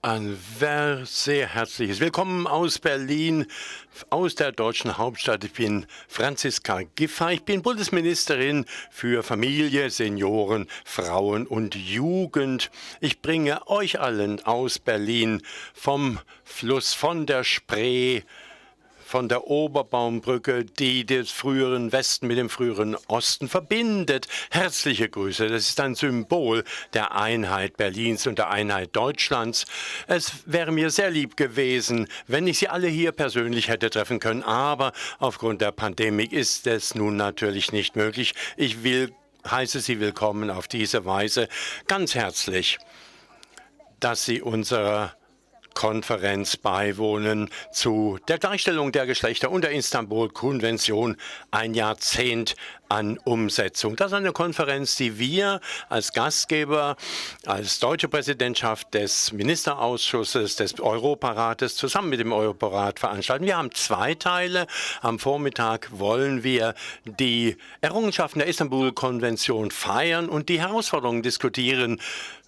Ein sehr herzliches Willkommen aus Berlin, aus der deutschen Hauptstadt. Ich bin Franziska Giffey. Ich bin Bundesministerin für Familie, Senioren, Frauen und Jugend. Ich bringe euch allen aus Berlin vom Fluss, von der Spree, von der Oberbaumbrücke, die des früheren Westen mit dem früheren Osten verbindet. Herzliche Grüße. Das ist ein Symbol der Einheit Berlins und der Einheit Deutschlands. Es wäre mir sehr lieb gewesen, wenn ich Sie alle hier persönlich hätte treffen können, aber aufgrund der Pandemie ist es nun natürlich nicht möglich. Ich heiße Sie willkommen auf diese Weise ganz herzlich, dass Sie unserer Konferenz beiwohnen zu der Gleichstellung der Geschlechter und der Istanbulkonvention, ein Jahrzehnt an Umsetzung. Das ist eine Konferenz, die wir als Gastgeber, als deutsche Präsidentschaft des Ministerausschusses des Europarates zusammen mit dem Europarat veranstalten. Wir haben zwei Teile. Am Vormittag wollen wir die Errungenschaften der Istanbulkonvention feiern und die Herausforderungen diskutieren,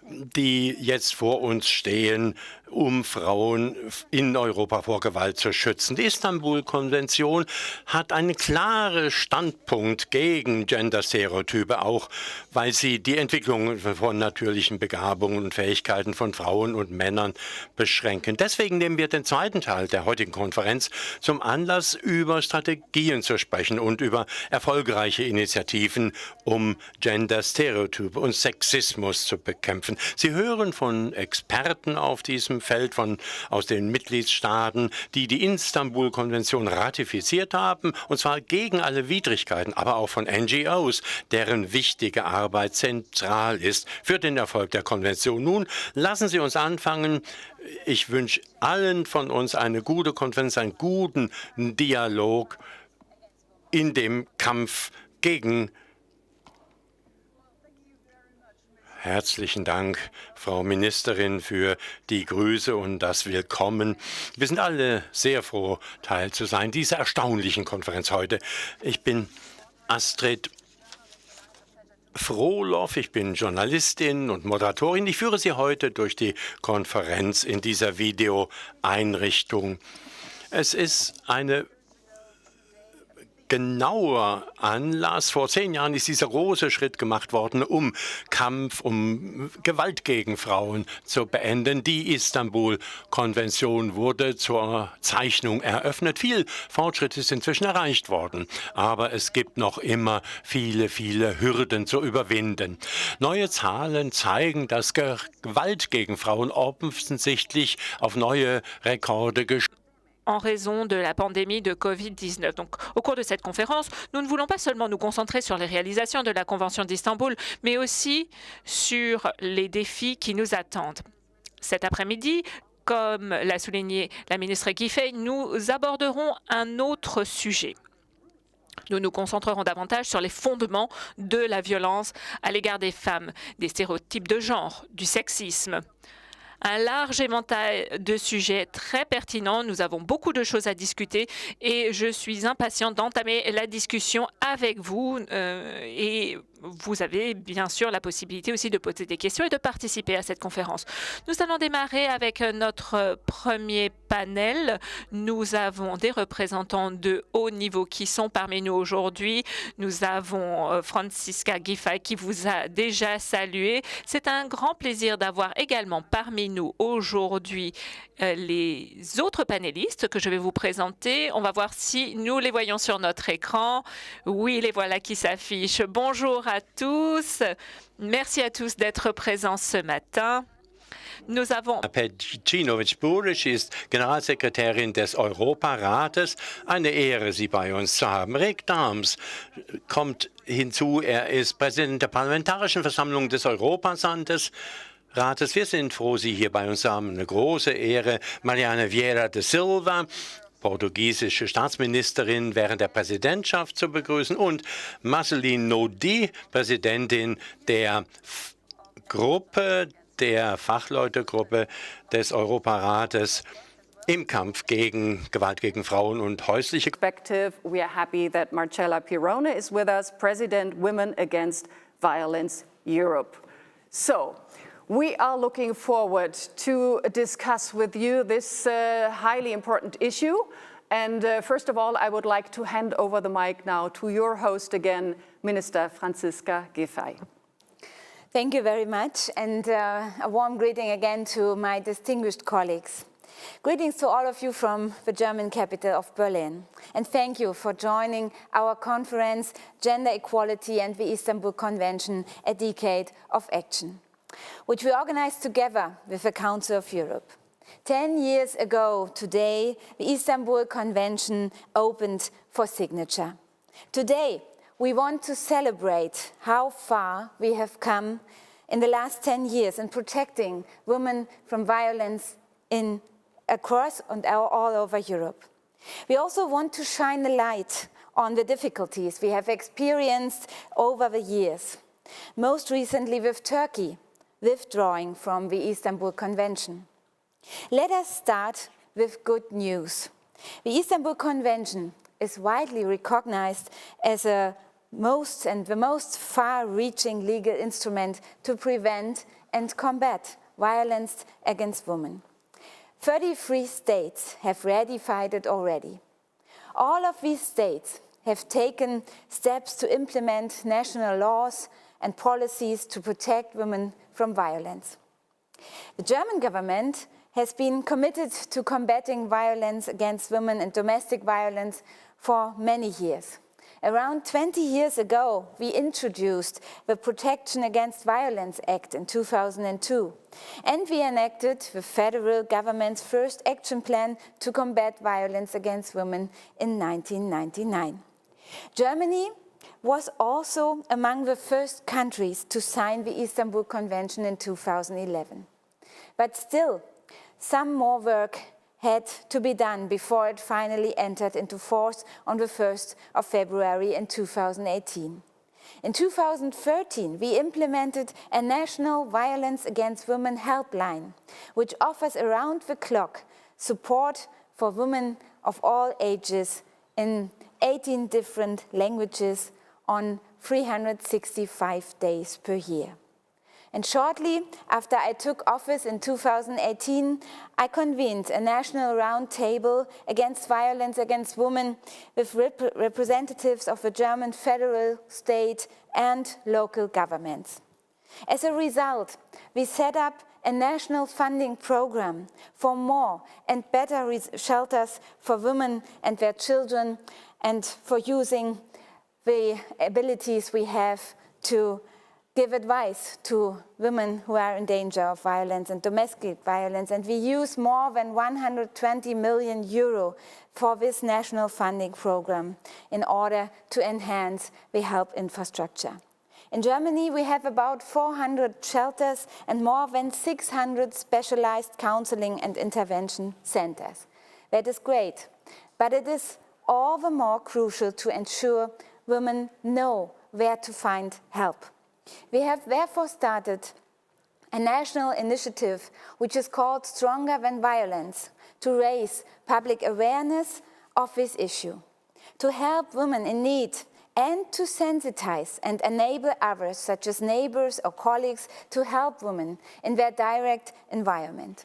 die jetzt vor uns stehen, um Frauen in Europa vor Gewalt zu schützen. Die Istanbulkonvention hat einen klaren Standpunkt gegen Gender-Stereotype, auch weil sie die Entwicklung von natürlichen Begabungen und Fähigkeiten von Frauen und Männern beschränken. Deswegen nehmen wir den zweiten Teil der heutigen Konferenz zum Anlass, über Strategien zu sprechen und über erfolgreiche Initiativen, um Gender-Stereotype und Sexismus zu bekämpfen. Sie hören von Experten auf diesem Feld aus den Mitgliedstaaten, die die Istanbul-Konvention ratifiziert haben, und zwar gegen alle Widrigkeiten, aber auch von NGOs, deren wichtige Arbeit zentral ist für den Erfolg der Konvention. Nun lassen Sie uns anfangen. Ich wünsche allen von uns eine gute Konferenz, einen guten Dialog in dem Kampf gegen Herzlichen Dank, Frau Ministerin, für die Grüße und das Willkommen. Wir sind alle sehr froh, Teil zu sein dieser erstaunlichen Konferenz heute. Ich bin Astrid Frohloff, ich bin Journalistin und Moderatorin. Ich führe Sie heute durch die Konferenz in dieser Videoeinrichtung. Es ist eine genauer Anlass. Vor 10 Jahren ist dieser große Schritt gemacht worden, um Gewalt gegen Frauen zu beenden. Die Istanbul-Konvention wurde zur Zeichnung eröffnet. Viel Fortschritt ist inzwischen erreicht worden, aber es gibt noch immer viele Hürden zu überwinden. Neue Zahlen zeigen, dass Gewalt gegen Frauen offensichtlich auf neue Rekorde en raison de la pandémie de Covid-19. Donc, au cours de cette conférence, nous ne voulons pas seulement nous concentrer sur les réalisations de la Convention d'Istanbul, mais aussi sur les défis qui nous attendent. Cet après-midi, comme l'a souligné la ministre Giffey, nous aborderons un autre sujet. Nous nous concentrerons davantage sur les fondements de la violence à l'égard des femmes, des stéréotypes de genre, du sexisme. Un large éventail de sujets très pertinents. Nous avons beaucoup de choses à discuter et je suis impatiente d'entamer la discussion avec vous. Et vous avez bien sûr la possibilité aussi de poser des questions et de participer à cette conférence. Nous allons démarrer avec notre premier panel. Nous avons des représentants de haut niveau qui sont parmi nous aujourd'hui. Nous avons Franziska Giffey qui vous a déjà salué. C'est un grand plaisir d'avoir également parmi nous aujourd'hui les autres panélistes que je vais vous présenter. On va voir si nous les voyons sur notre écran. Oui, les voilà qui s'affichent. Bonjour à tous. Merci à tous d'être présents ce matin. Nous avons Pecinovic-Buric ist Generalsekretärin des Europarates. Eine Ehre, Sie bei uns zu haben. Rick Dahms kommt hinzu. Er ist Präsident der Parlamentarischen Versammlung des Europasandes. Wir sind froh, Sie hier bei uns haben. Eine große Ehre. Mariana Vieira de Silva, portugiesische Staatsministerin während der Präsidentschaft, zu begrüßen, und Marceline Naudy, Präsidentin der Fachleutegruppe des Europarates im Kampf gegen Gewalt gegen Frauen und häusliche Gewalt. We are happy that Marcella Pirone is with us, President Women Against Violence Europe. So, We are looking forward to discuss with you this highly important issue. And first of all, I would like to hand over the mic now to your host again, Minister Franziska Giffey. Thank you very much, and a warm greeting again to my distinguished colleagues. Greetings to all of you from the German capital of Berlin. And thank you for joining our conference, Gender Equality and the Istanbul Convention, a Decade of Action, which we organized together with the Council of Europe. 10 years ago today, the Istanbul Convention opened for signature. Today, we want to celebrate how far we have come in the last 10 years in protecting women from violence across and all over Europe. We also want to shine a light on the difficulties we have experienced over the years, most recently with Turkey withdrawing from the Istanbul Convention. Let us start with good news. The Istanbul Convention is widely recognized as the most far-reaching legal instrument to prevent and combat violence against women. 33 states have ratified it already. All of these states have taken steps to implement national laws and policies to protect women from violence. The German government has been committed to combating violence against women and domestic violence for many years. Around 20 years ago, we introduced the Protection Against Violence Act in 2002, and we enacted the federal government's first action plan to combat violence against women in 1999. Germany was also among the first countries to sign the Istanbul Convention in 2011. But still, some more work had to be done before it finally entered into force on the 1st of February in 2018. In 2013, we implemented a national violence against women helpline, which offers around-the-clock support for women of all ages in 18 different languages on 365 days per year. And shortly after I took office in 2018, I convened a national roundtable against violence against women with representatives of the German federal, state, and local governments. As a result, we set up a national funding program for more and better shelters for women and their children, and for using the abilities we have to give advice to women who are in danger of violence and domestic violence. And we use more than 120 million euro for this national funding program in order to enhance the help infrastructure. In Germany, we have about 400 shelters and more than 600 specialized counseling and intervention centers. That is great, but it is all the more crucial to ensure women know where to find help. We have therefore started a national initiative which is called Stronger Than Violence, to raise public awareness of this issue, to help women in need, and to sensitize and enable others, such as neighbors or colleagues, to help women in their direct environment.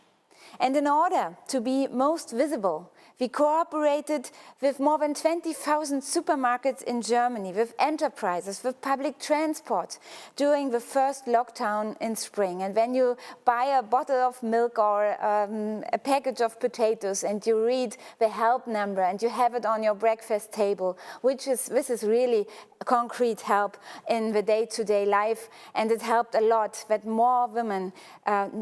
And in order to be most visible, we cooperated with more than 20,000 supermarkets in Germany, with enterprises, with public transport during the first lockdown in spring. And when you buy a bottle of milk or a package of potatoes and you read the help number and you have it on your breakfast table, this is really concrete help in the day-to-day life, and it helped a lot that more women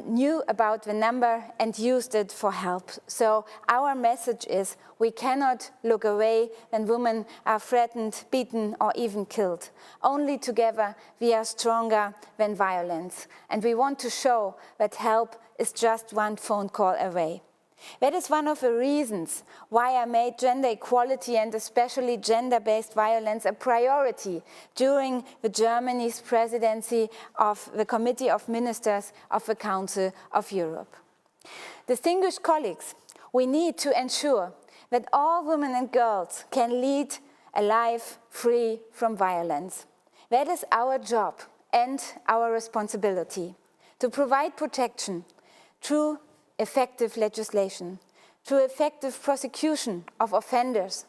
knew about the number and used it for help. So our message is we cannot look away when women are threatened, beaten, or even killed. Only together we are stronger than violence, and we want to show that help is just one phone call away. That is one of the reasons why I made gender equality and especially gender-based violence a priority during Germany's presidency of the Committee of Ministers of the Council of Europe. Distinguished colleagues, we need to ensure that all women and girls can lead a life free from violence. That is our job and our responsibility, to provide protection through effective legislation, through effective prosecution of offenders,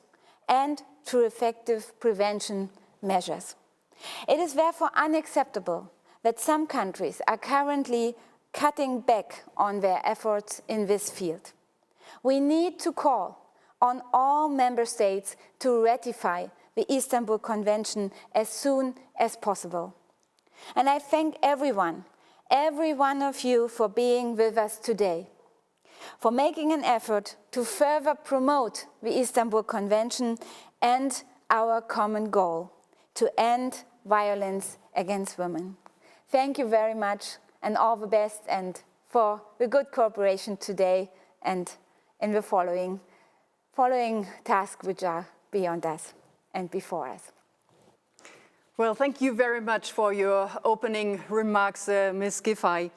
and through effective prevention measures. It is therefore unacceptable that some countries are currently cutting back on their efforts in this field. We need to call on all member states to ratify the Istanbul Convention as soon as possible. And I thank every one of you for being with us today, for making an effort to further promote the Istanbul Convention and our common goal, to end violence against women. Thank you very much, and all the best, and for the good cooperation today and in the following tasks which are beyond us and before us. Well, thank you very much for your opening remarks, Ms. Giffey.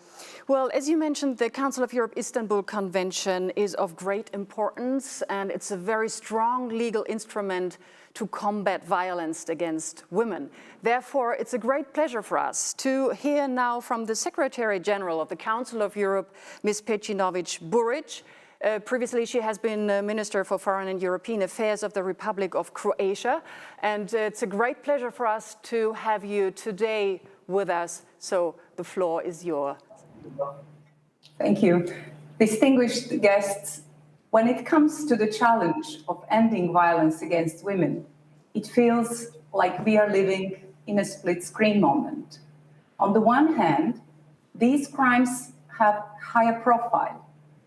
Well, as you mentioned, the Council of Europe Istanbul Convention is of great importance, and it's a very strong legal instrument to combat violence against women. Therefore, it's a great pleasure for us to hear now from the Secretary General of the Council of Europe, Ms. Pejcinovic-Buric. Previously, she has been Minister for Foreign and European Affairs of the Republic of Croatia. And it's a great pleasure for us to have you today with us. So the floor is yours. Thank you. Distinguished guests, when it comes to the challenge of ending violence against women, it feels like we are living in a split-screen moment. On the one hand, these crimes have higher profile,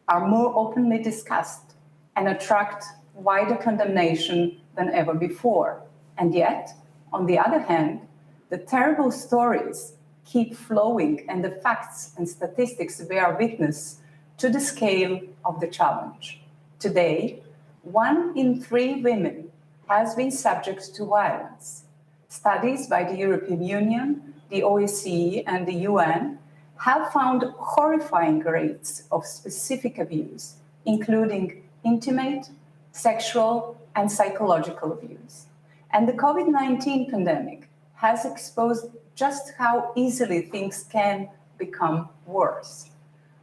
are more openly discussed, and attract wider condemnation than ever before. And yet, on the other hand, the terrible stories keep flowing, and the facts and statistics bear witness to the scale of the challenge. Today, 1 in 3 women has been subject to violence. Studies by the European Union, the OSCE, and the UN have found horrifying rates of specific abuse, including intimate, sexual, and psychological abuse. And the COVID-19 pandemic has exposed just how easily things can become worse.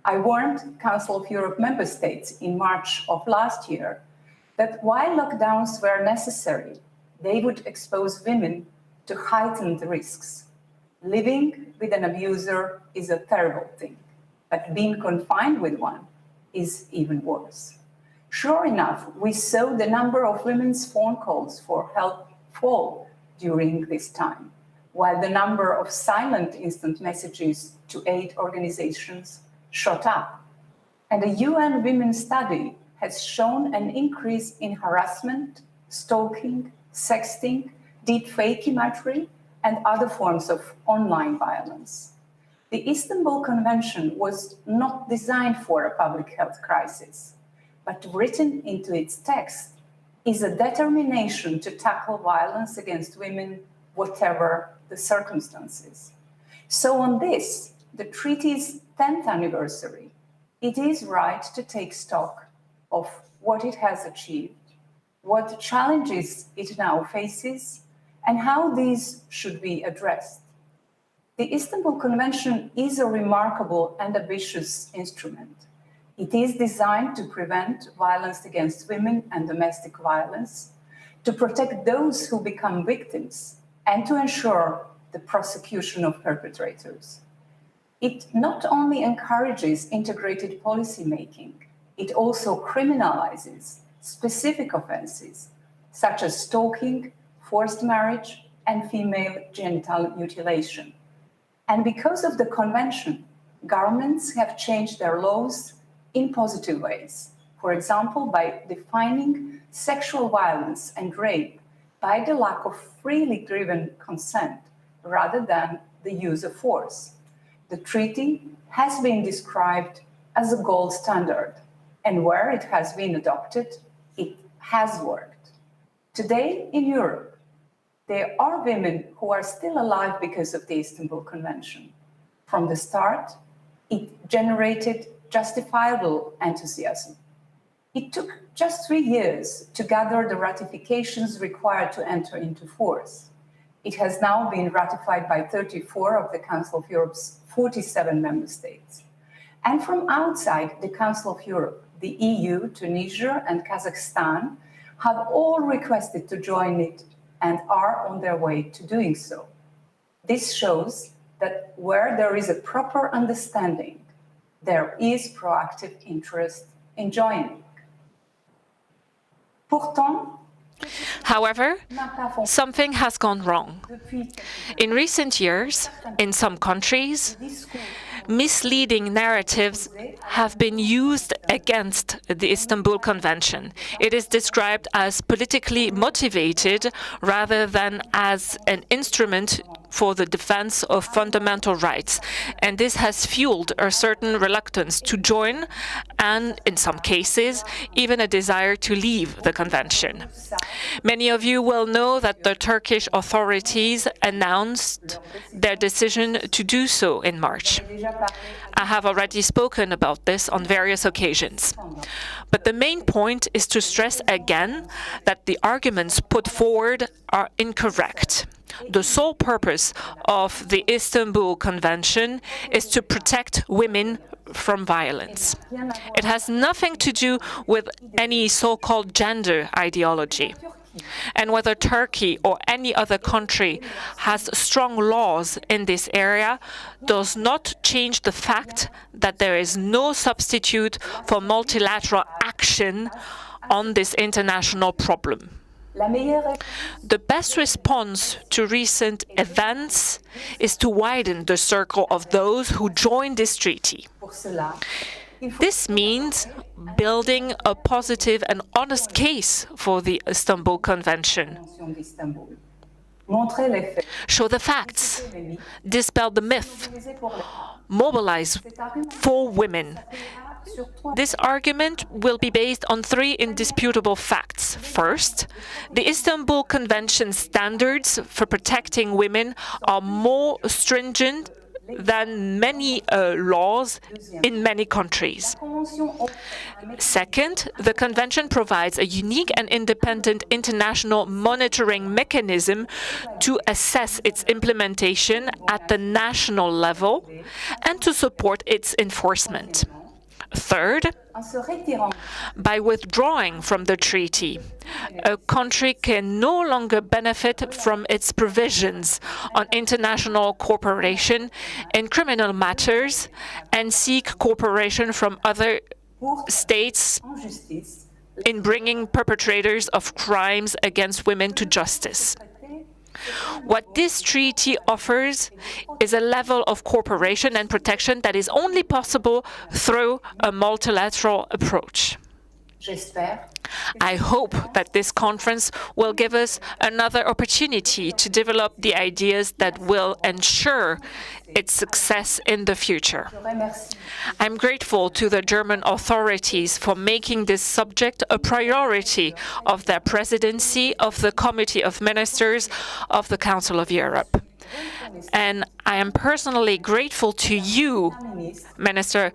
I warned Council of Europe member states in March of last year that while lockdowns were necessary, they would expose women to heightened risks. Living with an abuser is a terrible thing, but being confined with one is even worse. Sure enough, we saw the number of women's phone calls for help fall during this time, while the number of silent instant messages to aid organizations shot up. And a UN Women's study has shown an increase in harassment, stalking, sexting, deepfake imagery, and other forms of online violence. The Istanbul Convention was not designed for a public health crisis, but written into its text is a determination to tackle violence against women, whatever the circumstances. So on this, the treaty's 10th anniversary, it is right to take stock of what it has achieved, what challenges it now faces, and how these should be addressed. The Istanbul Convention is a remarkable and ambitious instrument. It is designed to prevent violence against women and domestic violence, to protect those who become victims, and to ensure the prosecution of perpetrators. It not only encourages integrated policy making, it also criminalizes specific offenses, such as stalking, forced marriage, and female genital mutilation. And because of the convention, governments have changed their laws in positive ways. For example, by defining sexual violence and rape by the lack of freely given consent rather than the use of force. The treaty has been described as a gold standard, and where it has been adopted, it has worked. Today in Europe, there are women who are still alive because of the Istanbul Convention. From the start, it generated justifiable enthusiasm. It took just 3 years to gather the ratifications required to enter into force. It has now been ratified by 34 of the Council of Europe's 47 member states. And from outside the Council of Europe, the EU, Tunisia, and Kazakhstan have all requested to join it and are on their way to doing so. This shows that where there is a proper understanding, there is proactive interest in joining. Pourtant, however, something has gone wrong. In recent years, in some countries, misleading narratives have been used against the Istanbul Convention. It is described as politically motivated rather than as an instrument for the defense of fundamental rights. And this has fueled a certain reluctance to join and, in some cases, even a desire to leave the convention. Many of you will know that the Turkish authorities announced their decision to do so in March. I have already spoken about this on various occasions. But the main point is to stress again that the arguments put forward are incorrect. The sole purpose of the Istanbul Convention is to protect women from violence. It has nothing to do with any so-called gender ideology. And whether Turkey or any other country has strong laws in this area does not change the fact that there is no substitute for multilateral action on this international problem. The best response to recent events is to widen the circle of those who joined this treaty. This means building a positive and honest case for the Istanbul Convention. Show the facts, dispel the myth, mobilize for women. This argument will be based on three indisputable facts. First, the Istanbul Convention standards for protecting women are more stringent than many laws in many countries. Second, the Convention provides a unique and independent international monitoring mechanism to assess its implementation at the national level and to support its enforcement. Third, by withdrawing from the treaty, a country can no longer benefit from its provisions on international cooperation in criminal matters and seek cooperation from other states in bringing perpetrators of crimes against women to justice. What this treaty offers is a level of cooperation and protection that is only possible through a multilateral approach. I hope that this conference will give us another opportunity to develop the ideas that will ensure its success in the future. I'm grateful to the German authorities for making this subject a priority of their presidency of the Committee of Ministers of the Council of Europe. And I am personally grateful to you, Minister,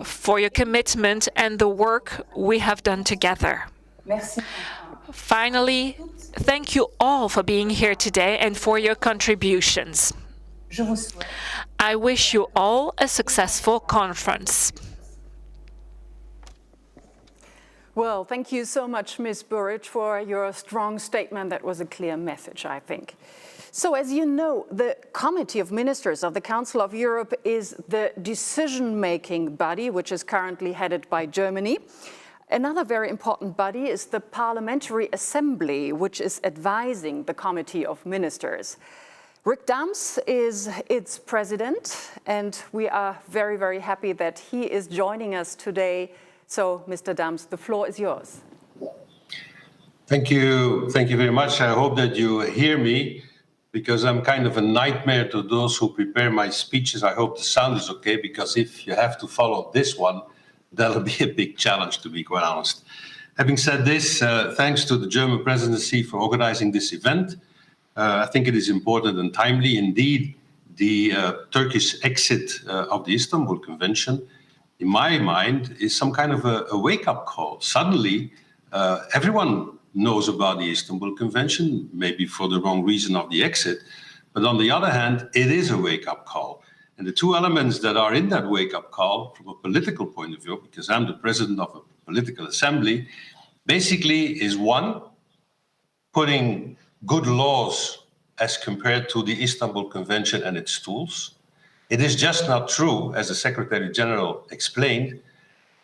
for your commitment and the work we have done together. Finally, thank you all for being here today and for your contributions. I wish you all a successful conference. Well, thank you so much, Ms. Burrich, for your strong statement. That was a clear message, I think. So, as you know, the Committee of Ministers of the Council of Europe is the decision-making body, which is currently headed by Germany. Another very important body is the Parliamentary Assembly, which is advising the Committee of Ministers. Rick Dams is its president, and we are very, very happy that he is joining us today. So, Mr. Dams, the floor is yours. Thank you. Thank you very much. I hope that you hear me, because I'm kind of a nightmare to those who prepare my speeches. I hope the sound is okay, because if you have to follow this one, that'll be a big challenge, to be quite honest. Having said this, thanks to the German presidency for organizing this event. I think it is important and timely. Indeed, the Turkish exit of the Istanbul Convention, in my mind, is some kind of a wake-up call. Suddenly, everyone knows about the Istanbul Convention, maybe for the wrong reason of the exit. But on the other hand, it is a wake-up call. And the two elements that are in that wake-up call from a political point of view, because I'm the president of a political assembly, basically is one, putting good laws as compared to the Istanbul Convention and its tools. It is just not true, as the Secretary General explained,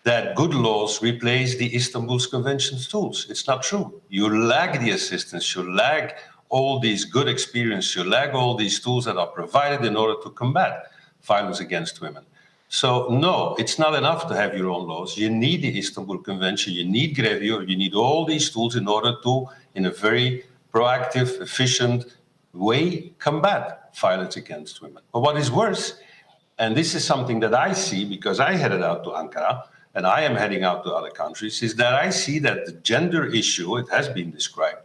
that good laws replace the Istanbul Convention's tools. It's not true. You lack the assistance, you lack all these good experience, you lack all these tools that are provided in order to combat violence against women. So no, it's not enough to have your own laws. You need the Istanbul Convention, you need Grevio, you need all these tools in order to, in a very proactive, efficient way, combat violence against women. But what is worse, and this is something that I see because I headed out to Ankara, and I am heading out to other countries, is that I see that the gender issue, it has been described,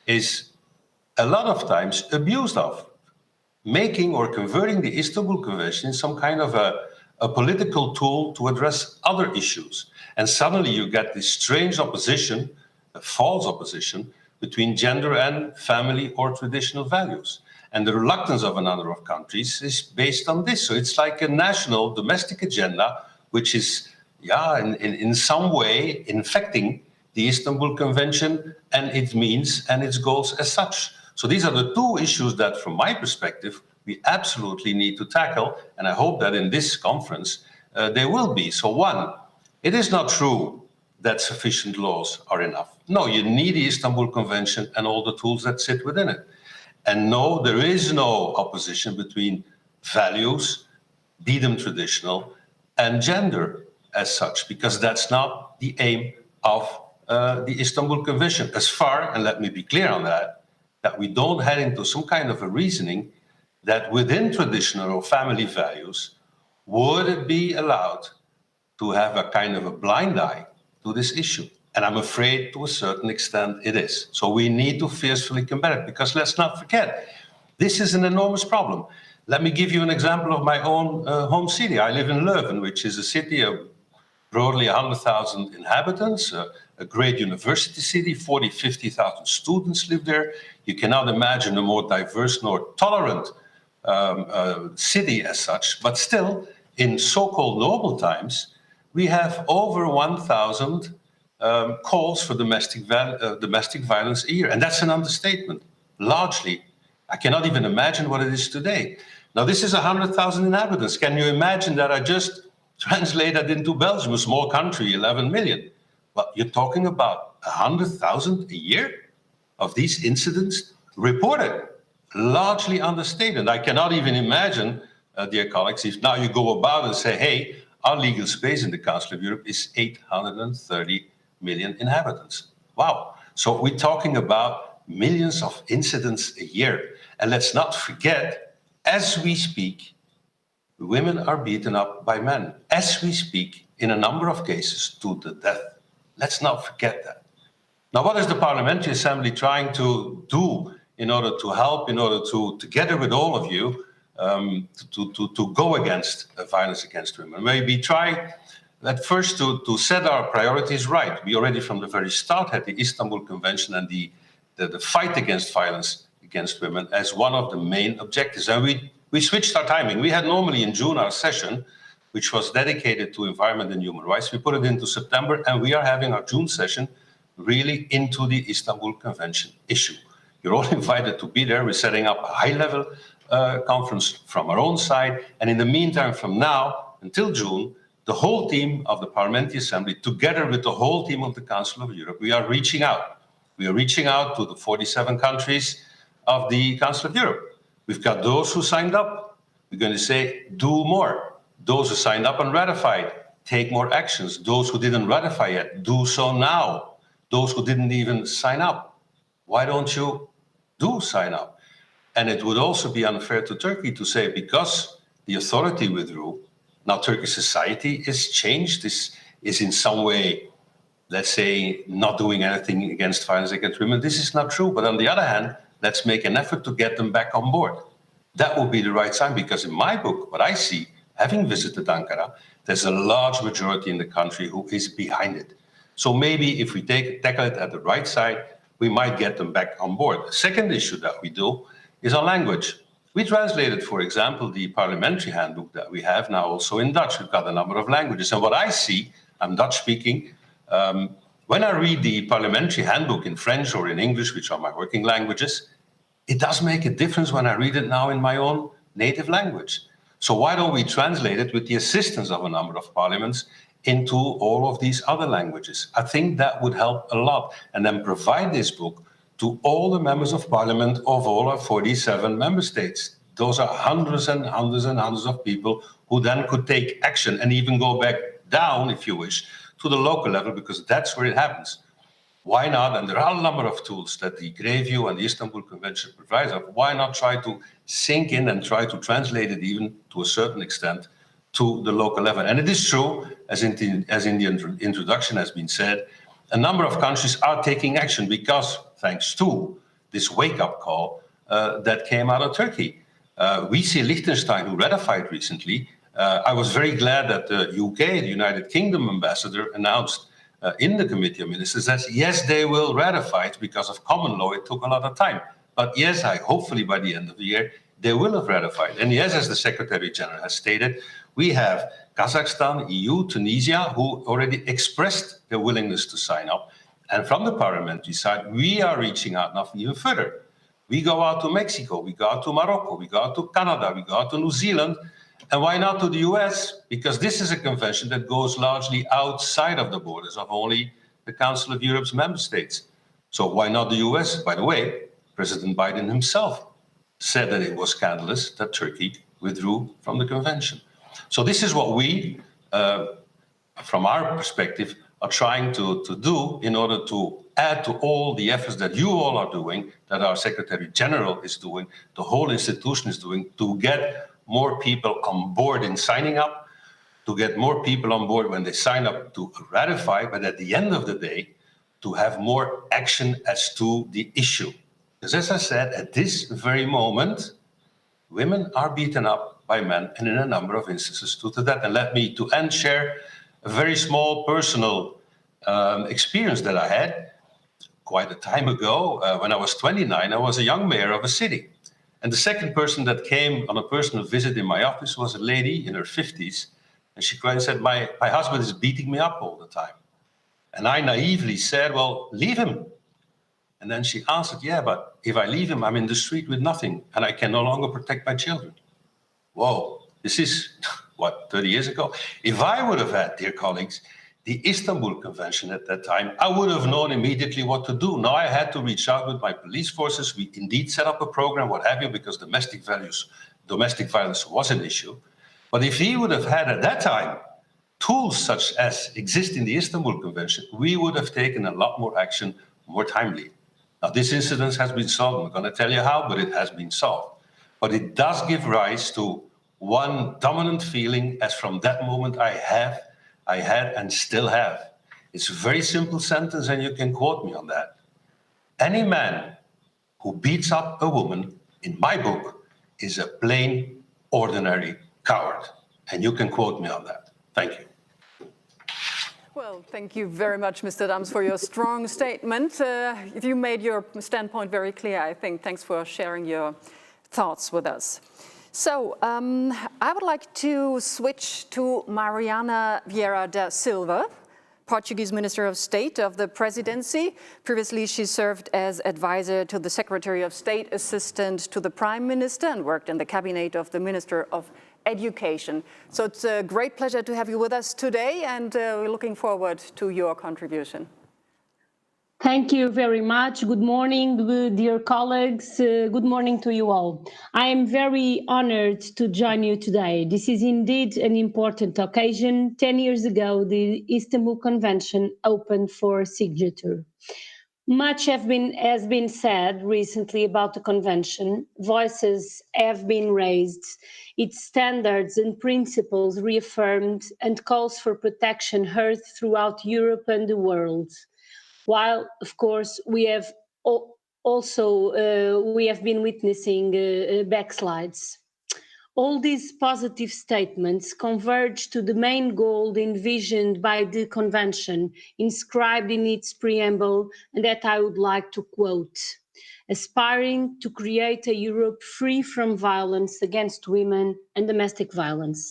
is a lot of times abused of, making or converting the Istanbul Convention in some kind of a political tool to address other issues. And suddenly you get this strange opposition, a false opposition, between gender and family or traditional values. And the reluctance of a number of countries is based on this. So it's like a national domestic agenda, which is in some way infecting the Istanbul Convention and its means and its goals as such. So these are the two issues that, from my perspective, we absolutely need to tackle. And I hope that in this conference, they will be. So one, it is not true that sufficient laws are enough. No, you need the Istanbul Convention and all the tools that sit within it. And no, there is no opposition between values, be them traditional, and gender as such, because that's not the aim of the Istanbul Convention. As far, and let me be clear on that we don't head into some kind of a reasoning that within traditional or family values, would it be allowed to have a kind of a blind eye to this issue? And I'm afraid to a certain extent it is. So we need to fiercely combat it, because let's not forget, this is an enormous problem. Let me give you an example of my own home city. I live in Leuven, which is a city of broadly 100,000 inhabitants, a great university city, 50,000 students live there. You cannot imagine a more diverse nor tolerant city as such, but still, in so-called normal times, we have over 1,000 calls for domestic violence a year. And that's an understatement, largely. I cannot even imagine what it is today. Now, this is 100,000 inhabitants. Can you imagine that I just translate that into Belgium, a small country, 11 million? Well, you're talking about 100,000 a year of these incidents reported, largely understated. I cannot even imagine, dear colleagues, if now you go about and say, hey, our legal space in the Council of Europe is 830 million inhabitants. Wow. So we're talking about millions of incidents a year. And let's not forget, as we speak, women are beaten up by men. As we speak, in a number of cases, to the death. Let's not forget that. Now, what is the Parliamentary Assembly trying to do in order to help, in order to, together with all of you, to go against violence against women? Maybe try at first to set our priorities right. We already from the very start had the Istanbul Convention and the fight against violence against women as one of the main objectives. And we switched our timing. We had normally in June our session, which was dedicated to environment and human rights. We put it into September, and we are having our June session really into the Istanbul Convention issue. You're all invited to be there. We're setting up a high-level conference from our own side. And in the meantime, from now until June, the whole team of the Parliamentary Assembly, together with the whole team of the Council of Europe, we are reaching out. We are reaching out to the 47 countries of the Council of Europe. We've got those who signed up. We're going to say, do more. Those who signed up and ratified, take more actions. Those who didn't ratify yet, do so now. Those who didn't even sign up, why don't you sign up? And it would also be unfair to Turkey to say, because the authority withdrew, now Turkish society is changed, is in some way, let's say, not doing anything against violence against women. This is not true. But on the other hand, let's make an effort to get them back on board. That will be the right sign, because in my book, what I see, having visited Ankara, there's a large majority in the country who is behind it. So maybe if we tackle it at the right side, we might get them back on board. The second issue that we do is on language. We translated, for example, the parliamentary handbook that we have now also in Dutch. We've got a number of languages. And what I see, I'm Dutch speaking, when I read the parliamentary handbook in French or in English, which are my working languages, it does make a difference when I read it now in my own native language. So why don't we translate it with the assistance of a number of parliaments into all of these other languages? I think that would help a lot. And then provide this book to all the members of parliament of all our 47 member states. Those are hundreds and hundreds and hundreds of people who then could take action and even go back down, if you wish, to the local level, because that's where it happens. Why not? And there are a number of tools that the Greview and the Istanbul Convention provides us. Why not try to sink in and try to translate it even to a certain extent to the local level? And it is true, as in the introduction has been said, a number of countries are taking action because, thanks to this wake-up call that came out of Turkey. We see Liechtenstein, who ratified recently. I was very glad that the UK, the United Kingdom ambassador, announced in the Committee of Ministers that yes, they will ratify it because of common law. It took a lot of time. But yes, hopefully by the end of the year, they will have ratified. And yes, as the Secretary General has stated, we have Kazakhstan, EU, Tunisia, who already expressed their willingness to sign up. And from the parliamentary side, we are reaching out now even further. We go out to Mexico, we go out to Morocco, we go out to Canada, we go out to New Zealand. And why not to the US? Because this is a convention that goes largely outside of the borders of only the Council of Europe's member states. So why not the US? By the way, President Biden himself said that it was scandalous that Turkey withdrew from the convention. So this is what we, from our perspective, are trying to do in order to add to all the efforts that you all are doing, that our Secretary General is doing, the whole institution is doing, to get more people on board in signing up, to get more people on board when they sign up to ratify, but at the end of the day, to have more action as to the issue. Because as I said, at this very moment, women are beaten up by men, and in a number of instances due to that. And let me, to end, share a very small personal experience that I had quite a time ago. When I was 29, I was a young mayor of a city. And the second person that came on a personal visit in my office was a lady in her 50s. And she cried and said, my husband is beating me up all the time. And I naively said, well, leave him. And then she answered, yeah, but if I leave him, I'm in the street with nothing and I can no longer protect my children. Whoa, this is, 30 years ago? If I would have had, dear colleagues, the Istanbul Convention at that time, I would have known immediately what to do. Now I had to reach out with my police forces. We indeed set up a program, what have you, because domestic violence was an issue. But if he would have had at that time tools such as exist in the Istanbul Convention, we would have taken a lot more action more timely. Now this incident has been solved. I'm not going to tell you how, but it has been solved. But it does give rise to one dominant feeling, as from that moment I had and still have. It's a very simple sentence, and you can quote me on that. Any man who beats up a woman, in my book, is a plain, ordinary coward. And you can quote me on that. Thank you. Well, thank you very much, Mr. Dams, for your strong statement. You made your standpoint very clear, I think. Thanks for sharing your thoughts with us. So I would like to switch to Mariana Vieira da Silva, Portuguese Minister of State of the Presidency. Previously, she served as advisor to the Secretary of State, assistant to the Prime Minister, and worked in the cabinet of the Minister of Education. So it's a great pleasure to have you with us today, and we're looking forward to your contribution. Thank you very much. Good morning, dear colleagues. Good morning to you all. I am very honored to join you today. This is indeed an important occasion. 10 years ago, the Istanbul Convention opened for signature. Much has been said recently about the convention. Voices have been raised, its standards and principles reaffirmed, and calls for protection heard throughout Europe and the world. While, of course, we have been witnessing backslides. all these positive statements converge to the main goal envisioned by the Convention, inscribed in its preamble, and that I would like to quote: aspiring to create a Europe free from violence against women and domestic violence.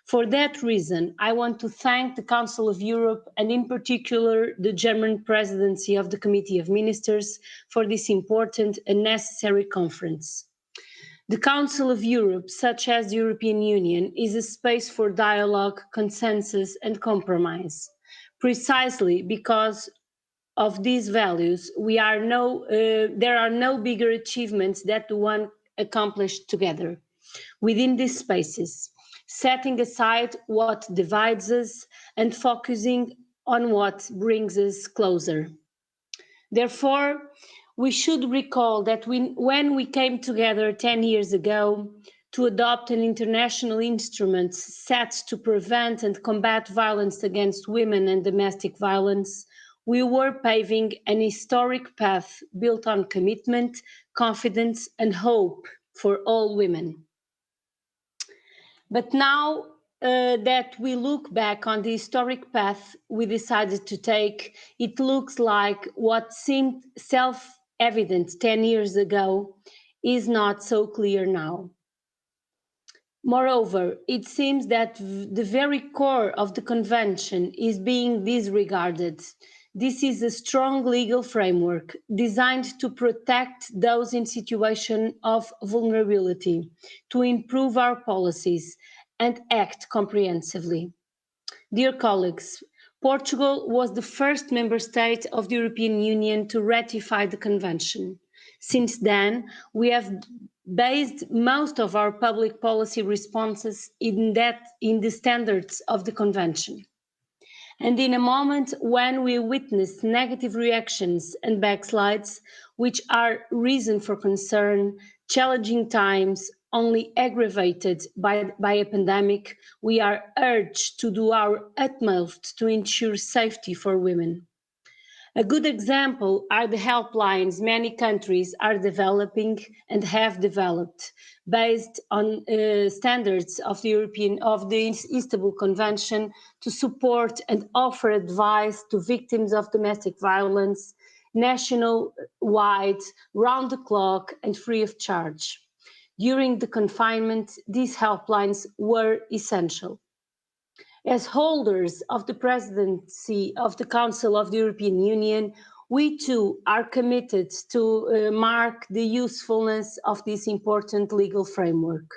For that reason, I want to thank the Council of Europe and in particular the German presidency of the Committee of Ministers for this important and necessary conference. The Council of Europe, such as the European Union, is a space for dialogue, consensus and compromise. Precisely because of these values, there are no bigger achievements than the one accomplished together. Within these spaces, setting aside what divides us and focusing on what brings us closer. Therefore, we should recall that when we came together 10 years ago to adopt an international instrument set to prevent and combat violence against women and domestic violence, we were paving an historic path built on commitment, confidence, and hope for all women. But now that we look back on the historic path we decided to take, it looks like what seemed self-evident 10 years ago is not so clear now. Moreover, it seems that the very core of the Convention is being disregarded. This is a strong legal framework designed to protect those in situation of vulnerability, to improve our policies, and act comprehensively. Dear colleagues, Portugal was the first member state of the European Union to ratify the Convention. Since then, we have based most of our public policy responses in the standards of the Convention. And in a moment when we witness negative reactions and backslides, which are reason for concern, challenging times only aggravated by a pandemic, we are urged to do our utmost to ensure safety for women. A good example are the helplines many countries are developing and have developed based on standards of the Istanbul Convention to support and offer advice to victims of domestic violence, national-wide, round the clock and free of charge. During the confinement, these helplines were essential. As holders of the presidency of the Council of the European Union, we too are committed to mark the usefulness of this important legal framework.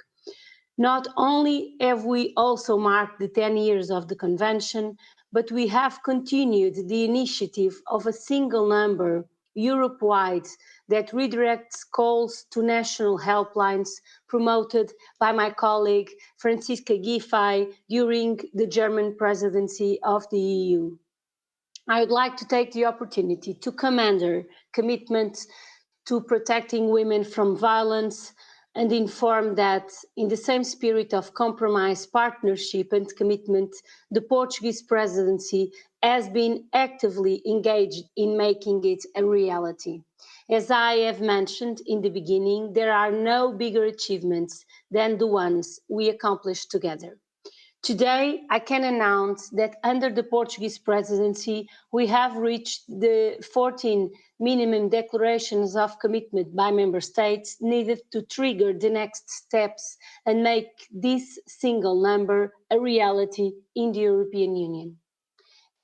Not only have we also marked the 10 years of the Convention, but we have continued the initiative of a single number, Europe-wide, that redirects calls to national helplines promoted by my colleague Franziska Giffey during the German presidency of the EU. I would like to take the opportunity to commend her commitment to protecting women from violence and inform that in the same spirit of compromise, partnership and commitment, the Portuguese presidency has been actively engaged in making it a reality. As I have mentioned in the beginning, there are no bigger achievements than the ones we accomplished together. Today, I can announce that under the Portuguese presidency, we have reached the 14 minimum declarations of commitment by member states needed to trigger the next steps and make this single number a reality in the European Union.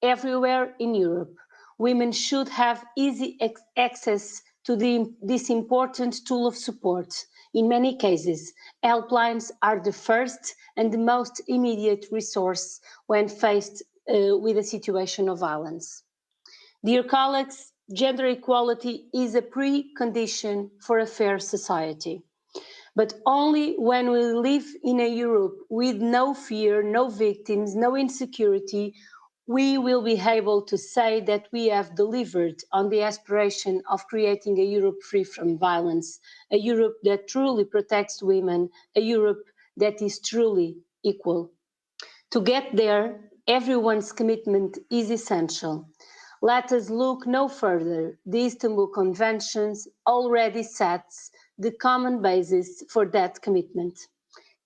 Everywhere in Europe, women should have easy access to this important tool of support. In many cases, helplines are the first and the most immediate resource when faced with a situation of violence. Dear colleagues, gender equality is a precondition for a fair society. But only when we live in a Europe with no fear, no victims, no insecurity, we will be able to say that we have delivered on the aspiration of creating a Europe free from violence, a Europe that truly protects women, a Europe that is truly equal. To get there, everyone's commitment is essential. Let us look no further. The Istanbul Convention already sets the common basis for that commitment.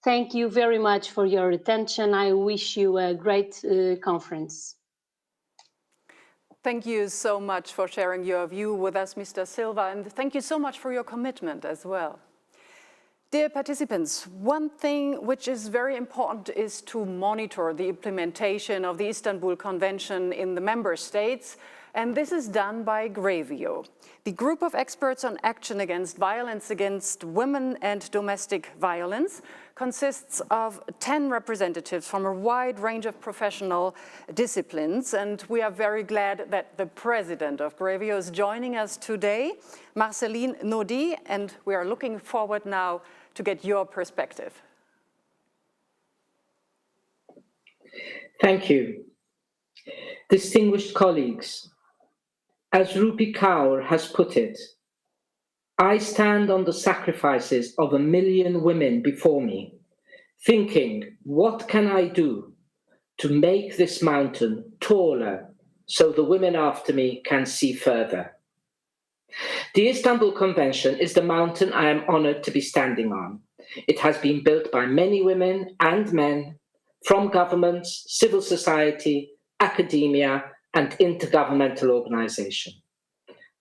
Thank you very much for your attention. I wish you a great conference. Thank you so much for sharing your view with us, Mr. Silva, and thank you so much for your commitment as well. Dear participants, one thing which is very important is to monitor the implementation of the Istanbul Convention in the member states, and this is done by GREVIO, the Group of Experts on Action Against Violence Against Women and Domestic Violence. Consists of 10 representatives from a wide range of professional disciplines, and we are very glad that the president of GREVIO is joining us today, Marceline Naudy, and we are looking forward now to get your perspective. Thank you. Distinguished colleagues, as Rupi Kaur has put it, I stand on the sacrifices of 1 million women before me, thinking, what can I do to make this mountain taller so the women after me can see further? The Istanbul Convention is the mountain I am honored to be standing on. It has been built by many women and men from governments, civil society, academia, and intergovernmental organization,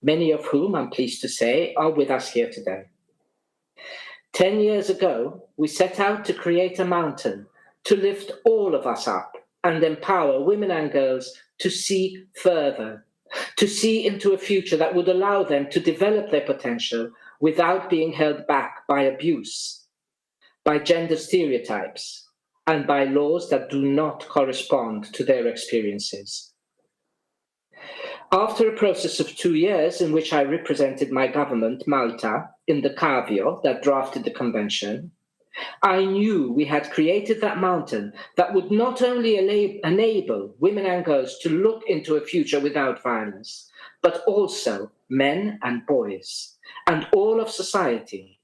many of whom, I'm pleased to say, are with us here today. 10 years ago, we set out to create a mountain to lift all of us up and empower women and girls to see further, to see into a future that would allow them to develop their potential without being held back by abuse, by gender stereotypes, and by laws that do not correspond to their experiences. After a process of 2 years in which I represented my government, Malta, in the CAVIO that drafted the convention, I knew we had created that mountain that would not only enable women and girls to look into a future without violence, but also men and boys and all of society.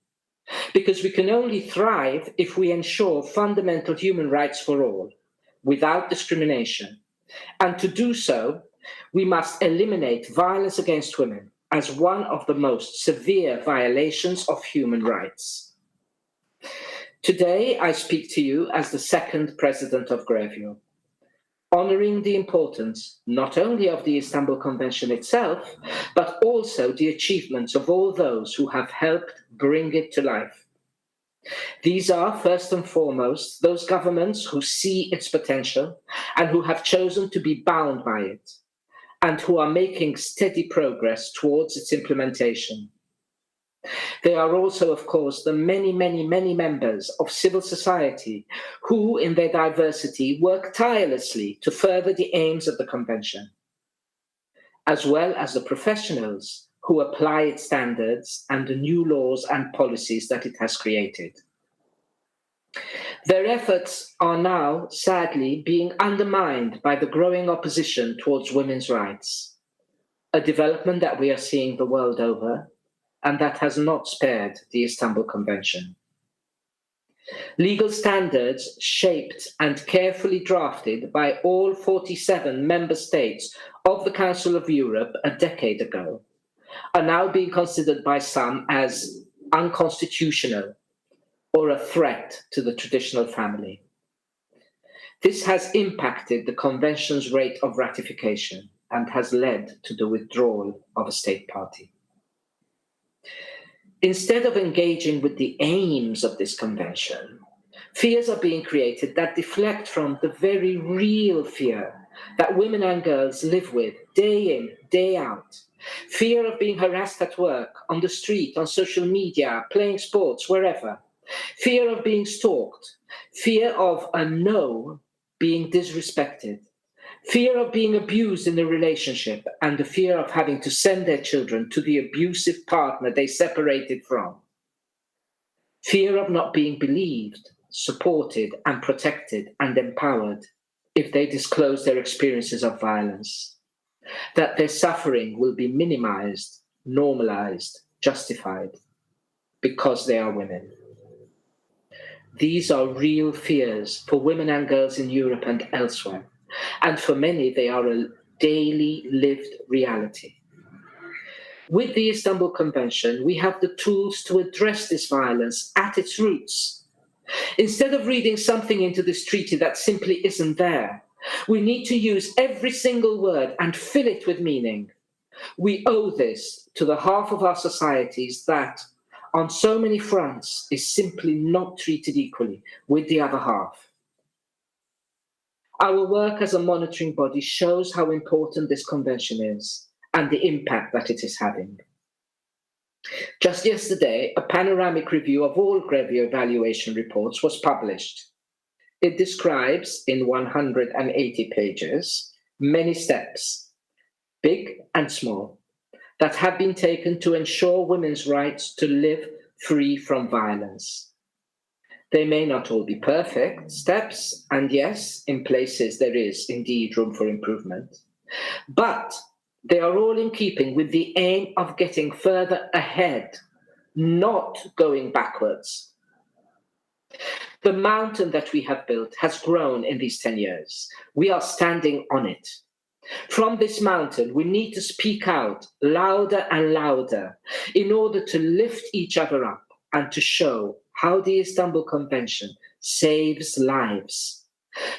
Because we can only thrive if we ensure fundamental human rights for all, without discrimination. And to do so, we must eliminate violence against women as one of the most severe violations of human rights. Today, I speak to you as the second president of GREVIO, honoring the importance not only of the Istanbul Convention itself, but also the achievements of all those who have helped bring it to life. These are, first and foremost, those governments who see its potential and who have chosen to be bound by it, and who are making steady progress towards its implementation. They are also, of course, the many, many, many members of civil society who, in their diversity, work tirelessly to further the aims of the Convention, as well as the professionals who apply its standards and the new laws and policies that it has created. Their efforts are now, sadly, being undermined by the growing opposition towards women's rights, a development that we are seeing the world over and that has not spared the Istanbul Convention. Legal standards shaped and carefully drafted by all 47 member states of the Council of Europe a decade ago are now being considered by some as unconstitutional or a threat to the traditional family. This has impacted the Convention's rate of ratification and has led to the withdrawal of a state party. Instead of engaging with the aims of this convention, fears are being created that deflect from the very real fear that women and girls live with day in, day out. Fear of being harassed at work, on the street, on social media, playing sports, wherever. Fear of being stalked. Fear of a no being disrespected. Fear of being abused in a relationship, and the fear of having to send their children to the abusive partner they separated from. Fear of not being believed, supported, and protected and empowered if they disclose their experiences of violence. That their suffering will be minimized, normalized, justified, because they are women. These are real fears for women and girls in Europe and elsewhere. And for many, they are a daily lived reality. With the Istanbul Convention, we have the tools to address this violence at its roots Instead of reading something into this treaty that simply isn't there, we need to use every single word and fill it with meaning. We owe this to the half of our societies that, on so many fronts, is simply not treated equally with the other half. Our work as a monitoring body shows how important this convention is and the impact that it is having. Just yesterday, a panoramic review of all Grevio evaluation reports was published. It describes, in 180 pages, many steps, big and small, that have been taken to ensure women's rights to live free from violence. They may not all be perfect steps, and yes, in places there is indeed room for improvement, but they are all in keeping with the aim of getting further ahead, not going backwards. The mountain that we have built has grown in these 10 years. We are standing on it. From this mountain, we need to speak out louder and louder in order to lift each other up and to show how the Istanbul Convention saves lives,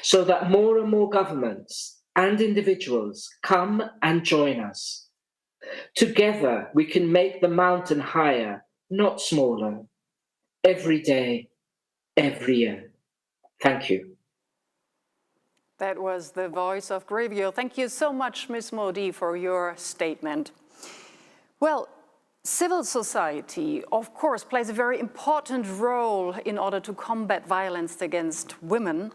so that more and more governments and individuals come and join us. Together, we can make the mountain higher, not smaller, every day, every year. Thank you. That was the voice of Grevio. Thank you so much, Ms. Modi, for your statement. Well, civil society, of course, plays a very important role in order to combat violence against women.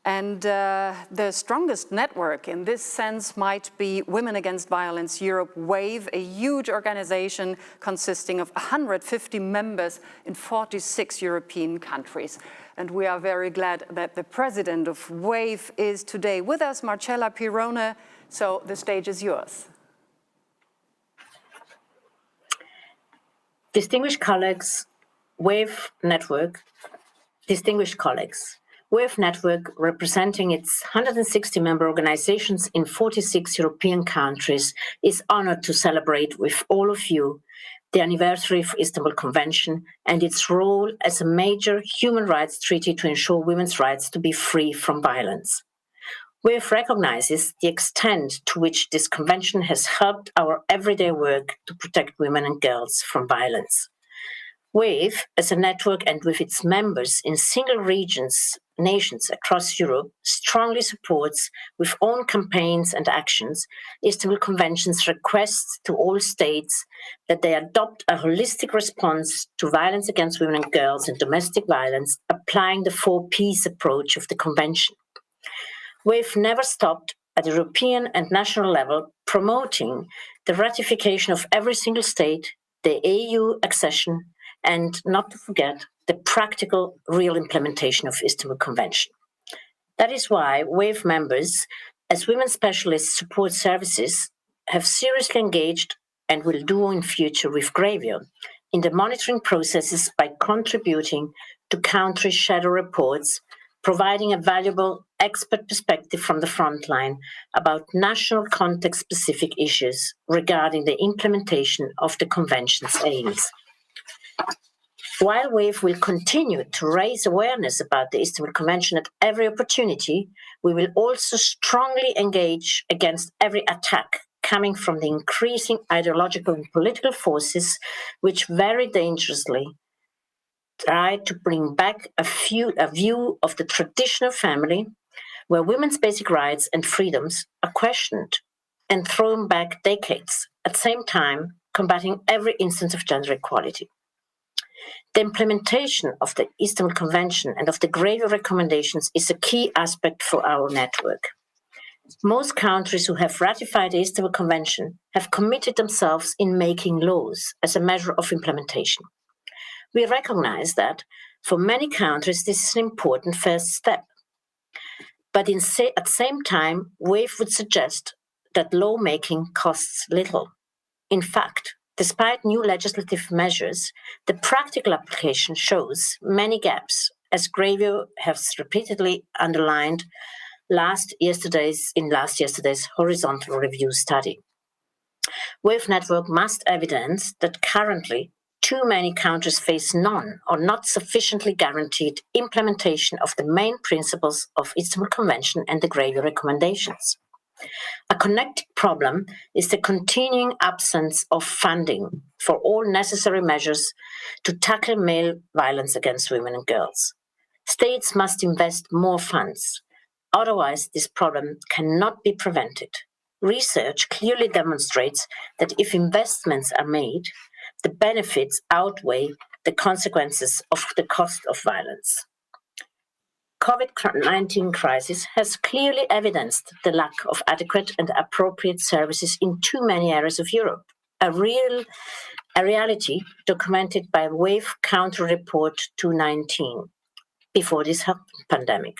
And the strongest network in this sense might be Women Against Violence Europe WAVE, a huge organization consisting of 150 members in 46 European countries. And we are very glad that the president of WAVE is today with us, Marcella Pirone. So the stage is yours. Distinguished colleagues, WAVE Network, distinguished colleagues. WAVE Network, representing its 160 member organizations in 46 European countries, is honored to celebrate with all of you the anniversary of Istanbul Convention and its role as a major human rights treaty to ensure women's rights to be free from violence. WAVE recognizes the extent to which this convention has helped our everyday work to protect women and girls from violence. WAVE, as a network and with its members in single regions, nations across Europe, strongly supports, with own campaigns and actions, Istanbul Convention's requests to all states that they adopt a holistic response to violence against women and girls and domestic violence, applying the 4Ps approach of the Convention. WAVE never stopped at European and national level promoting the ratification of every single state, the EU accession, and not to forget the practical, real implementation of Istanbul Convention. That is why WAVE members, as women's specialist support services, have seriously engaged and will do in future with Grevio in the monitoring processes by contributing to country shadow reports, providing a valuable expert perspective from the front line about national context-specific issues regarding the implementation of the Convention's aims. While WAVE will continue to raise awareness about the Istanbul Convention at every opportunity, we will also strongly engage against every attack coming from the increasing ideological and political forces which very dangerously try to bring back a view of the traditional family where women's basic rights and freedoms are questioned and thrown back decades, at the same time combating every instance of gender equality. The implementation of the Istanbul Convention and of the Grevio recommendations is a key aspect for our network. Most countries who have ratified the Istanbul Convention have committed themselves in making laws as a measure of implementation. We recognize that for many countries this is an important first step. But at the same time, WAVE would suggest that lawmaking costs little. In fact, despite new legislative measures, the practical application shows many gaps, as Grevio has repeatedly underlined in last yesterday's horizontal review study. WAVE Network must evidence that currently too many countries face none or not sufficiently guaranteed implementation of the main principles of Istanbul Convention and the Grevio recommendations. A connected problem is the continuing absence of funding for all necessary measures to tackle male violence against women and girls. States must invest more funds. Otherwise, this problem cannot be prevented. Research clearly demonstrates that if investments are made, the benefits outweigh the consequences of the cost of violence. COVID-19 crisis has clearly evidenced the lack of adequate and appropriate services in too many areas of Europe, a reality documented by WAVE Counter Report 219 before this pandemic.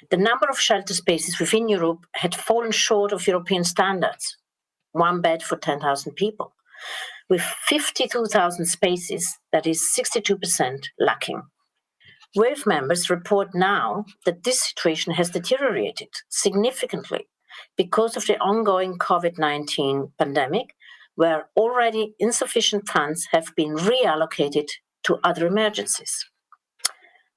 The number of shelter spaces within Europe had fallen short of European standards, 1 bed for 10,000 people. With 52,000 spaces, that is 62% lacking. WAVE members report now that this situation has deteriorated significantly because of the ongoing COVID-19 pandemic, where already insufficient funds have been reallocated to other emergencies.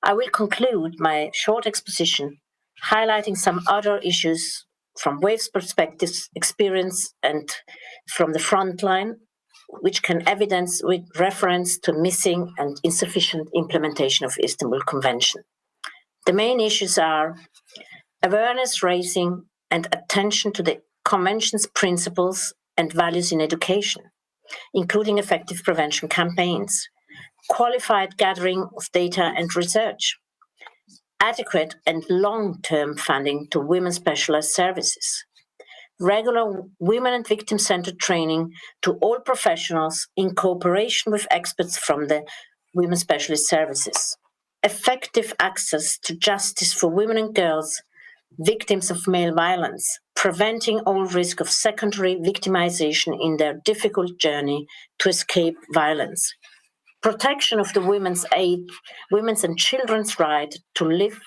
I will conclude my short exposition highlighting some other issues from WAVE's perspective, experience, and from the front line, which can evidence with reference to missing and insufficient implementation of Istanbul Convention. The main issues are awareness raising and attention to the Convention's principles and values in education, including effective prevention campaigns, qualified gathering of data and research, adequate and long-term funding to women's specialized services, regular women and victim-centered training to all professionals in cooperation with experts from the women's specialist services, effective access to justice for women and girls victims of male violence, preventing all risk of secondary victimization in their difficult journey to escape violence, protection of the women's and children's right to live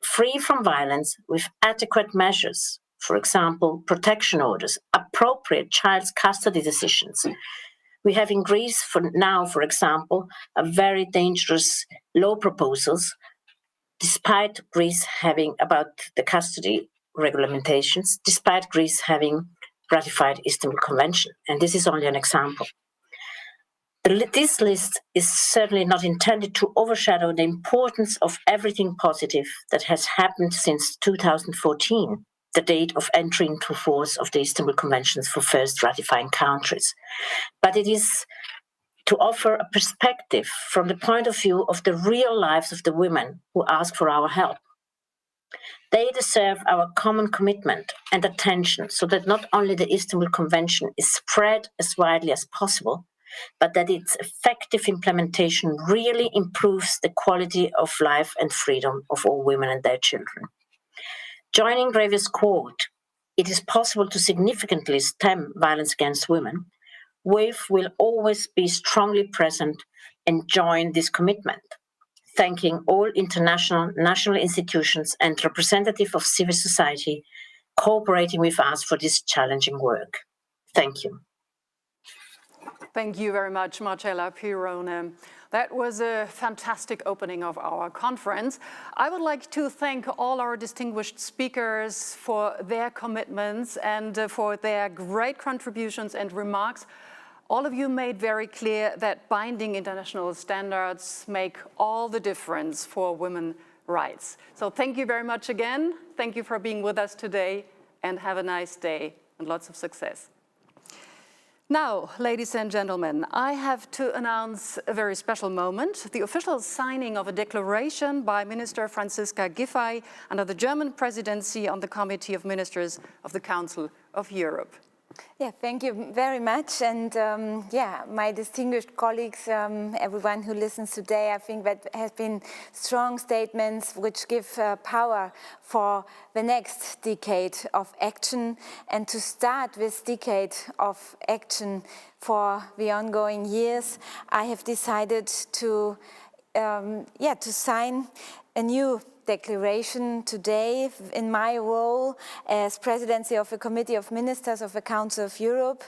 free from violence with adequate measures, for example, protection orders, appropriate child's custody decisions. We have in Greece for example, a very dangerous law proposals, despite Greece having about the custody regulamentations, despite Greece having ratified Istanbul Convention. And this is only an example. This list is certainly not intended to overshadow the importance of everything positive that has happened since 2014, the date of entry into force of the Istanbul Conventions for first ratifying countries. But it is to offer a perspective from the point of view of the real lives of the women who ask for our help. They deserve our common commitment and attention so that not only the Istanbul Convention is spread as widely as possible, but that its effective implementation really improves the quality of life and freedom of all women and their children. Joining Grevio's quote, "It is possible to significantly stem violence against women," WAVE will always be strongly present and join this commitment, thanking all international, national institutions and representatives of civil society cooperating with us for this challenging work. Thank you. Thank you very much, Marcella Pirone. That was a fantastic opening of our conference. I would like to thank all our distinguished speakers for their commitments and for their great contributions and remarks. All of you made very clear that binding international standards make all the difference for women's rights. So thank you very much again. Thank you for being with us today, and have a nice day and lots of success. Now, ladies and gentlemen, I have to announce a very special moment, the official signing of a declaration by Minister Franziska Giffey under the German presidency on the Committee of Ministers of the Council of Europe. Yeah, thank you very much. And my distinguished colleagues, everyone who listens today, I think that has been strong statements which give power for the next decade of action, and to start this decade of action for the ongoing years, I have decided to sign a new declaration today in my role as Presidency of the Committee of Ministers of the Council of Europe.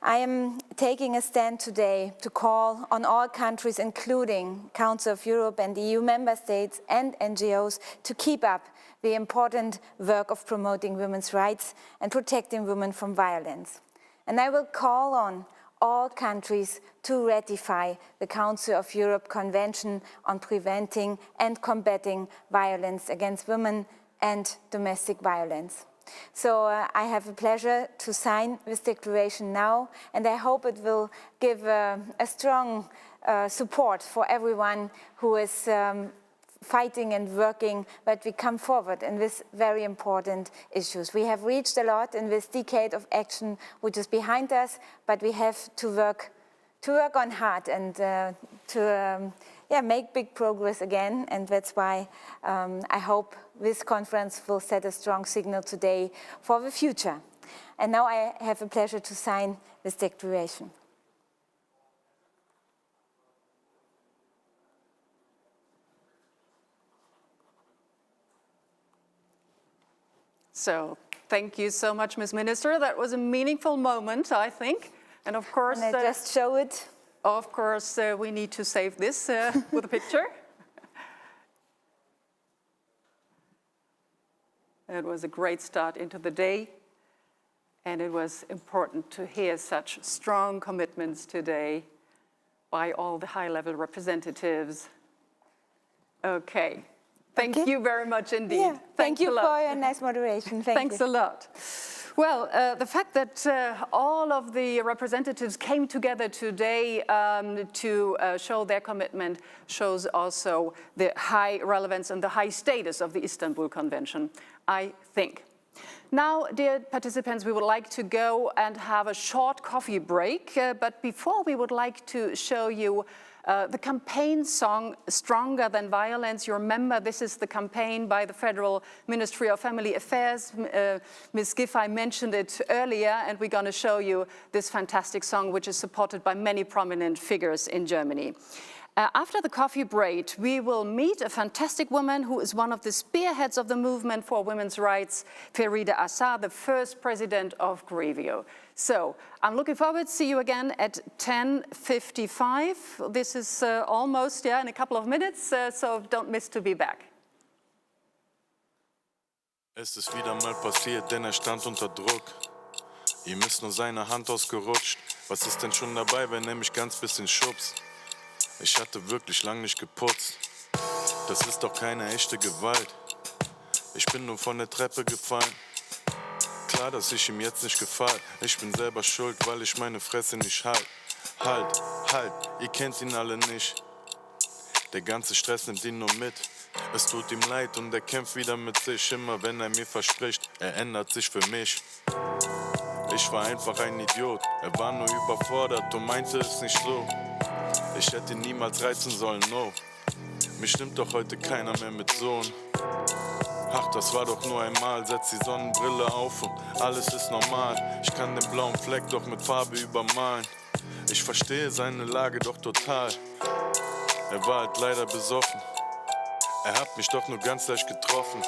I am taking a stand today to call on all countries, including Council of Europe and the EU member states and NGOs, to keep up the important work of promoting women's rights and protecting women from violence. And I will call on all countries to ratify the Council of Europe Convention on Preventing and Combating Violence Against Women and Domestic Violence. So I have the pleasure to sign this declaration now, and I hope it will give a strong support for everyone who is fighting and working, but we come forward in these very important issues. We have reached a lot in this decade of action which is behind us, but we have to work on hard and to make big progress again, and that's why I hope this conference will set a strong signal today for the future. And now I have the pleasure to sign this declaration. So thank you so much, Ms. Minister. That was a meaningful moment, I think. And of course, Can I just show it? Of course, we need to save this with a picture. It was a great start into the day, and it was important to hear such strong commitments today by all the high-level representatives. Okay. Thank you very much indeed. Yeah, thank you for your nice moderation. Thanks a lot. Well, the fact that all of the representatives came together today to show their commitment shows also the high relevance and the high status of the Istanbul Convention, I think. Now, dear participants, we would like to go and have a short coffee break, but before we would like to show you the campaign song, Stronger Than Violence. You remember this is the campaign by the Federal Ministry of Family Affairs. Ms. Giffey mentioned it earlier, and we're going to show you this fantastic song, which is supported by many prominent figures in Germany. After the coffee break, we will meet a fantastic woman who is one of the spearheads of the movement for women's rights, Ferida Assar, the first president of Grevio. So I'm looking forward to see you again at 10:55. This is almost in a couple of minutes, so don't miss to be back. Es ist wieder mal passiert, denn stand unter Druck. Ihm ist nur seine Hand ausgerutscht. Was ist denn schon dabei, wenn mich ganz bisschen schubst? Ich hatte wirklich lang nicht geputzt. Das ist doch keine echte Gewalt. Ich bin nur von der Treppe gefallen. Klar, dass ich ihm jetzt nicht gefall. Ich bin selber schuld, weil ich meine Fresse nicht halt. Halt, ihr kennt ihn alle nicht. Der ganze Stress nimmt ihn nur mit. Es tut ihm leid und er kämpft wieder mit sich. Immer wenn er mir verspricht, er ändert sich für mich. Ich war einfach ein Idiot. Er war nur überfordert und meinte es nicht so. Ich hätte ihn niemals reizen sollen, no. Mich nimmt doch heute keiner mehr mit Sohn. Ach, das war doch nur einmal, setz die Sonnenbrille auf und alles ist normal. Ich kann den blauen Fleck doch mit Farbe übermalen. Ich verstehe seine Lage doch total. Er war halt leider besoffen. Er hat mich doch nur ganz leicht getroffen.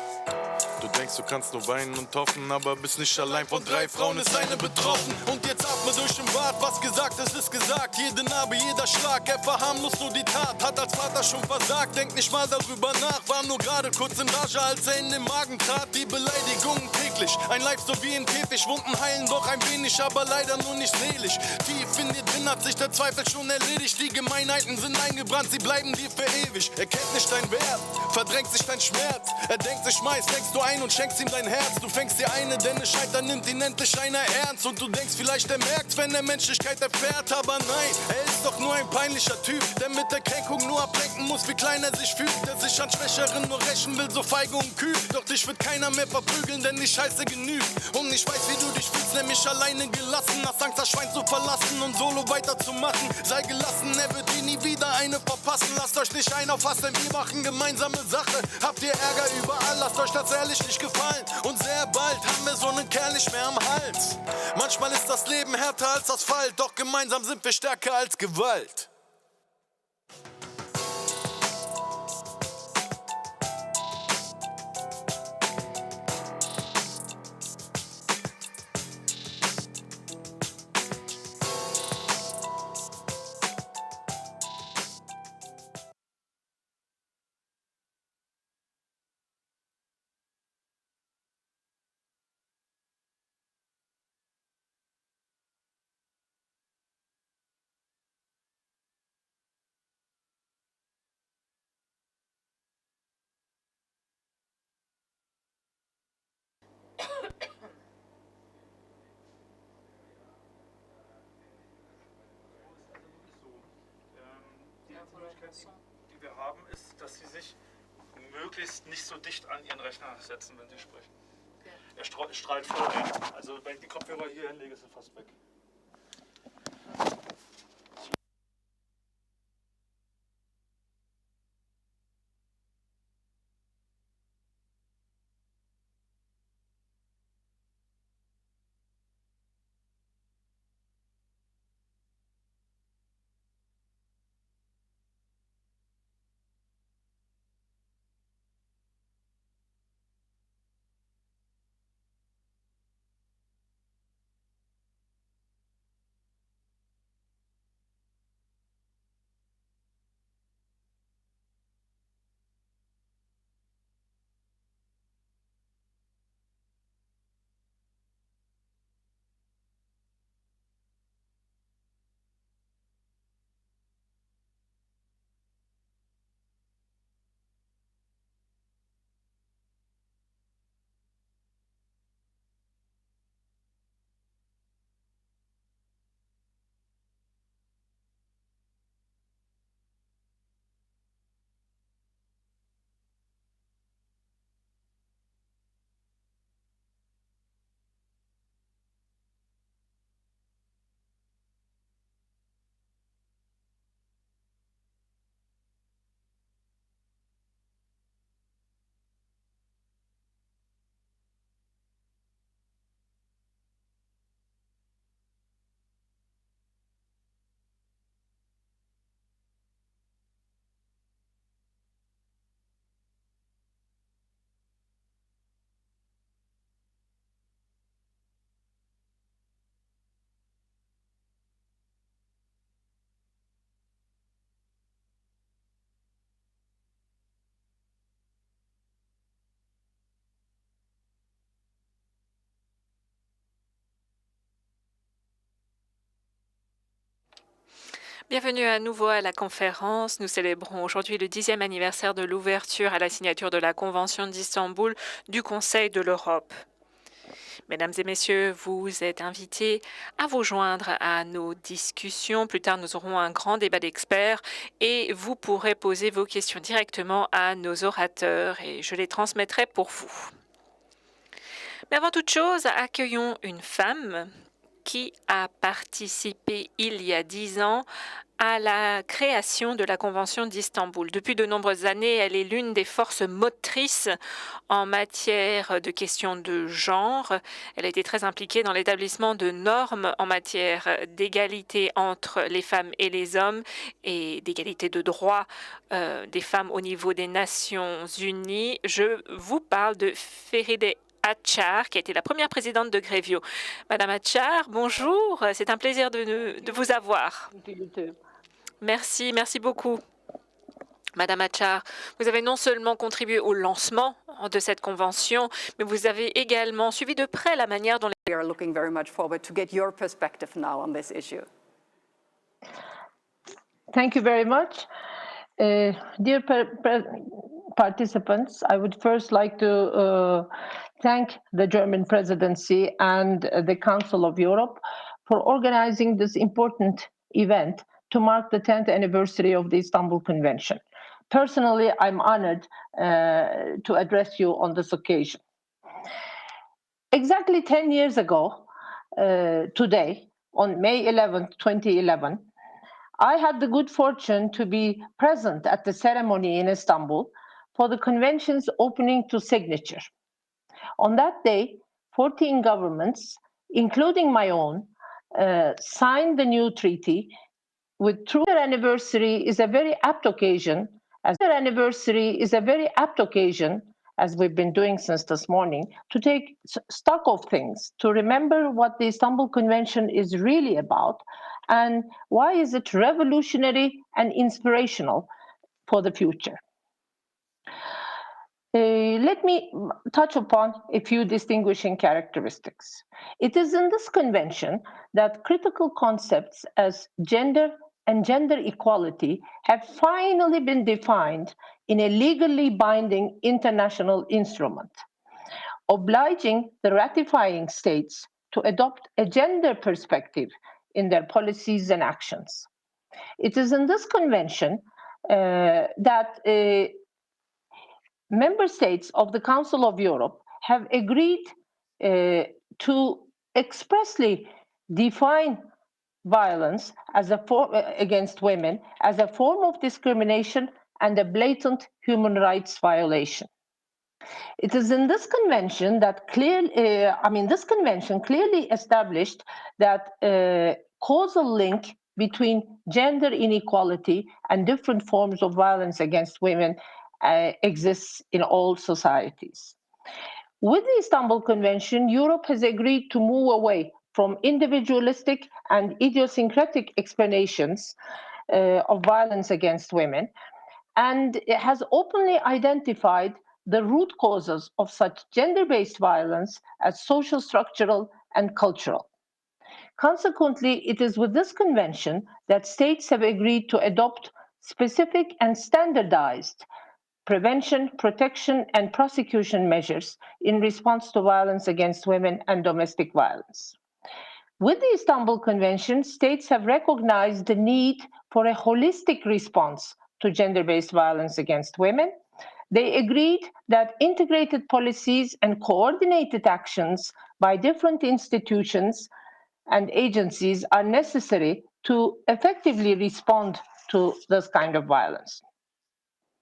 Du denkst, du kannst nur weinen und hoffen, aber bist nicht allein. Von 3 Frauen ist eine betroffen. Und jetzt atme durch den Bart, was gesagt ist gesagt. Jede Narbe, jeder Schlag, er verharmlost nur die Tat. Hat als Vater schon versagt, denkt nicht mal darüber nach. War nur gerade kurz in Rage, als er in den Magen trat. Die Beleidigungen täglich, ein Leib so wie ein Käfig. Wunden heilen doch ein wenig, aber leider nur nicht seelisch. Tief in dir drin hat sich der Zweifel schon erledigt. Die Gemeinheiten sind eingebrannt, sie bleiben dir für ewig. Er kennt nicht deinen Wert, verdrängt sich dein Schmerz. Er denkt sich meist, denkst du ein und schenkst ihm dein Herz. Du fängst dir eine, denn es scheitern nimmt ihn endlich einer ernst. Und du denkst vielleicht, er merkt's, wenn er Menschlichkeit erfährt. Aber nein, er ist doch nur ein peinlicher Typ, der mit der Kränkung nur ablenken muss, wie klein er sich fühlt. Der sich an Schwächeren nur rächen will, so feige und kühl. Doch dich wird keiner mehr verprügeln, denn die Scheiße genügt. Und ich weiß, wie du dich fühlst, nämlich alleine gelassen. Hast Angst, das Schwein zu verlassen und solo weiterzumachen. Sei gelassen, er wird dir nie wieder eine verpassen. Lasst euch nicht ein auf was, denn wir machen gemeinsame Sache. Habt ihr Ärger überall, lasst euch das ehrlich nicht gefallen. Und sehr bald haben wir so einen Kerl nicht mehr am Hals. Manchmal ist das Leben härter als Asphalt, doch gemeinsam sind wir stärker als Gewalt. die wir haben, ist, dass Sie sich möglichst nicht so dicht an Ihren Rechner setzen, wenn Sie sprechen. Er strahlt voll ein. Also wenn ich die Kopfhörer hier hinlege, ist er fast weg. Bienvenue à nouveau à la conférence. Nous célébrons aujourd'hui le 10e anniversaire de l'ouverture à la signature de la Convention d'Istanbul du Conseil de l'Europe. Mesdames et messieurs, vous êtes invités à vous joindre à nos discussions. Plus tard, nous aurons un grand débat d'experts et vous pourrez poser vos questions directement à nos orateurs et je les transmettrai pour vous. Mais avant toute chose, accueillons une femme qui a participé il y a 10 ans à la création de la Convention d'Istanbul. Depuis de nombreuses années, elle est l'une des forces motrices en matière de questions de genre. Elle a été très impliquée dans l'établissement de normes en matière d'égalité entre les femmes et les hommes et d'égalité de droits des femmes au niveau des Nations Unies. Je vous parle de Feride Açar, qui a été la première présidente de Grevio. Madame Açar, bonjour, c'est un plaisir de vous avoir. Merci, merci beaucoup. Madame Açar, vous avez non seulement contribué au lancement de cette convention, mais vous avez également suivi de près la manière dont We are looking very much forward to get your perspective now on this issue. Thank you very much. Dear participants, I would first like to thank the German presidency and the Council of Europe for organizing this important event to mark the 10th anniversary of the Istanbul Convention. Personally, I'm honored to address you on this occasion. Exactly 10 years ago, today, on May 11, 2011, I had the good fortune to be present at the ceremony in Istanbul for the convention's opening to signature. On that day, 14 governments, including my own, signed the new treaty. With true anniversary is a very apt occasion. As we've been doing since this morning, to take stock of things, to remember what the Istanbul Convention is really about, and why is it revolutionary and inspirational for the future. Let me touch upon a few distinguishing characteristics. It is in this convention that critical concepts as gender and gender equality have finally been defined in a legally binding international instrument, obliging the ratifying states to adopt a gender perspective in their policies and actions. It is in this convention that member states of the Council of Europe have agreed to expressly define violence as a against women as a form of discrimination and a blatant human rights violation. It is in this convention that this convention clearly established that causal link between gender inequality and different forms of violence against women exists in all societies. With the Istanbul Convention, Europe has agreed to move away from individualistic and idiosyncratic explanations of violence against women, and it has openly identified the root causes of such gender-based violence as social, structural, and cultural. Consequently, it is with this convention that states have agreed to adopt specific and standardized prevention, protection, and prosecution measures in response to violence against women and domestic violence. With the Istanbul Convention, states have recognized the need for a holistic response to gender-based violence against women. They agreed that integrated policies and coordinated actions by different institutions and agencies are necessary to effectively respond to this kind of violence.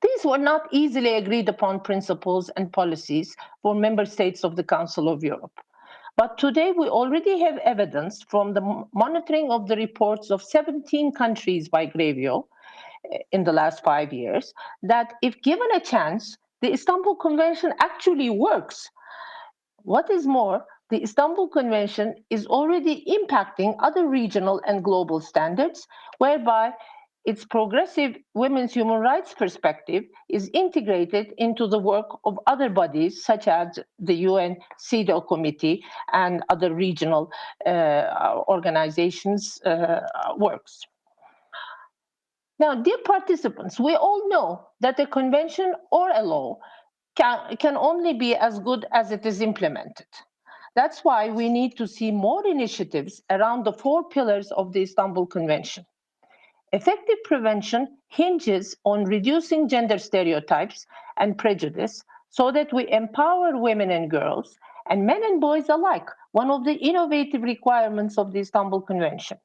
These were not easily agreed upon principles and policies for member states of the Council of Europe. But today we already have evidence from the monitoring of the reports of 17 countries by Grevio in the last 5 years that if given a chance, the Istanbul Convention actually works. What is more, the Istanbul Convention is already impacting other regional and global standards, whereby its progressive women's human rights perspective is integrated into the work of other bodies, such as the UN CEDAW Committee and other regional organizations' works. Now, dear participants, we all know that a convention or a law can only be as good as it is implemented. That's why we need to see more initiatives around the 4 pillars of the Istanbul Convention. Effective prevention hinges on reducing gender stereotypes and prejudice so that we empower women and girls, and men and boys alike, one of the innovative requirements of the Istanbul Convention.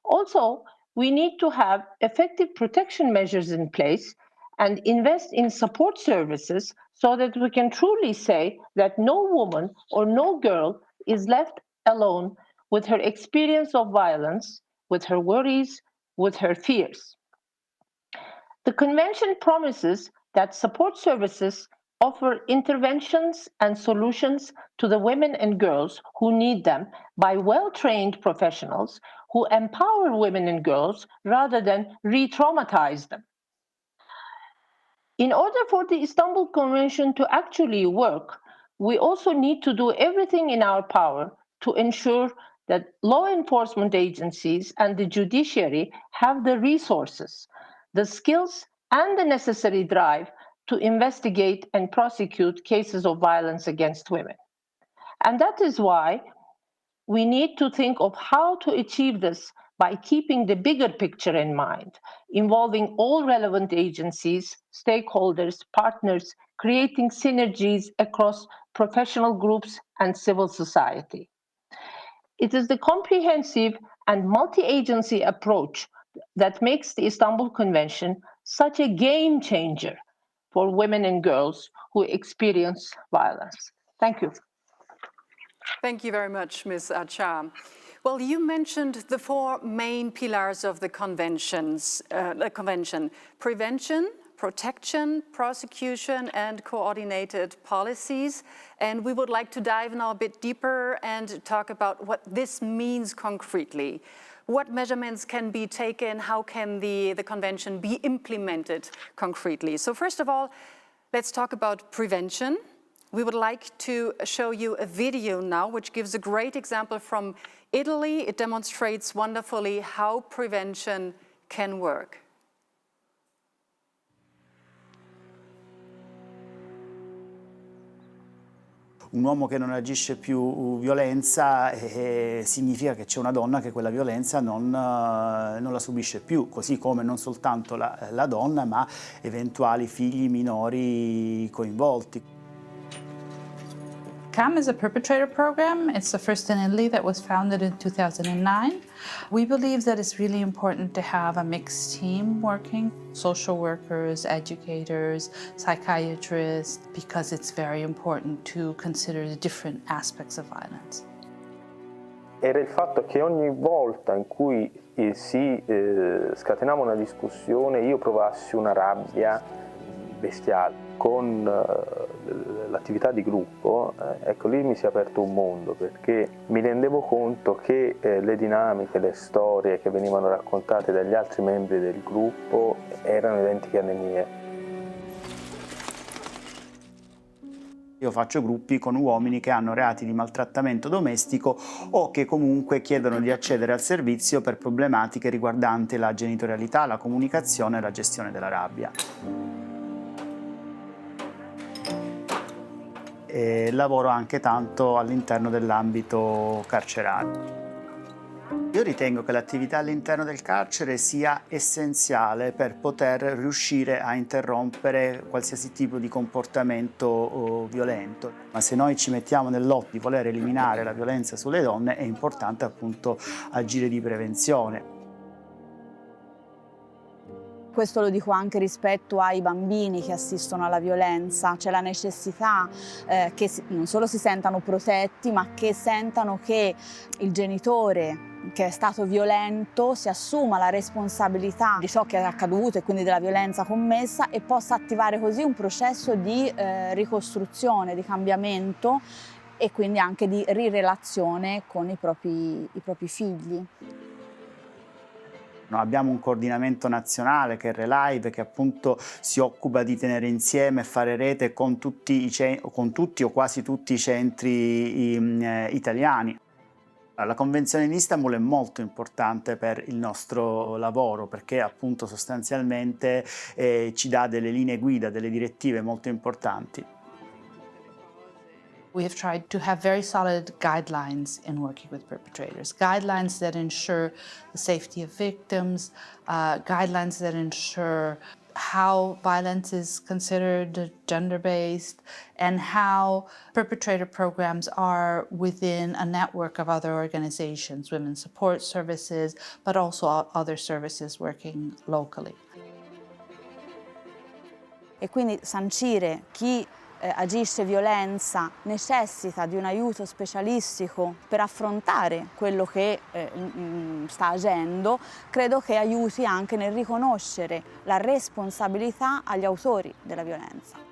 Also, we need to have effective protection measures in place and invest in support services so that we can truly say that no woman or no girl is left alone with her experience of violence, with her worries, with her fears. The Convention promises that support services offer interventions and solutions to the women and girls who need them by well-trained professionals who empower women and girls rather than re-traumatize them. In order for the Istanbul Convention to actually work, we also need to do everything in our power to ensure that law enforcement agencies and the judiciary have the resources, the skills, and the necessary drive to investigate and prosecute cases of violence against women. And that is why we need to think of how to achieve this by keeping the bigger picture in mind, involving all relevant agencies, stakeholders, partners, creating synergies across professional groups and civil society. It is the comprehensive and multi-agency approach that makes the Istanbul Convention such a game changer for women and girls who experience violence. Thank you. Thank you very much, Ms. Achar. Well, you mentioned the 4 main pillars of the convention: prevention, protection, prosecution, and coordinated policies. And we would like to dive now a bit deeper and talk about what this means concretely. What measurements can be taken? How can the convention be implemented concretely? So first of all, let's talk about prevention. We would like to show you a video now, which gives a great example from Italy. It demonstrates wonderfully how prevention can work. un uomo che non agisce più violenza significa che c'è una donna che quella violenza non la subisce più, così come non soltanto la donna, ma eventuali figli minori coinvolti. CAM is a perpetrator program. It's the first in Italy that was founded in 2009. We believe that it's really important to have a mixed team working, social workers, educators, psychiatrists, because it's very important to consider the different aspects of violence. Era il fatto che ogni volta in cui si scatenava una discussione io provassi una rabbia bestiale. Con l'attività di gruppo, ecco, lì mi si è aperto un mondo, perché mi rendevo conto che le dinamiche, le storie che venivano raccontate dagli altri membri del gruppo erano identiche alle mie. Io faccio gruppi con uomini che hanno reati di maltrattamento domestico o che comunque chiedono di accedere al servizio per problematiche riguardanti la genitorialità, la comunicazione e la gestione della rabbia. E lavoro anche tanto all'interno dell'ambito carcerario. Io ritengo che l'attività all'interno del carcere sia essenziale per poter riuscire a interrompere qualsiasi tipo di comportamento violento. Ma se noi ci mettiamo nell'ottica di voler eliminare la violenza sulle donne, è importante appunto agire di prevenzione. Questo lo dico anche rispetto ai bambini che assistono alla violenza, c'è la necessità che non solo si sentano protetti, ma che sentano che il genitore che è stato violento si assuma la responsabilità di ciò che è accaduto e quindi della violenza commessa e possa attivare così un processo di ricostruzione, di cambiamento e quindi anche di rirelazione con i propri figli. Abbiamo un coordinamento nazionale che è Relive, che appunto si occupa di tenere insieme e fare rete con tutti o quasi tutti i centri italiani. La Convenzione di Istanbul è molto importante per il nostro lavoro perché appunto sostanzialmente ci dà delle linee guida, delle direttive molto importanti. We have tried to have very solid guidelines in working with perpetrators, guidelines that ensure the safety of victims, guidelines that ensure how violence is considered gender-based and how perpetrator programs are within a network of other organizations, women's support services, but also other services working locally. E quindi sancire chi agisce violenza necessita di un aiuto specialistico per affrontare quello che sta agendo, credo che aiuti anche nel riconoscere la responsabilità agli autori della violenza.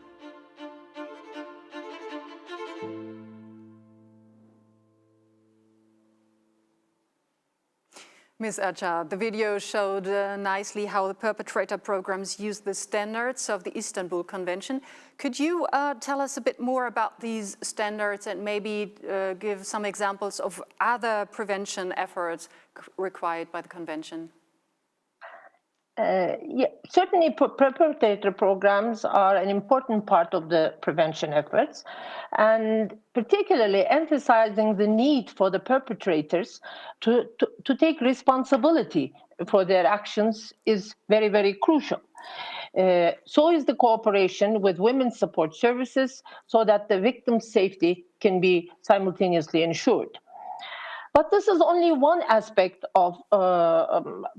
Ms. Acha, the video showed nicely how the perpetrator programs use the standards of the Istanbul Convention. Could you tell us a bit more about these standards and maybe give some examples of other prevention efforts required by the Convention? Yeah, certainly perpetrator programs are an important part of the prevention efforts, and particularly emphasizing the need for the perpetrators to take responsibility for their actions is very, very crucial. So is the cooperation with women's support services so that the victim's safety can be simultaneously ensured. But this is only one aspect of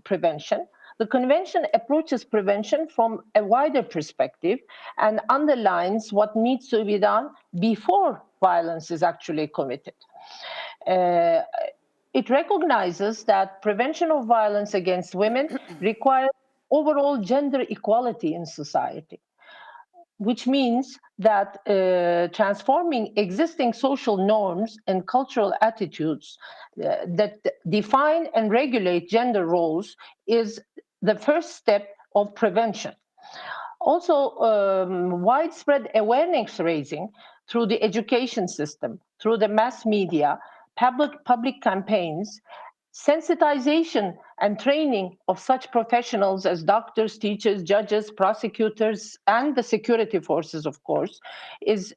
prevention. The Convention approaches prevention from a wider perspective and underlines what needs to be done before violence is actually committed. It recognizes that prevention of violence against women requires overall gender equality in society, which means that transforming existing social norms and cultural attitudes that define and regulate gender roles is the first step of prevention. Also, widespread awareness raising through the education system, through the mass media, public campaigns, Sensitization and training of such professionals as doctors, teachers, judges, prosecutors, and the security forces, of course, is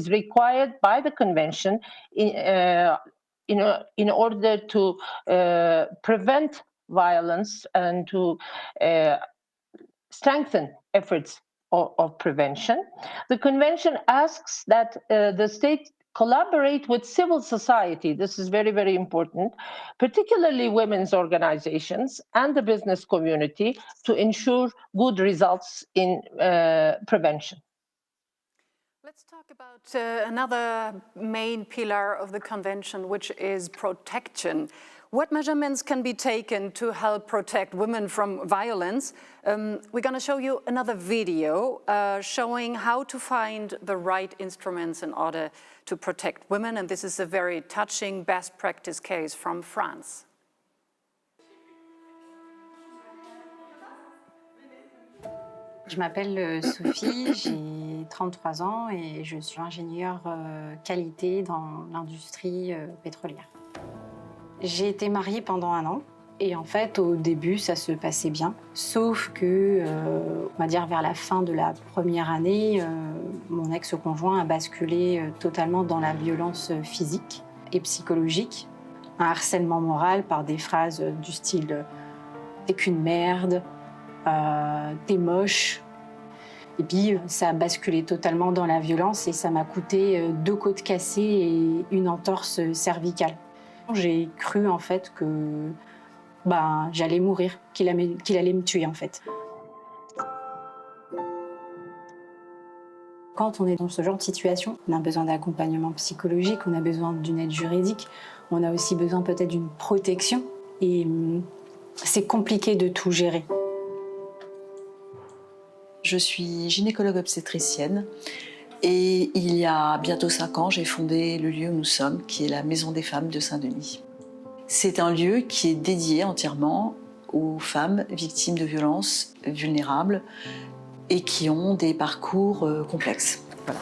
required by the convention in order to prevent violence and to strengthen efforts of prevention. The convention asks that the state collaborate with civil society. This is very, very important, particularly women's organizations and the business community, to ensure good results in prevention. Let's talk about another main pillar of the convention, which is protection. What measurements can be taken to help protect women from violence? We're going to show you another video showing how to find the right instruments in order to protect women. And this is a very touching best practice case from France. Je m'appelle Sophie, j'ai 33 ans et je suis ingénieure qualité dans l'industrie pétrolière. J'ai été mariée pendant 1 an et en fait au début ça se passait bien, sauf que on va dire vers la fin de la première année, mon ex-conjoint a basculé totalement dans la violence physique et psychologique, un harcèlement moral par des phrases du style « t'es qu'une merde », t'es moche. Et puis ça a basculé totalement dans la violence et ça m'a coûté 2 côtes cassées et une entorse cervicale. J'ai cru en fait que j'allais mourir, qu'il allait me tuer en fait. Quand on est dans ce genre de situation, on a besoin d'accompagnement psychologique, on a besoin d'une aide juridique, on a aussi besoin peut-être d'une protection et c'est compliqué de tout gérer. Je suis gynécologue obstétricienne et il y a bientôt 5 ans, j'ai fondé le lieu où nous sommes, qui est la Maison des femmes de Saint-Denis. C'est un lieu qui est dédié entièrement aux femmes victimes de violences vulnérables et qui ont des parcours complexes. Voilà.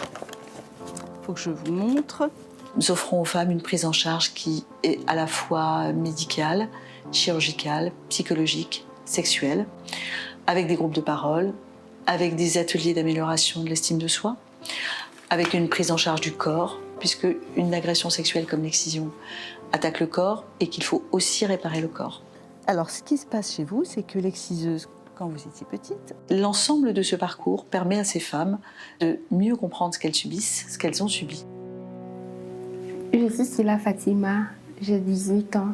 Il faut que je vous montre. Nous offrons aux femmes une prise en charge qui est à la fois médicale, chirurgicale, psychologique, sexuelle, avec des groupes de parole, avec des ateliers d'amélioration de l'estime de soi, avec une prise en charge du corps, puisque une agression sexuelle comme l'excision attaque le corps et qu'il faut aussi réparer le corps. Alors, ce qui se passe chez vous, c'est que l'exciseuse, quand vous étiez petite... L'ensemble de ce parcours permet à ces femmes de mieux comprendre ce qu'elles subissent, ce qu'elles ont subi. Je suis Sila Fatima, j'ai 18 ans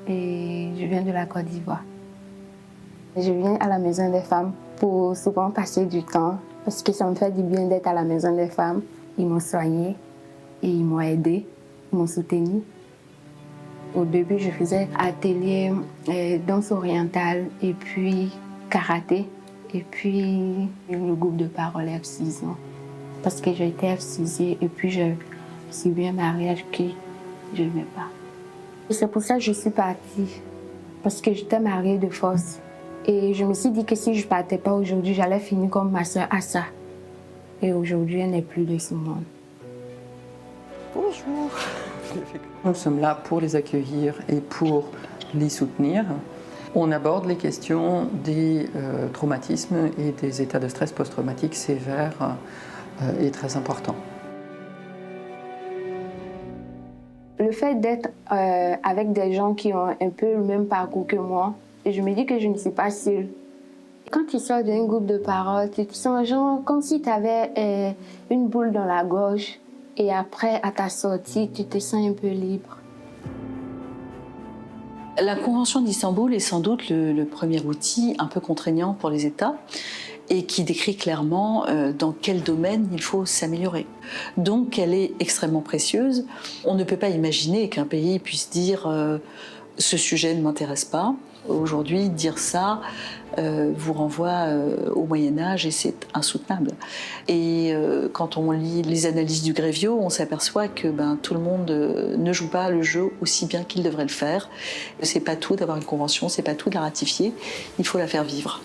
et je viens de la Côte d'Ivoire. Je viens à la Maison des femmes pour souvent passer du temps parce que ça me fait du bien d'être à la Maison des femmes. Ils m'ont soignée et ils m'ont aidée, ils m'ont soutenue. Au début, je faisais atelier danse orientale et puis karaté et puis le groupe de parole F6 ans. Parce que j'ai été F6 et puis je subi un mariage que je n'aimais pas. C'est pour ça que je suis partie, parce que j'étais mariée de force. Et je me suis dit que si je ne partais pas aujourd'hui, j'allais finir comme ma sœur Assa. Et aujourd'hui, elle n'est plus de ce monde. Bonjour. Nous sommes là pour les accueillir et pour les soutenir. On aborde les questions des traumatismes et des états de stress post-traumatique sévères et très importants. Le fait d'être avec des gens qui ont un peu le même parcours que moi, je me dis que je ne suis pas seule. Quand tu sors d'un groupe de parole, tu te sens genre comme si tu avais une boule dans la gorge et après, à ta sortie, tu te sens un peu libre. La Convention d'Istanbul est sans doute le premier outil un peu contraignant pour les États et qui décrit clairement dans quel domaine il faut s'améliorer. Donc elle est extrêmement précieuse. On ne peut pas imaginer qu'un pays puisse dire ce sujet ne m'intéresse pas. Aujourd'hui, dire ça vous renvoie au Moyen-Âge et c'est insoutenable. Et quand on lit les analyses du Grevio, on s'aperçoit que tout le monde ne joue pas le jeu aussi bien qu'il devrait le faire. C'est pas tout d'avoir une convention, c'est pas tout de la ratifier, il faut la faire vivre.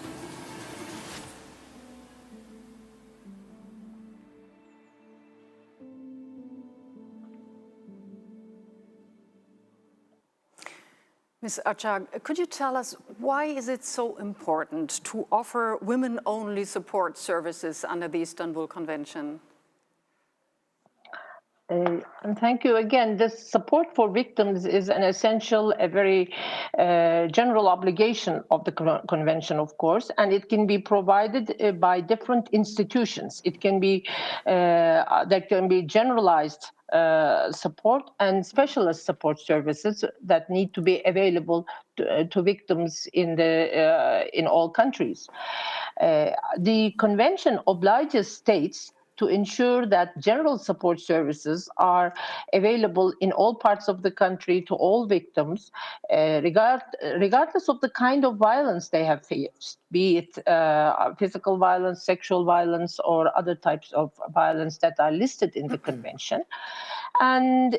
Ms. Achag, could you tell us why is it so important to offer women-only support services under the Istanbul Convention? And thank you again. This support for victims is an essential, a very general obligation of the convention, of course, and it can be provided by different institutions. It can be there can be generalized support and specialist support services that need to be available to victims in all countries. The convention obliges states to ensure that general support services are available in all parts of the country to all victims, regardless of the kind of violence they have faced, be it physical violence, sexual violence, or other types of violence that are listed in the convention. And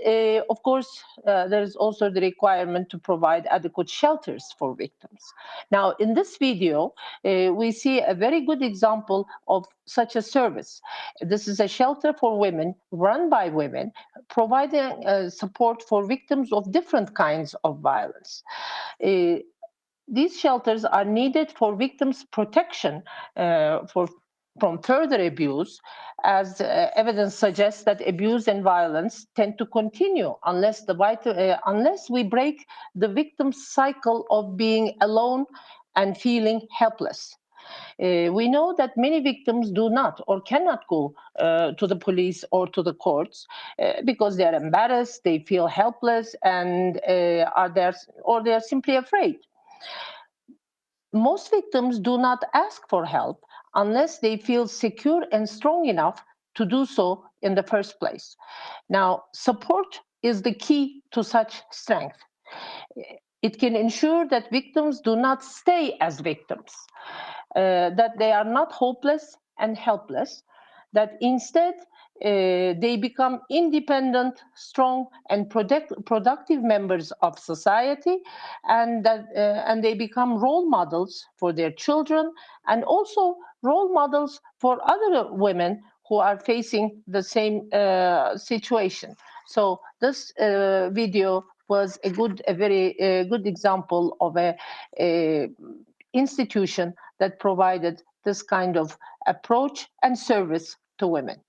of course, there is also the requirement to provide adequate shelters for victims. Now, in this video, we see a very good example of such a service. This is a shelter for women run by women, providing support for victims of different kinds of violence. These shelters are needed for victims' protection from further abuse, as evidence suggests that abuse and violence tend to continue unless we break the victim's cycle of being alone and feeling helpless. We know that many victims do not or cannot go to the police or to the courts because they are embarrassed, they feel helpless, and they are simply afraid. Most victims do not ask for help unless they feel secure and strong enough to do so in the first place. Now, support is the key to such strength. It can ensure that victims do not stay as victims, that they are not hopeless and helpless, that instead they become independent, strong, and productive members of society, and they become role models for their children, and also role models for other women who are facing the same situation. So this video was a very good example of a institution that provided this kind of approach and service to women.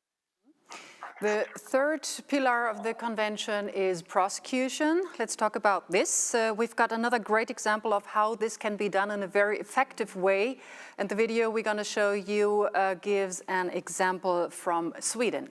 The third pillar of the convention is prosecution. Let's talk about this. We've got another great example of how this can be done in a very effective way. And the video we're going to show you gives an example from Sweden.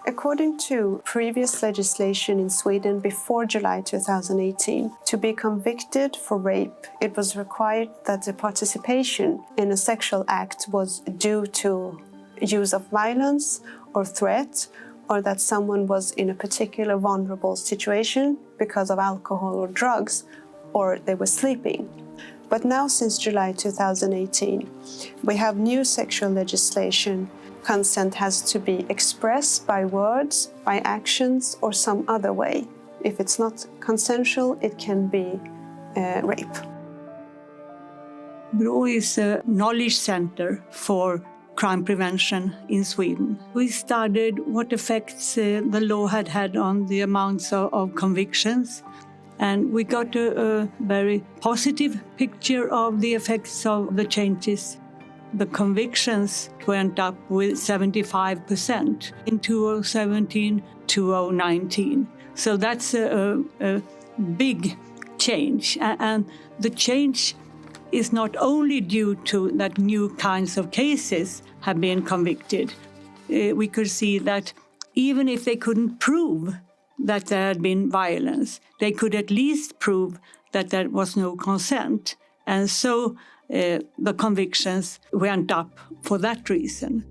According to previous legislation in Sweden before July 2018, to be convicted for rape, it was required that the participation in a sexual act was due to use of violence or threat, or that someone was in a particular vulnerable situation because of alcohol or drugs, or they were sleeping. But now, since July 2018, we have new sexual legislation. Consent has to be expressed by words, by actions, or some other way. If it's not consensual, it can be rape. BRÅ is a knowledge center for crime prevention in Sweden. We studied what effects the law had had on the amounts of convictions, and we got a very positive picture of the effects of the changes. The convictions went up with 75% in 2017-2019. So that's a big change. And the change is not only due to that new kinds of cases have been convicted. We could see that even if they couldn't prove that there had been violence, they could at least prove that there was no consent. And so the convictions went up for that reason.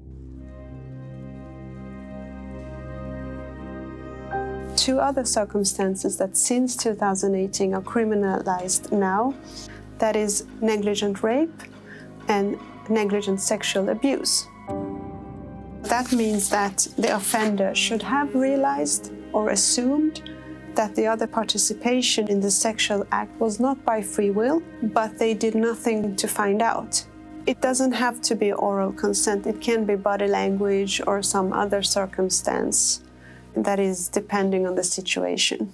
Two other circumstances that since 2018 are criminalized now, that is negligent rape and negligent sexual abuse. That means that the offender should have realized or assumed that the other participation in the sexual act was not by free will, but they did nothing to find out. It doesn't have to be oral consent. It can be body language or some other circumstance that is depending on the situation.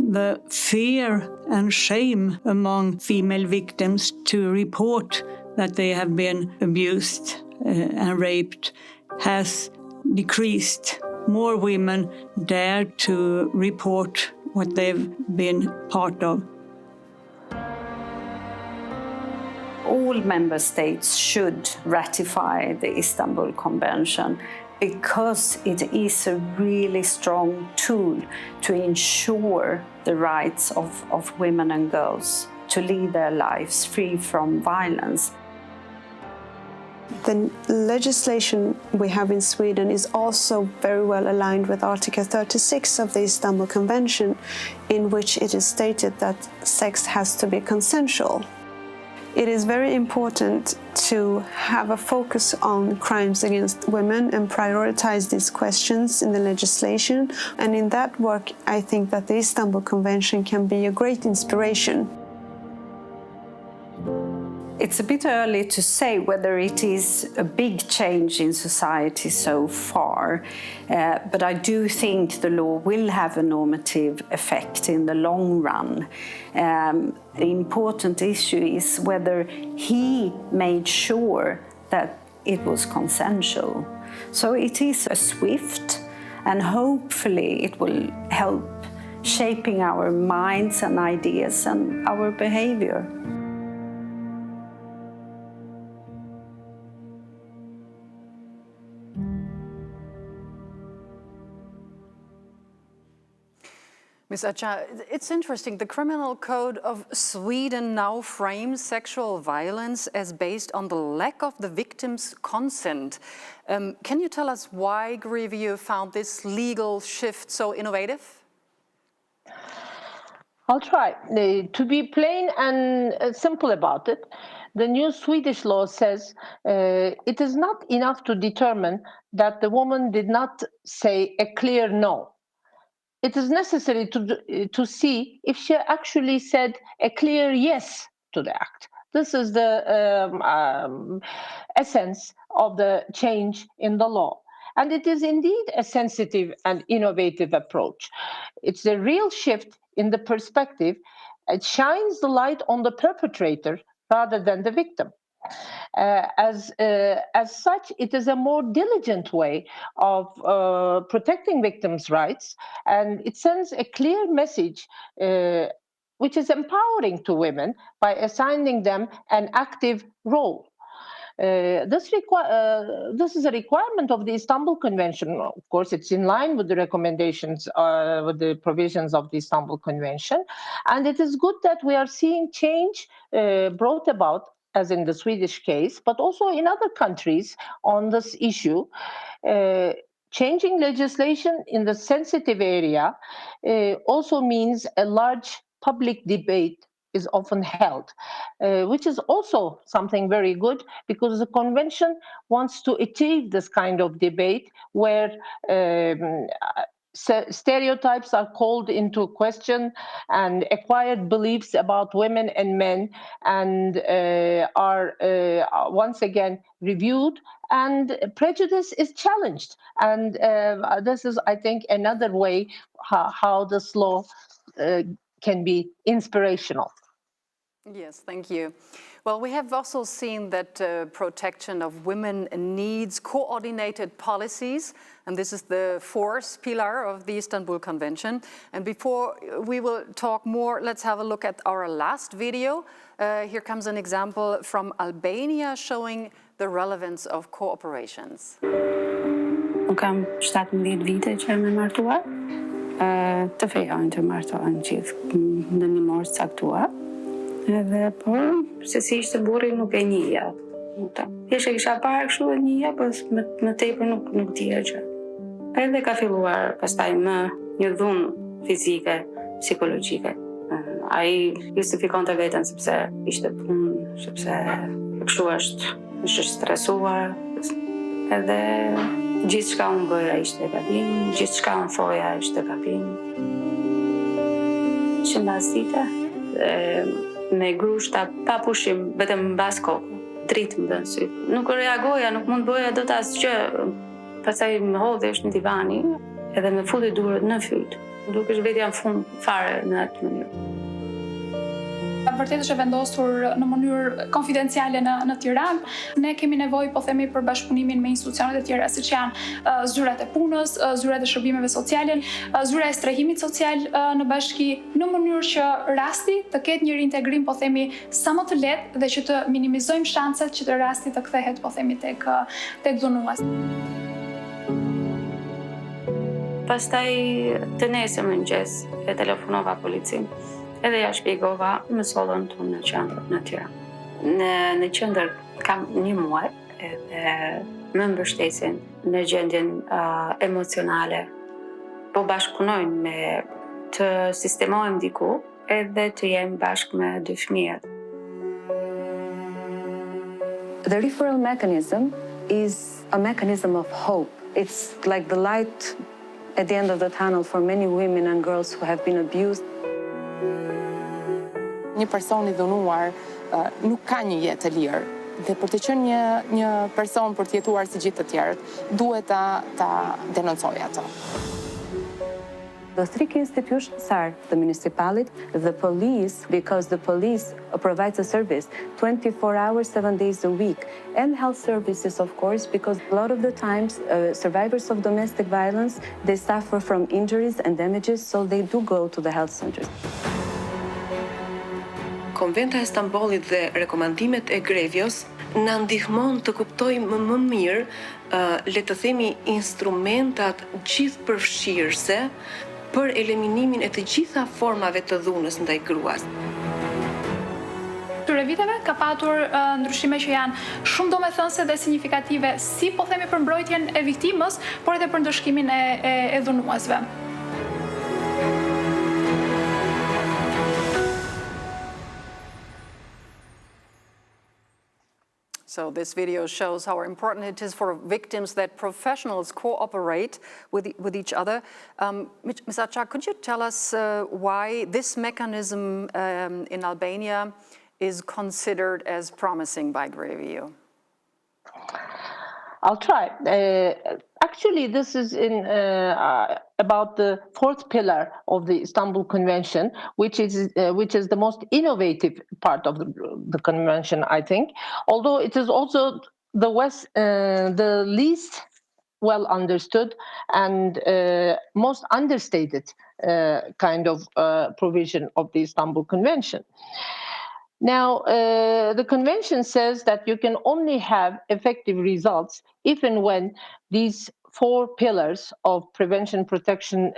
The fear and shame among female victims to report that they have been abused and raped has decreased. More women dare to report what they've been part of. All member states should ratify the Istanbul Convention because it is a really strong tool to ensure the rights of women and girls to lead their lives free from violence. The legislation we have in Sweden is also very well aligned with Article 36 of the Istanbul Convention, in which it is stated that sex has to be consensual. It is very important to have a focus on crimes against women and prioritize these questions in the legislation. And in that work, I think that the Istanbul Convention can be a great inspiration. It's a bit early to say whether it is a big change in society so far, but I do think the law will have a normative effect in the long run. The important issue is whether he made sure that it was consensual. So it is a swift, and hopefully it will help shaping our minds and ideas and our behavior. Ms. Acha, it's interesting. The Criminal Code of Sweden now frames sexual violence as based on the lack of the victim's consent. Can you tell us why Grevio found this legal shift so innovative? I'll try. To be plain and simple about it, the new Swedish law says it is not enough to determine that the woman did not say a clear no. It is necessary to see if she actually said a clear yes to the act. This is the essence of the change in the law. And it is indeed a sensitive and innovative approach. It's a real shift in the perspective. It shines the light on the perpetrator rather than the victim. As such, it is a more diligent way of protecting victims' rights, and it sends a clear message which is empowering to women by assigning them an active role. This is a requirement of the Istanbul Convention. Of course, it's in line with the recommendations, with the provisions of the Istanbul Convention. And it is good that we are seeing change brought about, as in the Swedish case, but also in other countries on this issue. Changing legislation in the sensitive area also means a large public debate is often held, which is also something very good, because the convention wants to achieve this kind of debate where stereotypes are called into question and acquired beliefs about women and men and are once again reviewed, and prejudice is challenged. And this is, I think, another way how this law can be inspirational. Yes, thank you. Well, we have also seen that protection of women needs coordinated policies, and this is the fourth pillar of the Istanbul Convention. And before we will talk more, let's have a look at our last video. Here comes an example from Albania showing the relevance of cooperations. Unë kam 17 vite që me martua, të fejojnë të martohen gjithë në një morë caktuar. Edhe po, se si ishte burri nuk e njihja. Thjesht e kisha parë kështu e njihja, por më tepër nuk dija gjë. Edhe ka filluar pastaj më një dhunë fizike, psikologjike. Ai justifikonte veten sepse ishte punë, sepse kështu është stresuar. Edhe gjithçka unë bëja ishte gabim, gjithçka unë thoja ishte gabim. Që mbas dite, me grushta pa pushim, vetëm mbas kokë, dritë më bën sy. Nuk reagoja, nuk mund bëja dot asgjë. pastaj më hodhesh në divani edhe më futi durët në fyt. Dukesh vetja në fund fare në atë mënyrë. Vërtet është e vendosur në mënyrë konfidenciale në Tiranë. Ne kemi nevojë, po themi, për bashkëpunimin me institucionet e tjera, siç janë zyrat e punës, zyrat e shërbimeve sociale, zyra e strehimit social në bashki, në mënyrë që rasti të ketë një reintegrim, po themi, sa më të lehtë dhe që të minimizojmë shanset që të rasti të kthehet, po themi, tek dhunues. Pastaj të nesër mëngjes e telefonova policin. Edhe ja shpjegova më sollën tonë në qendër në Tiranë. Në qendër kam 1 muaj edhe më mbështesin në gjendjen emocionale. Po bashkëpunojnë me të sistemohem diku edhe të jem bashkë me 2 fëmijët. The referral mechanism is a mechanism of hope. It's like the light at the end of the tunnel for many women and girls who have been abused. Një person I dhunuar nuk ka një jetë të lirë dhe për të qenë një person për të jetuar si gjithë të tjerët, duhet ta denoncojë ato. The 3 key institutions are the municipality, the police, because the police provides a service 24 hours, 7 days a week, and health services, of course, because a lot of the times survivors of domestic violence, they suffer from injuries and damages, so they do go to the health centers. Konventa e Istanbulit dhe rekomandimet e Grevios na ndihmon të kuptojmë më mirë, le të themi, instrumentat gjithëpërfshirëse për eliminimin e të gjitha formave të dhunës ndaj gruas. Këtyre viteve ka patur ndryshime që janë shumë domethënëse dhe signifikative, si po themi për mbrojtjen e viktimës, por edhe për ndëshkimin e dhunuesve. So this video shows how important it is for victims that professionals cooperate with each other. Ms. Acar, could you tell us why this mechanism in Albania is considered as promising by Grevio? I'll try. Actually, this is about the 4th pillar of the Istanbul Convention, which is the most innovative part of the convention, I think. Although it is also the least well understood and most understated kind of provision of the Istanbul Convention. Now, the convention says that you can only have effective results if and when these 4 pillars of prevention, protection,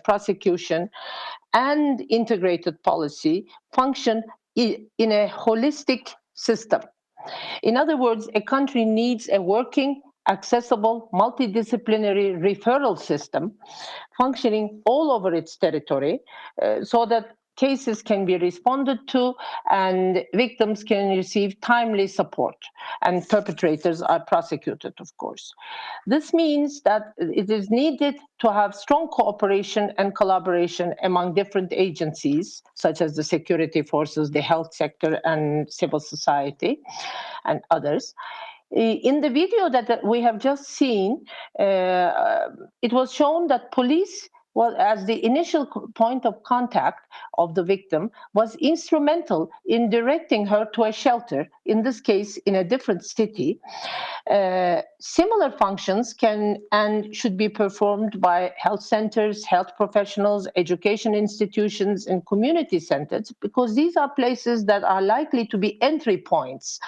prosecution, and integrated policy function in a holistic system. In other words, a country needs a working, accessible, multidisciplinary referral system functioning all over its territory so that cases can be responded to and victims can receive timely support and perpetrators are prosecuted, of course. This means that it is needed to have strong cooperation and collaboration among different agencies, such as the security forces, the health sector, and civil society, and others. In the video that we have just seen, it was shown that police, well, as the initial point of contact of the victim, was instrumental in directing her to a shelter, in this case, in a different city. Similar functions can and should be performed by health centers, health professionals, education institutions, and community centers, because these are places that are likely to be entry points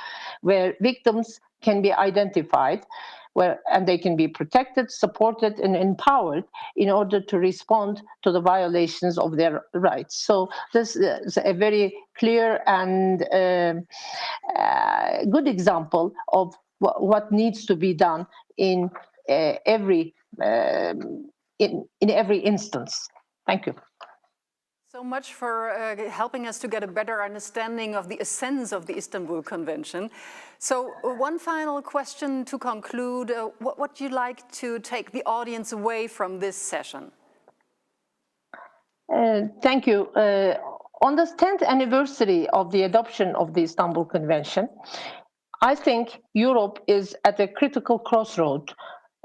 where victims can be identified, and they can be protected, supported, and empowered in order to respond to the violations of their rights. So this is a very clear and good example of what needs to be done in every instance. Thank you. So much for helping us to get a better understanding of the essence of the Istanbul Convention. So one final question to conclude. What would you like to take the audience away from this session? Thank you. On the 10th anniversary of the adoption of the Istanbul Convention, I think Europe is at a critical crossroad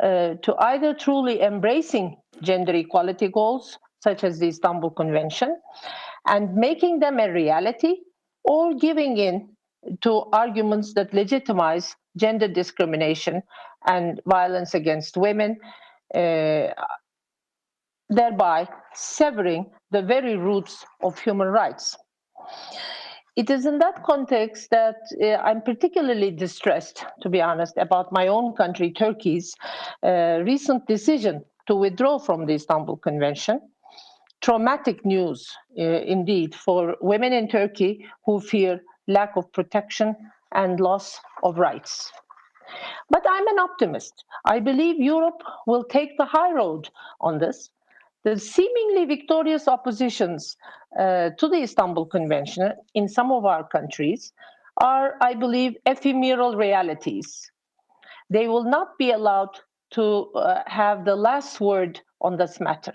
to either truly embracing gender equality goals, such as the Istanbul Convention, and making them a reality, or giving in to arguments that legitimize gender discrimination and violence against women, thereby severing the very roots of human rights. It is in that context that I'm particularly distressed, to be honest, about my own country, Turkey's recent decision to withdraw from the Istanbul Convention. Traumatic news, indeed, for women in Turkey who fear lack of protection and loss of rights. But I'm an optimist. I believe Europe will take the high road on this. The seemingly victorious oppositions to the Istanbul Convention in some of our countries are, I believe, ephemeral realities. They will not be allowed to have the last word on this matter.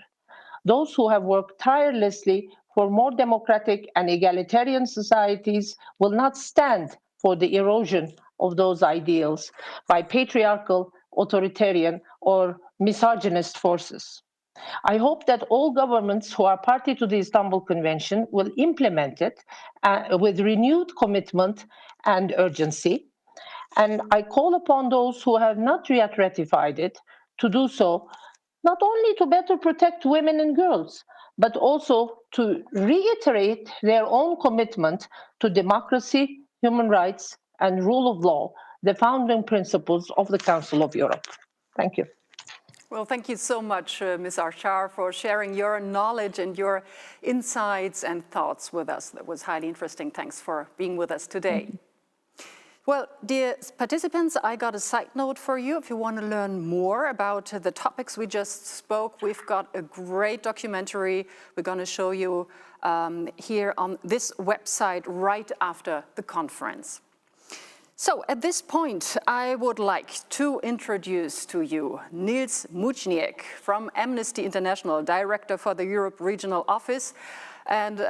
Those who have worked tirelessly for more democratic and egalitarian societies will not stand for the erosion of those ideals by patriarchal, authoritarian, or misogynist forces. I hope that all governments who are party to the Istanbul Convention will implement it with renewed commitment and urgency. And I call upon those who have not yet ratified it to do so, not only to better protect women and girls, but also to reiterate their own commitment to democracy, human rights, and rule of law, the founding principles of the Council of Europe. Thank you. Well, thank you so much, Ms. Arshar, for sharing your knowledge and your insights and thoughts with us. That was highly interesting. Thanks for being with us today. Well, dear participants, I got a side note for you. If you want to learn more about the topics we just spoke, we've got a great documentary we're going to show you here on this website right after the conference. So at this point, I would like to introduce to you Nils Muchniek from Amnesty International, Director for the Europe Regional Office. And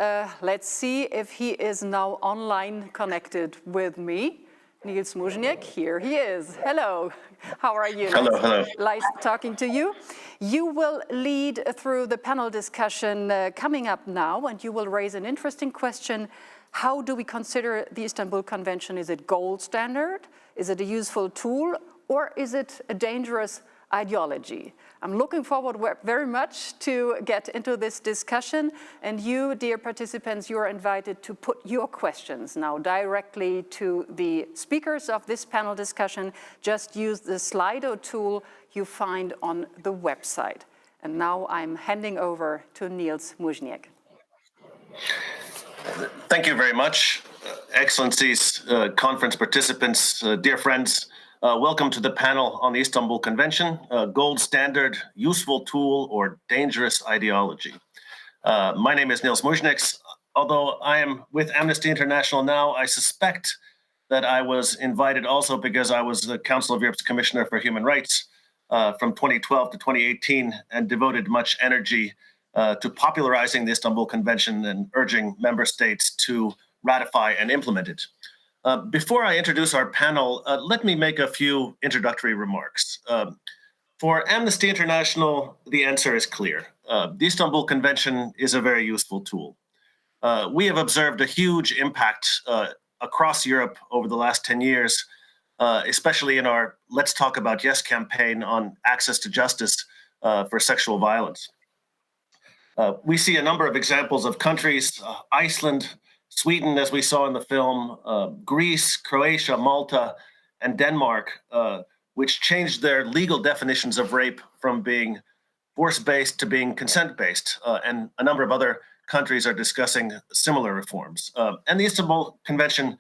let's see if he is now online connected with me. Nils Muchniek, here he is. Hello, how are you? Hello, hello. Nice talking to you. You will lead through the panel discussion coming up now, and you will raise an interesting question. How do we consider the Istanbul Convention? Is it gold standard? Is it a useful tool? Or is it a dangerous ideology? I'm looking forward very much to get into this discussion. And you, dear participants, you are invited to put your questions now directly to the speakers of this panel discussion. Just use the Slido tool you find on the website. And now I'm handing over to Nils Muchniek. Thank you very much, Excellencies, conference participants, dear friends. Welcome to the panel on the Istanbul Convention, gold standard, useful tool, or dangerous ideology. My name is Nils Muchniek. Although I am with Amnesty International now, I suspect that I was invited also because I was the Council of Europe's Commissioner for Human Rights from 2012 to 2018 and devoted much energy to popularizing the Istanbul Convention and urging member states to ratify and implement it. Before I introduce our panel, let me make a few introductory remarks. For Amnesty International, the answer is clear. The Istanbul Convention is a very useful tool. We have observed a huge impact across Europe over the last 10 years, especially in our Let's Talk About Yes campaign on access to justice for sexual violence. We see a number of examples of countries, Iceland, Sweden, as we saw in the film, Greece, Croatia, Malta, and Denmark, which changed their legal definitions of rape from being force-based to being consent-based. And a number of other countries are discussing similar reforms. And the Istanbul Convention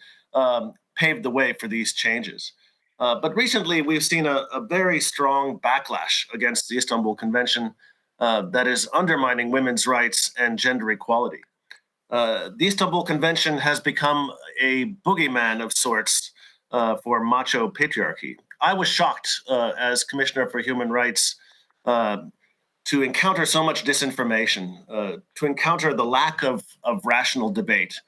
paved the way for these changes. But recently, we've seen a very strong backlash against the Istanbul Convention that is undermining women's rights and gender equality. The Istanbul Convention has become a boogeyman of sorts for macho patriarchy. I was shocked as Commissioner for Human Rights to encounter so much disinformation, to encounter the lack of rational debate,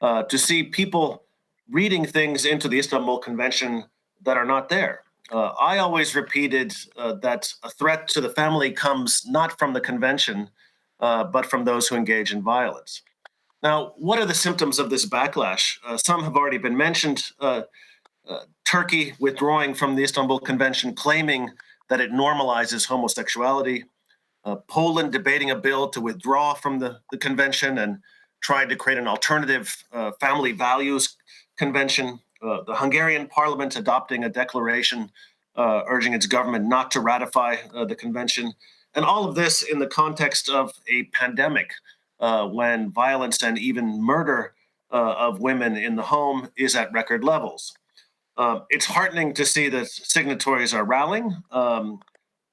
to see people reading things into the Istanbul Convention that are not there. I always repeated that a threat to the family comes not from the convention, but from those who engage in violence. Now, what are the symptoms of this backlash? Some have already been mentioned. Turkey withdrawing from the Istanbul Convention, claiming that it normalizes homosexuality. Poland debating a bill to withdraw from the convention and tried to create an alternative family values convention. The Hungarian parliament adopting a declaration urging its government not to ratify the convention. And all of this in the context of a pandemic when violence and even murder of women in the home is at record levels. It's heartening to see that signatories are rallying,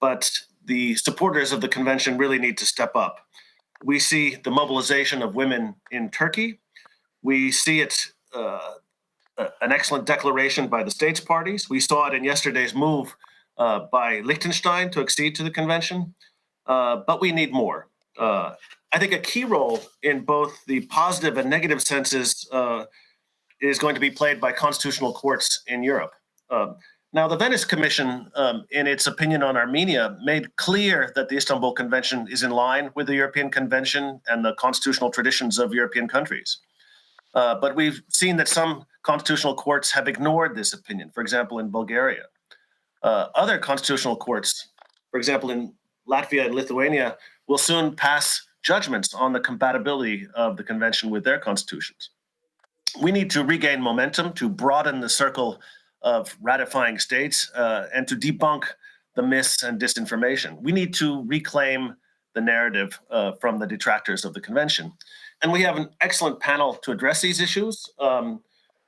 but the supporters of the convention really need to step up. We see the mobilization of women in Turkey. We see it, an excellent declaration by the states parties. We saw it in yesterday's move by Liechtenstein to accede to the convention, but we need more. I think a key role in both the positive and negative senses is going to be played by constitutional courts in Europe. Now, the Venice Commission, in its opinion on Armenia, made clear that the Istanbul Convention is in line with the European Convention and the constitutional traditions of European countries. But we've seen that some constitutional courts have ignored this opinion, for example, in Bulgaria. Other constitutional courts, for example, in Latvia and Lithuania, will soon pass judgments on the compatibility of the convention with their constitutions. We need to regain momentum to broaden the circle of ratifying states and to debunk the myths and disinformation. We need to reclaim the narrative from the detractors of the convention. And we have an excellent panel to address these issues.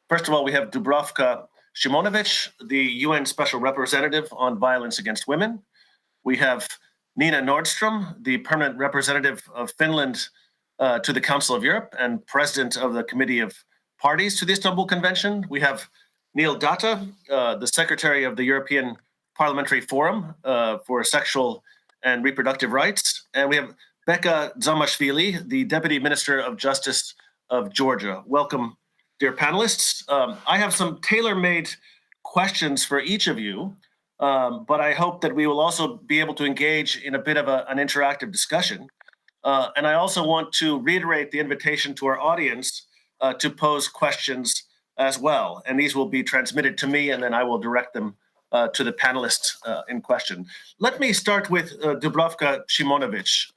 First of all, we have Dubravka Simonovic, the UN Special Representative on Violence Against Women. We have Nina Nordstrom, the permanent representative of Finland to the Council of Europe and president of the Committee of Parties to the Istanbul Convention. We have Neil Datta, the secretary of the European Parliamentary Forum for Sexual and Reproductive Rights. And we have Beka Zamashvili, the Deputy Minister of Justice of Georgia. Welcome, dear panelists. I have some tailor-made questions for each of you, but I hope that we will also be able to engage in a bit of an interactive discussion. And I also want to reiterate the invitation to our audience to pose questions as well. And these will be transmitted to me, and then I will direct them to the panelists in question. Let me start with Dubravka Simonovic.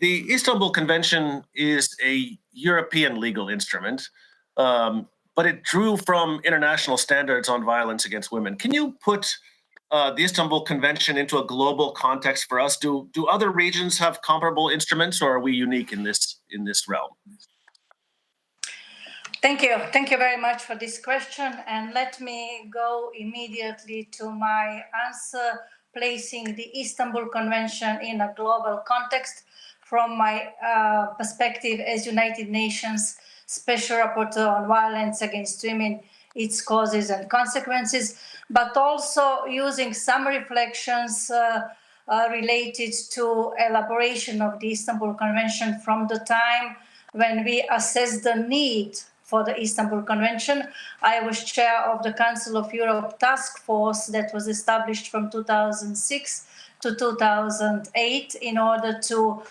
The Istanbul Convention is a European legal instrument, but it drew from international standards on violence against women. Can you put the Istanbul Convention into a global context for us? Do other regions have comparable instruments, or are we unique in this realm? Thank you. Thank you very much for this question. And let me go immediately to my answer, placing the Istanbul Convention in a global context from my perspective as United Nations Special Rapporteur on Violence Against Women, its causes and consequences, but also using some reflections related to elaboration of the Istanbul Convention from the time when we assessed the need for the Istanbul Convention. I was chair of the Council of Europe task force that was established from 2006 to 2008 in order to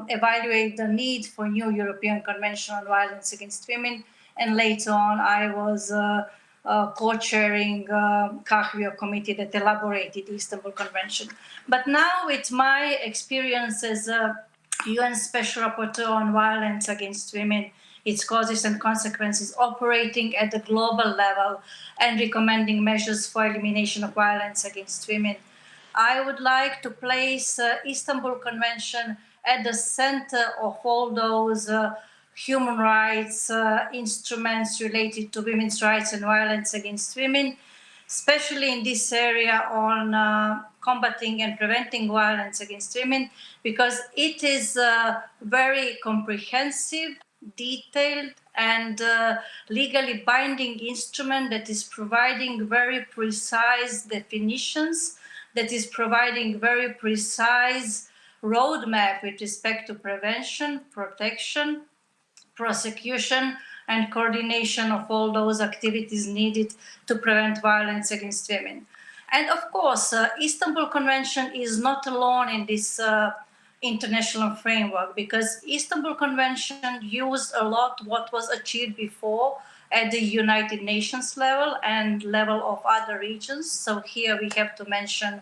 evaluate the need for new European Convention on Violence Against Women. And later on, I was co-chairing CAHVIO committee that elaborated the Istanbul Convention. But now with my experience as a UN Special Rapporteur on Violence Against Women, its causes and consequences, operating at the global level and recommending measures for elimination of violence against women, I would like to place Istanbul Convention at the center of all those human rights instruments related to women's rights and violence against women, especially in this area on combating and preventing violence against women, because it is a very comprehensive, detailed and legally binding instrument that is providing very precise definitions, that is providing very precise roadmap with respect to prevention, protection, prosecution, and coordination of all those activities needed to prevent violence against women. And of course, Istanbul Convention is not alone in this international framework, because Istanbul Convention used a lot what was achieved before at the United Nations level and level of other regions. So here we have to mention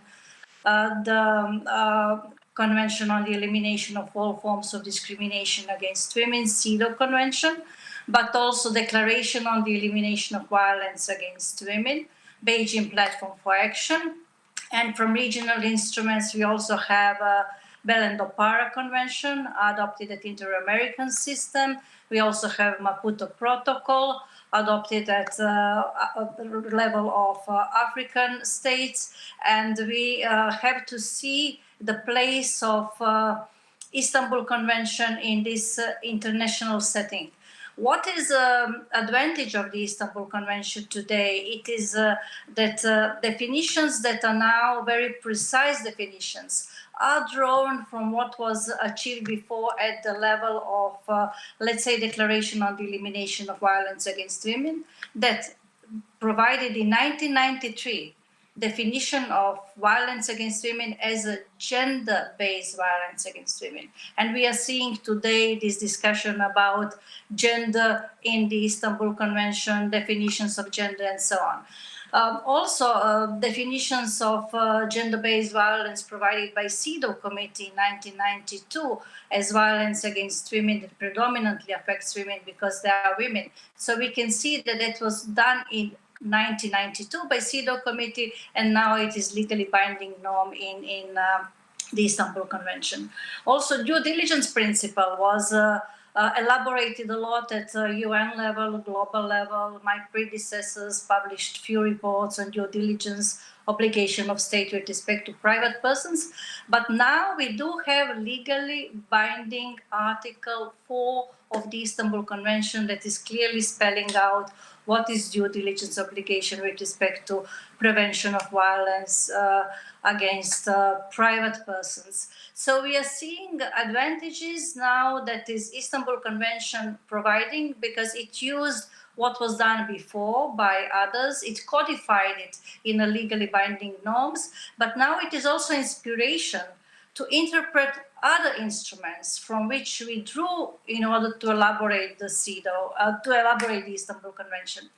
the Convention on the Elimination of All Forms of Discrimination Against Women, CEDAW Convention, but also Declaration on the Elimination of Violence Against Women, Beijing Platform for Action. And from regional instruments, we also have Belém do Pará Convention, adopted at Inter-American system. We also have Maputo Protocol, adopted at the level of African states. And we have to see the place of Istanbul Convention in this international setting. What is the advantage of the Istanbul Convention today? It is that definitions that are now very precise definitions are drawn from what was achieved before at the level of, let's say, Declaration on the Elimination of Violence Against Women, that provided in 1993 definition of violence against women as a gender-based violence against women. And we are seeing today this discussion about gender in the Istanbul Convention, definitions of gender, and so on. Also, definitions of gender-based violence provided by CEDAW Committee in 1992 as violence against women that predominantly affects women because they are women. So we can see that it was done in 1992 by CEDAW Committee, and now it is legally binding norm in the Istanbul Convention. Also, due diligence principle was elaborated a lot at UN level, global level. My predecessors published few reports on due diligence obligation of state with respect to private persons. But now we do have legally binding Article 4 of the Istanbul Convention that is clearly spelling out what is due diligence obligation with respect to prevention of violence against private persons. So we are seeing advantages now that is Istanbul Convention providing, because it used what was done before by others. It codified it in a legally binding norms, but now it is also inspiration to interpret other instruments from which we drew in order to elaborate the CEDAW, to elaborate the Istanbul Convention.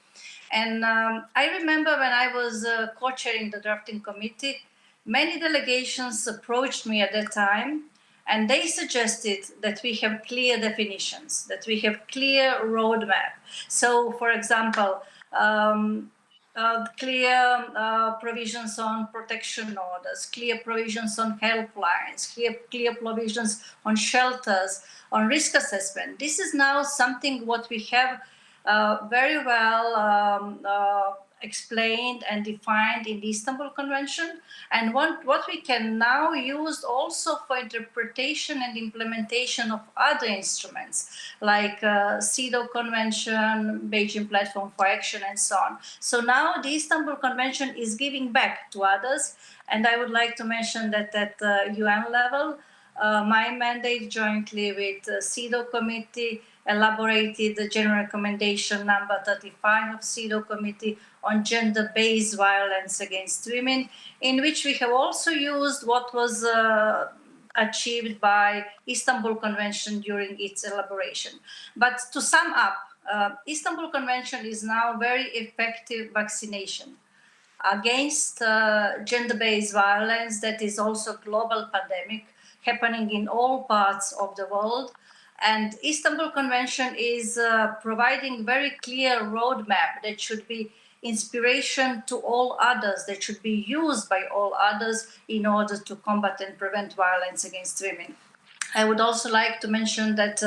And I remember when I was co-chairing the drafting committee, many delegations approached me at that time, and they suggested that we have clear definitions, that we have clear roadmap. So, for example, clear provisions on protection orders, clear provisions on helplines, clear provisions on shelters, on risk assessment. This is now something what we have very well explained and defined in the Istanbul Convention, and what we can now use also for interpretation and implementation of other instruments like CEDAW Convention, Beijing Platform for Action, and so on. So now the Istanbul Convention is giving back to others, and I would like to mention that at the UN level, my mandate jointly with the CEDAW Committee elaborated the General Recommendation number 35 of CEDAW Committee on gender-based violence against women, in which we have also used what was achieved by Istanbul Convention during its elaboration. But to sum up, Istanbul Convention is now very effective vaccination against gender-based violence that is also a global pandemic happening in all parts of the world. And Istanbul Convention is providing very clear roadmap that should be inspiration to all others, that should be used by all others in order to combat and prevent violence against women. I would also like to mention that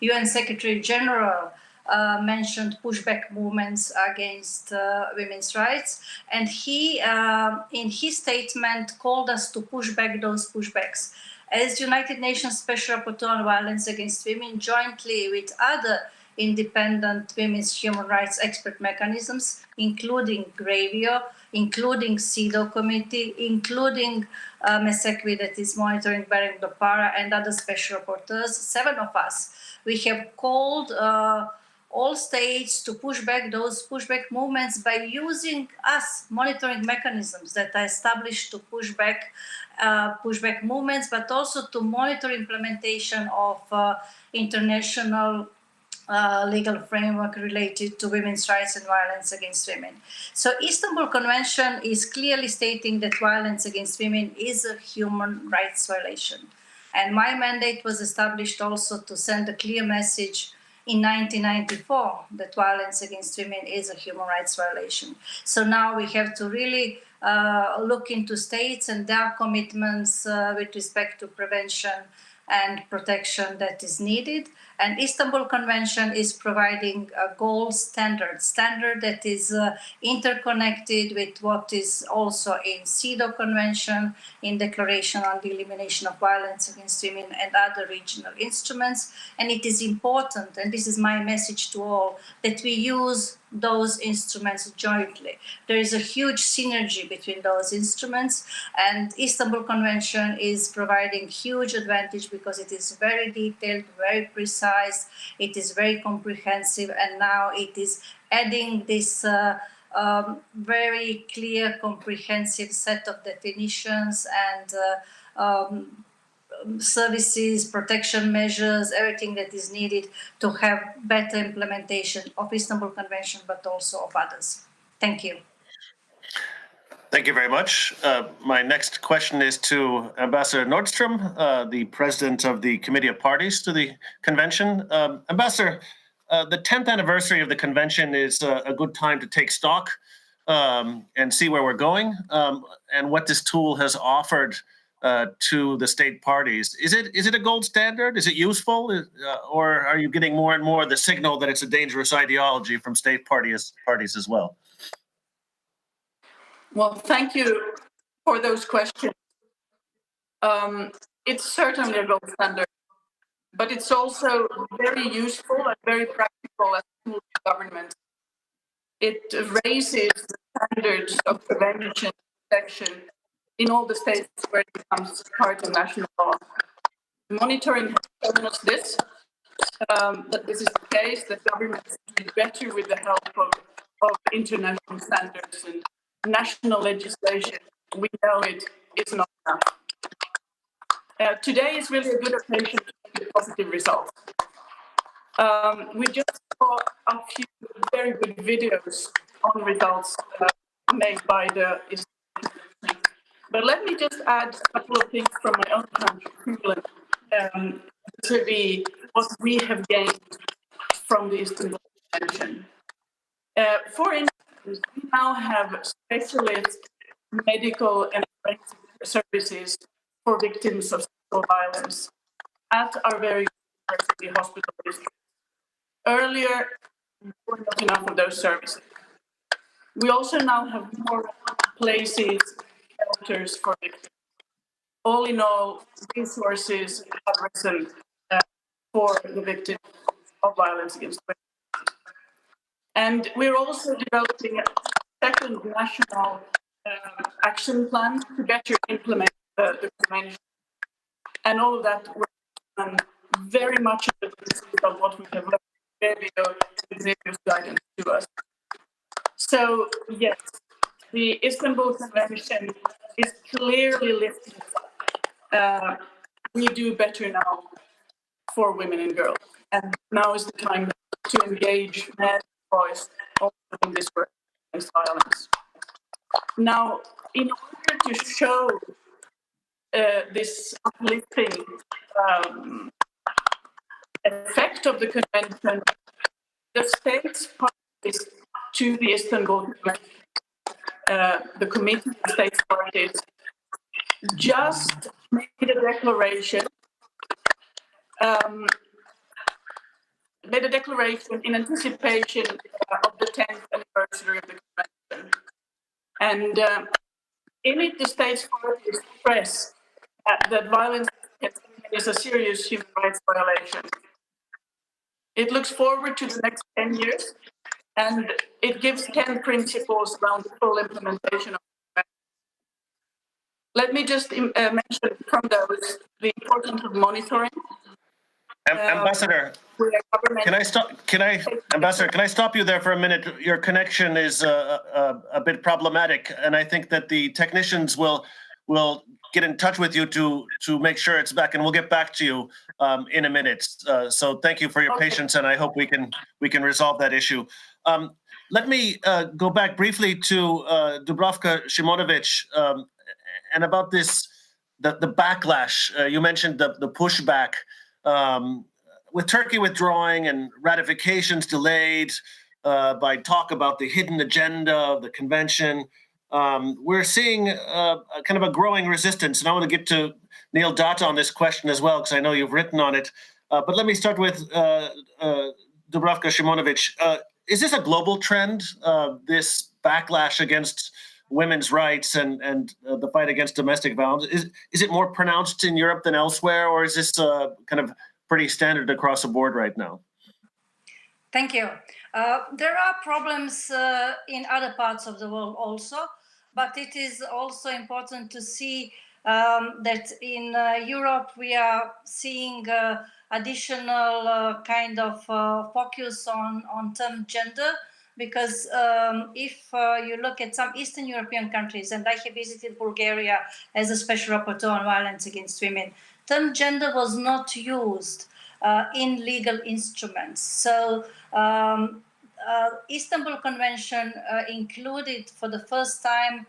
UN Secretary General mentioned pushback movements against women's rights, and he, in his statement, called us to push back those pushbacks. As United Nations Special Rapporteur on Violence Against Women, jointly with other independent women's human rights expert mechanisms, including GRAVIO, including CEDAW Committee, including MESECVI that is monitoring Belém do Pará, and other special rapporteurs, 7 of us, we have called all states to push back those pushback movements by using us monitoring mechanisms that are established to push back pushback movements, but also to monitor implementation of international legal framework related to women's rights and violence against women. So Istanbul Convention is clearly stating that violence against women is a human rights violation. And my mandate was established also to send a clear message in 1994 that violence against women is a human rights violation. So now we have to really look into states and their commitments with respect to prevention and protection that is needed. And Istanbul Convention is providing a gold standard that is interconnected with what is also in CEDAW Convention, in Declaration on the Elimination of Violence Against Women and other regional instruments. And it is important, and this is my message to all, that we use those instruments jointly. There is a huge synergy between those instruments, and Istanbul Convention is providing huge advantage because it is very detailed, very precise, it is very comprehensive, and now it is adding this very clear, comprehensive set of definitions and services, protection measures, everything that is needed to have better implementation of Istanbul Convention, but also of others. Thank you. Thank you very much. My next question is to Ambassador Nordstrom, the president of the Committee of Parties to the Convention. Ambassador, the 10th anniversary of the Convention is a good time to take stock and see where we're going and what this tool has offered to the state parties. Is it a gold standard? Is it useful? Or are you getting more and more the signal that it's a dangerous ideology from state parties as well? Well, thank you for those questions. It's certainly a gold standard, but it's also very useful and very practical as a tool for government. It raises the standards of prevention and protection in all the states where it becomes part of national law. Monitoring has shown us this, that this is the case, that governments do better with the help of international standards and national legislation. We know it is not enough. Today is really a good occasion to see positive results. We just saw a few very good videos on results made by the Istanbul. But let me just add a couple of things from my own country, Finland, to what we have gained from the Istanbul Convention. For instance, we now have specialist medical and forensic services for victims of sexual violence at our very university hospital district. Earlier, there were not enough of those services. We also now have more places, shelters for victims. All in all, resources have risen for the victims of violence against women. And we're also developing a second national action plan to better implement the convention. And all of that was very much of the basis of what we have learned in Xavier's guidance to us. So, yes, the Istanbul Convention is clearly lifting up. We do better now for women and girls. And now is the time to engage men's voice also in this work against violence. Now, in order to show this uplifting effect of the convention, the states parties to the Istanbul Convention, the Committee of States Parties, just made a declaration. Made a declaration in anticipation of the 10th anniversary of the convention, and in it, the states parties express that violence is a serious human rights violation. It looks forward to the next 10 years, and it gives 10 principles around the full implementation of the convention. Let me just mention from those the importance of monitoring. Ambassador, Ambassador, can I stop you there for a minute? Your connection is a bit problematic, and I think that the technicians will get in touch with you to make sure it's back, and we'll get back to you in a minute. So thank you for your patience, and I hope we can resolve that issue. Let me go back briefly to Dubravka Šimonović and about this the backlash. You mentioned the pushback. With Turkey withdrawing and ratifications delayed by talk about the hidden agenda of the convention, we're seeing kind of a growing resistance. And I want to get to Neil Datta on this question as well, because I know you've written on it. But let me start with Dubravka Šimonović. Is this a global trend, this backlash against women's rights and the fight against domestic violence? Is it more pronounced in Europe than elsewhere, or is this kind of pretty standard across the board right now? Thank you. There are problems in other parts of the world also, but it is also important to see that in Europe we are seeing additional kind of focus on term gender, because if you look at some Eastern European countries, and I have visited Bulgaria as a special rapporteur on violence against women, term gender was not used in legal instruments. So Istanbul Convention included for the first time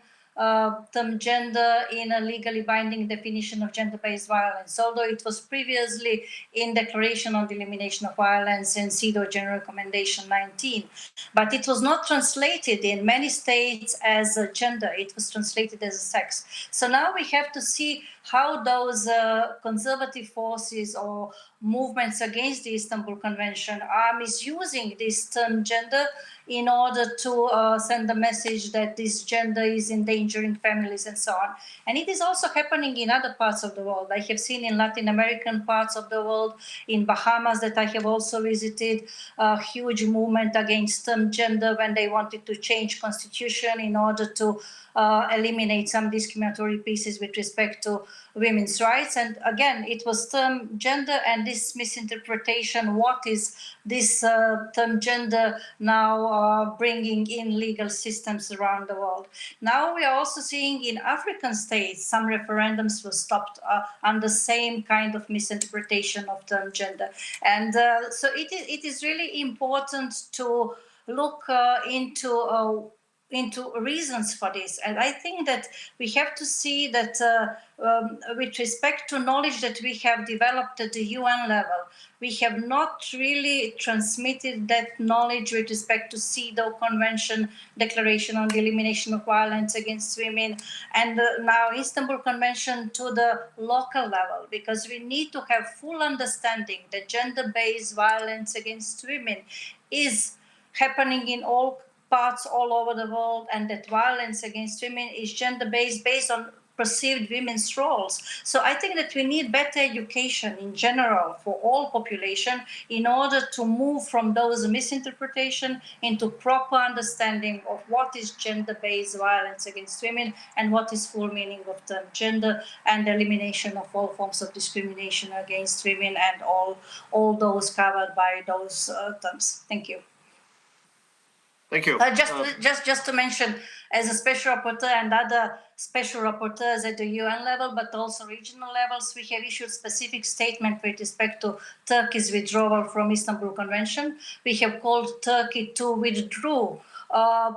term gender in a legally binding definition of gender-based violence, although it was previously in Declaration on the Elimination of Violence and CEDAW General Recommendation 19. But it was not translated in many states as a gender, it was translated as a sex. So now we have to see how those conservative forces or movements against the Istanbul Convention are misusing this term gender in order to send the message that this gender is endangering families and so on. And it is also happening in other parts of the world. I have seen in Latin American parts of the world, in Bahamas that I have also visited, a huge movement against term gender when they wanted to change constitution in order to eliminate some discriminatory pieces with respect to women's rights. And again, it was term gender and this misinterpretation, what is this term gender now bringing in legal systems around the world. Now we are also seeing in African states, some referendums were stopped on the same kind of misinterpretation of term gender. And so it is really important to look into reasons for this. And I think that we have to see that with respect to knowledge that we have developed at the UN level, we have not really transmitted that knowledge with respect to CEDAW Convention, Declaration on the Elimination of Violence Against Women, and now Istanbul Convention to the local level, because we need to have full understanding that gender-based violence against women is happening in all parts all over the world, and that violence against women is gender-based, based on perceived women's roles. So I think that we need better education in general for all population in order to move from those misinterpretation into proper understanding of what is gender-based violence against women and what is full meaning of term gender, and the elimination of all forms of discrimination against women and all those covered by those terms. Thank you. Thank you. Just to mention, as a special rapporteur and other special rapporteurs at the UN level, but also regional levels, we have issued specific statement with respect to Turkey's withdrawal from Istanbul Convention. We have called Turkey to withdraw,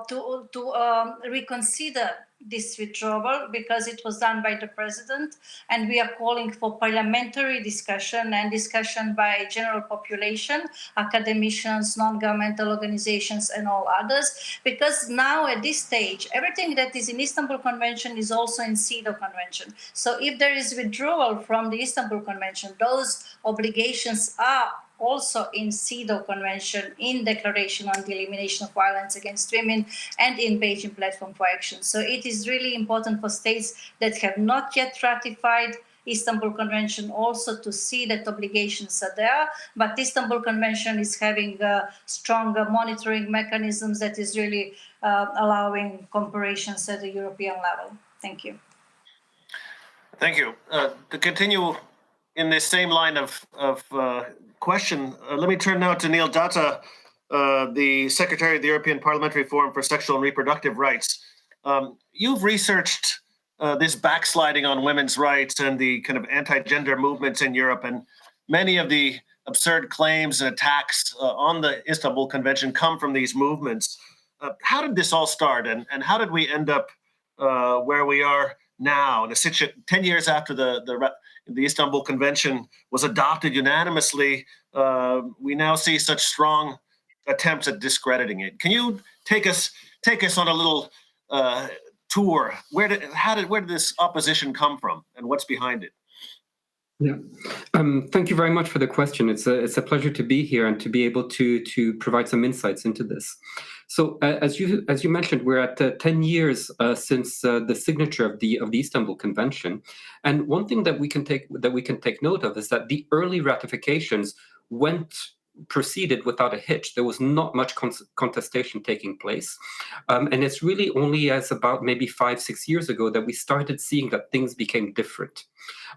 to reconsider this withdrawal, because it was done by the president, and we are calling for parliamentary discussion and discussion by general population, academicians, non-governmental organizations, and all others, because now at this stage, everything that is in Istanbul Convention is also in CEDAW Convention. So if there is withdrawal from the Istanbul Convention, those obligations are also in CEDAW Convention, in Declaration on the Elimination of Violence Against Women, and in Beijing Platform for Action. So it is really important for states that have not yet ratified Istanbul Convention also to see that obligations are there, but Istanbul Convention is having stronger monitoring mechanisms that is really allowing comparisons at the European level. Thank you. Thank you. To continue in this same line of question, let me turn now to Neil Datta, the Secretary of the European Parliamentary Forum for Sexual and Reproductive Rights. You've researched this backsliding on women's rights and the kind of anti-gender movements in Europe, and many of the absurd claims and attacks on the Istanbul Convention come from these movements. How did this all start, and how did we end up where we are now, in a 10 years after the Istanbul Convention was adopted unanimously? We now see such strong attempts at discrediting it. Can you take us on a little tour? Where did this opposition come from, and what's behind it? Yeah, thank you very much for the question. It's a pleasure to be here and to be able to provide some insights into this. So, as you mentioned, we're at 10 years since the signature of the Istanbul Convention, and one thing that we can take note of is that the early ratifications proceeded without a hitch. There was not much contestation taking place. And it's really only as about maybe 5-6 years ago that we started seeing that things became different.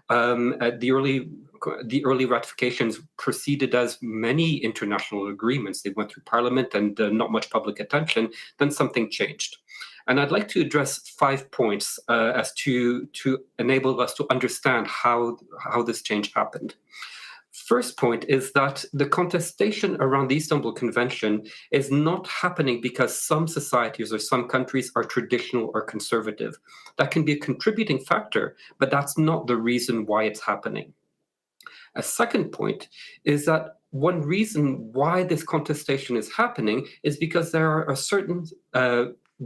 The early ratifications proceeded as many international agreements. They went through Parliament and not much public attention. Then something changed. And I'd like to address 5 points as to enable us to understand how this change happened. First point is that the contestation around the Istanbul Convention is not happening because some societies or some countries are traditional or conservative. That can be a contributing factor, but that's not the reason why it's happening. A second point is that one reason why this contestation is happening is because there are a certain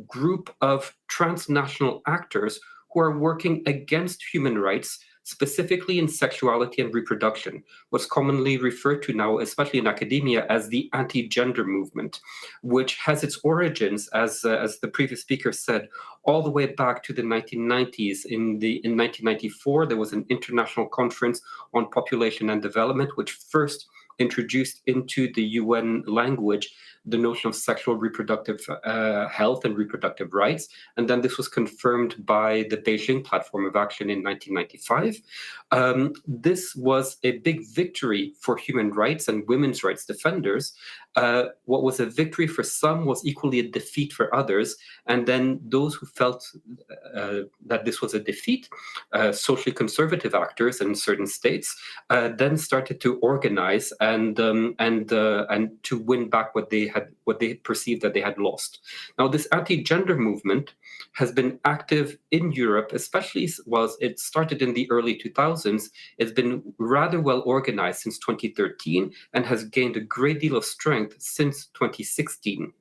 group of transnational actors who are working against human rights, specifically in sexuality and reproduction, what's commonly referred to now, especially in academia, as the anti-gender movement, which has its origins, as the previous speaker said, all the way back to the 1990s. In 1994, there was an international conference on population and development, which first introduced into the UN language the notion of sexual reproductive health and reproductive rights. And then this was confirmed by the Beijing Platform of Action in 1995. This was a big victory for human rights and women's rights defenders. What was a victory for some was equally a defeat for others. And then those who felt that this was a defeat, socially conservative actors in certain states, then started to organize and to win back what they perceived that they had lost. Now, this anti-gender movement has been active in Europe, especially was it started in the early 2000s. It's been rather well organized since 2013 and has gained a great deal of strength since 2016.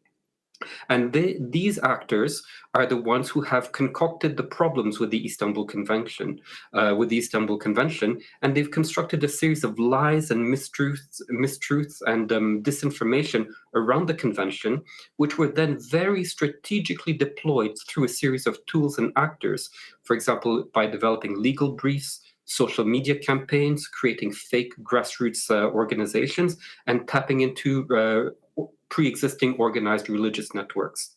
And these actors are the ones who have concocted the problems with the Istanbul Convention, and they've constructed a series of lies and mistruths and disinformation around the convention, which were then very strategically deployed through a series of tools and actors. For example, by developing legal briefs, social media campaigns, creating fake grassroots organizations, and tapping into pre-existing organized religious networks.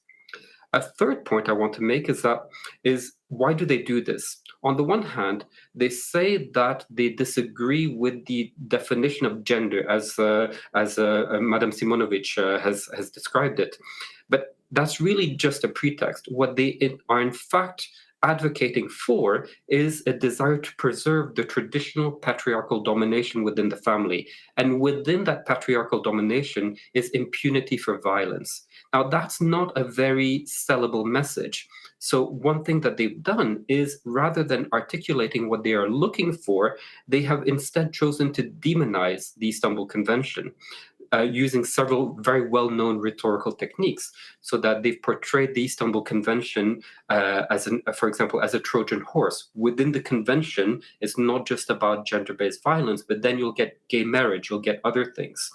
A third point I want to make is why do they do this? On the one hand, they say that they disagree with the definition of gender as Madam Simonovic has described it, but that's really just a pretext. What they are in fact advocating for is a desire to preserve the traditional patriarchal domination within the family. And within that patriarchal domination is impunity for violence. Now, that's not a very sellable message. So one thing that they've done is, rather than articulating what they are looking for, they have instead chosen to demonize the Istanbul Convention. Using several very well-known rhetorical techniques, so that they've portrayed the Istanbul Convention for example, as a Trojan horse. Within the convention, it's not just about gender-based violence, but then you'll get gay marriage, you'll get other things.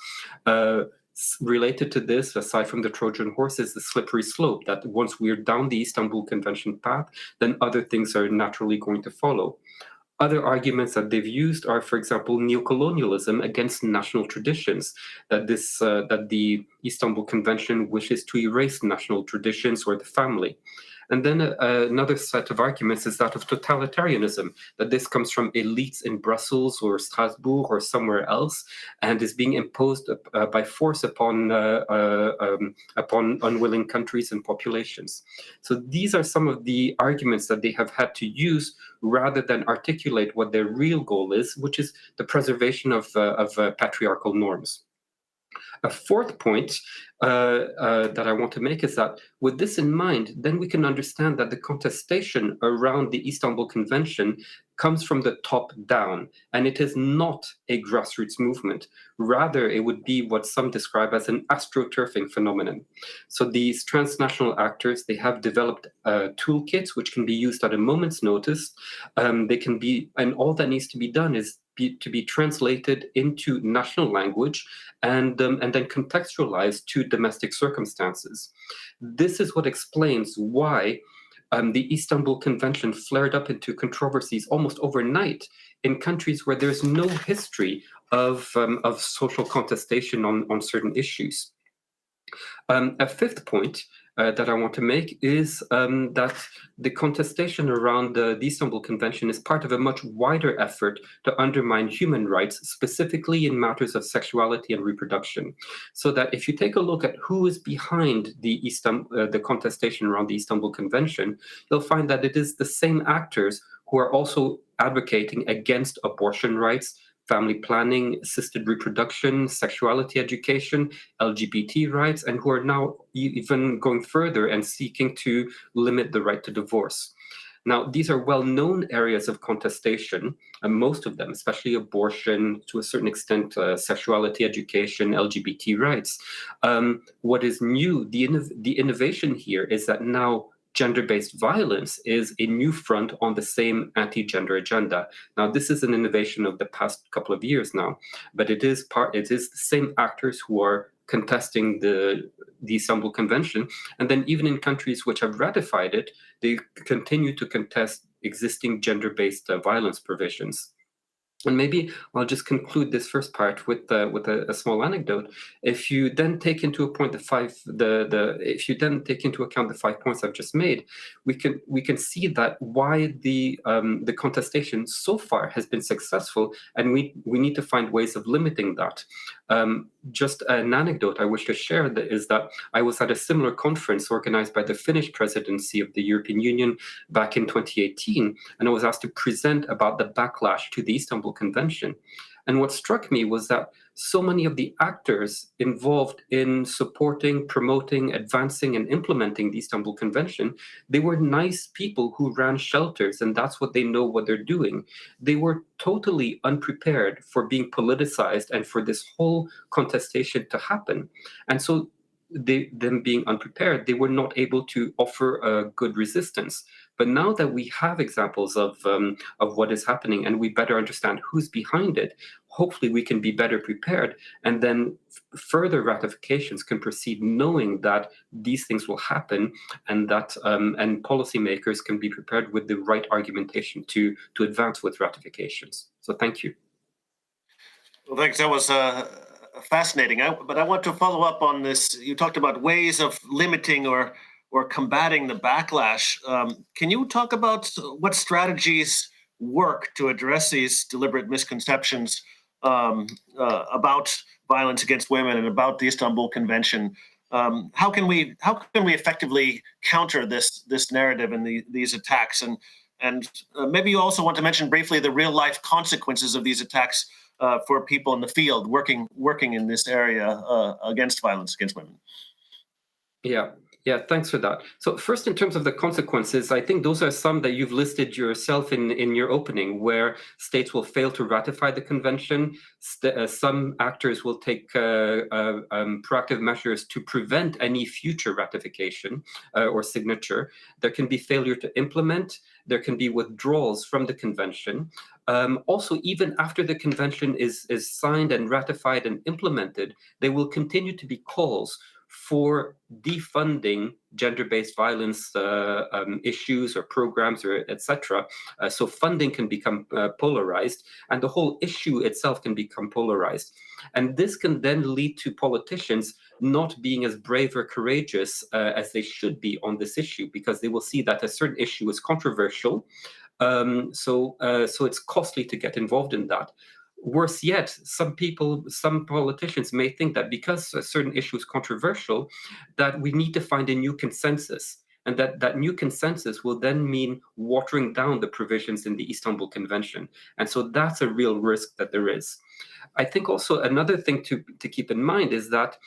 Related to this, aside from the Trojan horse, is the slippery slope, that once we're down the Istanbul Convention path, then other things are naturally going to follow. Other arguments that they've used are, for example, neocolonialism against national traditions, that the Istanbul Convention wishes to erase national traditions or the family. And then another set of arguments is that of totalitarianism, that this comes from elites in Brussels or Strasbourg or somewhere else, and is being imposed by force upon unwilling countries and populations. So these are some of the arguments that they have had to use rather than articulate what their real goal is, which is the preservation of patriarchal norms. A fourth point that I want to make is that with this in mind, then we can understand that the contestation around the Istanbul Convention comes from the top down, and it is not a grassroots movement. Rather, it would be what some describe as an astroturfing phenomenon. So these transnational actors, they have developed toolkits which can be used at a moment's notice. They can be, and all that needs to be done is to be translated into national language and then contextualized to domestic circumstances. This is what explains why the Istanbul Convention flared up into controversies almost overnight in countries where there's no history of social contestation on certain issues. A fifth point that I want to make is that the contestation around the Istanbul Convention is part of a much wider effort to undermine human rights, specifically in matters of sexuality and reproduction. So that if you take a look at who is behind the contestation around the Istanbul Convention, you'll find that it is the same actors who are also advocating against abortion rights, family planning, assisted reproduction, sexuality education, LGBT rights, and who are now even going further and seeking to limit the right to divorce. Now, these are well-known areas of contestation, and most of them, especially abortion, to a certain extent, sexuality education, LGBT rights. What is new, the innovation here is that now gender-based violence is a new front on the same anti-gender agenda. Now, this is an innovation of the past couple of years now, but it is the same actors who are contesting the Istanbul Convention, and then even in countries which have ratified it, they continue to contest existing gender-based violence provisions. And maybe I'll just conclude this first part with a small anecdote. If you then take into account the 5 points I've just made, we can see that why the contestation so far has been successful, and we need to find ways of limiting that. Just an anecdote I wish to share is that I was at a similar conference organized by the Finnish presidency of the European Union back in 2018, and I was asked to present about the backlash to the Istanbul Convention. And what struck me was that so many of the actors involved in supporting, promoting, advancing, and implementing the Istanbul Convention, they were nice people who ran shelters, and that's what they know what they're doing. They were totally unprepared for being politicized and for this whole contestation to happen. And so them being unprepared, they were not able to offer a good resistance. But now that we have examples of what is happening and we better understand who's behind it, hopefully we can be better prepared, and then further ratifications can proceed knowing that these things will happen, and that and policymakers can be prepared with the right argumentation to advance with ratifications. So thank you. Well, thanks. That was fascinating. But I want to follow up on this. You talked about ways of limiting or combating the backlash. Can you talk about what strategies work to address these deliberate misconceptions about violence against women and about the Istanbul Convention? How can we effectively counter this narrative and these attacks? And maybe you also want to mention briefly the real life consequences of these attacks for people in the field working in this area against violence against women. Yeah, thanks for that. So first, in terms of the consequences, I think those are some that you've listed yourself in your opening, where states will fail to ratify the convention. Some actors will take proactive measures to prevent any future ratification or signature. There can be failure to implement. There can be withdrawals from the convention. Also, even after the convention is signed and ratified and implemented, there will continue to be calls for defunding gender-based violence issues or programs or etc. So funding can become polarized, and the whole issue itself can become polarized. And this can then lead to politicians not being as brave or courageous as they should be on this issue, because they will see that a certain issue is controversial. So it's costly to get involved in that. Worse yet, some politicians may think that because a certain issue is controversial, that we need to find a new consensus, and that new consensus will then mean watering down the provisions in the Istanbul Convention. And so that's a real risk that there is. I think also another thing to keep in mind is that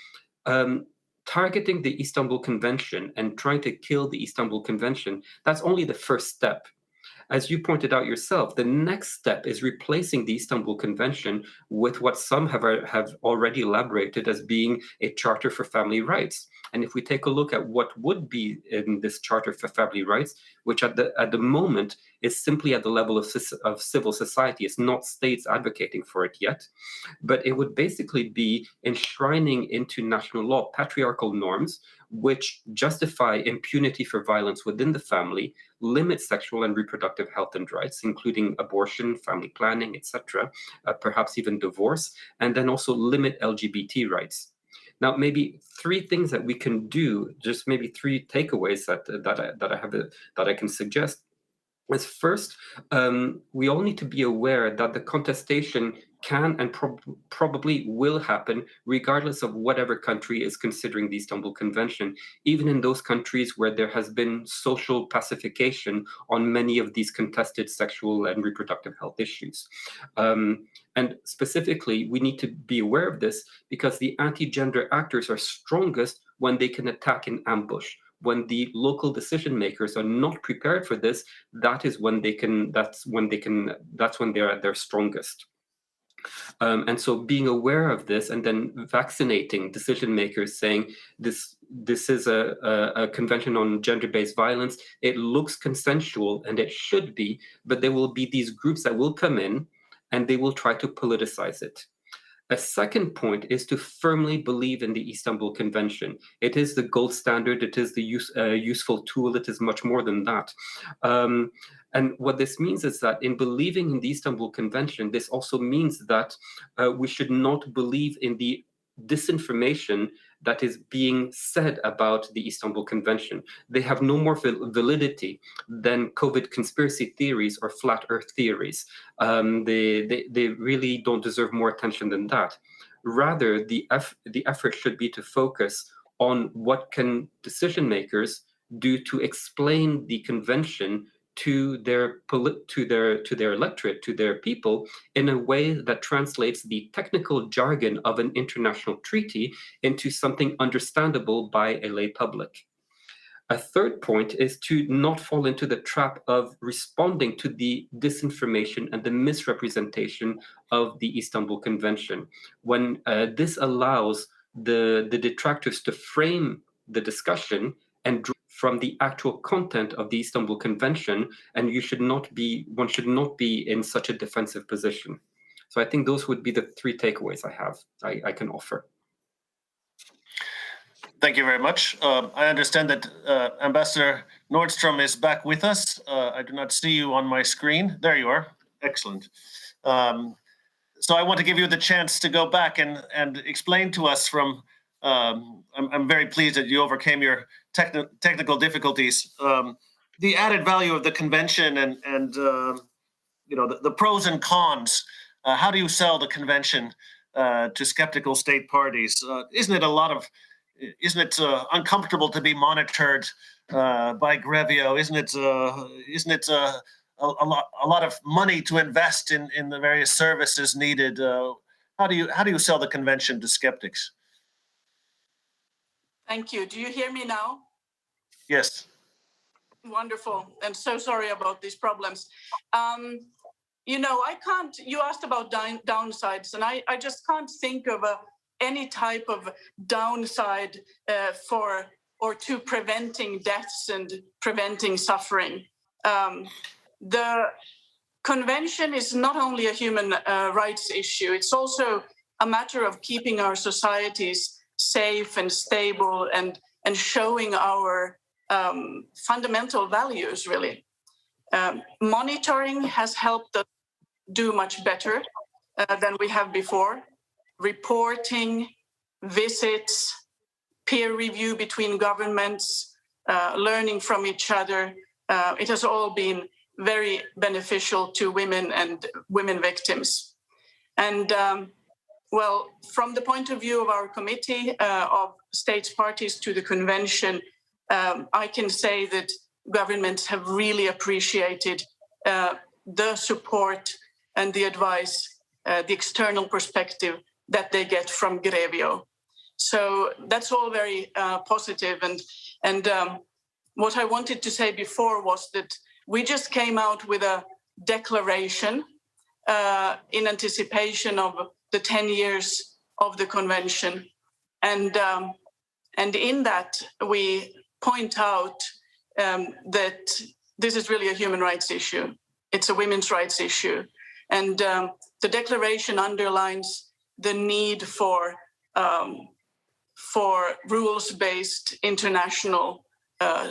targeting the Istanbul Convention and trying to kill the Istanbul Convention, that's only the first step. As you pointed out yourself, the next step is replacing the Istanbul Convention with what some have already elaborated as being a Charter for Family Rights. And if we take a look at what would be in this Charter for Family Rights, which at the moment is simply at the level of civil society, it's not states advocating for it yet, but it would basically be enshrining into national law patriarchal norms which justify impunity for violence within the family, limit sexual and reproductive health and rights, including abortion, family planning, etc., perhaps even divorce, and then also limit LGBT rights. Now, maybe three things that we can do, just maybe three takeaways that I can suggest. Is first, we all need to be aware that the contestation can and probably will happen regardless of whatever country is considering the Istanbul Convention, even in those countries where there has been social pacification on many of these contested sexual and reproductive health issues. And specifically, we need to be aware of this because the anti-gender actors are strongest when they can attack in ambush. When the local decision makers are not prepared for this, that's when they are at their strongest. And so being aware of this and then vaccinating decision makers, saying this is a convention on gender-based violence, it looks consensual and it should be, but there will be these groups that will come in and they will try to politicize it. A second point is to firmly believe in the Istanbul Convention. It is the gold standard, it is the useful tool, it is much more than that. And what this means is that in believing in the Istanbul Convention, this also means that we should not believe in the disinformation that is being said about the Istanbul Convention. They have no more validity than COVID conspiracy theories or flat earth theories. They really don't deserve more attention than that. Rather, the effort should be to focus on what can decision makers do to explain the convention to their electorate, to their people, in a way that translates the technical jargon of an international treaty into something understandable by a lay public. A third point is to not fall into the trap of responding to the disinformation and the misrepresentation of the Istanbul Convention. When this allows the detractors to frame the discussion and draw from the actual content of the Istanbul Convention, and one should not be in such a defensive position. So I think those would be the three takeaways I can offer. Thank you very much. I understand that Ambassador Nordstrom is back with us. I do not see you on my screen. There you are. Excellent. So I want to give you the chance to go back and explain to us from, I'm very pleased that you overcame your technical difficulties, the added value of the convention and the pros and cons. How do you sell the convention to skeptical state parties? Isn't it uncomfortable to be monitored by Grevio? Isn't it a lot of money to invest in the various services needed? How do you sell the convention to skeptics? Thank you. Do you hear me now? Yes. Wonderful. And so sorry about these problems. You asked about downsides, and I just can't think of any type of downside to preventing deaths and preventing suffering. The convention is not only a human rights issue, it's also a matter of keeping our societies safe and stable and showing our fundamental values, really. Monitoring has helped us do much better than we have before. Reporting, visits, peer review between governments, learning from each other. It has all been very beneficial to women and women victims. And well, from the point of view of our committee of states parties to the convention, I can say that governments have really appreciated the support and the advice, the external perspective that they get from Grevio. So that's all very positive. And what I wanted to say before was that we just came out with a declaration in anticipation of the 10 years of the convention. And in that, we point out that this is really a human rights issue. It's a women's rights issue. And the declaration underlines the need for rules-based international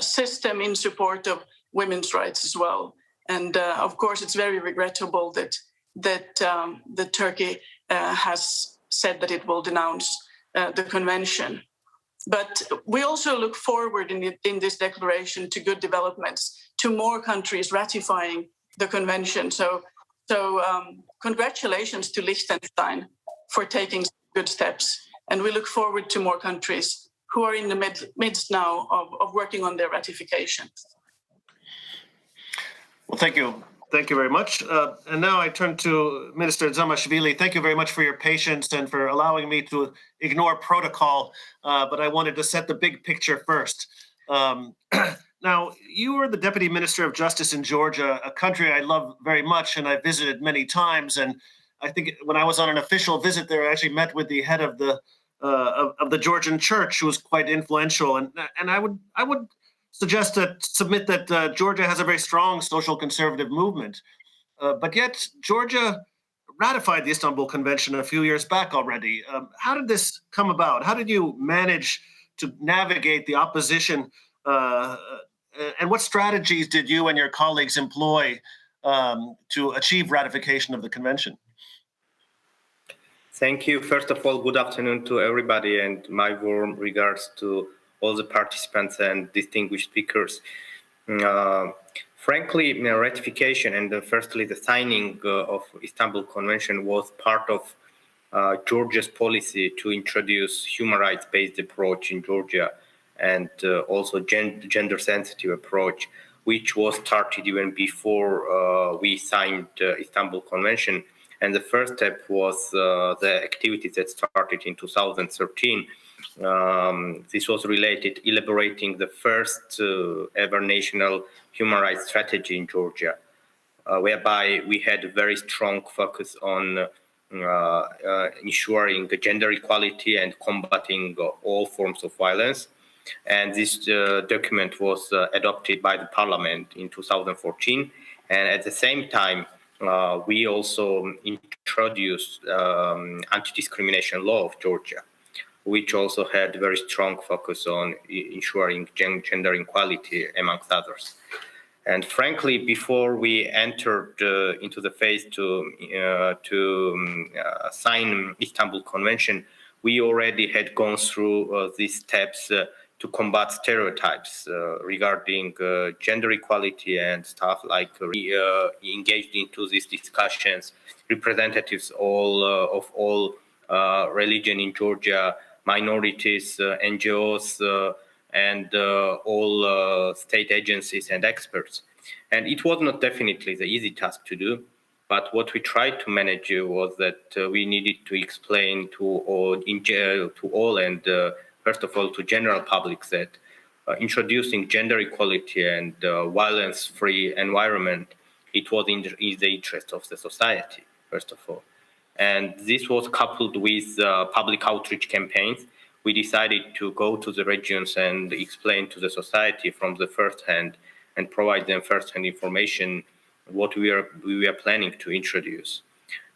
system in support of women's rights as well. And of course, it's very regrettable that Turkey has said that it will denounce the convention. But we also look forward in this declaration to good developments, to more countries ratifying the convention. So congratulations to Liechtenstein for taking good steps. And we look forward to more countries who are in the midst now of working on their ratification. Well, thank you. Thank you very much. And now I turn to Minister Zamashvili. Thank you very much for your patience and for allowing me to ignore protocol, but I wanted to set the big picture first. Now, you were the Deputy Minister of Justice in Georgia, a country I love very much and I visited many times. And I think when I was on an official visit there, I actually met with the head of the Georgian church, who was quite influential. And I would suggest submit that Georgia has a very strong social conservative movement, but yet Georgia ratified the Istanbul Convention a few years back already. How did this come about? How did you manage to navigate the opposition? And what strategies did you and your colleagues employ to achieve ratification of the convention? Thank you. First of all, good afternoon to everybody, and my warm regards to all the participants and distinguished speakers. Frankly, ratification and firstly the signing of Istanbul Convention was part of Georgia's policy to introduce human rights-based approach in Georgia, and also gender-sensitive approach, which was started even before we signed Istanbul Convention. And the first step was the activities that started in 2013. This was related elaborating the first ever national human rights strategy in Georgia, whereby we had a very strong focus on ensuring gender equality and combating all forms of violence. And this document was adopted by the parliament in 2014. And at the same time, we also introduced anti-discrimination law of Georgia, which also had very strong focus on ensuring gender equality, amongst others. And frankly, before we entered into the phase to sign Istanbul Convention, we already had gone through these steps to combat stereotypes regarding gender equality and stuff like we engaged into these discussions, representatives of all religion in Georgia, minorities, NGOs, and all state agencies and experts. And it was not definitely the easy task to do, but what we tried to manage was that we needed to explain to all and first of all to general public that introducing gender equality and violence-free environment, it was in the interest of the society, first of all. And this was coupled with public outreach campaigns. We decided to go to the regions and explain to the society from the first hand and provide them first-hand information what we are planning to introduce.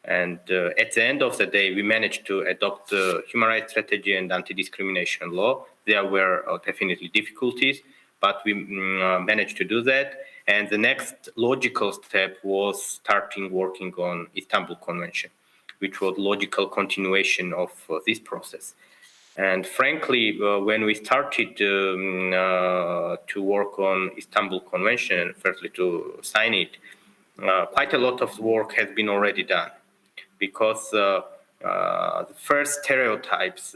And at the end of the day, we managed to adopt the human rights strategy and anti-discrimination law. There were definitely difficulties, but we managed to do that. And the next logical step was starting working on Istanbul Convention, which was logical continuation of this process. And frankly, when we started to work on Istanbul Convention and firstly to sign it, quite a lot of work has been already done, because the first stereotypes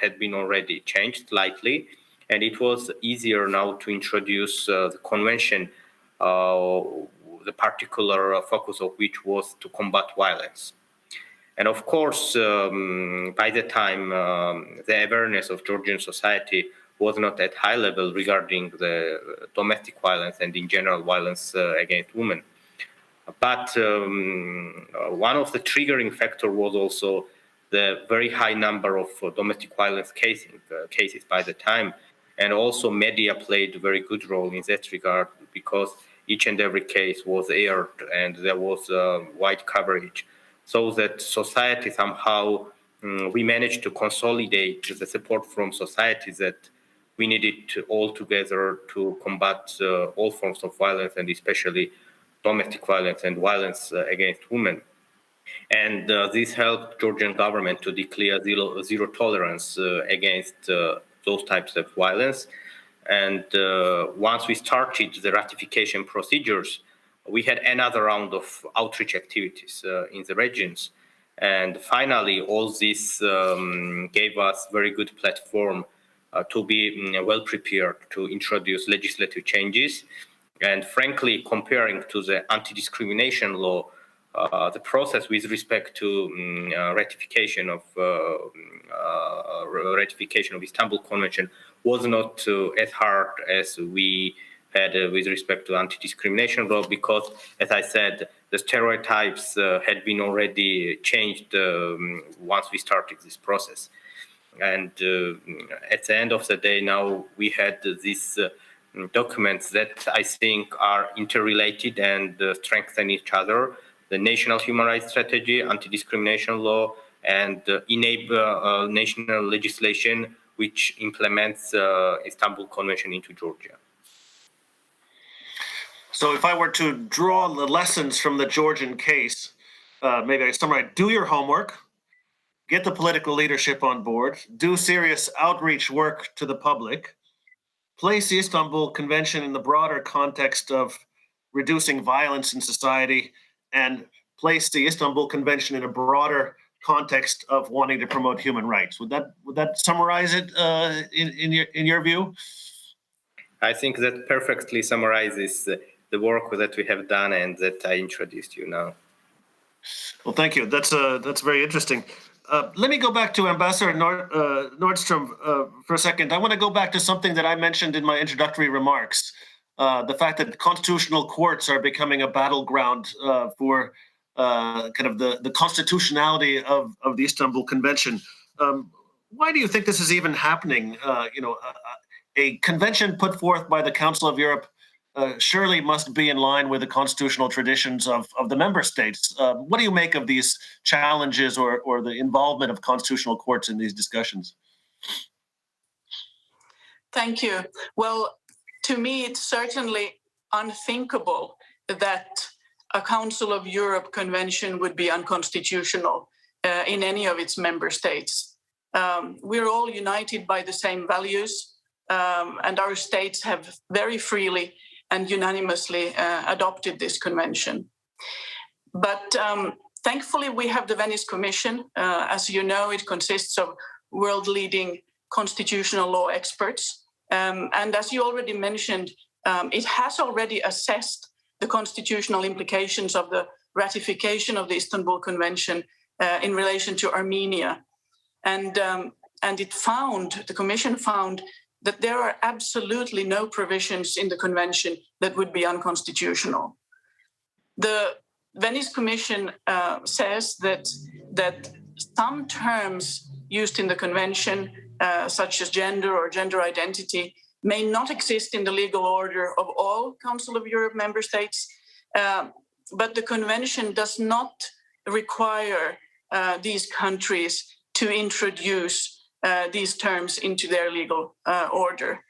had been already changed slightly, and it was easier now to introduce the convention, the particular focus of which was to combat violence. And of course, by the time, the awareness of Georgian society was not at high level regarding the domestic violence and in general violence against women. But one of the triggering factors was also the very high number of domestic violence cases by the time. And also media played a very good role in that regard, because each and every case was aired and there was wide coverage. So that society somehow, we managed to consolidate the support from society that we needed all together to combat all forms of violence, and especially domestic violence and violence against women. And this helped Georgian government to declare zero tolerance against those types of violence. And once we started the ratification procedures, we had another round of outreach activities in the regions. And finally, all this gave us very good platform to be well prepared to introduce legislative changes. And frankly, comparing to the anti-discrimination law, the process with respect to ratification of Istanbul Convention was not as hard as we had with respect to anti-discrimination law, because, as I said, the stereotypes had been already changed once we started this process. And at the end of the day, now we had these documents that I think are interrelated and strengthen each other: the national human rights strategy, anti-discrimination law, and enable national legislation which implements Istanbul Convention into Georgia. So if I were to draw the lessons from the Georgian case, maybe I summarize: do your homework, get the political leadership on board, do serious outreach work to the public, place the Istanbul Convention in the broader context of reducing violence in society, and place the Istanbul Convention in a broader context of wanting to promote human rights. Would that summarize it in your view? I think that perfectly summarizes the work that we have done and that I introduced you now. Well, thank you. That's very interesting. Let me go back to Ambassador Nordstrom for a second. I want to go back to something that I mentioned in my introductory remarks, the fact that constitutional courts are becoming a battleground for kind of the constitutionality of the Istanbul Convention. Why do you think this is even happening? A convention put forth by the Council of Europe surely must be in line with the constitutional traditions of the member states. What do you make of these challenges or the involvement of constitutional courts in these discussions? Thank you. Well, to me, it's certainly unthinkable that a Council of Europe convention would be unconstitutional in any of its member states. We're all united by the same values, and our states have very freely and unanimously adopted this convention. But thankfully, we have the Venice Commission. As you know, it consists of world-leading constitutional law experts. And as you already mentioned, it has already assessed the constitutional implications of the ratification of the Istanbul Convention in relation to Armenia. And the Commission found that there are absolutely no provisions in the convention that would be unconstitutional. The Venice Commission says that some terms used in the convention, such as gender or gender identity, may not exist in the legal order of all Council of Europe member states, but the convention does not require these countries to introduce these terms into their legal order.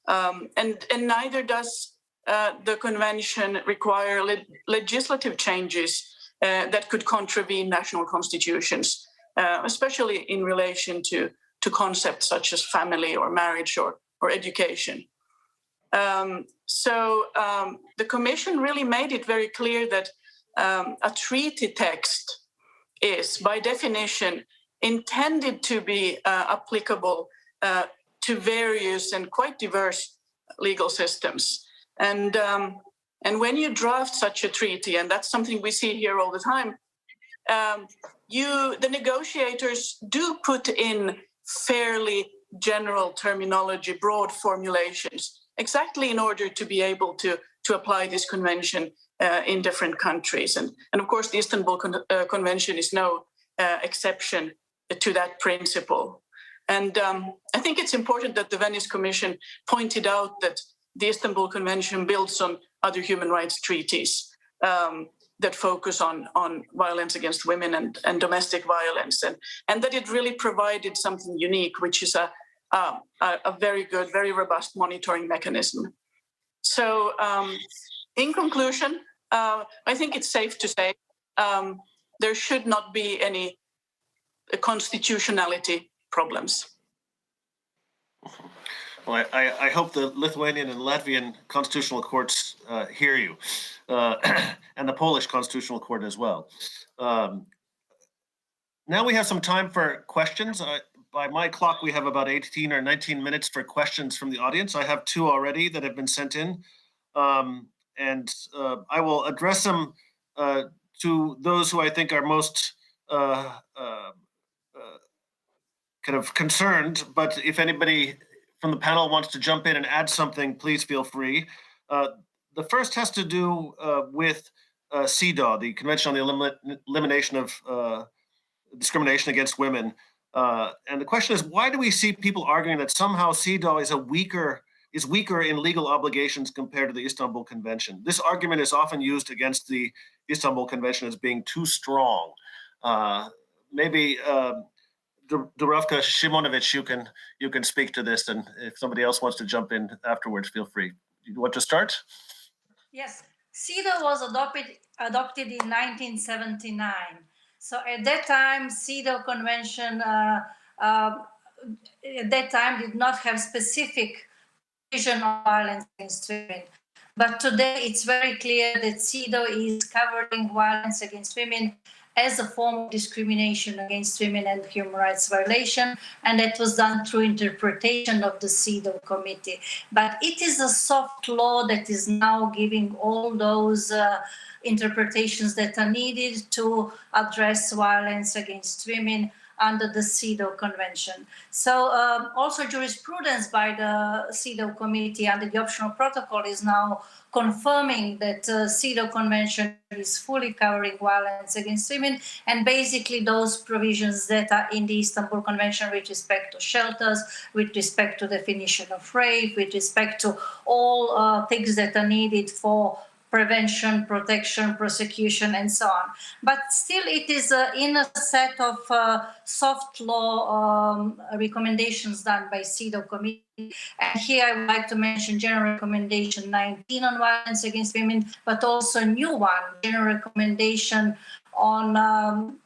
And neither does the convention require legislative changes that could contravene national constitutions, especially in relation to concepts such as family or marriage or education. So the Commission really made it very clear that a treaty text is, by definition, intended to be applicable to various and quite diverse legal systems. And when you draft such a treaty, and that's something we see here all the time, the negotiators do put in fairly general terminology, broad formulations, exactly in order to be able to apply this convention in different countries. And of course, the Istanbul Convention is no exception to that principle. And I think it's important that the Venice Commission pointed out that the Istanbul Convention builds on other human rights treaties that focus on violence against women and domestic violence, and that it really provided something unique, which is a very good, very robust monitoring mechanism. So in conclusion, I think it's safe to say there should not be any constitutionality problems. Well, I hope the Lithuanian and Latvian constitutional courts hear you, and the Polish constitutional court as well. Now we have some time for questions. By my clock, we have about 18 or 19 minutes for questions from the audience. I have 2 already that have been sent in, and I will address them to those who I think are most kind of concerned, but if anybody from the panel wants to jump in and add something, please feel free. The first has to do with CEDAW, the Convention on the Elimination of Discrimination Against Women. And the question is, why do we see people arguing that somehow CEDAW is weaker in legal obligations compared to the Istanbul Convention? This argument is often used against the Istanbul Convention as being too strong. Maybe Dubravka Simonovic, you can speak to this, and if somebody else wants to jump in afterwards, feel free. You want to start? Yes, CEDAW was adopted in 1979. So at that time, CEDAW Convention at that time did not have specific provision on violence against women. But today it's very clear that CEDAW is covering violence against women as a form of discrimination against women and human rights violation, and that was done through interpretation of the CEDAW committee. But it is a soft law that is now giving all those interpretations that are needed to address violence against women under the CEDAW Convention. So also jurisprudence by the CEDAW committee under the optional protocol is now confirming that CEDAW Convention is fully covering violence against women, and basically those provisions that are in the Istanbul Convention with respect to shelters, with respect to definition of rape, with respect to all things that are needed for prevention, protection, prosecution, and so on. But still it is in a set of soft law recommendations done by CEDAW committee. And here I would like to mention General Recommendation 19 on violence against women, but also a new one, General Recommendation on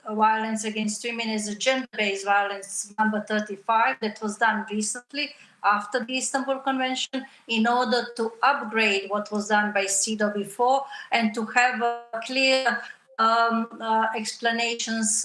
violence against women as a gender-based violence number 35 that was done recently after the Istanbul Convention in order to upgrade what was done by CEDAW before and to have clear explanations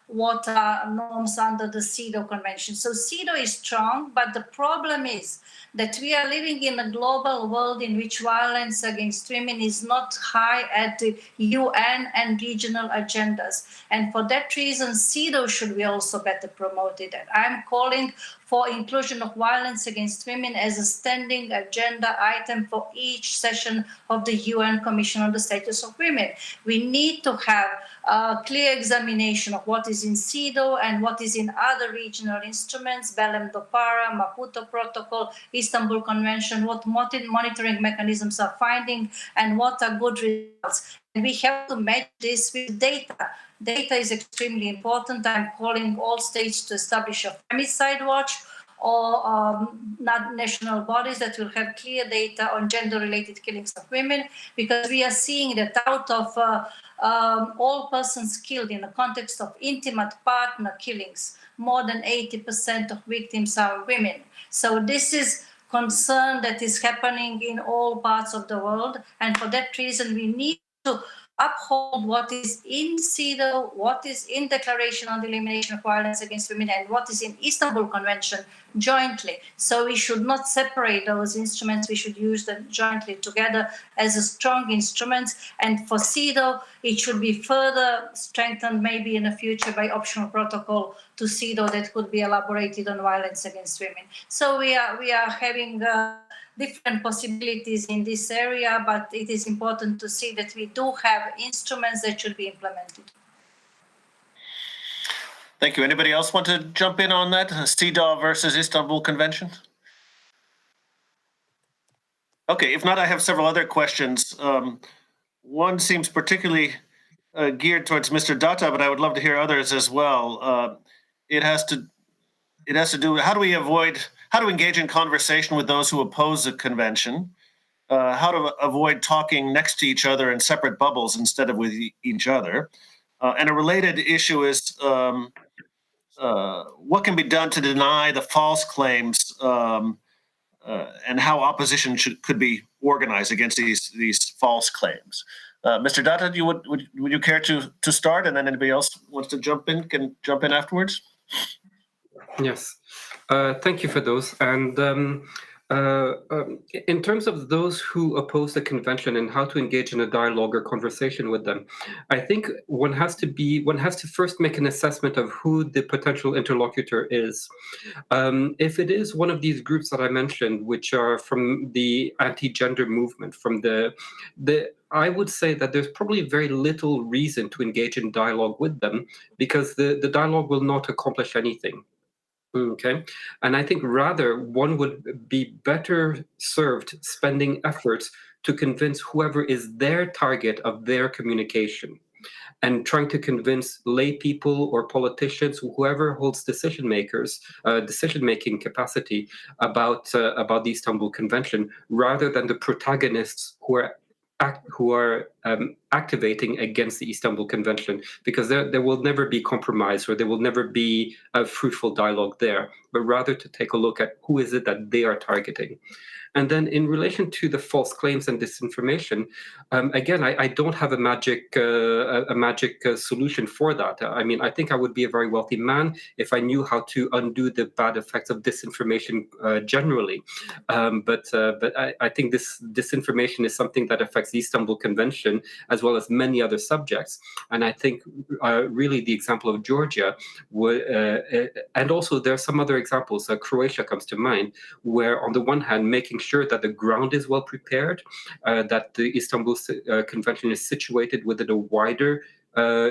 what are norms under the CEDAW Convention. So CEDAW is strong, but the problem is that we are living in a global world in which violence against women is not high at the UN and regional agendas. And for that reason, CEDAW should be also better promoted. And I'm calling for inclusion of violence against women as a standing agenda item for each session of the UN Commission on the Status of Women. We need to have a clear examination of what is in CEDAW and what is in other regional instruments, Belém do Pará, Maputo Protocol, Istanbul Convention, what monitoring mechanisms are finding, and what are good results. And we have to match this with data. Data is extremely important. I'm calling all states to establish a femicide watch or national bodies that will have clear data on gender-related killings of women, because we are seeing that out of all persons killed in the context of intimate partner killings, more than 80% of victims are women. So this is concern that is happening in all parts of the world, and for that reason we need to uphold what is in CEDAW, what is in Declaration on the Elimination of Violence Against Women, and what is in Istanbul Convention jointly. So we should not separate those instruments, we should use them jointly together as a strong instruments. And for CEDAW, it should be further strengthened maybe in the future by optional protocol to CEDAW that could be elaborated on violence against women. So we are having different possibilities in this area, but it is important to see that we do have instruments that should be implemented. Thank you. Anybody else want to jump in on that? CEDAW versus Istanbul Convention? Okay, if not, I have several other questions. One seems particularly geared towards Mr. Datta, but I would love to hear others as well. It has to do with how to engage in conversation with those who oppose the convention, how to avoid talking next to each other in separate bubbles instead of with each other. And a related issue is what can be done to deny the false claims and how opposition could be organized against these false claims. Mr. Datta, would you care to start, and then anybody else wants to jump in can jump in afterwards? Yes, thank you for those. And in terms of those who oppose the convention and how to engage in a dialogue or conversation with them, I think one has to first make an assessment of who the potential interlocutor is. If it is one of these groups that I mentioned, which are from the anti-gender movement, I would say that there's probably very little reason to engage in dialogue with them, because the dialogue will not accomplish anything. Okay, and I think rather one would be better served spending efforts to convince whoever is their target of their communication, and trying to convince lay people or politicians, whoever holds decision-making capacity about the Istanbul Convention, rather than the protagonists who are activating against the Istanbul Convention, because there will never be compromise, or there will never be a fruitful dialogue there, but rather to take a look at who is it that they are targeting. And then in relation to the false claims and disinformation, again, I don't have a magic solution for that. I mean, I think I would be a very wealthy man if I knew how to undo the bad effects of disinformation generally. But I think this disinformation is something that affects the Istanbul Convention as well as many other subjects. And I think really the example of Georgia and also there are some other examples. Croatia comes to mind, where on the one hand, making sure that the ground is well prepared, that the Istanbul Convention is situated within a wider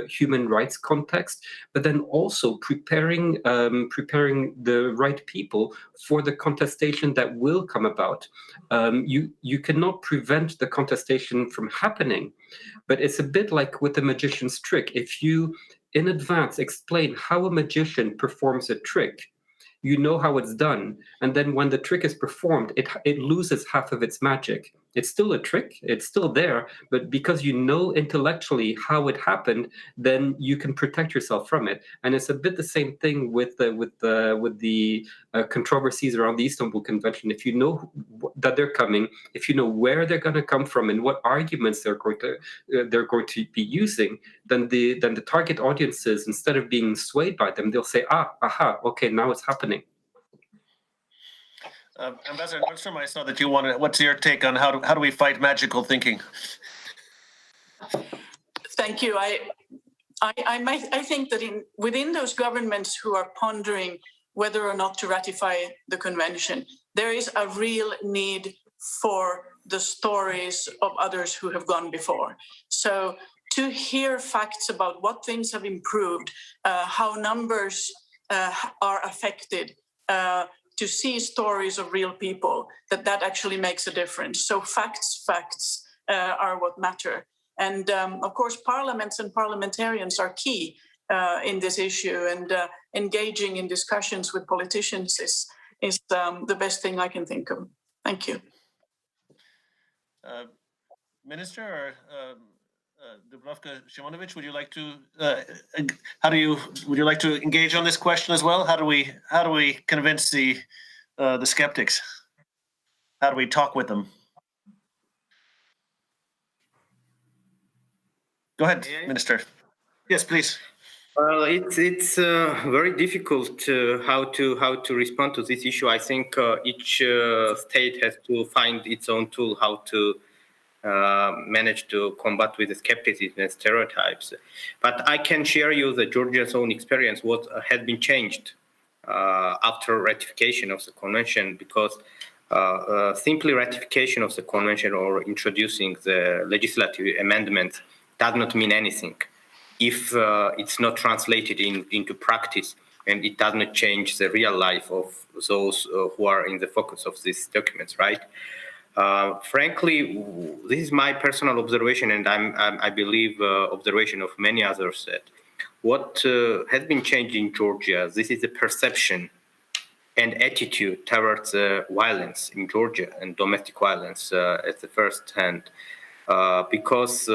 human rights context, but then also preparing the right people for the contestation that will come about. You cannot prevent the contestation from happening, but it's a bit like with the magician's trick. If you in advance explain how a magician performs a trick, you know how it's done, and then when the trick is performed, it loses half of its magic. It's still a trick, it's still there, but because you know intellectually how it happened, then you can protect yourself from it. And it's a bit the same thing with the controversies around the Istanbul Convention. If you know that they're coming, if you know where they're going to come from and what arguments they're going to be using, then the target audiences, instead of being swayed by them, they'll say, okay, now it's happening. Ambassador Nordstrom, I saw that you wanted. What's your take on how do we fight magical thinking? Thank you. I think that within those governments who are pondering whether or not to ratify the convention, there is a real need for the stories of others who have gone before. So to hear facts about what things have improved, how numbers are affected, to see stories of real people, that actually makes a difference. So facts are what matter. And of course, parliaments and parliamentarians are key in this issue, and engaging in discussions with politicians is the best thing I can think of. Thank you. Minister, or Dubravka Simonovic, would you like to would you like to engage on this question as well? How do we convince the skeptics? How do we talk with them? Go ahead, Minister. Yes, please. Well, it's very difficult how to respond to this issue. I think each state has to find its own tool how to manage to combat with the skepticism and stereotypes. But I can share you the Georgia's own experience, what has been changed after ratification of the convention, because simply ratification of the convention or introducing the legislative amendments does not mean anything if it's not translated into practice, and it does not change the real life of those who are in the focus of these documents, right? Frankly, this is my personal observation, and I believe observation of many others, that what has been changed in Georgia, this is the perception and attitude towards violence in Georgia, and domestic violence at the first hand, because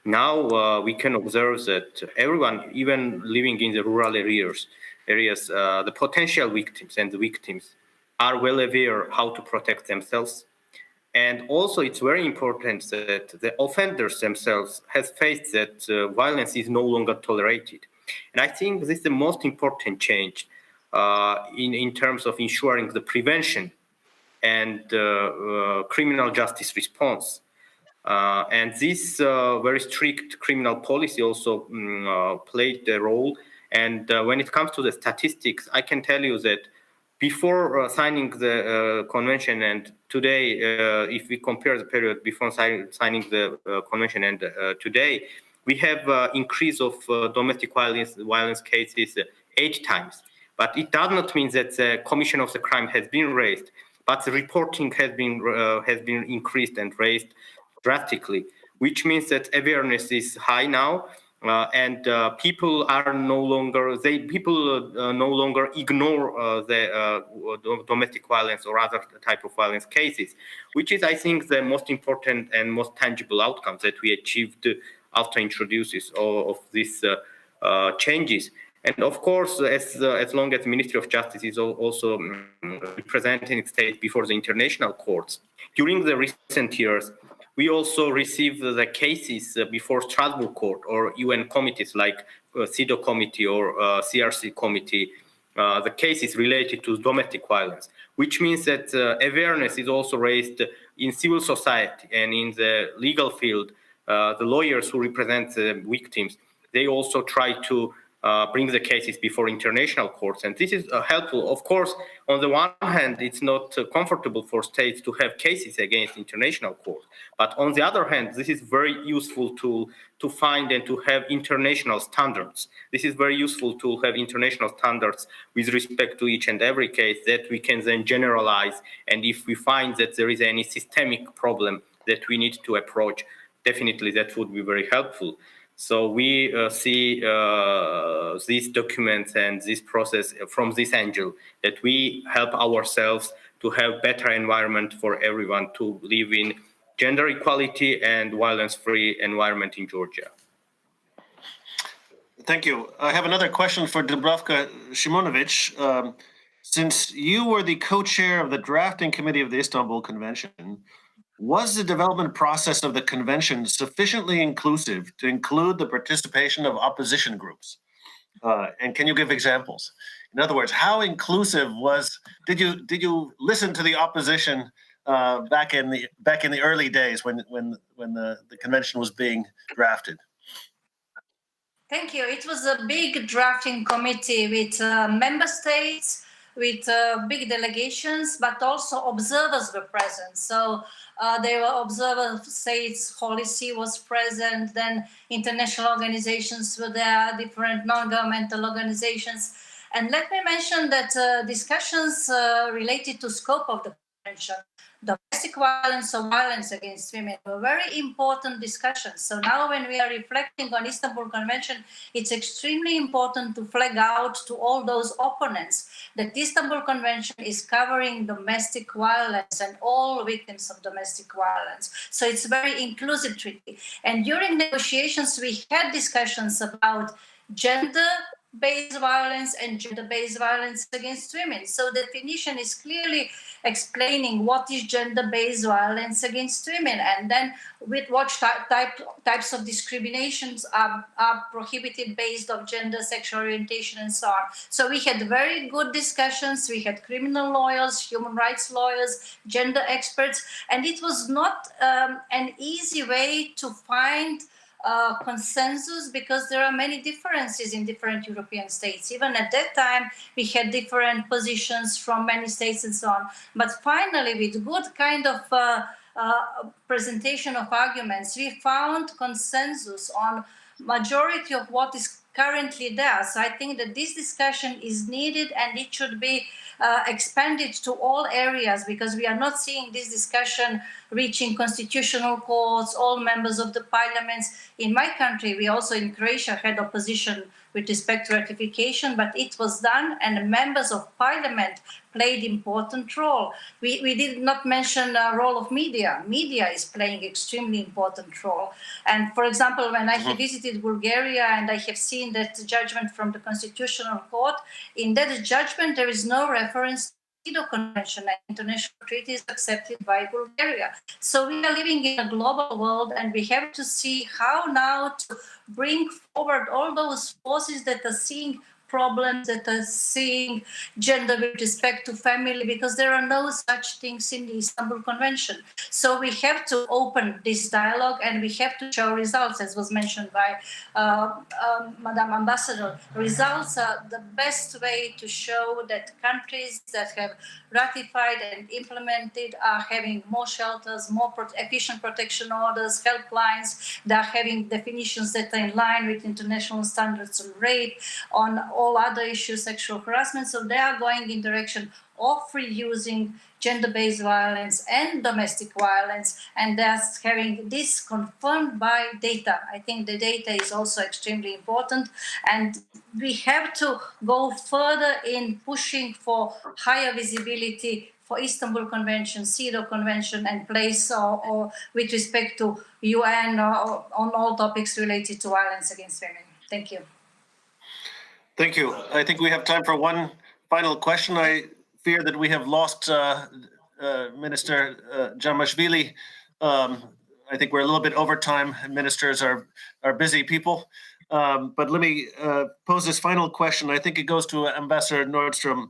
now we can observe that everyone, even living in the rural areas, the potential victims and the victims are well aware how to protect themselves. And also it's very important that the offenders themselves have faith that violence is no longer tolerated. And I think this is the most important change in terms of ensuring the prevention and criminal justice response. And this very strict criminal policy also played a role. And when it comes to the statistics, I can tell you that before signing the convention and today, if we compare the period before signing the convention and today, we have increase of domestic violence cases 8 times. But it does not mean that the commission of the crime has been raised, but the reporting has been increased and raised drastically, which means that awareness is high now, and people are no longer ignore the domestic violence or other type of violence cases, which is, I think, the most important and most tangible outcomes that we achieved after introducing all of these changes. And of course, as long as the Ministry of Justice is also representing states before the international courts, during the recent years, we also received the cases before Strasbourg Court or UN committees like CEDAW committee or CRC committee, the cases related to domestic violence, which means that awareness is also raised in civil society and in the legal field. The lawyers who represent the victims, they also try to bring the cases before international courts. And this is helpful. Of course, on the one hand, it's not comfortable for states to have cases against international courts. But on the other hand, this is very useful tool to find and to have international standards. This is very useful to have international standards with respect to each and every case that we can then generalize. And if we find that there is any systemic problem that we need to approach, definitely that would be very helpful. So we see these documents and this process from this angle, that we help ourselves to have better environment for everyone to live in gender equality and violence-free environment in Georgia. Thank you. I have another question for Dubravka Simonovic. Since you were the co-chair of the drafting committee of the Istanbul Convention, was the development process of the convention sufficiently inclusive to include the participation of opposition groups? And can you give examples? In other words, how inclusive did you listen to the opposition back in the early days when the convention was being drafted? Thank you. It was a big drafting committee with member states, with big delegations, but also observers were present. So there were observer states, Holy See was present, then international organizations were there, different non-governmental organizations. And let me mention that discussions related to scope of the convention, domestic violence or violence against women were very important discussions. So now when we are reflecting on Istanbul Convention, it's extremely important to flag out to all those opponents that Istanbul Convention is covering domestic violence and all victims of domestic violence. So it's a very inclusive treaty. And during negotiations, we had discussions about gender-based violence and gender-based violence against women. So the definition is clearly explaining what is gender-based violence against women, and then with what types of discriminations are prohibited based on gender, sexual orientation, and so on. So we had very good discussions. We had criminal lawyers, human rights lawyers, gender experts, and it was not an easy way to find consensus, because there are many differences in different European states. Even at that time, we had different positions from many states and so on. But finally, with good kind of presentation of arguments, we found consensus on majority of what is currently there. So I think that this discussion is needed, and it should be expanded to all areas, because we are not seeing this discussion reaching constitutional courts, all members of the parliaments. In my country, we also in Croatia had opposition with respect to ratification, but it was done, and the members of parliament played important role. We did not mention the role of media. Media is playing extremely important role. And for example, when I have visited Bulgaria and I have seen that judgment from the Constitutional Court, in that judgment there is no reference to the Convention and international treaties accepted by Bulgaria. So we are living in a global world, and we have to see how now to bring forward all those forces that are seeing problems, that are seeing gender with respect to family, because there are no such things in the Istanbul Convention. So we have to open this dialogue, and we have to show results, as was mentioned by Madam Ambassador. Results are the best way to show that countries that have ratified and implemented are having more shelters, more efficient protection orders, helplines. They are having definitions that are in line with international standards on rape, on all other issues, sexual harassment. So they are going in direction of reusing gender-based violence and domestic violence, and that's having this confirmed by data. I think the data is also extremely important, and we have to go further in pushing for higher visibility for Istanbul Convention, CEDAW Convention, and place or with respect to UN or on all topics related to violence against women. Thank you. Thank you. I think we have time for one final question. I fear that we have lost Minister Jamashvili. I think we're a little bit over time. Ministers are busy people. But let me pose this final question. I think it goes to Ambassador Nordstrom.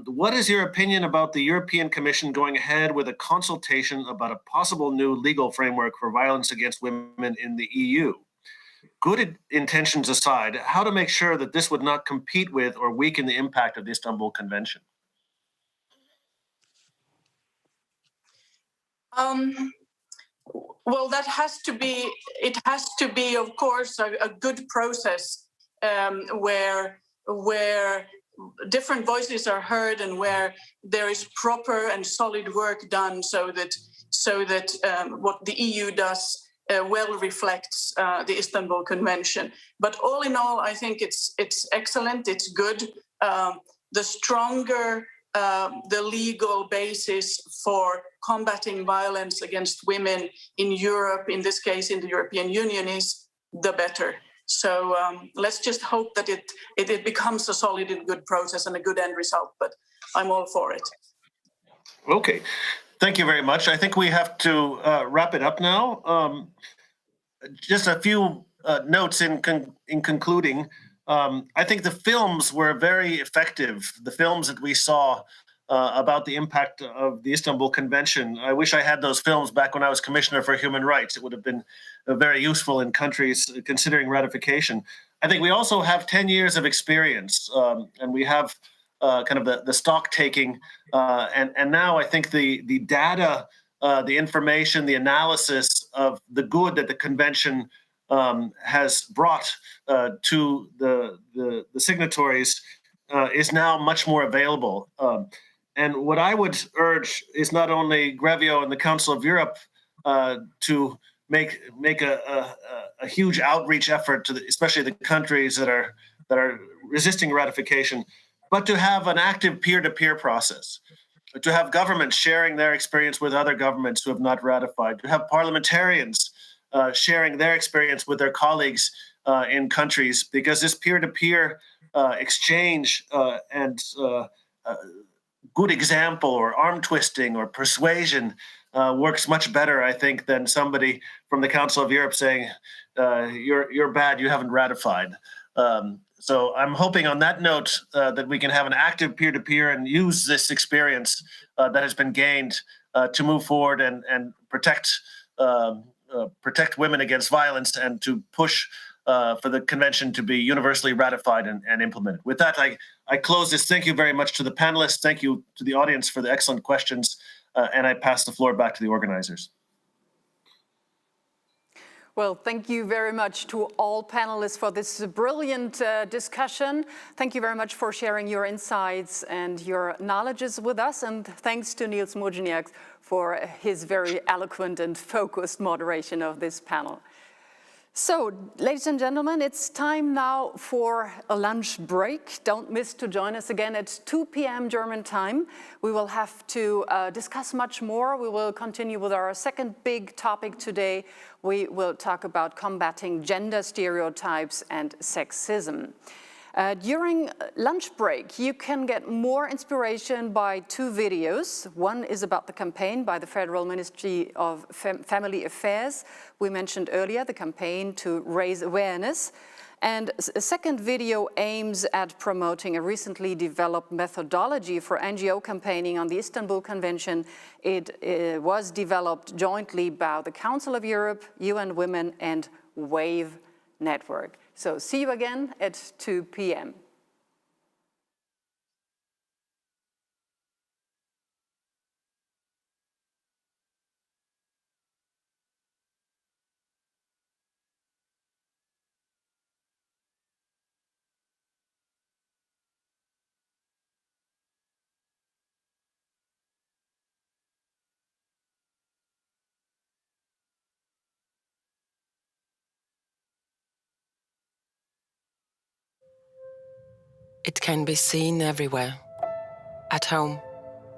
What is your opinion about the European Commission going ahead with a consultation about a possible new legal framework for violence against women in the EU? Good intentions aside, how to make sure that this would not compete with or weaken the impact of the Istanbul Convention? Well, it has to be, of course, a good process where different voices are heard and where there is proper and solid work done so that what the EU does well reflects the Istanbul Convention. But all in all, I think it's excellent, it's good. The stronger the legal basis for combating violence against women in Europe, in this case in the European Union, is, the better. So let's just hope that it becomes a solid and good process and a good end result, but I'm all for it. Okay, thank you very much. I think we have to wrap it up now. Just a few notes in concluding. I think the films were very effective. The films that we saw about the impact of the Istanbul Convention. I wish I had those films back when I was Commissioner for Human Rights. It would have been very useful in countries considering ratification. I think we also have 10 years of experience, and we have kind of the stock taking. And now I think the data, the information, the analysis of the good that the convention has brought to the signatories is now much more available. And what I would urge is not only Grevio and the Council of Europe to make a huge outreach effort to especially the countries that are resisting ratification, but to have an active peer-to-peer process, to have governments sharing their experience with other governments who have not ratified, to have parliamentarians sharing their experience with their colleagues in countries, because this peer-to-peer exchange and good example or arm twisting or persuasion works much better, I think, than somebody from the Council of Europe saying, you're bad, you haven't ratified. So I'm hoping on that note that we can have an active peer-to-peer and use this experience that has been gained to move forward and protect women against violence and to push for the convention to be universally ratified and implemented. With that, I close this. Thank you very much to the panelists. Thank you to the audience for the excellent questions. And I pass the floor back to the organizers. Well, thank you very much to all panelists for this brilliant discussion. Thank you very much for sharing your insights and your knowledges with us. And thanks to Niels Mojniak for his very eloquent and focused moderation of this panel. So, ladies and gentlemen, it's time now for a lunch break. Don't miss to join us again at 2 p.m. German time. We will have to discuss much more. We will continue with our second big topic today. We will talk about combating gender stereotypes and sexism. During lunch break, you can get more inspiration by 2 videos. One is about the campaign by the Federal Ministry of Family Affairs. We mentioned earlier the campaign to raise awareness. And a second video aims at promoting a recently developed methodology for NGO campaigning on the Istanbul Convention. It was developed jointly by the Council of Europe, UN Women, and WAVE Network. So see you again at 2 p.m. It can be seen everywhere. At home,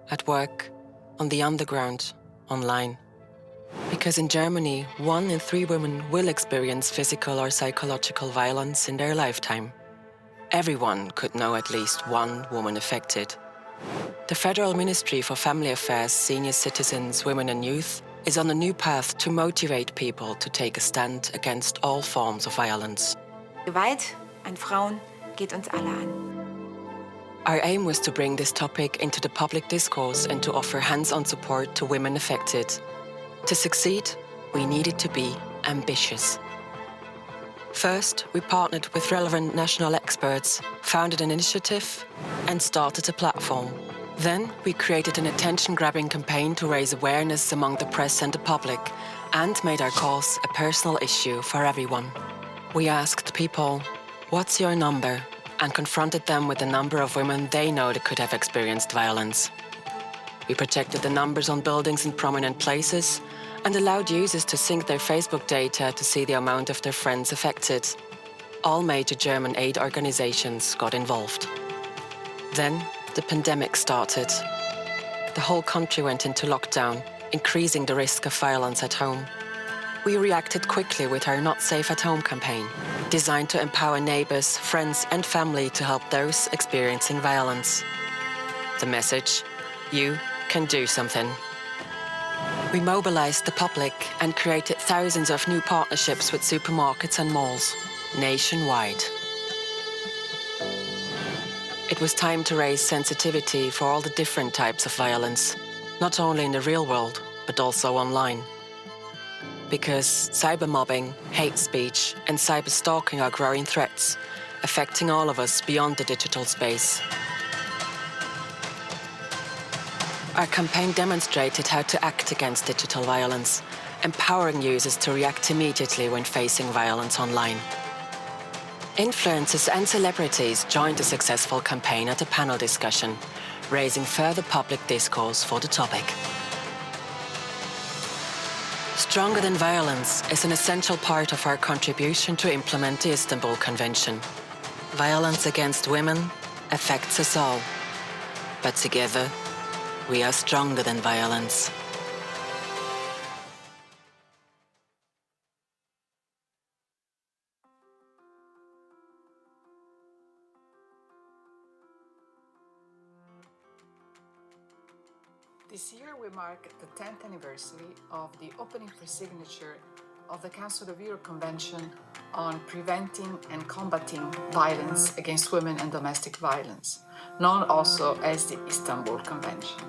at work, on the underground, online. Because in Germany, 1 in 3 women will experience physical or psychological violence in their lifetime. Everyone could know at least one woman affected. The Federal Ministry for Family Affairs, Senior Citizens, Women and Youth is on a new path to motivate people to take a stand against all forms of violence. Gewalt an Frauen geht uns alle an. Our aim was to bring this topic into the public discourse and to offer hands-on support to women affected. To succeed, we needed to be ambitious. First, we partnered with relevant national experts, founded an initiative, and started a platform. Then, we created an attention-grabbing campaign to raise awareness among the press and the public, and made our cause a personal issue for everyone. We asked people, "What's your number?" and confronted them with the number of women they know that could have experienced violence. We projected the numbers on buildings in prominent places and allowed users to sync their Facebook data to see the amount of their friends affected. All major German aid organizations got involved. Then the pandemic started. The whole country went into lockdown, increasing the risk of violence at home. We reacted quickly with our Not Safe at Home campaign, designed to empower neighbors, friends, and family to help those experiencing violence. The message: you can do something. We mobilized the public and created thousands of new partnerships with supermarkets and malls, nationwide. It was time to raise sensitivity for all the different types of violence, not only in the real world, but also online. Because cybermobbing, hate speech, and cyberstalking are growing threats, affecting all of us beyond the digital space. Our campaign demonstrated how to act against digital violence, empowering users to react immediately when facing violence online. Influencers and celebrities joined the successful campaign at a panel discussion, raising further public discourse for the topic. Stronger than violence is an essential part of our contribution to implement the Istanbul Convention. Violence against women affects us all, but together we are stronger than violence. This year we mark the 10th anniversary of the opening for signature of the Council of Europe Convention on Preventing and Combating Violence Against Women and Domestic Violence, known also as the Istanbul Convention.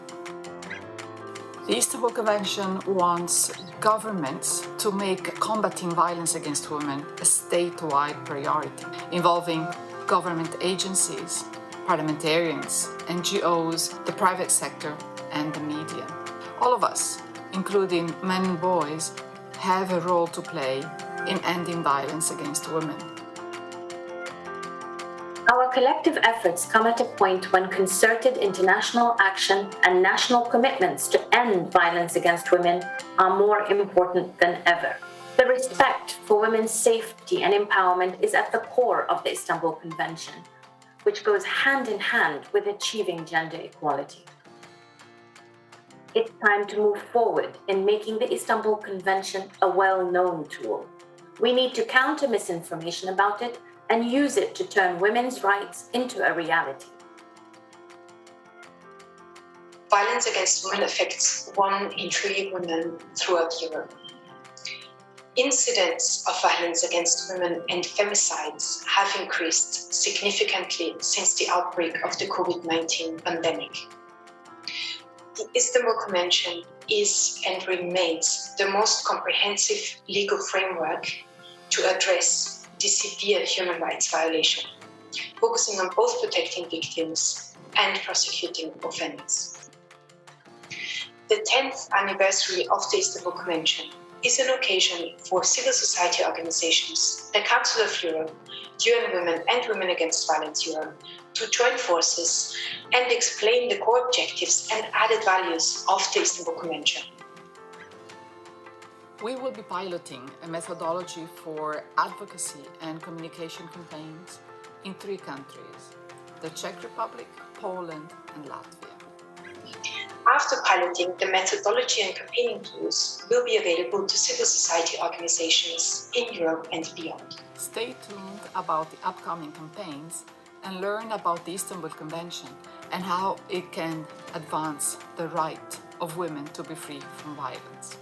The Istanbul Convention wants governments to make combating violence against women a statewide priority, involving government agencies, parliamentarians, NGOs, the private sector, and the media. All of us, including men and boys, have a role to play in ending violence against women. Our collective efforts come at a point when concerted international action and national commitments to end violence against women are more important than ever. The respect for women's safety and empowerment is at the core of the Istanbul Convention, which goes hand in hand with achieving gender equality. It's time to move forward in making the Istanbul Convention a well-known tool. We need to counter misinformation about it and use it to turn women's rights into a reality. Violence against women affects 1 in 3 women throughout Europe. Incidents of violence against women and femicides have increased significantly since the outbreak of the COVID-19 pandemic. The Istanbul Convention is and remains the most comprehensive legal framework to address the severe human rights violation, focusing on both protecting victims and prosecuting offenders. The 10th anniversary of the Istanbul Convention is an occasion for civil society organizations, the Council of Europe, UN Women and Women Against Violence Europe, to join forces and explain the core objectives and added values of the Istanbul Convention. We will be piloting a methodology for advocacy and communication campaigns in 3 countries, the Czech Republic, Poland, and Latvia. After piloting, the methodology and campaigning tools will be available to civil society organizations in Europe and beyond. Stay tuned about the upcoming campaigns and learn about the Istanbul Convention and how it can advance the right of women to be free from violence.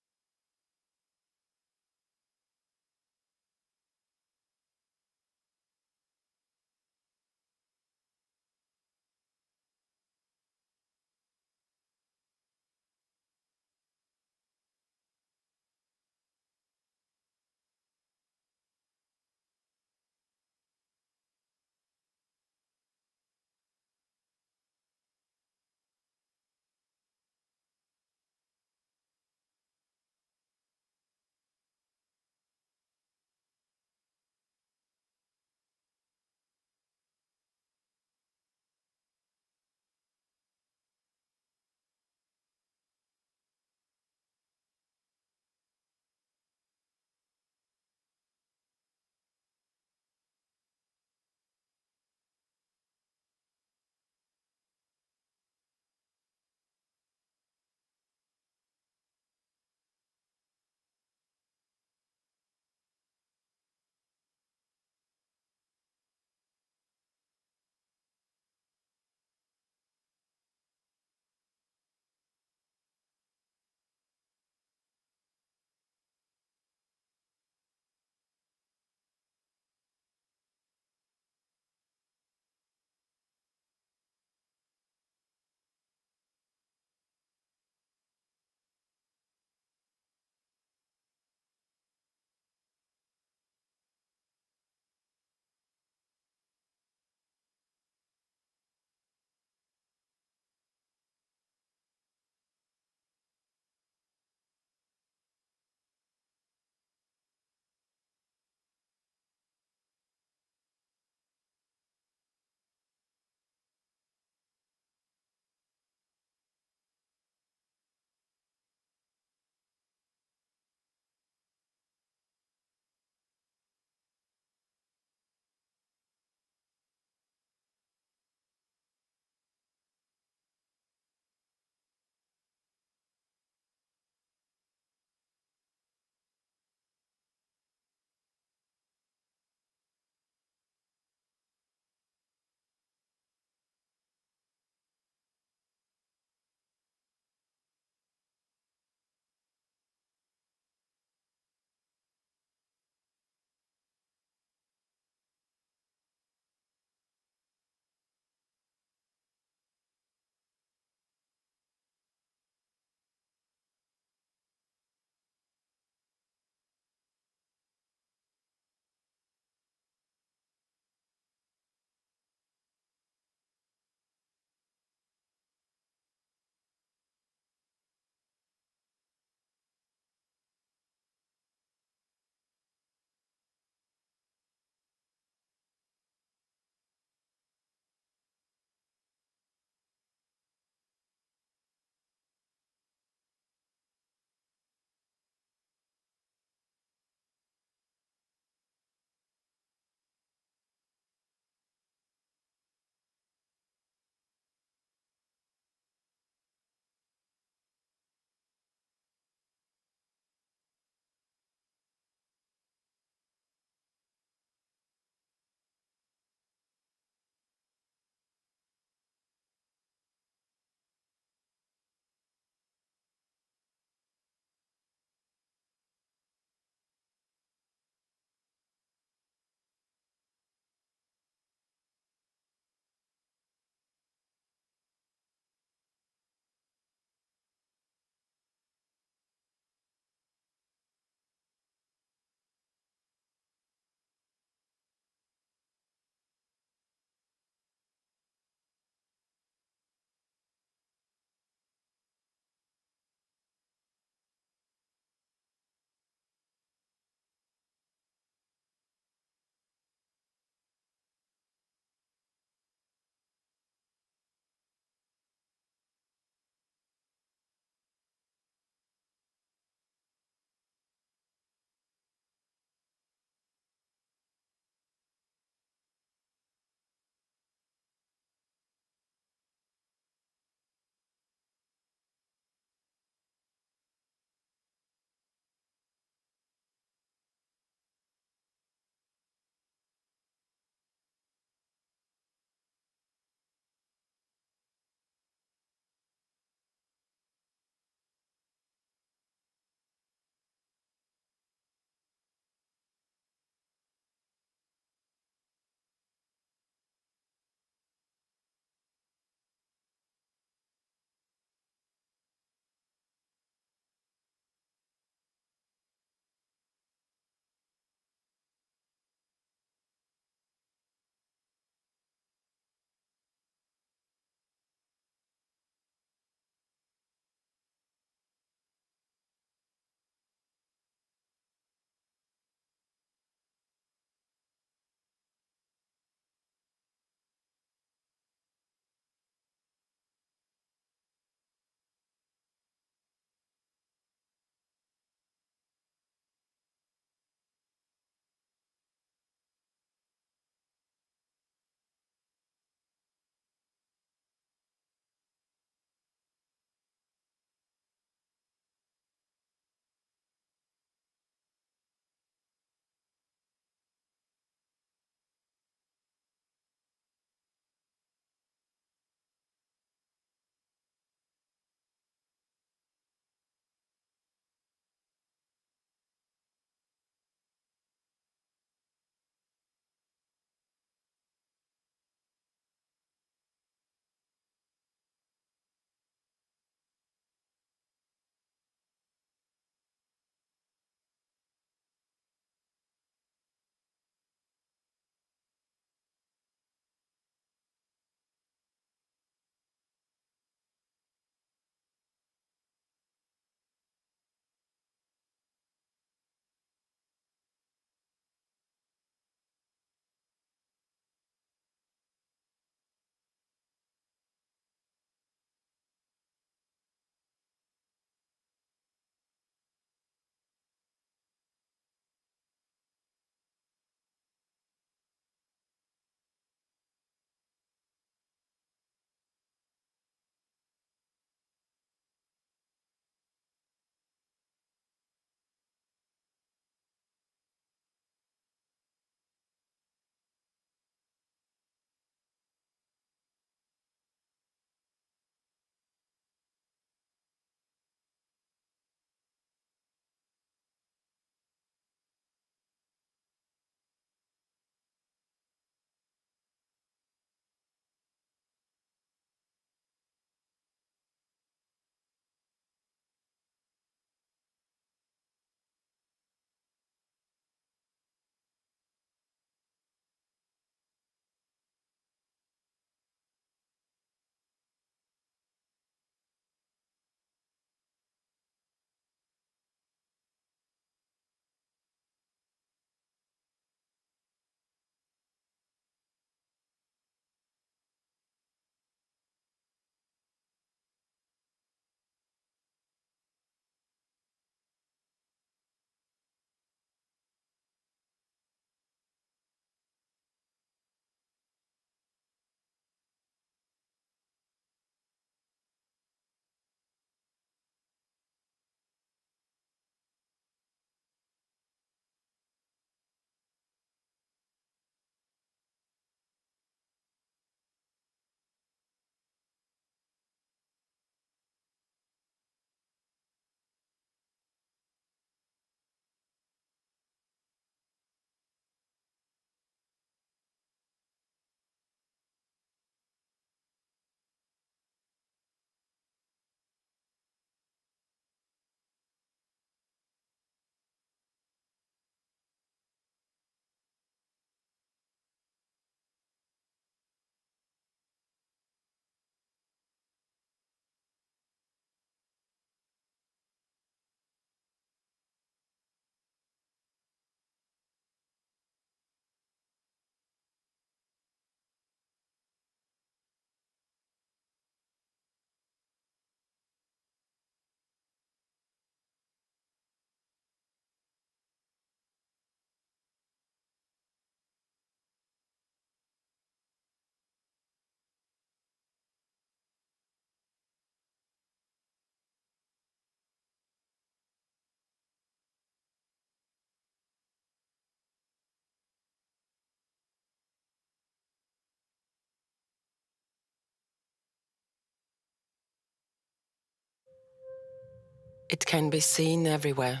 It can be seen everywhere.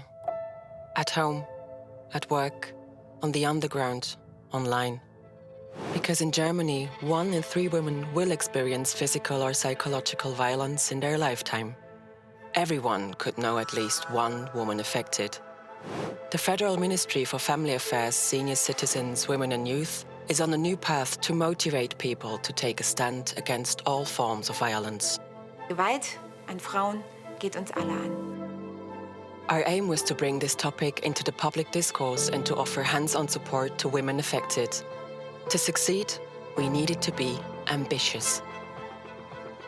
At home, at work, on the underground, online. Because in Germany, 1 in 3 women will experience physical or psychological violence in their lifetime. Everyone could know at least one woman affected. The Federal Ministry for Family Affairs, Senior Citizens, Women and Youth is on a new path to motivate people to take a stand against all forms of violence. Gewalt an Frauen geht uns alle an. Our aim was to bring this topic into the public discourse and to offer hands-on support to women affected. To succeed, we needed to be ambitious.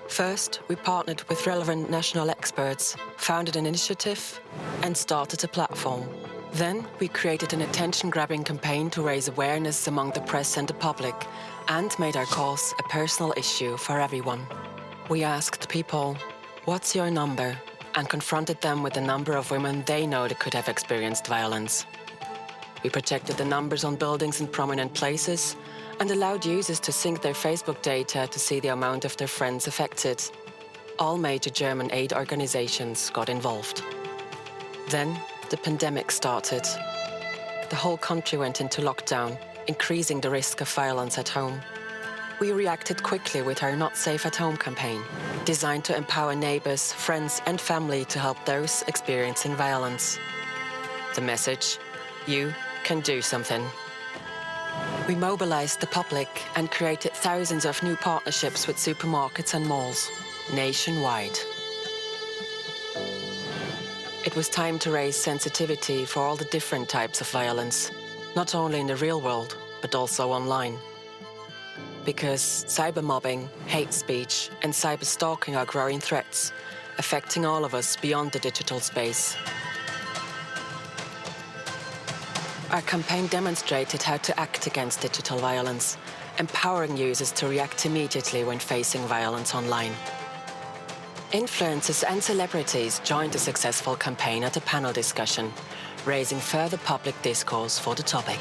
First, we partnered with relevant national experts, founded an initiative, and started a platform. Then, we created an attention-grabbing campaign to raise awareness among the press and the public, and made our cause a personal issue for everyone. We asked people, "What's your number?" and confronted them with the number of women they know that could have experienced violence. We projected the numbers on buildings in prominent places and allowed users to sync their Facebook data to see the amount of their friends affected. All major German aid organizations got involved. Then, the pandemic started. The whole country went into lockdown, increasing the risk of violence at home. We reacted quickly with our Not Safe at Home campaign, designed to empower neighbors, friends, and family to help those experiencing violence. The message: you can do something. We mobilized the public and created thousands of new partnerships with supermarkets and malls, nationwide. It was time to raise sensitivity for all the different types of violence, not only in the real world, but also online. Because cybermobbing, hate speech, and cyberstalking are growing threats, affecting all of us beyond the digital space. Our campaign demonstrated how to act against digital violence, empowering users to react immediately when facing violence online. Influencers and celebrities joined the successful campaign at a panel discussion, raising further public discourse for the topic.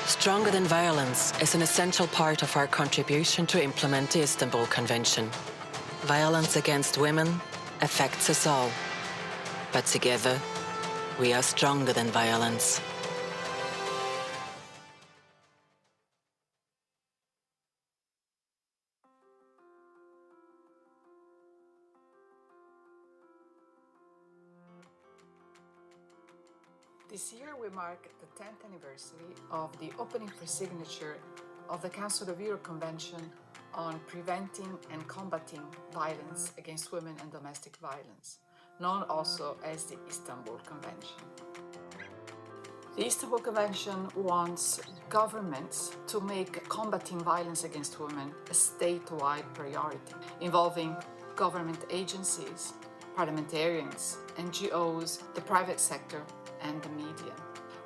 Stronger than violence is an essential part of our contribution to implement the Istanbul Convention. Violence against women affects us all, but together, we are stronger than violence. This year we mark the 10th anniversary of the opening for signature of the Council of Europe Convention on Preventing and Combating Violence Against Women and Domestic Violence, known also as the Istanbul Convention. The Istanbul Convention wants governments to make combating violence against women a statewide priority, involving government agencies, parliamentarians, NGOs, the private sector, and the media.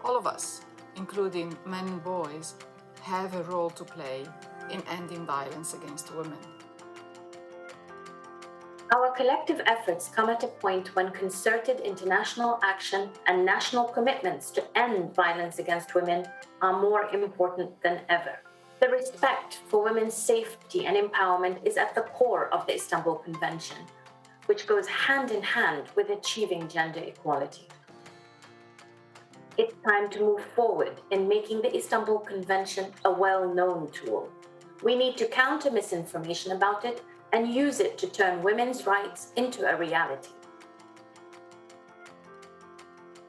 All of us, including men and boys, have a role to play in ending violence against women. Our collective efforts come at a point when concerted international action and national commitments to end violence against women are more important than ever. The respect for women's safety and empowerment is at the core of the Istanbul Convention, which goes hand in hand with achieving gender equality. It's time to move forward in making the Istanbul Convention a well-known tool. We need to counter misinformation about it and use it to turn women's rights into a reality.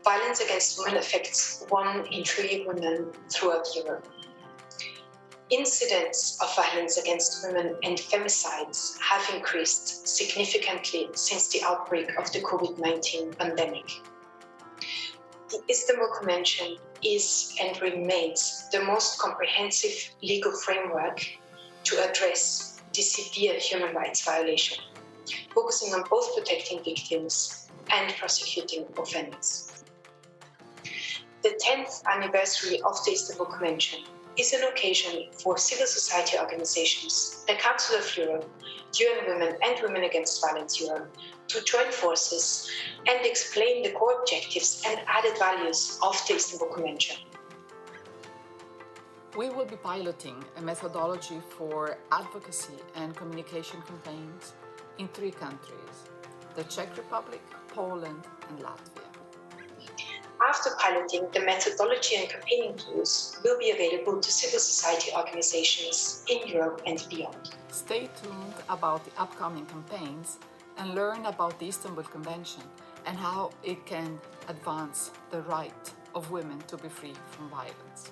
Violence against women affects 1 in 3 women throughout Europe. Incidents of violence against women and femicides have increased significantly since the outbreak of the COVID-19 pandemic. The Istanbul Convention is and remains the most comprehensive legal framework to address the severe human rights violation, focusing on both protecting victims and prosecuting offenders. The 10th anniversary of the Istanbul Convention is an occasion for civil society organizations, the Council of Europe, UN Women and Women Against Violence Europe, to join forces and explain the core objectives and added values of the Istanbul Convention. We will be piloting a methodology for advocacy and communication campaigns in 3 countries: the Czech Republic, Poland, and Latvia. After piloting, the methodology and campaigning tools will be available to civil society organizations in Europe and beyond. Stay tuned about the upcoming campaigns and learn about the Istanbul Convention and how it can advance the right of women to be free from violence.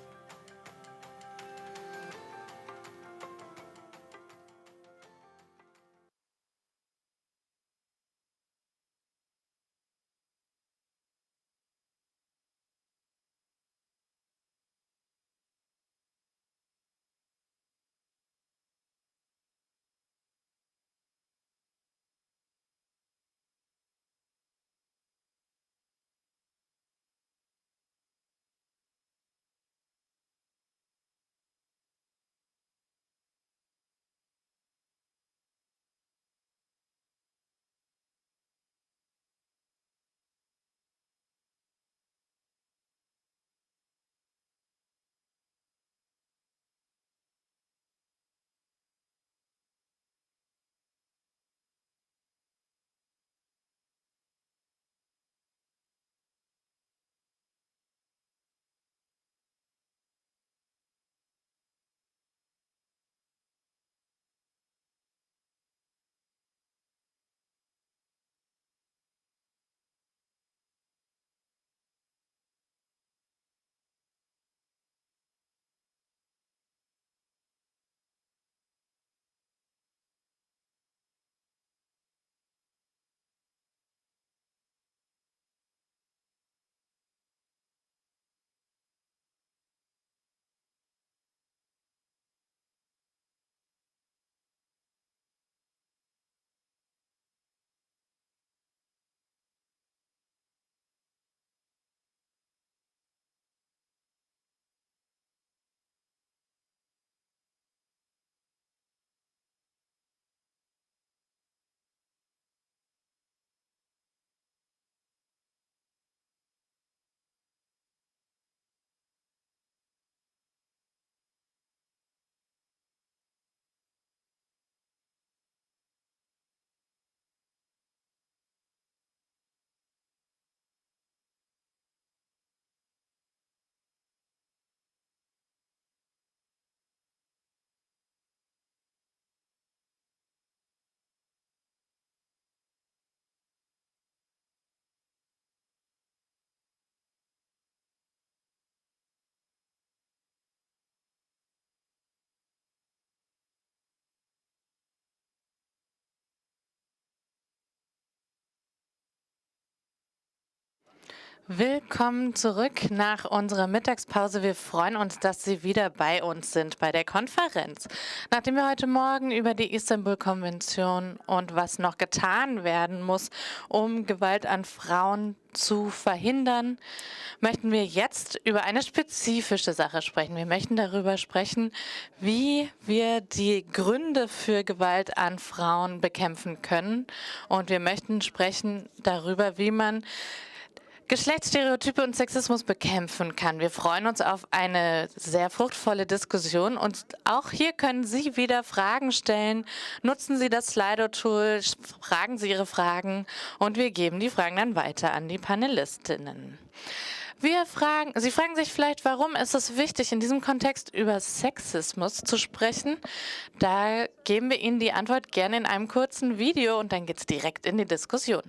Willkommen zurück nach unserer Mittagspause. Wir freuen uns, dass Sie wieder bei uns sind bei der Konferenz. Nachdem wir heute Morgen über die Istanbulkonvention und was noch getan werden muss, um Gewalt an Frauen zu verhindern, möchten wir jetzt über eine spezifische Sache sprechen. Wir möchten darüber sprechen, wie wir die Gründe für Gewalt an Frauen bekämpfen können. Und wir möchten sprechen darüber, wie man Geschlechtsstereotype und Sexismus bekämpfen kann. Wir freuen uns auf eine sehr fruchtvolle Diskussion und auch hier können Sie wieder Fragen stellen. Nutzen Sie das Slido-Tool, fragen Sie Ihre Fragen und wir geben die Fragen dann weiter an die Panelistinnen. Sie fragen sich vielleicht, warum ist es wichtig, in diesem Kontext über Sexismus zu sprechen? Da geben wir Ihnen die Antwort gerne in einem kurzen Video und dann geht es direkt in die Diskussion.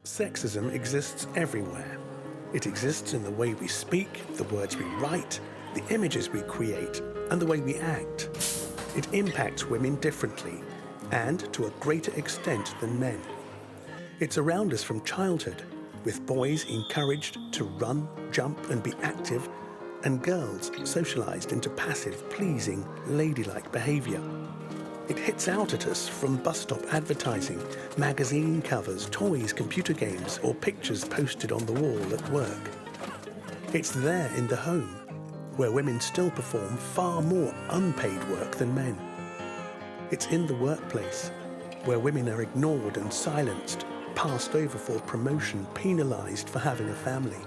Sexism exists everywhere. It exists in the way we speak, the words we write, the images we create, and the way we act. It impacts women differently, and to a greater extent than men. It's around us from childhood, with boys encouraged to run, jump, and be active, and girls socialized into passive, pleasing, ladylike behavior. It hits out at us from bus stop advertising, magazine covers, toys, computer games, or pictures posted on the wall at work. It's there in the home, where women still perform far more unpaid work than men. It's in the workplace, where women are ignored and silenced, passed over for promotion, penalized for having a family.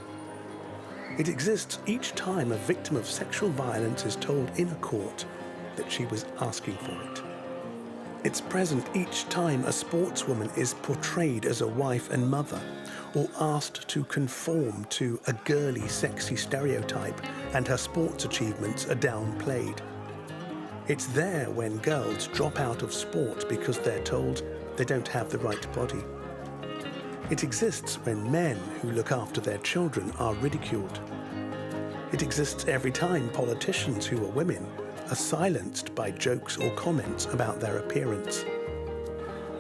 It exists each time a victim of sexual violence is told in a court that she was asking for it. It's present each time a sportswoman is portrayed as a wife and mother, or asked to conform to a girly, sexy stereotype, and her sports achievements are downplayed. It's there when girls drop out of sport because they're told they don't have the right body. It exists when men who look after their children are ridiculed. It exists every time politicians who are women are silenced by jokes or comments about their appearance.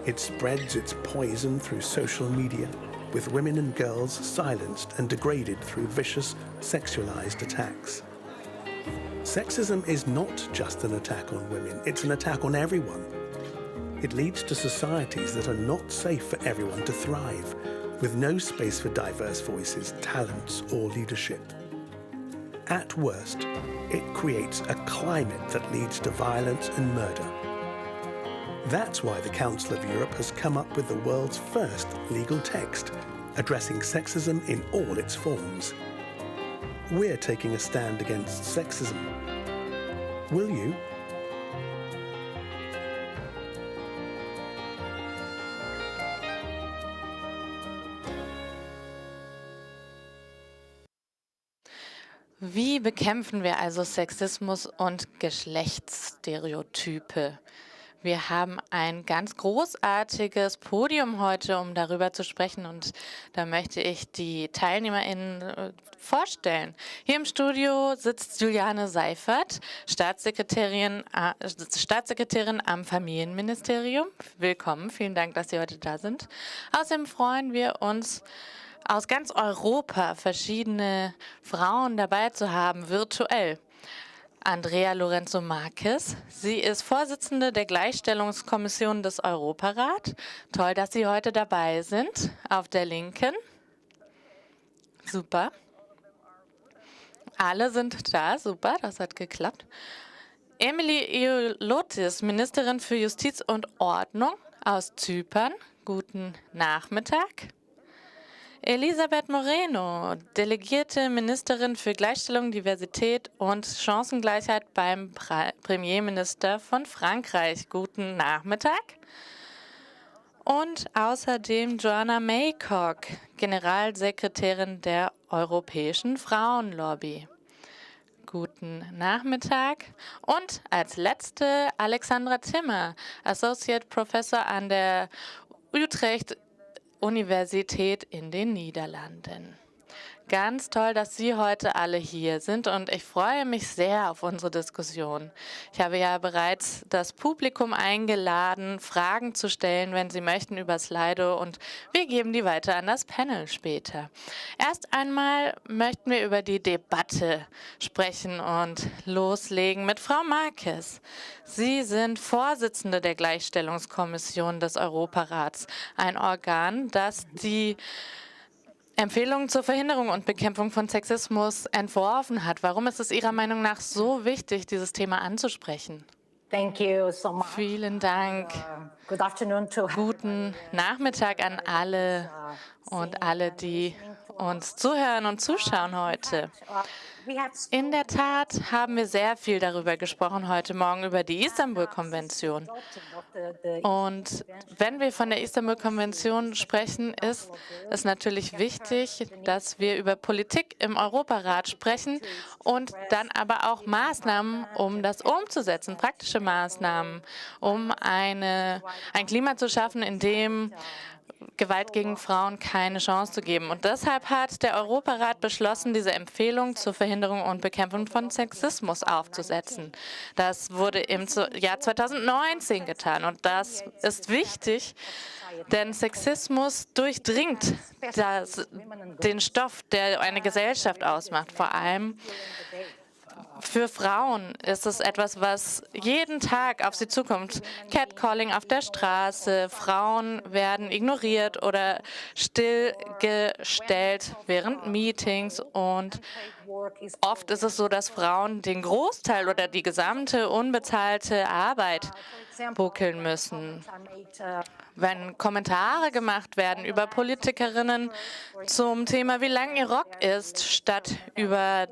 It spreads its poison through social media, with women and girls silenced and degraded through vicious, sexualized attacks. Sexism is not just an attack on women, it's an attack on everyone. It leads to societies that are not safe for everyone to thrive, with no space for diverse voices, talents, or leadership. At worst, it creates a climate that leads to violence and murder. That's why the Council of Europe has come up with the world's first legal text addressing sexism in all its forms. We're taking a stand against sexism. Will you? Wie bekämpfen wir also Sexismus und Geschlechtsstereotype? Wir haben ein ganz großartiges Podium heute, um darüber zu sprechen, und da möchte ich die TeilnehmerInnen vorstellen. Hier im Studio sitzt Juliane Seifert, Staatssekretärin am Familienministerium. Willkommen, vielen Dank, dass Sie heute da sind. Außerdem freuen wir uns, aus ganz Europa verschiedene Frauen dabei zu haben, virtuell. Andrea Lorenzo Marquez, sie ist Vorsitzende der Gleichstellungskommission des Europarat. Toll, dass Sie heute dabei sind. Auf der Linken. Super. Alle sind da, super, das hat geklappt. Emily Iolotis, Ministerin für Justiz und Ordnung aus Zypern. Guten Nachmittag. Elisabeth Moreno, delegierte Ministerin für Gleichstellung, Diversität und Chancengleichheit beim Premierminister von Frankreich. Guten Nachmittag. Und außerdem Joanna Maycock, Generalsekretärin der Europäischen Frauenlobby. Guten Nachmittag. Und als letzte Alexandra Timmer, Associate Professor an der Utrecht Universität in den Niederlanden. Ganz toll, dass Sie heute alle hier sind, und ich freue mich sehr auf unsere Diskussion. Ich habe ja bereits das Publikum eingeladen, Fragen zu stellen, wenn Sie möchten, über Slido, und wir geben die weiter an das Panel später. Erst einmal möchten wir über die Debatte sprechen und loslegen mit Frau Marquez. Sie sind Vorsitzende der Gleichstellungskommission des Europarats, ein Organ, das die Empfehlungen zur Verhinderung und Bekämpfung von Sexismus entworfen hat. Warum ist es Ihrer Meinung nach so wichtig, dieses Thema anzusprechen? Thank you so much. Vielen Dank. Good afternoon to Guten Nachmittag an alle und alle, die uns zuhören und zuschauen heute. In der Tat haben wir sehr viel darüber gesprochen heute Morgen, über die Istanbulkonvention. Und wenn wir von der Istanbulkonvention sprechen, ist es natürlich wichtig, dass wir über Politik im Europarat sprechen und dann aber auch Maßnahmen, um das umzusetzen, praktische Maßnahmen, um ein Klima zu schaffen, in dem Gewalt gegen Frauen keine Chance zu geben. Und deshalb hat der Europarat beschlossen, diese Empfehlung zur Verhinderung und Bekämpfung von Sexismus aufzusetzen. Das wurde im Jahr 2019 getan, und das ist wichtig, denn Sexismus durchdringt den Stoff, der eine Gesellschaft ausmacht. Vor allem für Frauen ist es etwas, was jeden Tag auf sie zukommt. Catcalling auf der Straße, Frauen werden ignoriert oder stillgestellt während Meetings, und oft ist es so, dass Frauen den Großteil oder die gesamte unbezahlte Arbeit buckeln müssen. Wenn Kommentare gemacht werden über Politikerinnen zum Thema, wie lang ihr Rock ist, statt über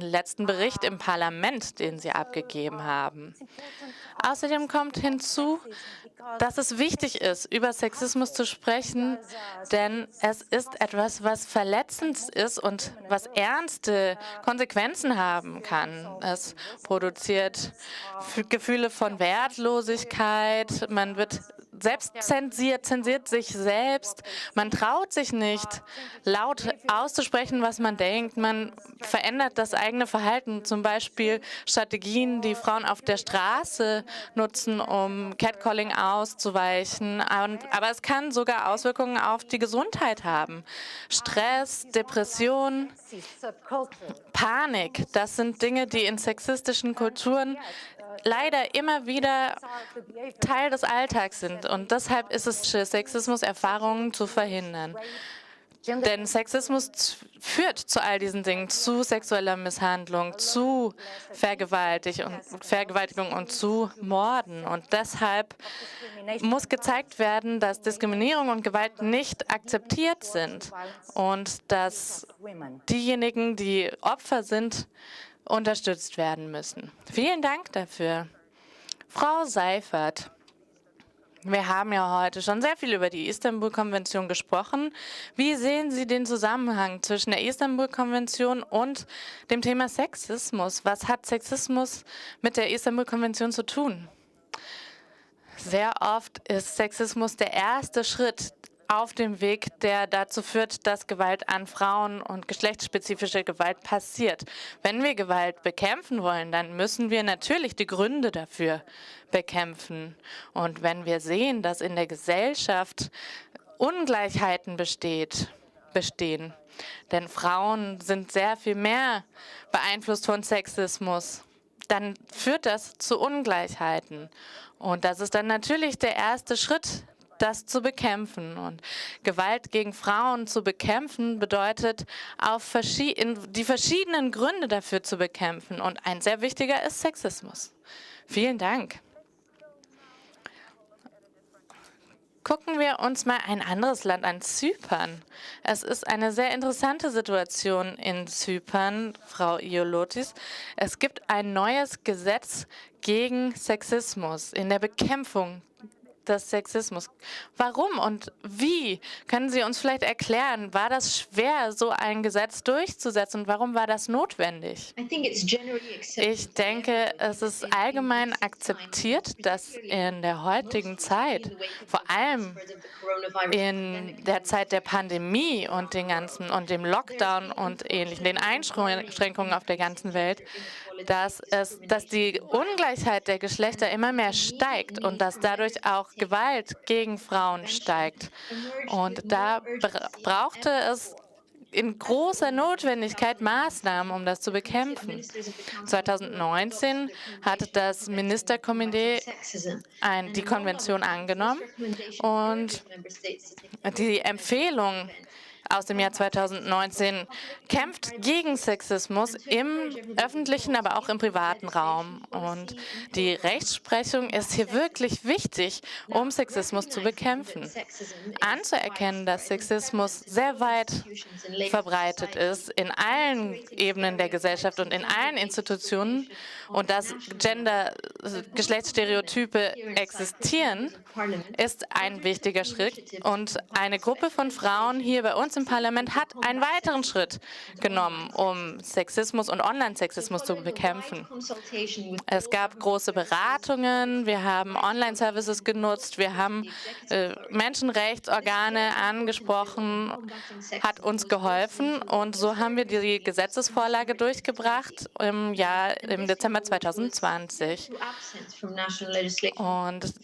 letzten Bericht im Parlament, den Sie abgegeben haben. Außerdem kommt hinzu, dass es wichtig ist, über Sexismus zu sprechen, denn es ist etwas, was verletzend ist und was ernste Konsequenzen haben kann. Es produziert Gefühle von Wertlosigkeit, man wird selbst zensiert sich selbst, man traut sich nicht, laut auszusprechen, was man denkt, man verändert das eigene Verhalten, zum Beispiel Strategien, die Frauen auf der Straße nutzen, um Catcalling auszuweichen, aber es kann sogar Auswirkungen auf die Gesundheit haben. Stress, Depression, Panik, das sind Dinge, die in sexistischen Kulturen leider immer wieder Teil des Alltags sind. Und deshalb ist es Sexismus-Erfahrungen zu verhindern. Denn Sexismus führt zu all diesen Dingen, zu sexueller Misshandlung, zu Vergewaltigung und zu Morden. Und deshalb muss gezeigt werden, dass Diskriminierung und Gewalt nicht akzeptiert sind und dass diejenigen, die Opfer sind, unterstützt werden müssen. Vielen Dank dafür. Frau Seifert, wir haben ja heute schon sehr viel über die Istanbulkonvention gesprochen. Wie sehen Sie den Zusammenhang zwischen der Istanbulkonvention und dem Thema Sexismus? Was hat Sexismus mit der Istanbulkonvention zu tun? Sehr oft ist Sexismus der erste Schritt auf dem Weg, der dazu führt, dass Gewalt an Frauen und geschlechtsspezifische Gewalt passiert. Wenn wir Gewalt bekämpfen wollen, dann müssen wir natürlich die Gründe dafür bekämpfen. Und wenn wir sehen, dass in der Gesellschaft Ungleichheiten bestehen, denn Frauen sind sehr viel mehr beeinflusst von Sexismus, dann führt das zu Ungleichheiten. Und das ist dann natürlich der erste Schritt, das zu bekämpfen. Und Gewalt gegen Frauen zu bekämpfen bedeutet, die verschiedenen Gründe dafür zu bekämpfen. Und ein sehr wichtiger ist Sexismus. Vielen Dank. Gucken wir uns mal ein anderes Land an, Zypern. Es ist eine sehr interessante Situation in Zypern, Frau Iolotis. Es gibt ein neues Gesetz gegen Sexismus, in der Bekämpfung des Sexismus. Warum und wie? Können Sie uns vielleicht erklären, war das schwer, so ein Gesetz durchzusetzen und warum war das notwendig? Ich denke, es ist allgemein akzeptiert, dass in der heutigen Zeit, vor allem in der Zeit der Pandemie und dem Lockdown und ähnlichen, den Einschränkungen auf der ganzen Welt, dass die Ungleichheit der Geschlechter immer mehr steigt und dass dadurch auch Gewalt gegen Frauen steigt. Und da brauchte es in großer Notwendigkeit Maßnahmen, um das zu bekämpfen. 2019 hat das Ministerkomitee die Konvention angenommen und die Empfehlung aus dem Jahr 2019 kämpft gegen Sexismus im öffentlichen, aber auch im privaten Raum. Und die Rechtsprechung ist hier wirklich wichtig, um Sexismus zu bekämpfen. Anzuerkennen, dass Sexismus sehr weit verbreitet ist in allen Ebenen der Gesellschaft und in allen Institutionen und dass Geschlechtsstereotype existieren, ist ein wichtiger Schritt. Und eine Gruppe von Frauen hier bei uns im Parlament hat einen weiteren Schritt genommen, um Sexismus und Online-Sexismus zu bekämpfen. Es gab große Beratungen, wir haben Online-Services genutzt, wir haben Menschenrechtsorgane angesprochen, hat uns geholfen und so haben wir die Gesetzesvorlage durchgebracht im Dezember 2020. Und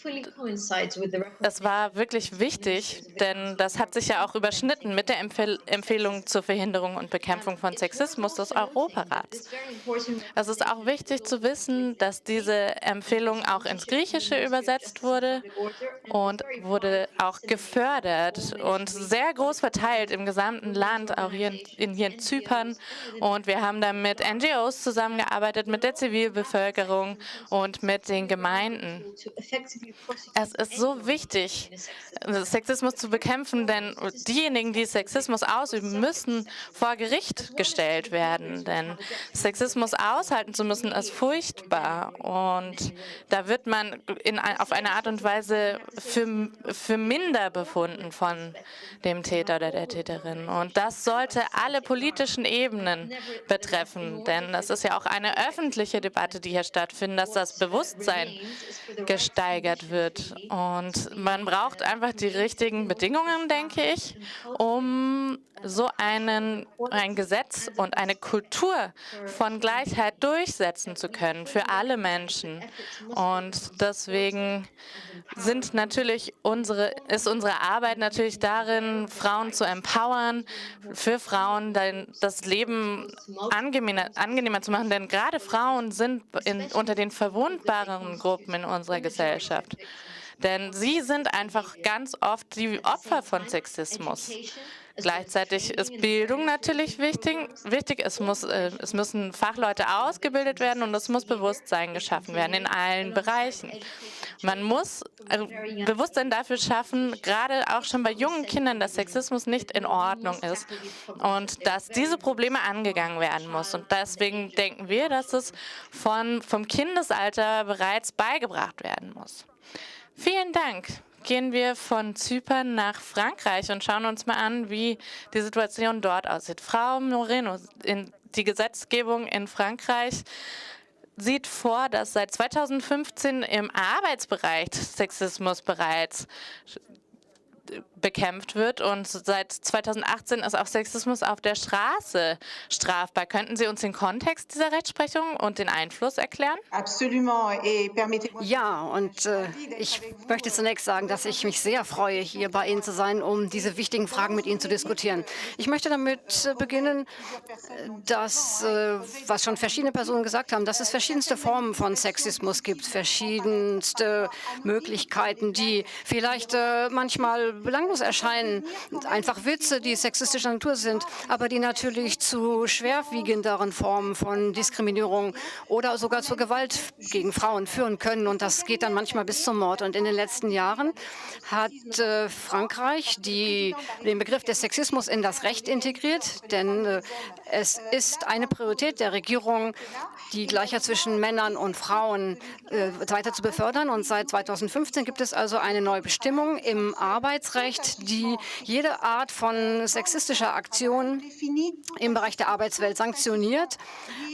es war wirklich wichtig, denn das hat sich ja auch überschnitten mit der Empfehlung zur Verhinderung und Bekämpfung von Sexismus des Europarats. Es ist auch wichtig zu wissen, dass diese Empfehlung auch ins Griechische übersetzt wurde und wurde auch gefördert und sehr groß verteilt im gesamten Land, auch hier in Zypern. Und wir haben dann mit NGOs zusammengearbeitet, mit der Zivilbevölkerung und mit den Gemeinden. Es ist so wichtig, Sexismus zu bekämpfen, denn diejenigen, die Sexismus Sexismus ausüben, müssen vor Gericht gestellt werden. Denn Sexismus aushalten zu müssen, ist furchtbar. Und da wird man auf eine Art und Weise für minder befunden von dem Täter oder der Täterin. Und das sollte alle politischen Ebenen betreffen. Denn das ist ja auch eine öffentliche Debatte, die hier stattfindet, dass das Bewusstsein gesteigert wird. Und man braucht einfach die richtigen Bedingungen, denke ich, um so ein Gesetz und eine Kultur von Gleichheit durchsetzen zu können für alle Menschen. Und deswegen ist unsere Arbeit natürlich darin, Frauen zu empowern, für Frauen das Leben angenehmer zu machen. Denn gerade Frauen sind unter den verwundbaren Gruppen in unserer Gesellschaft. Denn sie sind einfach ganz oft die Opfer von Sexismus. Gleichzeitig ist Bildung natürlich wichtig. Es müssen Fachleute ausgebildet werden und es muss Bewusstsein geschaffen werden in allen Bereichen. Man muss Bewusstsein dafür schaffen, gerade auch schon bei jungen Kindern, dass Sexismus nicht in Ordnung ist und dass diese Probleme angegangen werden muss. Und deswegen denken wir, dass es vom Kindesalter bereits beigebracht werden muss. Vielen Dank. Gehen wir von Zypern nach Frankreich und schauen uns mal an, wie die Situation dort aussieht. Frau Moreno, die Gesetzgebung in Frankreich sieht vor, dass seit 2015 im Arbeitsbereich Sexismus bereits bekämpft wird und seit 2018 ist auch Sexismus auf der Straße strafbar. Könnten Sie uns den Kontext dieser Rechtsprechung und den Einfluss erklären? Ja, und ich möchte zunächst sagen, dass ich mich sehr freue, hier bei Ihnen zu sein, um diese wichtigen Fragen mit Ihnen zu diskutieren. Ich möchte damit beginnen, dass, was schon verschiedene Personen gesagt haben, dass es verschiedenste Formen von Sexismus gibt, verschiedenste Möglichkeiten, die vielleicht manchmal belanglos erscheinen, einfach Witze, die sexistischer Natur sind, aber die natürlich zu schwerwiegenderen Formen von Diskriminierung oder sogar zur Gewalt gegen Frauen führen können. Und das geht dann manchmal bis zum Mord. Und in den letzten Jahren hat Frankreich den Begriff des Sexismus in das Recht integriert, denn es ist eine Priorität der Regierung, die Gleichheit zwischen Männern und Frauen weiter zu befördern. Und seit 2015 gibt es also eine neue Bestimmung im Arbeitsrecht, die jede Art von sexistischer Aktion im Bereich der Arbeitswelt sanktioniert.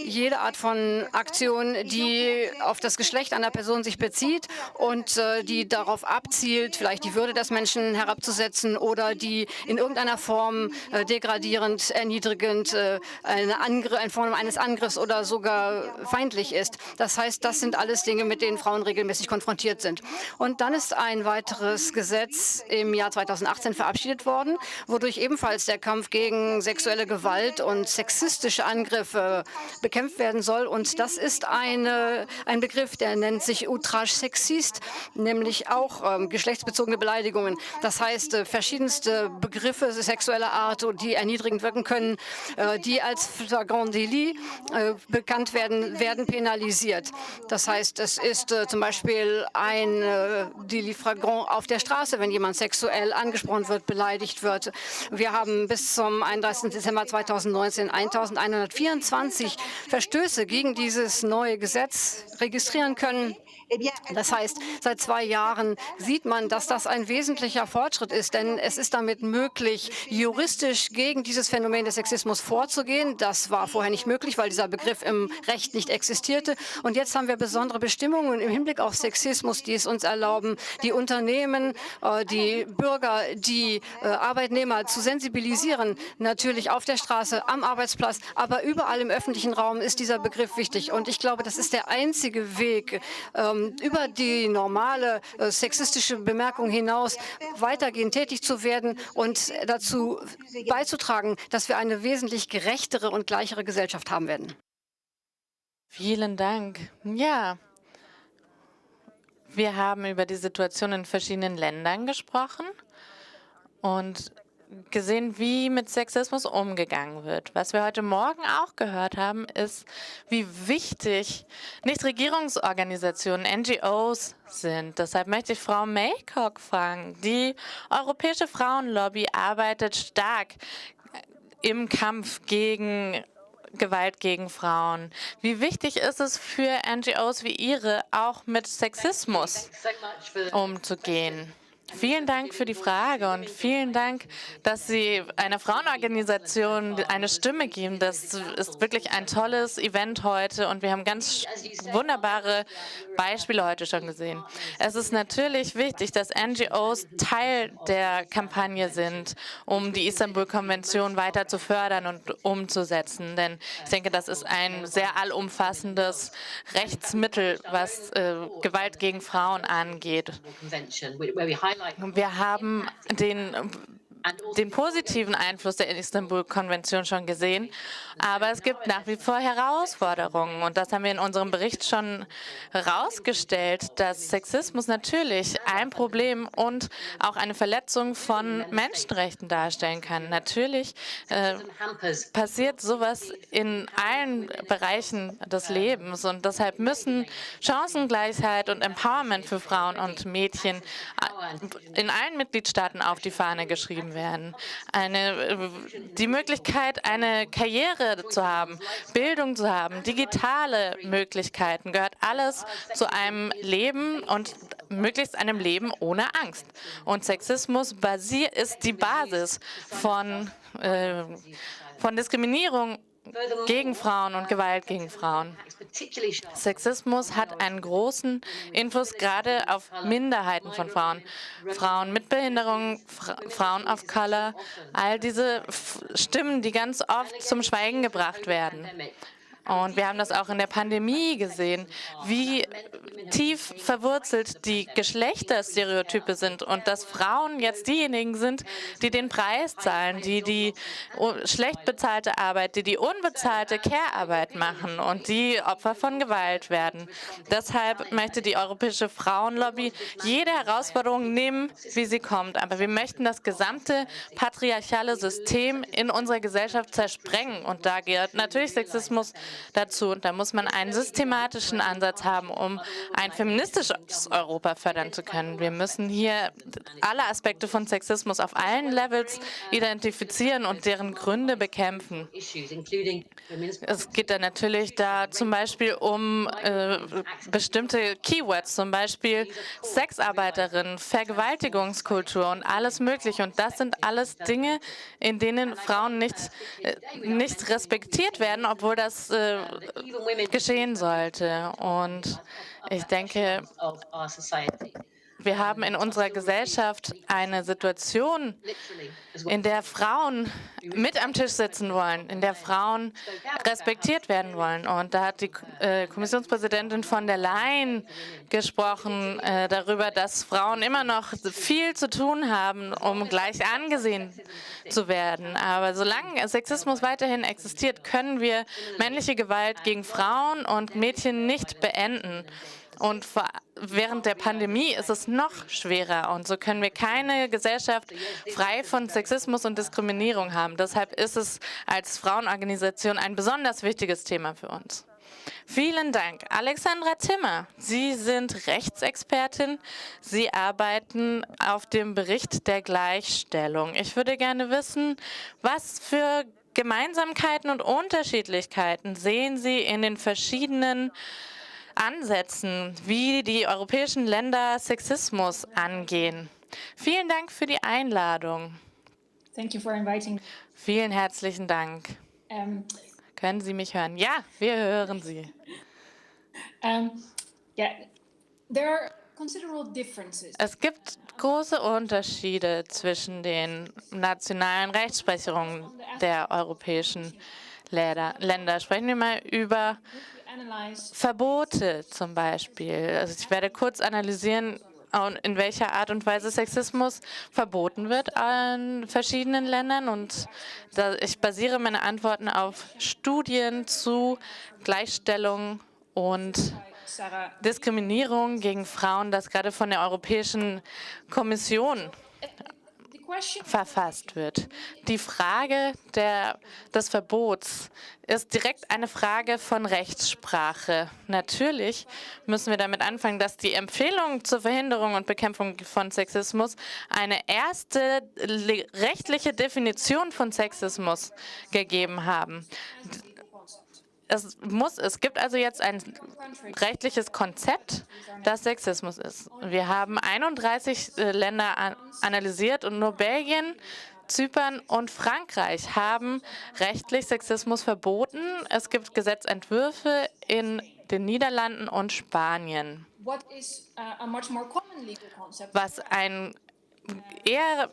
Jede Art von Aktion, die auf das Geschlecht einer Person sich bezieht und die darauf abzielt, vielleicht die Würde des Menschen herabzusetzen oder die in irgendeiner Form degradierend, erniedrigend, eine Form eines Angriffs oder sogar feindlich ist. Das heißt, das sind alles Dinge, mit denen Frauen regelmäßig konfrontiert sind. Und dann ist ein weiteres Gesetz im Jahr 2018 verabschiedet worden, wodurch ebenfalls der Kampf gegen sexuelle Gewalt und sexistische Angriffe bekämpft werden soll. Und das ist ein Begriff, der nennt sich outrage sexiste, nämlich auch geschlechtsbezogene Beleidigungen. Das heißt, verschiedenste Begriffe sexueller Art, die erniedrigend wirken können, die als flagrant délit bekannt werden, werden penalisiert. Das heißt, es ist zum Beispiel ein Délit flagrant auf der Straße, wenn jemand sexuell angesprochen wird, beleidigt wird. Wir haben bis zum 31. Dezember 2019 1124 Verstöße gegen dieses neue Gesetz registrieren können. Das heißt, seit 2 Jahren sieht man, dass das ein wesentlicher Fortschritt ist, denn es ist damit möglich, juristisch gegen dieses Phänomen des Sexismus vorzugehen. Das war vorher nicht möglich, weil dieser Begriff im Recht nicht existierte. Und jetzt haben wir besondere Bestimmungen im Hinblick auf Sexismus, die es uns erlauben, die Unternehmen, die Bürger, die Arbeitnehmer zu sensibilisieren. Natürlich auf der Straße, am Arbeitsplatz, aber überall im öffentlichen Raum ist dieser Begriff wichtig. Und ich glaube, das ist der einzige Weg, über die normale sexistische Bemerkung hinaus weitergehend tätig zu werden und dazu beizutragen, dass wir eine wesentlich gerechtere und gleichere Gesellschaft haben werden. Vielen Dank. Ja, wir haben über die Situation in verschiedenen Ländern gesprochen und gesehen, wie mit Sexismus umgegangen wird. Was wir heute Morgen auch gehört haben, ist, wie wichtig Nichtregierungsorganisationen, NGOs sind. Deshalb möchte ich Frau Maycock fragen. Die Europäische Frauenlobby arbeitet stark im Kampf gegen Gewalt gegen Frauen. Wie wichtig ist es für NGOs wie Ihre, auch mit Sexismus umzugehen? Vielen Dank für die Frage und vielen Dank, dass Sie einer Frauenorganisation eine Stimme geben. Das ist wirklich ein tolles Event heute und wir haben ganz wunderbare Beispiele heute schon gesehen. Es ist natürlich wichtig, dass NGOs Teil der Kampagne sind, um die Istanbul-Konvention weiter zu fördern und umzusetzen. Denn ich denke, das ist ein sehr allumfassendes Rechtsmittel, was Gewalt gegen Frauen angeht. Wir haben den positiven Einfluss der Istanbul-Konvention schon gesehen, aber es gibt nach wie vor Herausforderungen und das haben wir in unserem Bericht schon herausgestellt, dass Sexismus natürlich ein Problem und auch eine Verletzung von Menschenrechten darstellen kann. Natürlich passiert sowas in allen Bereichen des Lebens und deshalb müssen Chancengleichheit und Empowerment für Frauen und Mädchen in allen Mitgliedstaaten auf die Fahne geschrieben werden. Die Möglichkeit, eine Karriere zu haben, Bildung zu haben, digitale Möglichkeiten, gehört alles zu einem Leben und möglichst einem Leben ohne Angst. Und Sexismus ist die Basis von Diskriminierung gegen Frauen und Gewalt gegen Frauen. Sexismus hat einen großen Einfluss gerade auf Minderheiten von Frauen. Frauen mit Behinderung, Frauen of Color, all diese Stimmen, die ganz oft zum Schweigen gebracht werden. Und wir haben das auch in der Pandemie gesehen, wie tief verwurzelt die Geschlechterstereotype sind und dass Frauen jetzt diejenigen sind, die den Preis zahlen, die schlecht bezahlte Arbeit, die unbezahlte Care-Arbeit machen und die Opfer von Gewalt werden. Deshalb möchte die Europäische Frauenlobby jede Herausforderung nehmen, wie sie kommt. Aber wir möchten das gesamte patriarchale System in unserer Gesellschaft zersprengen. Und da gehört natürlich Sexismus dazu. Und da muss man einen systematischen Ansatz haben, um ein feministisches Europa fördern zu können. Wir müssen hier alle Aspekte von Sexismus auf allen Levels identifizieren und deren Gründe bekämpfen. Es geht dann natürlich da zum Beispiel um bestimmte Keywords, zum Beispiel Sexarbeiterinnen, Vergewaltigungskultur und alles Mögliche. Und das sind alles Dinge, in denen Frauen nicht respektiert werden, obwohl das geschehen sollte. Und ich denke, wir haben in unserer Gesellschaft eine Situation, in der Frauen mit am Tisch sitzen wollen, in der Frauen respektiert werden wollen. Und da hat die Kommissionspräsidentin von der Leyen gesprochen darüber, dass Frauen immer noch viel zu tun haben, um gleich angesehen zu werden. Aber solange Sexismus weiterhin existiert, können wir männliche Gewalt gegen Frauen und Mädchen nicht beenden. Und während der Pandemie ist es noch schwerer. Und so können wir keine Gesellschaft frei von Sexismus und Diskriminierung haben. Deshalb ist es als Frauenorganisation ein besonders wichtiges Thema für uns. Vielen Dank. Alexandra Timmer, Sie sind Rechtsexpertin. Sie arbeiten auf dem Bericht der Gleichstellung. Ich würde gerne wissen, was für Gemeinsamkeiten und Unterschiedlichkeiten sehen Sie in den verschiedenen Ansätzen, wie die europäischen Länder Sexismus angehen. Vielen Dank für die Einladung. Thank you for inviting. Vielen herzlichen Dank. Können Sie mich hören? Ja, wir hören Sie. There are considerable differences. Es gibt große Unterschiede zwischen den nationalen Rechtsprechungen der europäischen Länder. Sprechen wir mal über Verbote zum Beispiel. Also ich werde kurz analysieren, in welcher Art und Weise Sexismus verboten wird an verschiedenen Ländern. Und ich basiere meine Antworten auf Studien zu Gleichstellung und Diskriminierung gegen Frauen, das gerade von der Europäischen Kommission verfasst wird. Die Frage des Verbots ist direkt eine Frage von Rechtssprache. Natürlich müssen wir damit anfangen, dass die Empfehlungen zur Verhinderung und Bekämpfung von Sexismus eine erste rechtliche Definition von Sexismus gegeben haben. Es gibt also jetzt ein rechtliches Konzept, das Sexismus ist. Wir haben 31 Länder analysiert und nur Belgien, Zypern und Frankreich haben rechtlich Sexismus verboten. Es gibt Gesetzentwürfe in den Niederlanden und Spanien. Was ein eher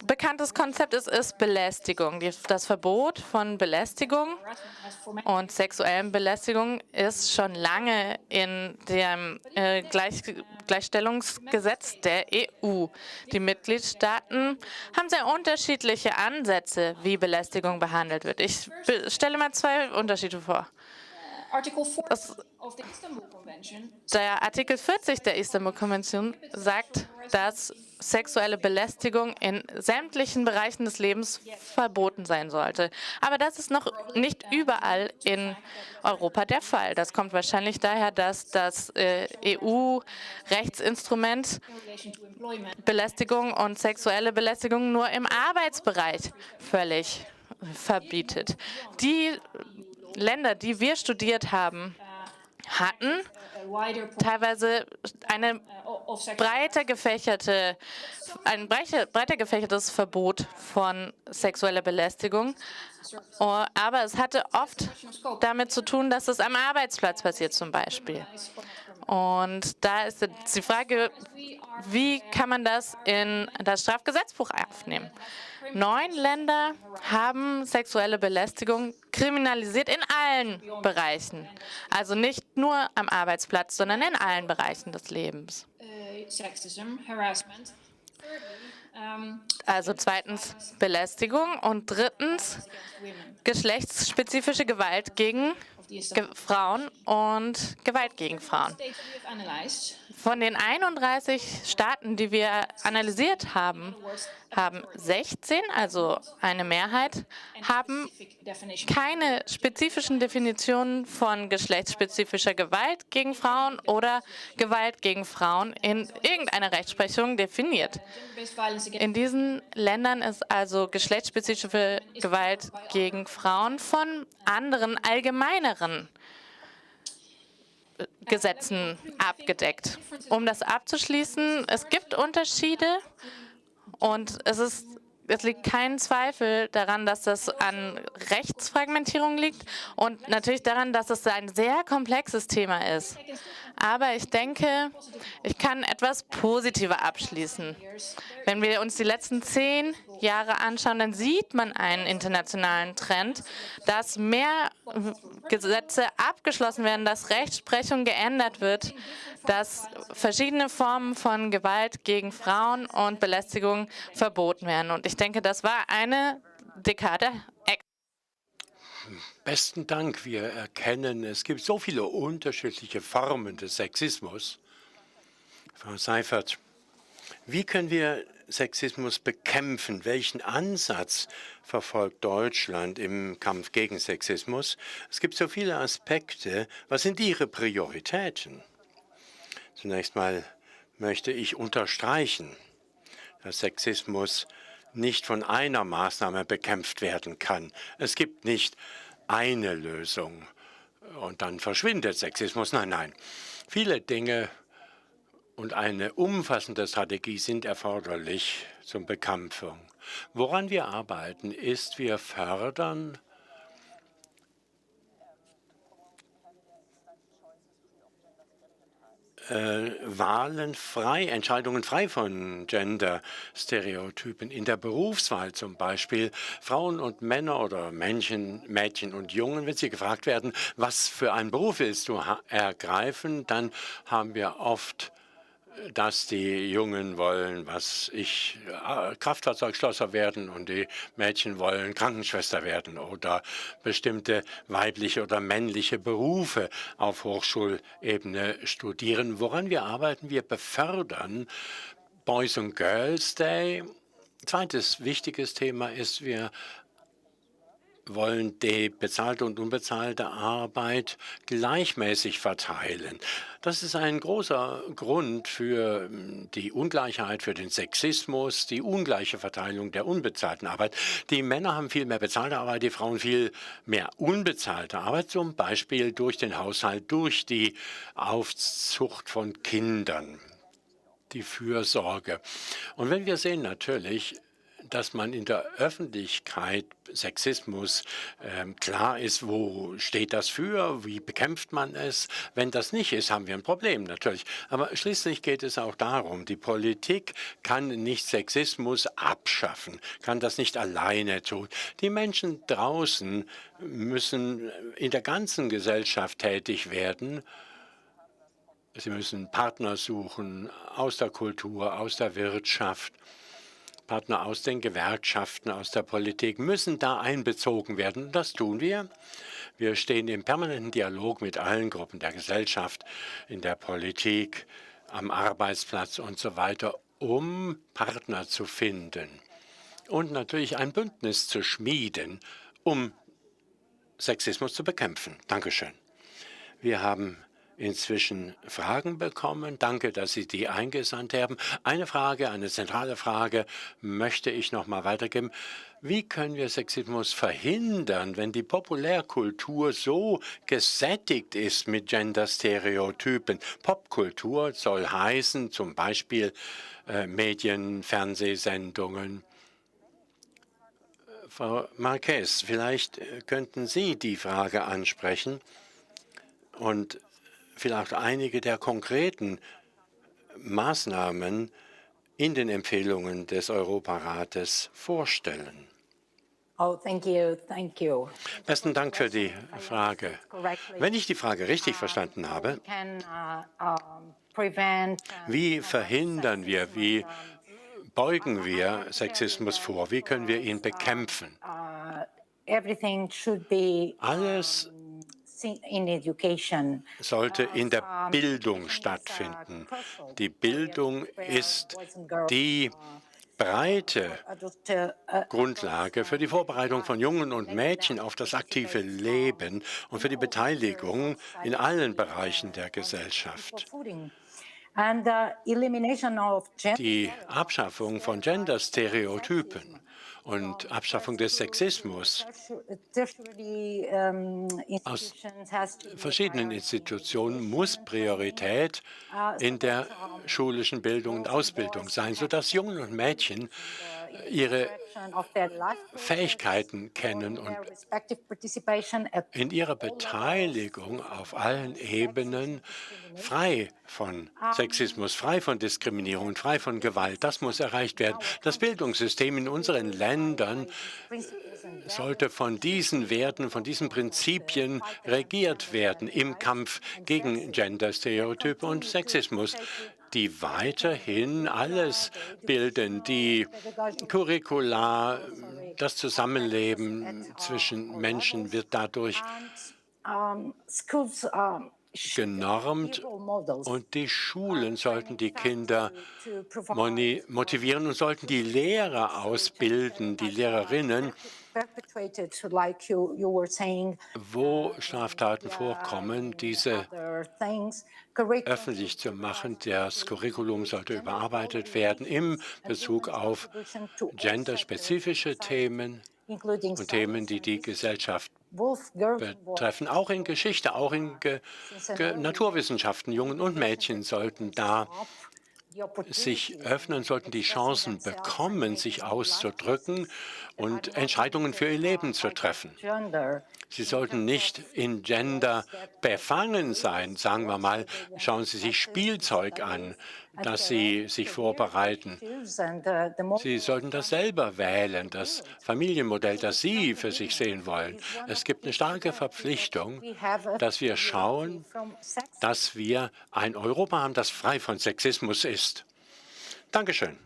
bekanntes Konzept ist Belästigung. Das Verbot von Belästigung und sexuellen Belästigung ist schon lange in dem Gleichstellungsgesetz der EU. Die Mitgliedstaaten haben sehr unterschiedliche Ansätze, wie Belästigung behandelt wird. Ich stelle mal zwei Unterschiede vor. Der Artikel 40 der Istanbulkonvention sagt, dass sexuelle Belästigung in sämtlichen Bereichen des Lebens verboten sein sollte. Aber das ist noch nicht überall in Europa der Fall. Das kommt wahrscheinlich daher, dass das EU-Rechtsinstrument Belästigung und sexuelle Belästigung nur im Arbeitsbereich völlig verbietet. Die Länder, die wir studiert haben, hatten teilweise ein breiter gefächertes Verbot von sexueller Belästigung. Aber es hatte oft damit zu tun, dass es am Arbeitsplatz passiert zum Beispiel. Und da ist die Frage, wie kann man das in das Strafgesetzbuch aufnehmen? 9 Länder haben sexuelle Belästigung kriminalisiert in allen Bereichen. Also nicht nur am Arbeitsplatz, sondern in allen Bereichen des Lebens. Also zweitens Belästigung und drittens geschlechtsspezifische Gewalt gegen Frauen und Gewalt gegen Frauen. Von den 31 Staaten, die wir analysiert haben, haben 16, also eine Mehrheit, haben keine spezifischen Definitionen von geschlechtsspezifischer Gewalt gegen Frauen oder Gewalt gegen Frauen in irgendeiner Rechtsprechung definiert. In diesen Ländern ist also geschlechtsspezifische Gewalt gegen Frauen von anderen allgemeineren Gesetzen abgedeckt. Um das abzuschließen, es gibt Unterschiede und es liegt kein Zweifel daran, dass das an Rechtsfragmentierung liegt und natürlich daran, dass es ein sehr komplexes Thema ist. Aber ich denke, ich kann etwas positiver abschließen. Wenn wir uns die letzten 10 Jahre anschauen, dann sieht man einen internationalen Trend, dass mehr Gesetze abgeschlossen werden, dass Rechtsprechung geändert wird, dass verschiedene Formen von Gewalt gegen Frauen und Belästigung verboten werden. Und ich denke, das war eine Dekade. Besten Dank. Wir erkennen, es gibt so viele unterschiedliche Formen des Sexismus. Frau Seifert, wie können wir Sexismus bekämpfen? Welchen Ansatz verfolgt Deutschland im Kampf gegen Sexismus? Es gibt so viele Aspekte. Was sind Ihre Prioritäten? Zunächst mal möchte ich unterstreichen, dass Sexismus nicht von einer Maßnahme bekämpft werden kann. Es gibt nicht eine Lösung und dann verschwindet Sexismus. Nein, nein. Viele Dinge und eine umfassende Strategie sind erforderlich zur Bekämpfung. Woran wir arbeiten, ist, wir fördern Wahlen frei, Entscheidungen frei von Gender-Stereotypen. In der Berufswahl zum Beispiel Frauen und Männer oder Mädchen und Jungen, wenn sie gefragt werden, was für einen Beruf willst du ergreifen, dann haben wir oft, dass die Jungen wollen, Kraftfahrzeugschlosser werden und die Mädchen wollen Krankenschwester werden oder bestimmte weibliche oder männliche Berufe auf Hochschulebene studieren. Woran wir arbeiten, wir befördern Boys and Girls Day, Zweites wichtiges Thema ist, wir wollen die bezahlte und unbezahlte Arbeit gleichmäßig verteilen. Das ist ein großer Grund für die Ungleichheit, für den Sexismus, die ungleiche Verteilung der unbezahlten Arbeit. Die Männer haben viel mehr bezahlte Arbeit, die Frauen viel mehr unbezahlte Arbeit, zum Beispiel durch den Haushalt, durch die Aufzucht von Kindern, die Fürsorge. Und wenn wir sehen natürlich, dass man in der Öffentlichkeit Sexismus klar ist, wo steht das für, wie bekämpft man es. Wenn das nicht ist, haben wir ein Problem natürlich. Aber schließlich geht es auch darum, die Politik kann nicht Sexismus abschaffen, kann das nicht alleine tun. Die Menschen draußen müssen in der ganzen Gesellschaft tätig werden. Sie müssen Partner suchen aus der Kultur, aus der Wirtschaft. Partner aus den Gewerkschaften, aus der Politik müssen da einbezogen werden. Das tun wir. Wir stehen im permanenten Dialog mit allen Gruppen der Gesellschaft, in der Politik, am Arbeitsplatz und so weiter, um Partner zu finden und natürlich ein Bündnis zu schmieden, um Sexismus zu bekämpfen. Dankeschön. Wir haben inzwischen Fragen bekommen. Danke, dass Sie die eingesandt haben. Eine Frage, eine zentrale Frage möchte ich noch mal weitergeben. Wie können wir Sexismus verhindern, wenn die Populärkultur so gesättigt ist mit Genderstereotypen? Popkultur soll heißen, zum Beispiel Medien, Fernsehsendungen. Frau Marquez, vielleicht könnten Sie die Frage ansprechen und vielleicht einige der konkreten Maßnahmen in den Empfehlungen des Europarates vorstellen. Oh, thank you, thank you. Besten Dank für die Frage. Wenn ich die Frage richtig verstanden habe, wie verhindern wir, wie beugen wir Sexismus vor, wie können wir ihn bekämpfen? Alles sollte in der Bildung stattfinden. Die Bildung ist die breite Grundlage für die Vorbereitung von Jungen und Mädchen auf das aktive Leben und für die Beteiligung in allen Bereichen der Gesellschaft. Die Abschaffung von Genderstereotypen und Abschaffung des Sexismus aus verschiedenen Institutionen muss Priorität in der schulischen Bildung und Ausbildung sein, sodass Jungen und Mädchen ihre Fähigkeiten kennen und in ihrer Beteiligung auf allen Ebenen frei von Sexismus, frei von Diskriminierung und frei von Gewalt. Das muss erreicht werden. Das Bildungssystem in unseren Ländern sollte von diesen Werten, von diesen Prinzipien regiert werden im Kampf gegen Genderstereotype und Sexismus, die weiterhin alles bilden, die Curricula, das Zusammenleben zwischen Menschen wird dadurch genormt und die Schulen sollten die Kinder motivieren und sollten die Lehrer ausbilden, die Lehrerinnen, wo Straftaten vorkommen, diese öffentlich zu machen. Das Curriculum sollte überarbeitet werden in Bezug auf genderspezifische Themen und Themen, die die Gesellschaft betreffen, auch in Geschichte, auch in Naturwissenschaften. Jungen und Mädchen sollten da sich öffnen, sollten die Chancen bekommen, sich auszudrücken und Entscheidungen für ihr Leben zu treffen. Sie sollten nicht in Gender befangen sein, sagen wir mal. Schauen Sie sich Spielzeug an, das Sie sich vorbereiten. Sie sollten das selber wählen, das Familienmodell, das Sie für sich sehen wollen. Es gibt eine starke Verpflichtung, dass wir schauen, dass wir ein Europa haben, das frei von Sexismus ist. Dankeschön.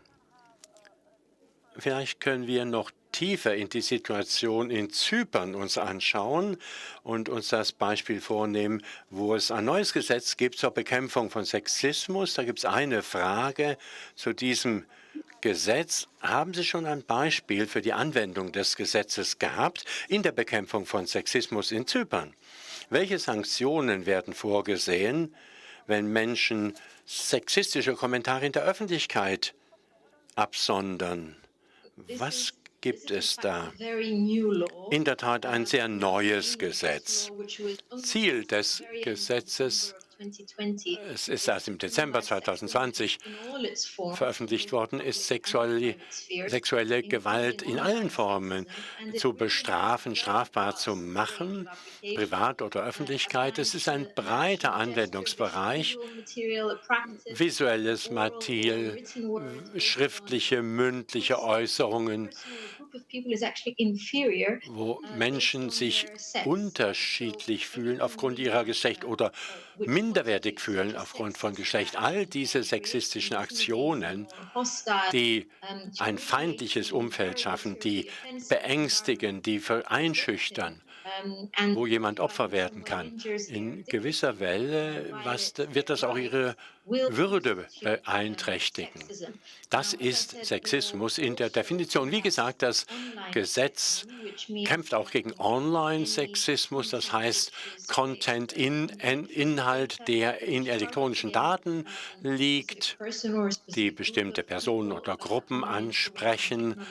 Vielleicht können wir noch tiefer in die Situation in Zypern uns anschauen und uns das Beispiel vornehmen, wo es ein neues Gesetz gibt zur Bekämpfung von Sexismus. Da gibt es eine Frage zu diesem Gesetz. Haben Sie schon ein Beispiel für die Anwendung des Gesetzes gehabt in der Bekämpfung von Sexismus in Zypern? Welche Sanktionen werden vorgesehen, wenn Menschen sexistische Kommentare in der Öffentlichkeit absondern? Was gibt es da? In der Tat ein sehr neues Gesetz. Ziel des Gesetzes, es ist erst im Dezember 2020 veröffentlicht worden, ist sexuelle Gewalt in allen Formen zu bestrafen, strafbar zu machen, privat oder Öffentlichkeit. Es ist ein breiter Anwendungsbereich, visuelles Material, schriftliche, mündliche Äußerungen, wo Menschen sich unterschiedlich fühlen aufgrund ihrer Geschlecht oder minderwertig fühlen aufgrund von Geschlecht. All diese sexistischen Aktionen, die ein feindliches Umfeld schaffen, die beängstigen, die einschüchtern, wo jemand Opfer werden kann. In gewisser Weise wird das auch ihre Würde beeinträchtigen. Das ist Sexismus in der Definition. Wie gesagt, das Gesetz kämpft auch gegen Online-Sexismus, das heißt Content, Inhalt, der in elektronischen Daten liegt, die bestimmte Personen oder Gruppen ansprechen,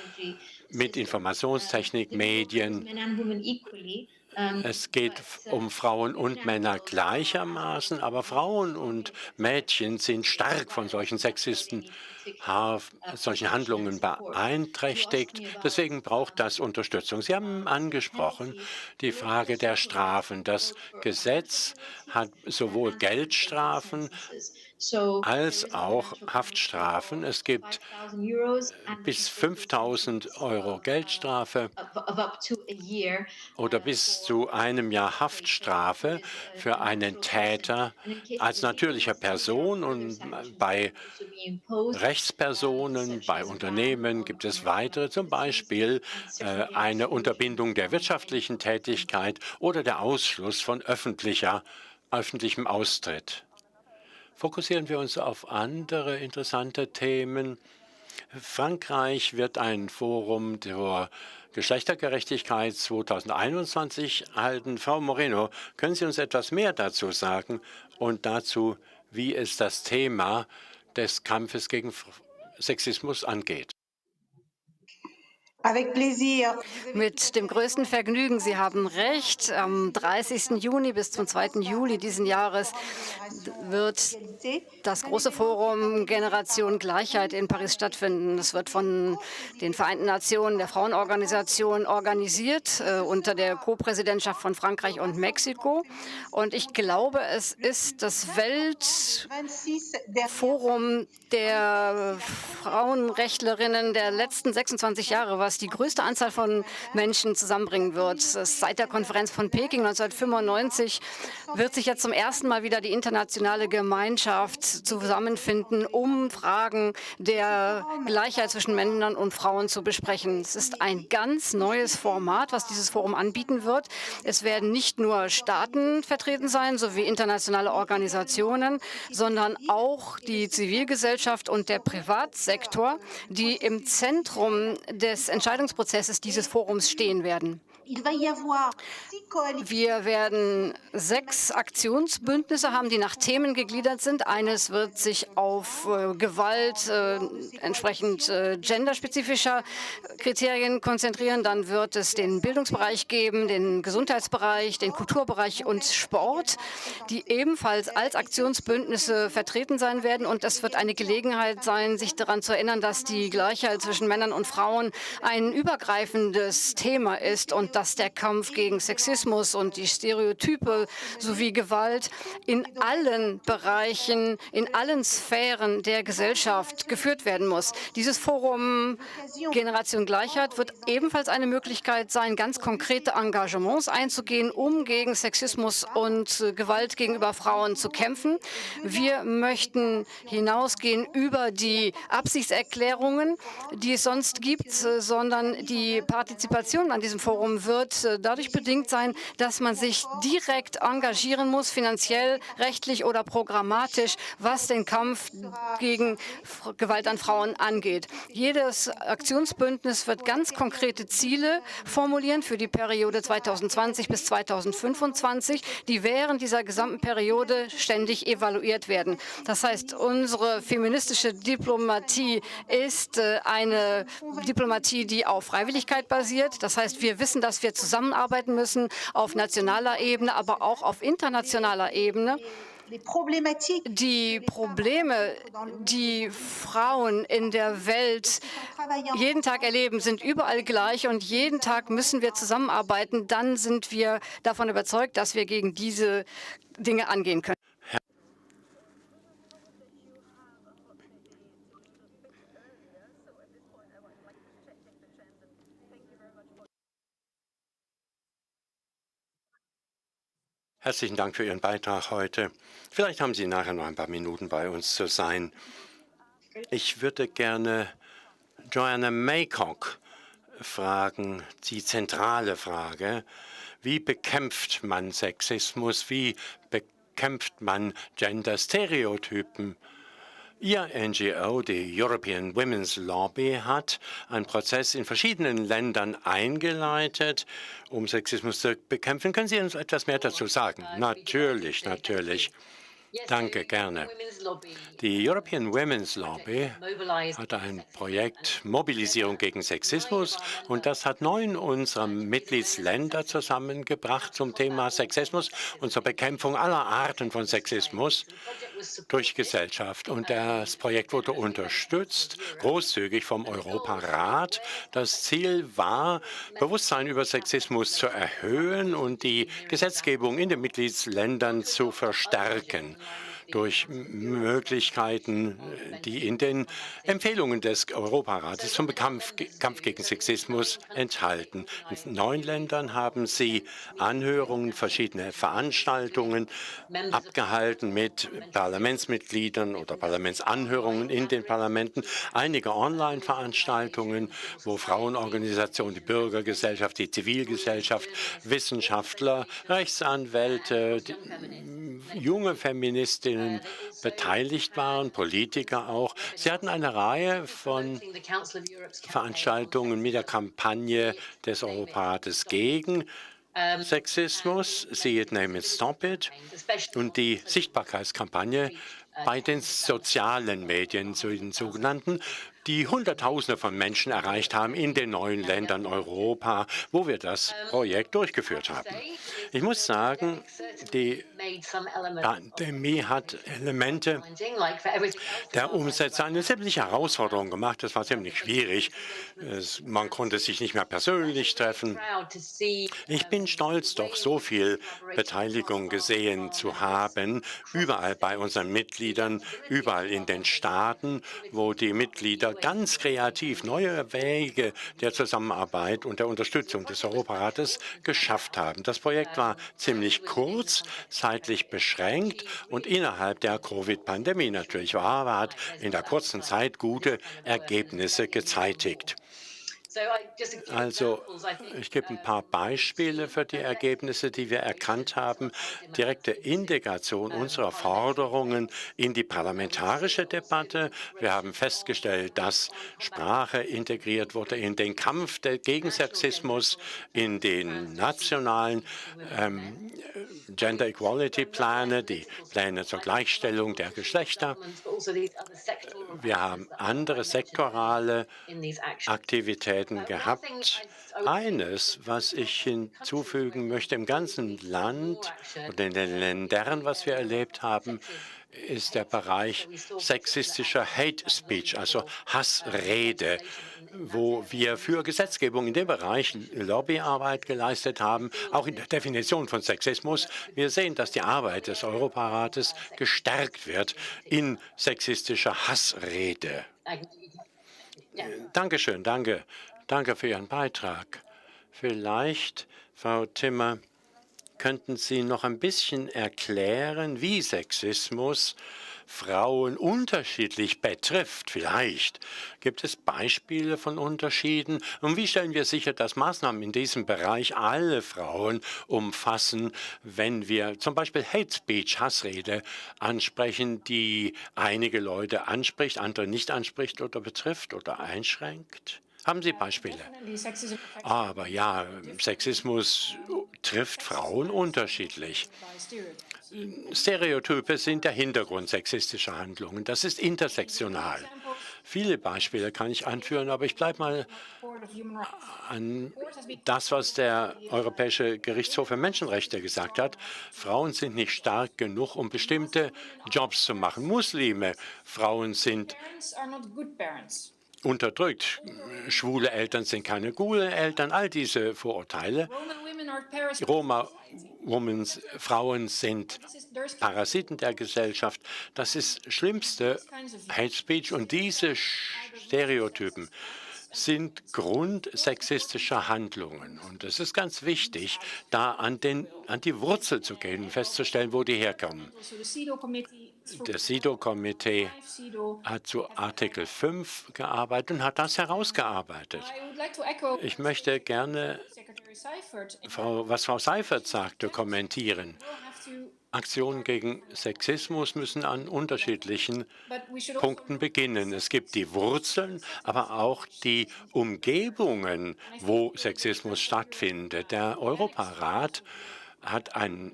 mit Informationstechnik, Medien. Es geht um Frauen und Männer gleichermaßen, aber Frauen und Mädchen sind stark von solchen solchen Handlungen beeinträchtigt. Deswegen braucht das Unterstützung. Sie haben angesprochen die Frage der Strafen. Das Gesetz hat sowohl Geldstrafen als auch Haftstrafen. Es gibt bis 5.000 € Geldstrafe oder bis zu einem Jahr Haftstrafe für einen Täter als natürlicher Person. Und bei Rechtspersonen, bei Unternehmen gibt es weitere, zum Beispiel eine Unterbindung der wirtschaftlichen Tätigkeit oder der Ausschluss von öffentlichem Austritt. Fokussieren wir uns auf andere interessante Themen. Frankreich wird ein Forum zur Geschlechtergerechtigkeit 2021 halten. Frau Moreno, können Sie uns etwas mehr dazu sagen und dazu, wie es das Thema des Kampfes gegen Sexismus angeht? Mit dem größten Vergnügen. Sie haben recht. Am 30. Juni bis zum 2. Juli diesen Jahres wird das große Forum Generation Gleichheit in Paris stattfinden. Es wird von den Vereinten Nationen, der Frauenorganisation, organisiert unter der Co-Präsidentschaft von Frankreich und Mexiko. Und ich glaube, es ist das Weltforum der Frauenrechtlerinnen der letzten 26 Jahre, was die größte Anzahl von Menschen zusammenbringen wird. Seit der Konferenz von Peking 1995 wird sich jetzt zum ersten Mal wieder die internationale Gemeinschaft zusammenfinden, um Fragen der Gleichheit zwischen Männern und Frauen zu besprechen. Es ist ein ganz neues Format, was dieses Forum anbieten wird. Es werden nicht nur Staaten vertreten sein, sowie internationale Organisationen, sondern auch die Zivilgesellschaft und der Privatsektor, die im Zentrum des Entscheidungsprozesses dieses Forums stehen werden. Wir werden 6 Aktionsbündnisse haben, die nach Themen gegliedert sind. Eines wird sich auf Gewalt entsprechend genderspezifischer Kriterien konzentrieren. Dann wird es den Bildungsbereich geben, den Gesundheitsbereich, den Kulturbereich und Sport, die ebenfalls als Aktionsbündnisse vertreten sein werden. Und es wird eine Gelegenheit sein, sich daran zu erinnern, dass die Gleichheit zwischen Männern und Frauen ein übergreifendes Thema ist und dass der Kampf gegen Sexismus und die Stereotype sowie Gewalt in allen Bereichen, in allen Sphären der Gesellschaft geführt werden muss. Dieses Forum Generation Gleichheit wird ebenfalls eine Möglichkeit sein, ganz konkrete Engagements einzugehen, um gegen Sexismus und Gewalt gegenüber Frauen zu kämpfen. Wir möchten hinausgehen über die Absichtserklärungen, die es sonst gibt, sondern die Partizipation an diesem Forum wird dadurch bedingt sein, dass man sich direkt engagieren muss, finanziell, rechtlich oder programmatisch, was den Kampf gegen Gewalt an Frauen angeht. Jedes Aktionsbündnis wird ganz konkrete Ziele formulieren für die Periode 2020 bis 2025, die während dieser gesamten Periode ständig evaluiert werden. Das heißt, unsere feministische Diplomatie ist eine Diplomatie, die auf Freiwilligkeit basiert. Das heißt, wir wissen, dass wir zusammenarbeiten müssen auf nationaler Ebene, aber auch auf internationaler Ebene. Die Probleme, die Frauen in der Welt jeden Tag erleben, sind überall gleich und jeden Tag müssen wir zusammenarbeiten. Dann sind wir davon überzeugt, dass wir gegen diese Dinge angehen können. Herzlichen Dank für Ihren Beitrag heute. Vielleicht haben Sie nachher noch ein paar Minuten bei uns zu sein. Ich würde gerne Joanna Maycock fragen, die zentrale Frage: Wie bekämpft man Sexismus? Wie bekämpft man Gender-Stereotypen? Ihr NGO, die European Women's Lobby, hat einen Prozess in verschiedenen Ländern eingeleitet, um Sexismus zu bekämpfen. Können Sie uns etwas mehr dazu sagen? Natürlich, natürlich. Danke, gerne. Die European Women's Lobby hat ein Projekt Mobilisierung gegen Sexismus und das hat 9 unserer Mitgliedsländer zusammengebracht zum Thema Sexismus und zur Bekämpfung aller Arten von Sexismus durch Gesellschaft. Und das Projekt wurde unterstützt, großzügig vom Europarat. Das Ziel war, Bewusstsein über Sexismus zu erhöhen und die Gesetzgebung in den Mitgliedsländern zu verstärken durch Möglichkeiten, die in den Empfehlungen des Europarates zum Kampf gegen Sexismus enthalten. In 9 Ländern haben sie Anhörungen, verschiedene Veranstaltungen abgehalten mit Parlamentsmitgliedern oder Parlamentsanhörungen in den Parlamenten, einige Online-Veranstaltungen, wo Frauenorganisationen, die Bürgergesellschaft, die Zivilgesellschaft, Wissenschaftler, Rechtsanwälte, junge Feministinnen beteiligt waren, Politiker auch. Sie hatten eine Reihe von Veranstaltungen mit der Kampagne des Europarates gegen Sexismus, See It, Name It, Stop It, und die Sichtbarkeitskampagne bei den sozialen Medien, zu den sogenannten, die Hunderttausende von Menschen erreicht haben in den 9 Ländern Europa, wo wir das Projekt durchgeführt haben. Ich muss sagen, die Pandemie hat Elemente der Umsetzung eine ziemliche Herausforderung gemacht. Das war ziemlich schwierig. Man konnte sich nicht mehr persönlich treffen. Ich bin stolz, doch so viel Beteiligung gesehen zu haben, überall bei unseren Mitgliedern, überall in den Staaten, wo die Mitglieder ganz kreativ neue Wege der Zusammenarbeit und der Unterstützung des Europarates geschafft haben. Das Projekt war ziemlich kurz, zeitlich beschränkt und innerhalb der Covid-Pandemie natürlich war, aber hat in der kurzen Zeit gute Ergebnisse gezeitigt. Also, ich gebe ein paar Beispiele für die Ergebnisse, die wir erkannt haben. Direkte Integration unserer Forderungen in die parlamentarische Debatte. Wir haben festgestellt, dass Sprache integriert wurde in den Kampf gegen Sexismus, in den nationalen Gender Equality Pläne, die Pläne zur Gleichstellung der Geschlechter. Wir haben andere sektorale Aktivitäten Aktivitäten gehabt. Eines, was ich hinzufügen möchte, im ganzen Land und in den Ländern, was wir erlebt haben, ist der Bereich sexistischer Hate Speech, also Hassrede, wo wir für Gesetzgebung in dem Bereich Lobbyarbeit geleistet haben, auch in der Definition von Sexismus. Wir sehen, dass die Arbeit des Europarates gestärkt wird in sexistischer Hassrede. Dankeschön, danke für Ihren Beitrag. Vielleicht, Frau Timmer, könnten Sie noch ein bisschen erklären, wie Sexismus Frauen unterschiedlich betrifft? Vielleicht gibt es Beispiele von Unterschieden. Und wie stellen wir sicher, dass Maßnahmen in diesem Bereich alle Frauen umfassen, wenn wir zum Beispiel Hate Speech, Hassrede ansprechen, die einige Leute anspricht, andere nicht anspricht oder betrifft oder einschränkt? Haben Sie Beispiele? Aber ja, Sexismus trifft Frauen unterschiedlich. Stereotype sind der Hintergrund sexistischer Handlungen. Das ist intersektional. Viele Beispiele kann ich anführen, aber ich bleibe mal an das, was der Europäische Gerichtshof für Menschenrechte gesagt hat. Frauen sind nicht stark genug, um bestimmte Jobs zu machen. Muslime, Frauen sind unterdrückt. Schwule Eltern sind keine guten Eltern, all diese Vorurteile. Frauen sind Parasiten der Gesellschaft. Das ist schlimmste Hate Speech und diese Stereotypen sind Grund sexistischer Handlungen. Und es ist ganz wichtig, da an die Wurzel zu gehen und festzustellen, wo die herkommen. Das CEDAW-Komitee hat zu Artikel 5 gearbeitet und hat das herausgearbeitet. Ich möchte gerne, was Frau Seifert sagte, kommentieren. Aktionen gegen Sexismus müssen an unterschiedlichen Punkten beginnen. Es gibt die Wurzeln, aber auch die Umgebungen, wo Sexismus stattfindet. Der Europarat hat eine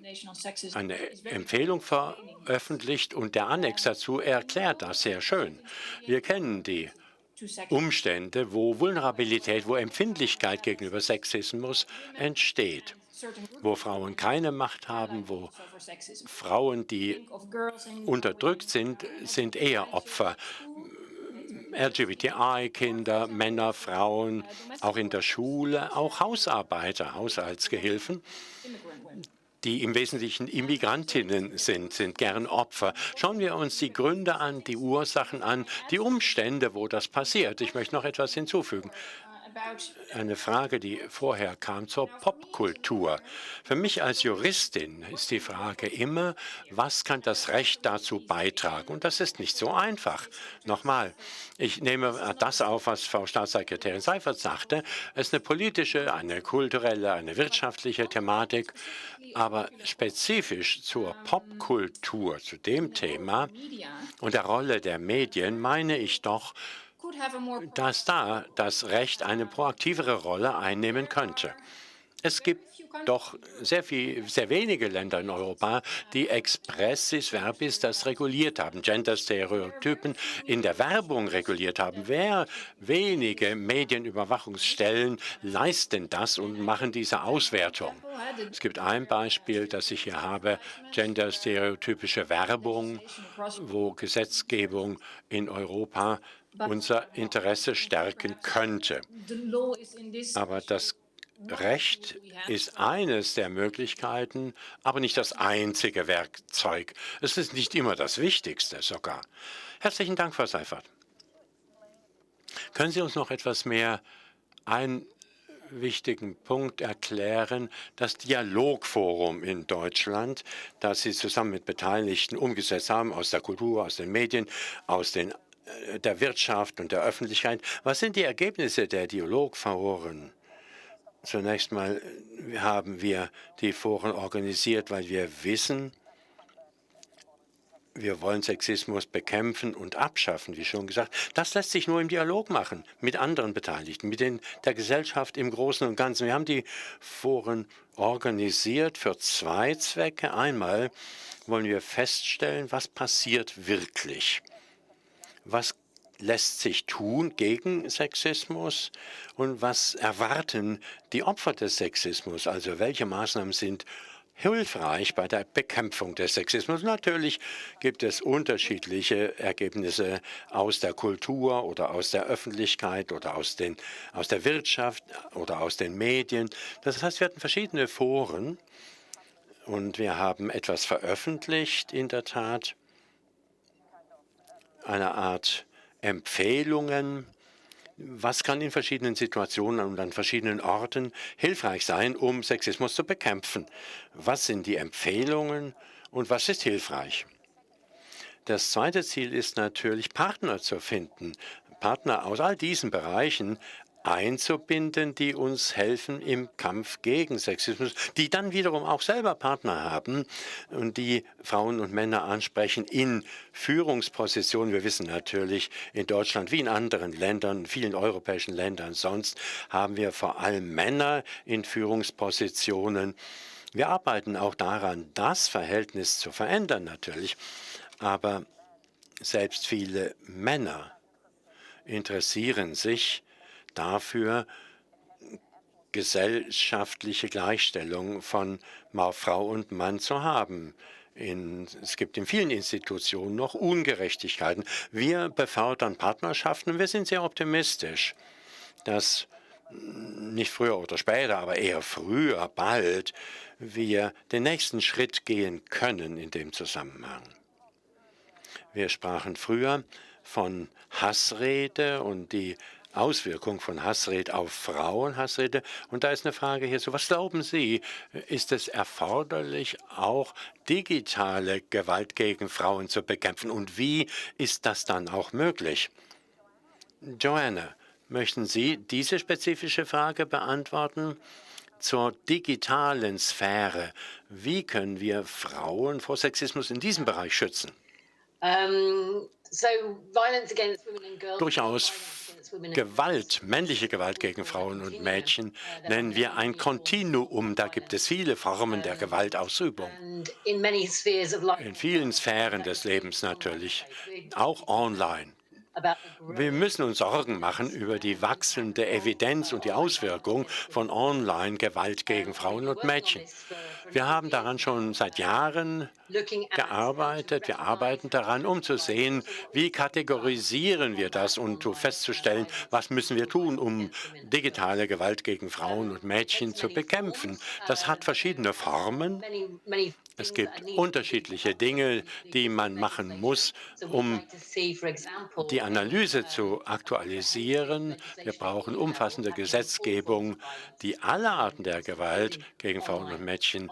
Empfehlung veröffentlicht und der Annex dazu erklärt das sehr schön. Wir kennen die Umstände, wo Vulnerabilität, wo Empfindlichkeit gegenüber Sexismus entsteht, wo Frauen keine Macht haben, wo Frauen, die unterdrückt sind, sind eher Opfer. LGBTI-Kinder, Männer, Frauen, auch in der Schule, auch Hausarbeiter, Haushaltsgehilfen, die im Wesentlichen Immigrantinnen sind gern Opfer. Schauen wir uns die Gründe an, die Ursachen an, die Umstände, wo das passiert. Ich möchte noch etwas hinzufügen. Eine Frage, die vorher kam, zur Popkultur. Für mich als Juristin ist die Frage immer, was kann das Recht dazu beitragen? Und das ist nicht so einfach. Nochmal, ich nehme das auf, was Frau Staatssekretärin Seifert sagte. Es ist eine politische, eine kulturelle, eine wirtschaftliche Thematik. Aber spezifisch zur Popkultur, zu dem Thema und der Rolle der Medien, meine ich doch, dass da das Recht eine proaktivere Rolle einnehmen könnte. Es gibt doch sehr wenige Länder in Europa, die expressis verbis das reguliert haben, Gender-Stereotypen in der Werbung reguliert haben. Wenige Medienüberwachungsstellen leisten das und machen diese Auswertung. Es gibt ein Beispiel, das ich hier habe, Gender-stereotypische Werbung, wo Gesetzgebung in Europa unser Interesse stärken könnte. Aber das Recht ist eines der Möglichkeiten, aber nicht das einzige Werkzeug. Es ist nicht immer das Wichtigste sogar. Herzlichen Dank, Frau Seifert. Können Sie uns noch etwas mehr einen wichtigen Punkt erklären, das Dialogforum in Deutschland, das Sie zusammen mit Beteiligten umgesetzt haben, aus der Kultur, aus den Medien, aus der Wirtschaft und der Öffentlichkeit. Was sind die Ergebnisse der Dialogforen? Zunächst mal haben wir die Foren organisiert, weil wir wissen, wir wollen Sexismus bekämpfen und abschaffen, wie schon gesagt. Das lässt sich nur im Dialog machen, mit anderen Beteiligten, mit der Gesellschaft im Großen und Ganzen. Wir haben die Foren organisiert für zwei Zwecke. Einmal wollen wir feststellen, was passiert wirklich. Was lässt sich tun gegen Sexismus und was erwarten die Opfer des Sexismus? Also welche Maßnahmen sind hilfreich bei der Bekämpfung des Sexismus? Natürlich gibt es unterschiedliche Ergebnisse aus der Kultur oder aus der Öffentlichkeit oder aus der Wirtschaft oder aus den Medien. Das heißt, wir hatten verschiedene Foren und wir haben etwas veröffentlicht, in der Tat, eine Art Empfehlungen. Was kann in verschiedenen Situationen und an verschiedenen Orten hilfreich sein, um Sexismus zu bekämpfen? Was sind die Empfehlungen und was ist hilfreich? Das zweite Ziel ist natürlich, Partner zu finden, Partner aus all diesen Bereichen einzubinden, die uns helfen im Kampf gegen Sexismus, die dann wiederum auch selber Partner haben und die Frauen und Männer ansprechen in Führungspositionen. Wir wissen natürlich, in Deutschland wie in anderen Ländern, vielen europäischen Ländern sonst, haben wir vor allem Männer in Führungspositionen. Wir arbeiten auch daran, das Verhältnis zu verändern natürlich, aber selbst viele Männer interessieren sich dafür, gesellschaftliche Gleichstellung von Frau und Mann zu haben. Es gibt in vielen Institutionen noch Ungerechtigkeiten. Wir befördern Partnerschaften und wir sind sehr optimistisch, dass nicht früher oder später, aber eher früher, bald, wir den nächsten Schritt gehen können in dem Zusammenhang. Wir sprachen früher von Hassrede und die Auswirkung von Hassrede auf Frauen, Hassrede. Und da ist eine Frage hierzu. Was glauben Sie, ist es erforderlich, auch digitale Gewalt gegen Frauen zu bekämpfen? Und wie ist das dann auch möglich? Joanna, möchten Sie diese spezifische Frage beantworten? Zur digitalen Sphäre. Wie können wir Frauen vor Sexismus in diesem Bereich schützen? Durchaus Gewalt, männliche Gewalt gegen Frauen und Mädchen nennen wir ein Kontinuum. Da gibt es viele Formen der Gewaltausübung. In vielen Sphären des Lebens natürlich, auch online. Wir müssen uns Sorgen machen über die wachsende Evidenz und die Auswirkung von Online-Gewalt gegen Frauen und Mädchen. Wir haben daran schon seit Jahren gearbeitet. Wir arbeiten daran, um zu sehen, wie kategorisieren wir das und festzustellen, was müssen wir tun, um digitale Gewalt gegen Frauen und Mädchen zu bekämpfen. Das hat verschiedene Formen. Es gibt unterschiedliche Dinge, die man machen muss, um die Analyse zu aktualisieren. Wir brauchen umfassende Gesetzgebung, die alle Arten der Gewalt gegen Frauen und Mädchen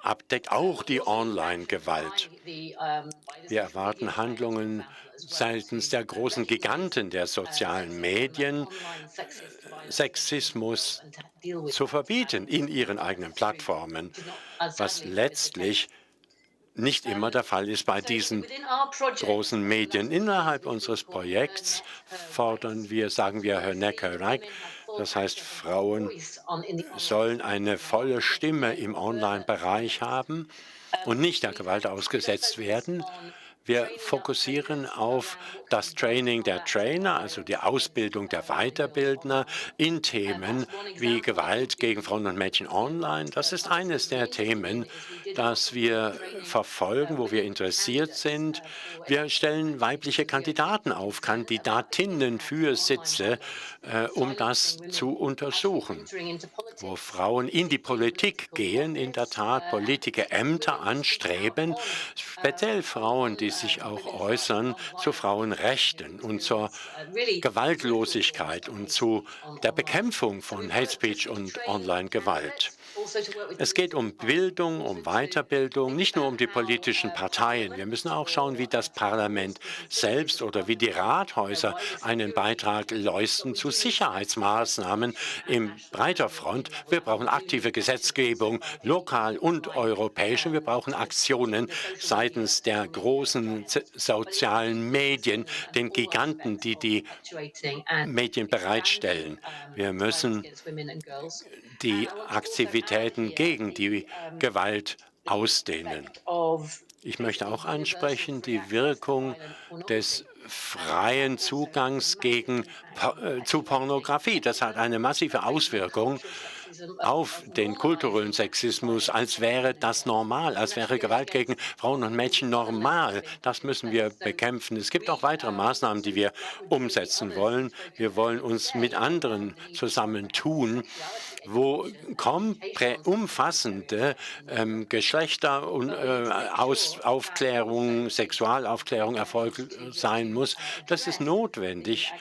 abdeckt, auch die Online-Gewalt. Wir erwarten Handlungen seitens der großen Giganten der sozialen Medien, Sexismus zu verbieten in ihren eigenen Plattformen, was letztlich nicht immer der Fall ist bei diesen großen Medien. Innerhalb unseres Projekts fordern wir, sagen wir, das heißt, Frauen sollen eine volle Stimme im Online-Bereich haben und nicht der Gewalt ausgesetzt werden. Wir fokussieren auf das Training der Trainer, also die Ausbildung der Weiterbildner in Themen wie Gewalt gegen Frauen und Mädchen online. Das ist eines der Themen, das wir verfolgen, wo wir interessiert sind. Wir stellen weibliche Kandidaten auf, Kandidatinnen für Sitze, um das zu untersuchen, wo Frauen in die Politik gehen, in der Tat Politikerämter anstreben, speziell Frauen, die sich auch äußern zu Frauenrechten und zur Gewaltlosigkeit und zu der Bekämpfung von Hate Speech und Online-Gewalt. Es geht um Bildung, um Weiterbildung, nicht nur um die politischen Parteien. Wir müssen auch schauen, wie das Parlament selbst oder wie die Rathäuser einen Beitrag leisten zu Sicherheitsmaßnahmen in breiter Front. Wir brauchen aktive Gesetzgebung, lokal und europäisch. Und wir brauchen Aktionen seitens der großen sozialen Medien, den Giganten, die die Medien bereitstellen. Wir müssen die Aktivitäten gegen die Gewalt ausdehnen. Ich möchte auch ansprechen die Wirkung des freien Zugangs zu Pornografie. Das hat eine massive Auswirkung auf den kulturellen Sexismus, als wäre das normal, als wäre Gewalt gegen Frauen und Mädchen normal. Das müssen wir bekämpfen. Es gibt auch weitere Maßnahmen, die wir umsetzen wollen. Wir wollen uns mit anderen zusammentun, wo umfassende Geschlechter- und Aufklärung, Sexualaufklärung erfolgt sein muss. Das ist notwendig,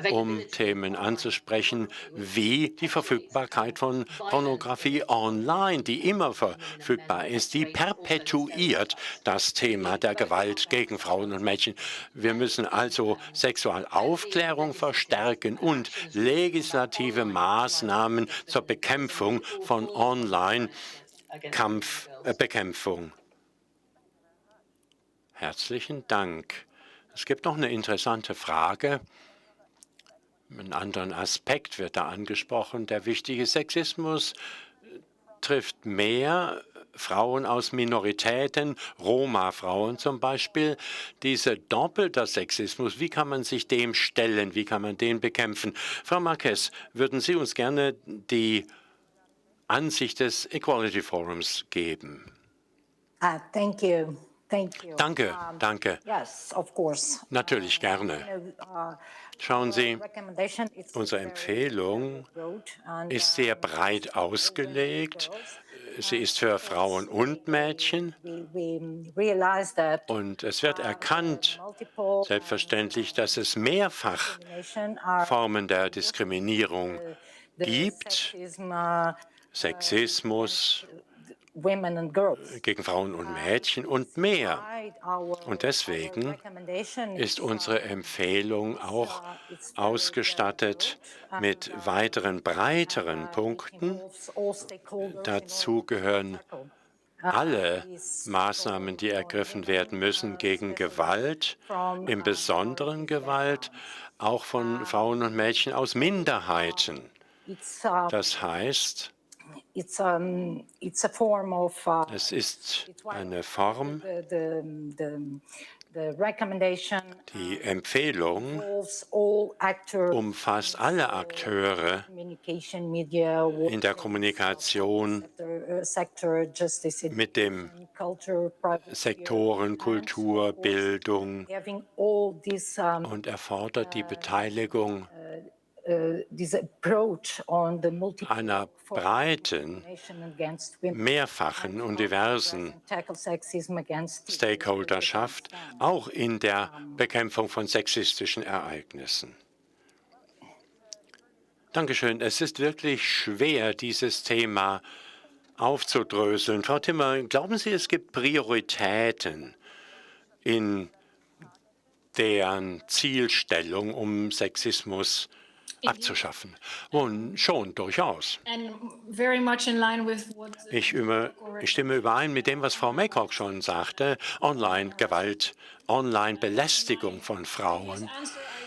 um Themen anzusprechen, wie die Verfügbarkeit von Pornografie online, die immer verfügbar ist, die perpetuiert das Thema der Gewalt gegen Frauen und Mädchen. Wir müssen also Sexualaufklärung verstärken und legislative Maßnahmen zur Bekämpfung von Online-Bekämpfung. Herzlichen Dank. Es gibt noch eine interessante Frage. Einen anderen Aspekt wird da angesprochen. Der wichtige Sexismus trifft mehr Frauen aus Minoritäten, Roma-Frauen zum Beispiel. Dieser doppelte Sexismus, wie kann man sich dem stellen? Wie kann man den bekämpfen? Frau Marquez, würden Sie uns gerne die Ansicht des Equality Forums geben? Thank you. Thank you. Danke, danke. Yes, of course. Natürlich gerne. Schauen Sie, unsere Empfehlung ist sehr breit ausgelegt. Sie ist für Frauen und Mädchen. Und es wird erkannt, selbstverständlich, dass es mehrfach Formen der Diskriminierung gibt. Sexismus gegen Frauen und Mädchen und mehr. Und deswegen ist unsere Empfehlung auch ausgestattet mit weiteren, breiteren Punkten. Dazu gehören alle Maßnahmen, die ergriffen werden müssen gegen Gewalt, im Besonderen Gewalt, auch von Frauen und Mädchen aus Minderheiten. Das heißt, es ist eine Form, die Empfehlung umfasst alle Akteure in der Kommunikation mit den Sektoren Kultur, Bildung und erfordert die Beteiligung einer breiten, mehrfachen und diversen Stakeholderschaft, auch in der Bekämpfung von sexistischen Ereignissen. Dankeschön. Es ist wirklich schwer, dieses Thema aufzudröseln. Frau Timmer, glauben Sie, es gibt Prioritäten in deren Zielstellung, um Sexismus abzuschaffen? Und schon, durchaus. Ich stimme überein mit dem, was Frau Maycock schon sagte. Online-Gewalt, Online-Belästigung von Frauen.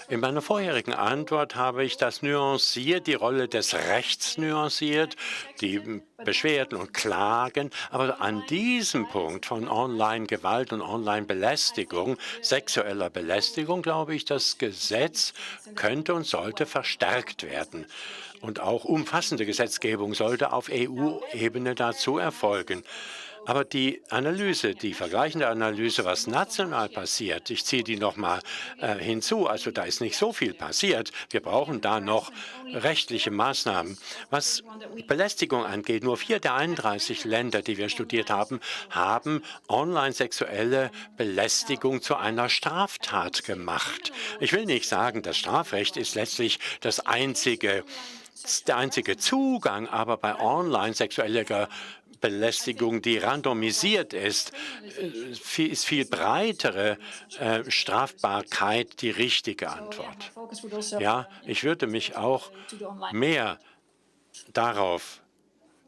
In meiner vorherigen Antwort habe ich das nuanciert, die Rolle des Rechts nuanciert, die Beschwerden und Klagen. Aber an diesem Punkt von Online-Gewalt und Online-Belästigung, sexueller Belästigung, glaube ich, das Gesetz könnte und sollte verstärkt werden. Und auch umfassende Gesetzgebung sollte auf EU-Ebene dazu erfolgen. Aber die Analyse, die vergleichende Analyse, was national passiert, ich ziehe die noch mal hinzu, also da ist nicht so viel passiert. Wir brauchen da noch rechtliche Maßnahmen. Was Belästigung angeht, nur 4 der 31 Länder, die wir studiert haben, haben online-sexuelle Belästigung zu einer Straftat gemacht. Ich will nicht sagen, das Strafrecht ist letztlich der einzige Zugang, aber bei online-sexueller Belästigung, die randomisiert ist viel breitere Strafbarkeit die richtige Antwort. Ja, ich würde mich auch mehr darauf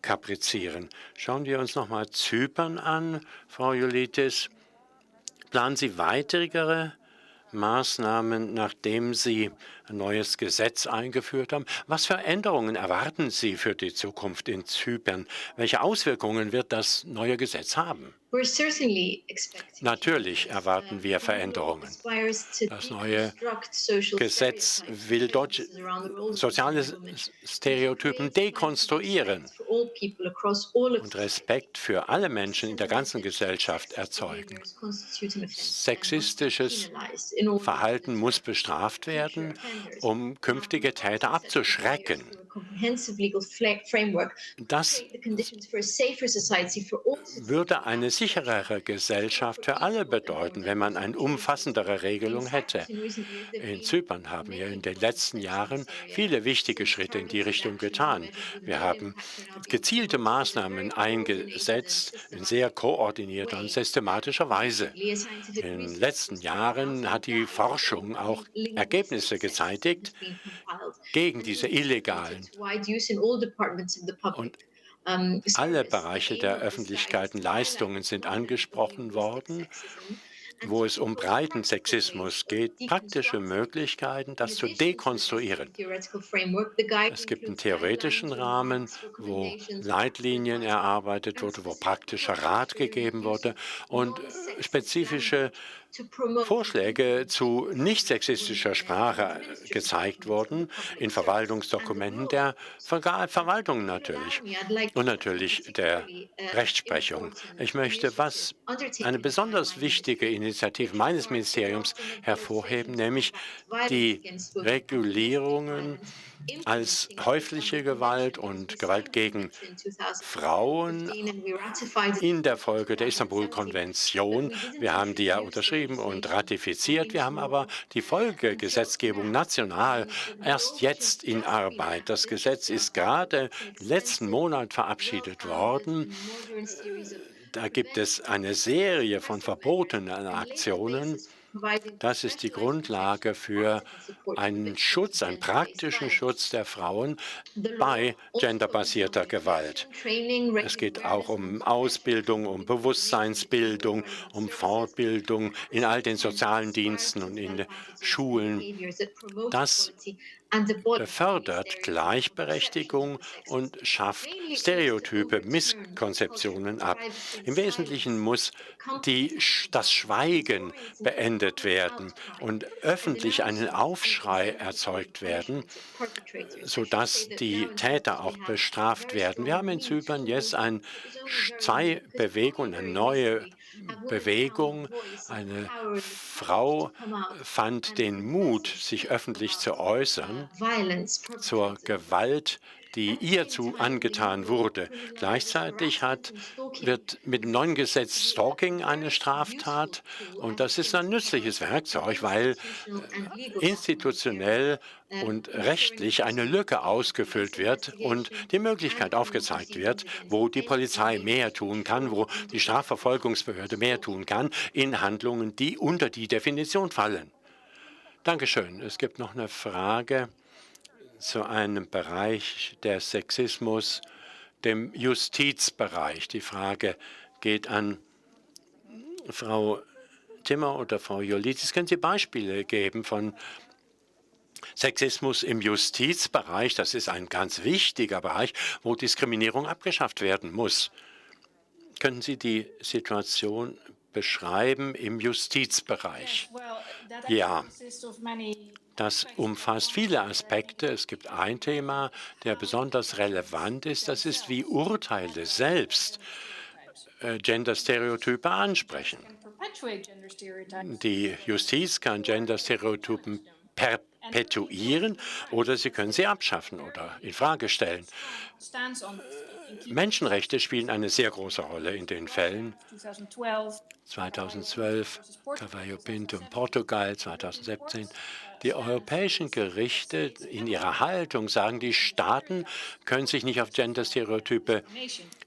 kaprizieren. Schauen wir uns noch mal Zypern an, Frau Ioulitis. Planen Sie weitere Maßnahmen, nachdem Sie ein neues Gesetz eingeführt haben. Was für Änderungen erwarten Sie für die Zukunft in Zypern? Welche Auswirkungen wird das neue Gesetz haben? Natürlich erwarten wir Veränderungen. Das neue Gesetz will soziale Stereotypen dekonstruieren und Respekt für alle Menschen in der ganzen Gesellschaft erzeugen. Sexistisches Verhalten muss bestraft werden, um künftige Täter abzuschrecken. Das würde eine sicherere Gesellschaft für alle bedeuten, wenn man eine umfassendere Regelung hätte. In Zypern haben wir in den letzten Jahren viele wichtige Schritte in die Richtung getan. Wir haben gezielte Maßnahmen eingesetzt in sehr koordinierter und systematischer Weise. In den letzten Jahren hat die Forschung auch Ergebnisse gezeitigt gegen diese illegalen und alle Bereiche der öffentlichen Leistungen sind angesprochen worden, wo es um breiten Sexismus geht, praktische Möglichkeiten, das zu dekonstruieren. Es gibt einen theoretischen Rahmen, wo Leitlinien erarbeitet wurden, wo praktischer Rat gegeben wurde und spezifische Vorschläge zu nicht sexistischer Sprache gezeigt wurden, in Verwaltungsdokumenten der Verwaltung natürlich und natürlich der Rechtsprechung. Ich möchte eine besonders wichtige Initiative meines Ministeriums hervorheben, nämlich die Regulierungen als häusliche Gewalt und Gewalt gegen Frauen in der Folge der Istanbulkonvention. Wir haben die ja unterschrieben und ratifiziert. Wir haben aber die Folgegesetzgebung national erst jetzt in Arbeit. Das Gesetz ist gerade letzten Monat verabschiedet worden. Da gibt es eine Serie von verbotenen Aktionen. Das ist die Grundlage für einen Schutz, einen praktischen Schutz der Frauen bei genderbasierter Gewalt. Es geht auch um Ausbildung, um Bewusstseinsbildung, um Fortbildung in all den sozialen Diensten und in den Schulen. Das befördert Gleichberechtigung und schafft Stereotype, Misskonzeptionen ab. Im Wesentlichen muss das Schweigen beendet werden und öffentlich einen Aufschrei erzeugt werden, sodass die Täter auch bestraft werden. Wir haben in Zypern jetzt eine neue Bewegung. Eine Frau fand den Mut, sich öffentlich zu äußern zur Gewalt, die ihr angetan wurde. Gleichzeitig wird mit dem neuen Gesetz Stalking eine Straftat und das ist ein nützliches Werkzeug, weil institutionell und rechtlich eine Lücke ausgefüllt wird und die Möglichkeit aufgezeigt wird, wo die Polizei mehr tun kann, wo die Strafverfolgungsbehörde mehr tun kann in Handlungen, die unter die Definition fallen. Dankeschön. Es gibt noch eine Frage zu einem Bereich der Sexismus, dem Justizbereich. Die Frage geht an Frau Timmer oder Frau Jolidis. Können Sie Beispiele geben von Sexismus im Justizbereich? Das ist ein ganz wichtiger Bereich, wo Diskriminierung abgeschafft werden muss. Können Sie die Situation beschreiben im Justizbereich? Ja. Das umfasst viele Aspekte. Es gibt ein Thema, der besonders relevant ist. Das ist, wie Urteile selbst Genderstereotype ansprechen. Die Justiz kann Genderstereotypen perpetuieren oder sie können sie abschaffen oder infrage stellen. Menschenrechte spielen eine sehr große Rolle in den Fällen. 2012, Cavallo Pinto in Portugal, 2017. Die europäischen Gerichte in ihrer Haltung sagen, die Staaten können sich nicht auf Genderstereotype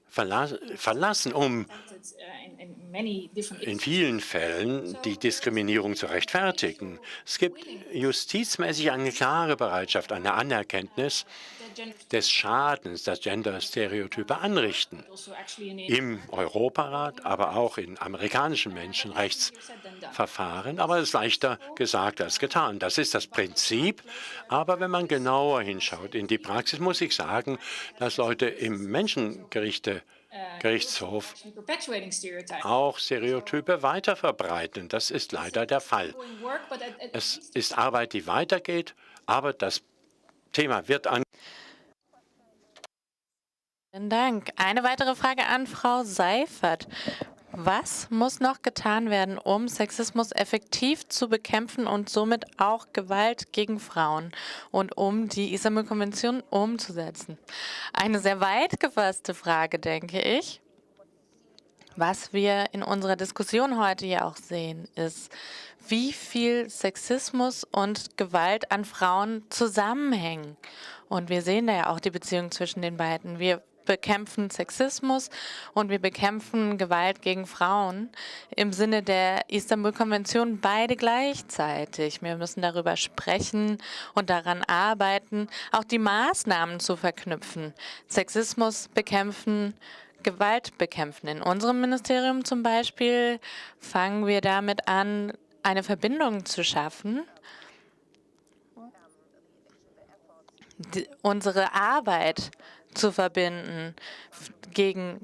verlassen, um in vielen Fällen die Diskriminierung zu rechtfertigen. Es gibt justizmäßig eine klare Bereitschaft, eine Anerkenntnis, des Schadens, das Gender-Stereotype anrichten. Im Europarat, aber auch in amerikanischen Menschenrechtsverfahren. Aber es ist leichter gesagt als getan. Das ist das Prinzip. Aber wenn man genauer hinschaut in die Praxis, muss ich sagen, dass Leute im Gerichtshof auch Stereotype weiterverbreiten. Das ist leider der Fall. Es ist Arbeit, die weitergeht, aber das Thema wird an. Vielen Dank. Eine weitere Frage an Frau Seifert. Was muss noch getan werden, um Sexismus effektiv zu bekämpfen und somit auch Gewalt gegen Frauen und um die Istanbul-Konvention umzusetzen? Eine sehr weit gefasste Frage, denke ich. Was wir in unserer Diskussion heute ja auch sehen, ist, wie viel Sexismus und Gewalt an Frauen zusammenhängen. Und wir sehen da ja auch die Beziehung zwischen den beiden. Wir bekämpfen Sexismus und wir bekämpfen Gewalt gegen Frauen im Sinne der Istanbul-Konvention beide gleichzeitig. Wir müssen darüber sprechen und daran arbeiten, auch die Maßnahmen zu verknüpfen. Sexismus bekämpfen, Gewalt bekämpfen. In unserem Ministerium zum Beispiel fangen wir damit an, eine Verbindung zu schaffen, unsere Arbeit zu verbinden gegen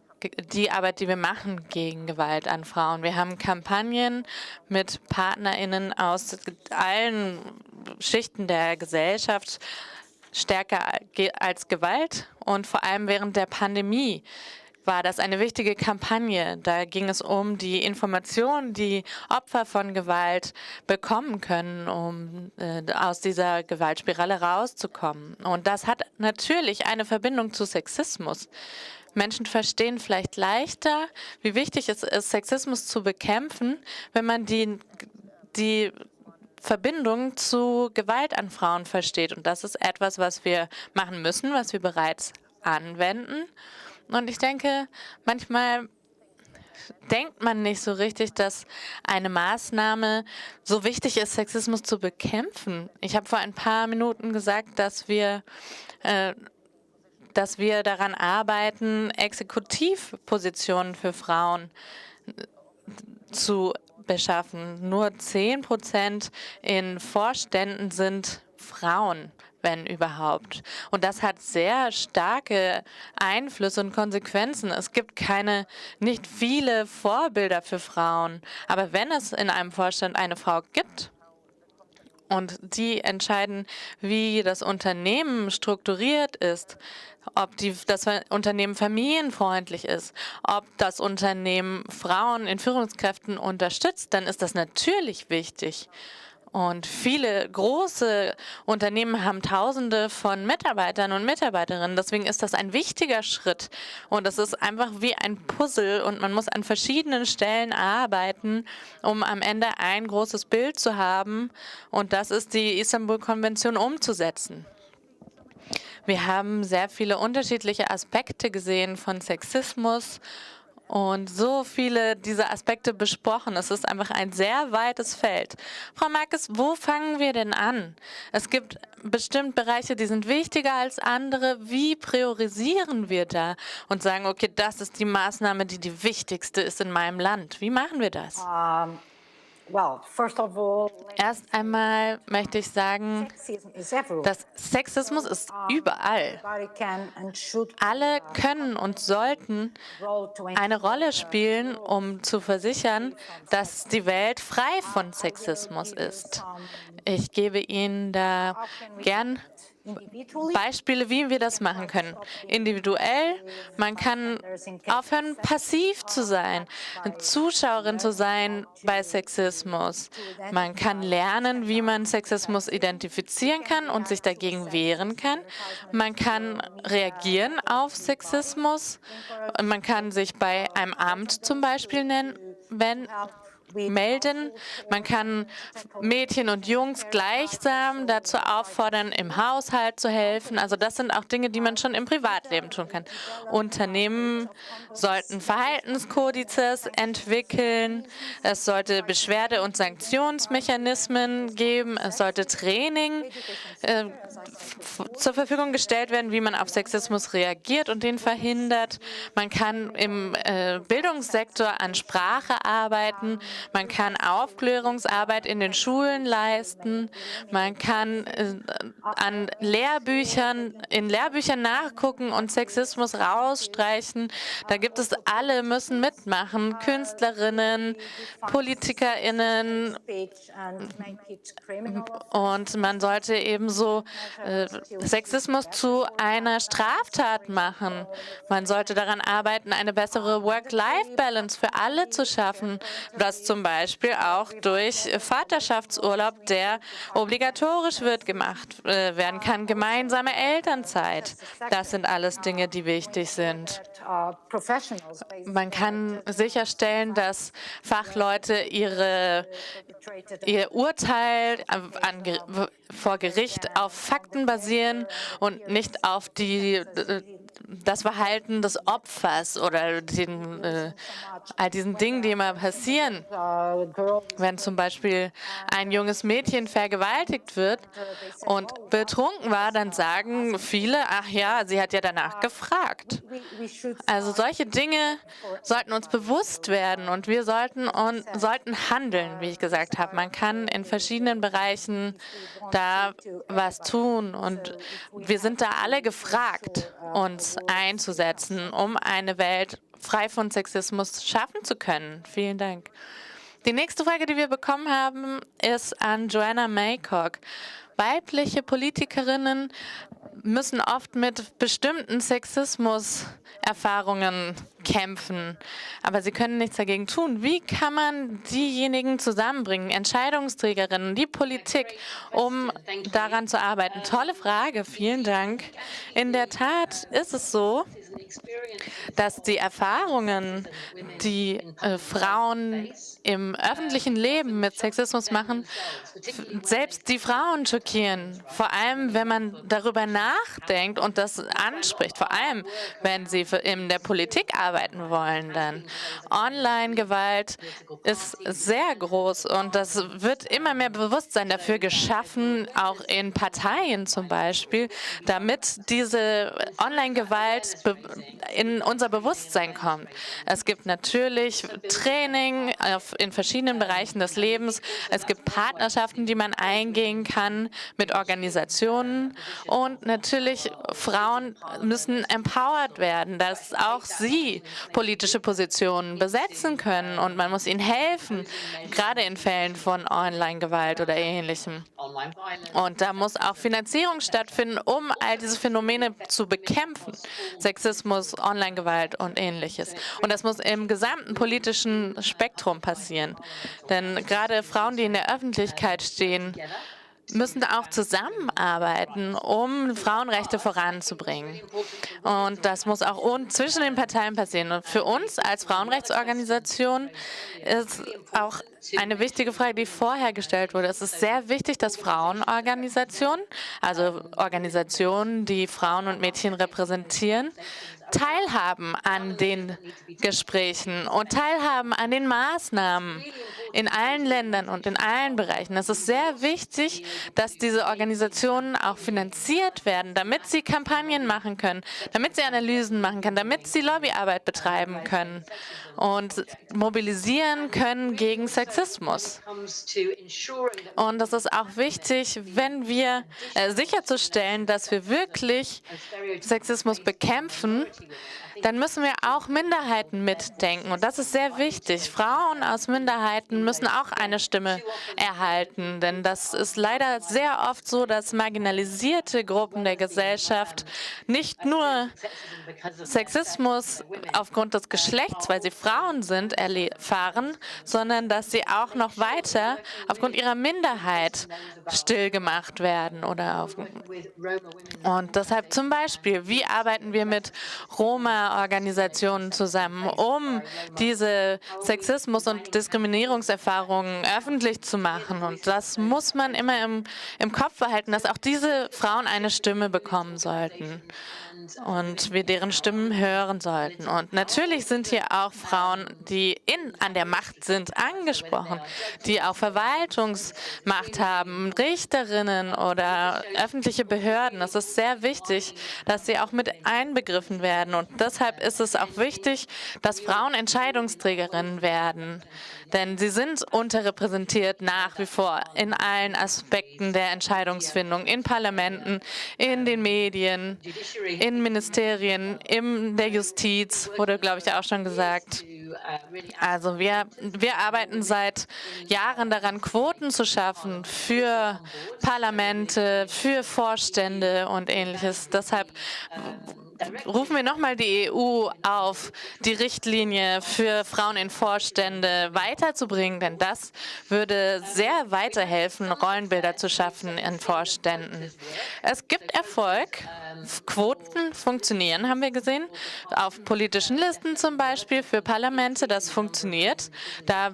die Arbeit, die wir machen gegen Gewalt an Frauen. Wir haben Kampagnen mit PartnerInnen aus allen Schichten der Gesellschaft, stärker als Gewalt, und vor allem während der Pandemie war das eine wichtige Kampagne. Da ging es um die Informationen, die Opfer von Gewalt bekommen können, um aus dieser Gewaltspirale rauszukommen. Und das hat natürlich eine Verbindung zu Sexismus. Menschen verstehen vielleicht leichter, wie wichtig es ist, Sexismus zu bekämpfen, wenn man die Verbindung zu Gewalt an Frauen versteht. Und das ist etwas, was wir machen müssen, was wir bereits anwenden. Und ich denke, manchmal denkt man nicht so richtig, dass eine Maßnahme so wichtig ist, Sexismus zu bekämpfen. Ich habe vor ein paar Minuten gesagt, dass wir daran arbeiten, Exekutivpositionen für Frauen zu beschaffen. Nur 10% in Vorständen sind Frauen, wenn überhaupt. Und das hat sehr starke Einflüsse und Konsequenzen. Es gibt nicht viele Vorbilder für Frauen. Aber wenn es in einem Vorstand eine Frau gibt und die entscheiden, wie das Unternehmen strukturiert ist, ob das Unternehmen familienfreundlich ist, ob das Unternehmen Frauen in Führungskräften unterstützt, dann ist das natürlich wichtig. Und viele große Unternehmen haben Tausende von Mitarbeitern und Mitarbeiterinnen. Deswegen ist das ein wichtiger Schritt. Und es ist einfach wie ein Puzzle und man muss an verschiedenen Stellen arbeiten, um am Ende ein großes Bild zu haben. Und das ist die Istanbul-Konvention umzusetzen. Wir haben sehr viele unterschiedliche Aspekte gesehen von Sexismus und so viele dieser Aspekte besprochen. Es ist einfach ein sehr weites Feld. Frau Marques, wo fangen wir denn an? Es gibt bestimmt Bereiche, die sind wichtiger als andere. Wie priorisieren wir da und sagen, okay, das ist die Maßnahme, die die wichtigste ist in meinem Land? Wie machen wir das? Erst einmal möchte ich sagen, dass Sexismus ist überall. Alle können und sollten eine Rolle spielen, um zu versichern, dass die Welt frei von Sexismus ist. Ich gebe Ihnen da gern Beispiele, wie wir das machen können. Individuell, man kann aufhören, passiv zu sein, Zuschauerin zu sein bei Sexismus. Man kann lernen, wie man Sexismus identifizieren kann und sich dagegen wehren kann. Man kann reagieren auf Sexismus. Man kann sich bei einem Amt zum Beispiel melden. Man kann Mädchen und Jungs gleichsam dazu auffordern, im Haushalt zu helfen. Also das sind auch Dinge, die man schon im Privatleben tun kann. Unternehmen sollten Verhaltenskodizes entwickeln. Es sollte Beschwerde- und Sanktionsmechanismen geben. Es sollte Training zur Verfügung gestellt werden, wie man auf Sexismus reagiert und den verhindert. Man kann im Bildungssektor an Sprache arbeiten. Man kann Aufklärungsarbeit in den Schulen leisten. Man kann in Lehrbüchern nachgucken und Sexismus rausstreichen. Da gibt es alle, müssen mitmachen. Künstlerinnen, PolitikerInnen. Und man sollte ebenso Sexismus zu einer Straftat machen. Man sollte daran arbeiten, eine bessere Work-Life-Balance für alle zu schaffen, was zum Beispiel auch durch Vaterschaftsurlaub, der obligatorisch gemacht werden kann, gemeinsame Elternzeit. Das sind alles Dinge, die wichtig sind. Man kann sicherstellen, dass Fachleute ihr Urteil vor Gericht auf Fakten basieren und nicht auf das Verhalten des Opfers oder all diesen Dingen, die immer passieren. Wenn zum Beispiel ein junges Mädchen vergewaltigt wird und betrunken war, dann sagen viele, ach ja, sie hat ja danach gefragt. Also solche Dinge sollten uns bewusst werden und wir sollten handeln, wie ich gesagt habe. Man kann in verschiedenen Bereichen da was tun und wir sind da alle gefragt, uns einzusetzen, um eine Welt frei von Sexismus schaffen zu können. Vielen Dank. Die nächste Frage, die wir bekommen haben, ist an Joanna Maycock. Weibliche Politikerinnen müssen oft mit bestimmten Sexismus-Erfahrungen kämpfen, aber sie können nichts dagegen tun. Wie kann man diejenigen zusammenbringen, Entscheidungsträgerinnen, die Politik, um daran zu arbeiten? Tolle Frage, vielen Dank. In der Tat ist es so, dass die Erfahrungen, die Frauen im öffentlichen Leben mit Sexismus machen, selbst die Frauen schockieren. Vor allem, wenn man darüber nachdenkt und das anspricht, vor allem, wenn sie in der Politik arbeiten wollen dann. Online-Gewalt ist sehr groß und das wird immer mehr Bewusstsein dafür geschaffen, auch in Parteien zum Beispiel, damit diese Online-Gewalt in unser Bewusstsein kommt. Es gibt natürlich Training in verschiedenen Bereichen des Lebens. Es gibt Partnerschaften, die man eingehen kann mit Organisationen. Und natürlich, Frauen müssen empowered werden, dass auch sie politische Positionen besetzen können. Und man muss ihnen helfen, gerade in Fällen von Online-Gewalt oder Ähnlichem. Und da muss auch Finanzierung stattfinden, um all diese Phänomene zu bekämpfen. Sexismus, Online-Gewalt und Ähnliches. Und das muss im gesamten politischen Spektrum passieren. Denn gerade Frauen, die in der Öffentlichkeit stehen, müssen auch zusammenarbeiten, um Frauenrechte voranzubringen. Und das muss auch zwischen den Parteien passieren. Und für uns als Frauenrechtsorganisation ist auch eine wichtige Frage, die vorher gestellt wurde. Es ist sehr wichtig, dass Frauenorganisationen, also Organisationen, die Frauen und Mädchen repräsentieren, teilhaben an den Gesprächen und teilhaben an den Maßnahmen in allen Ländern und in allen Bereichen. Es ist sehr wichtig, dass diese Organisationen auch finanziert werden, damit sie Kampagnen machen können, damit sie Analysen machen können, damit sie Lobbyarbeit betreiben können und mobilisieren können gegen Sexismus. Und es ist auch wichtig, wenn wir sicherzustellen, dass wir wirklich Sexismus bekämpfen, dann müssen wir auch Minderheiten mitdenken. Und das ist sehr wichtig. Frauen aus Minderheiten müssen auch eine Stimme erhalten. Denn das ist leider sehr oft so, dass marginalisierte Gruppen der Gesellschaft nicht nur Sexismus aufgrund des Geschlechts, weil sie Frauen sind, erfahren, sondern dass sie auch noch weiter aufgrund ihrer Minderheit stillgemacht werden. Und deshalb zum Beispiel, wie arbeiten wir mit Roma Frauenorganisationen zusammen, um diese Sexismus- und Diskriminierungserfahrungen öffentlich zu machen. Und das muss man immer im Kopf behalten, dass auch diese Frauen eine Stimme bekommen sollten und wir deren Stimmen hören sollten. Und natürlich sind hier auch Frauen, die an der Macht sind, angesprochen, die auch Verwaltungsmacht haben, Richterinnen oder öffentliche Behörden. Es ist sehr wichtig, dass sie auch mit einbegriffen werden. Und deshalb ist es auch wichtig, dass Frauen Entscheidungsträgerinnen werden. Denn sie sind unterrepräsentiert nach wie vor in allen Aspekten der Entscheidungsfindung, in Parlamenten, in den Medien, in Ministerien, in der Justiz, wurde, glaube ich, auch schon gesagt. Also wir arbeiten seit Jahren daran, Quoten zu schaffen für Parlamente, für Vorstände und Ähnliches. Deshalb rufen wir nochmal die EU auf, die Richtlinie für Frauen in Vorstände weiterzubringen, denn das würde sehr weiterhelfen, Rollenbilder zu schaffen in Vorständen. Es gibt Erfolg. Quoten funktionieren, haben wir gesehen, auf politischen Listen zum Beispiel für Parlamente, das funktioniert. Da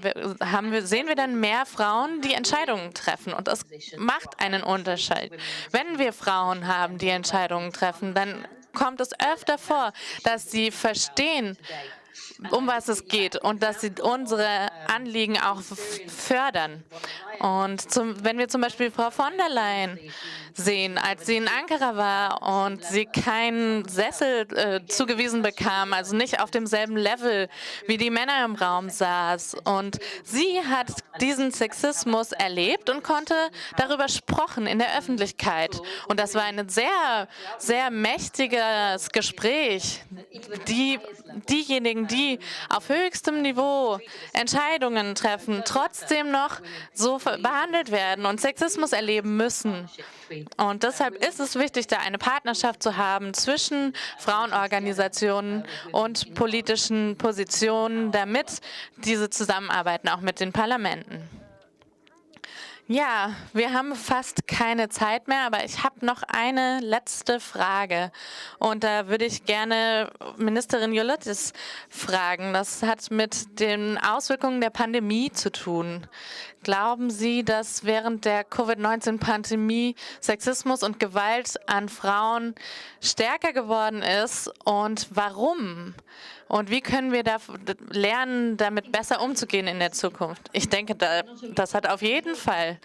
sehen wir dann mehr Frauen, die Entscheidungen treffen und das macht einen Unterschied. Wenn wir Frauen haben, die Entscheidungen treffen, dann kommt es öfter vor, dass sie verstehen, um was es geht und dass sie unsere Anliegen auch fördern. Und wenn wir zum Beispiel Frau von der Leyen sehen, als sie in Ankara war und sie keinen Sessel zugewiesen bekam, also nicht auf demselben Level wie die Männer im Raum saß. Und sie hat diesen Sexismus erlebt und konnte darüber sprechen in der Öffentlichkeit. Und das war ein sehr, sehr mächtiges Gespräch. Diejenigen, die auf höchstem Niveau Entscheidungen treffen, trotzdem noch so behandelt werden und Sexismus erleben müssen. Und deshalb ist es wichtig, da eine Partnerschaft zu haben zwischen Frauenorganisationen und politischen Positionen, damit diese zusammenarbeiten, auch mit den Parlamenten. Ja, wir haben fast keine Zeit mehr, aber ich habe noch eine letzte Frage. Und da würde ich gerne Ministerin Giffey fragen. Das hat mit den Auswirkungen der Pandemie zu tun. Glauben Sie, dass während der Covid-19-Pandemie Sexismus und Gewalt an Frauen stärker geworden ist? Und warum? Und wie können wir da lernen, damit besser umzugehen in der Zukunft? Ich denke, das hat auf jeden Fall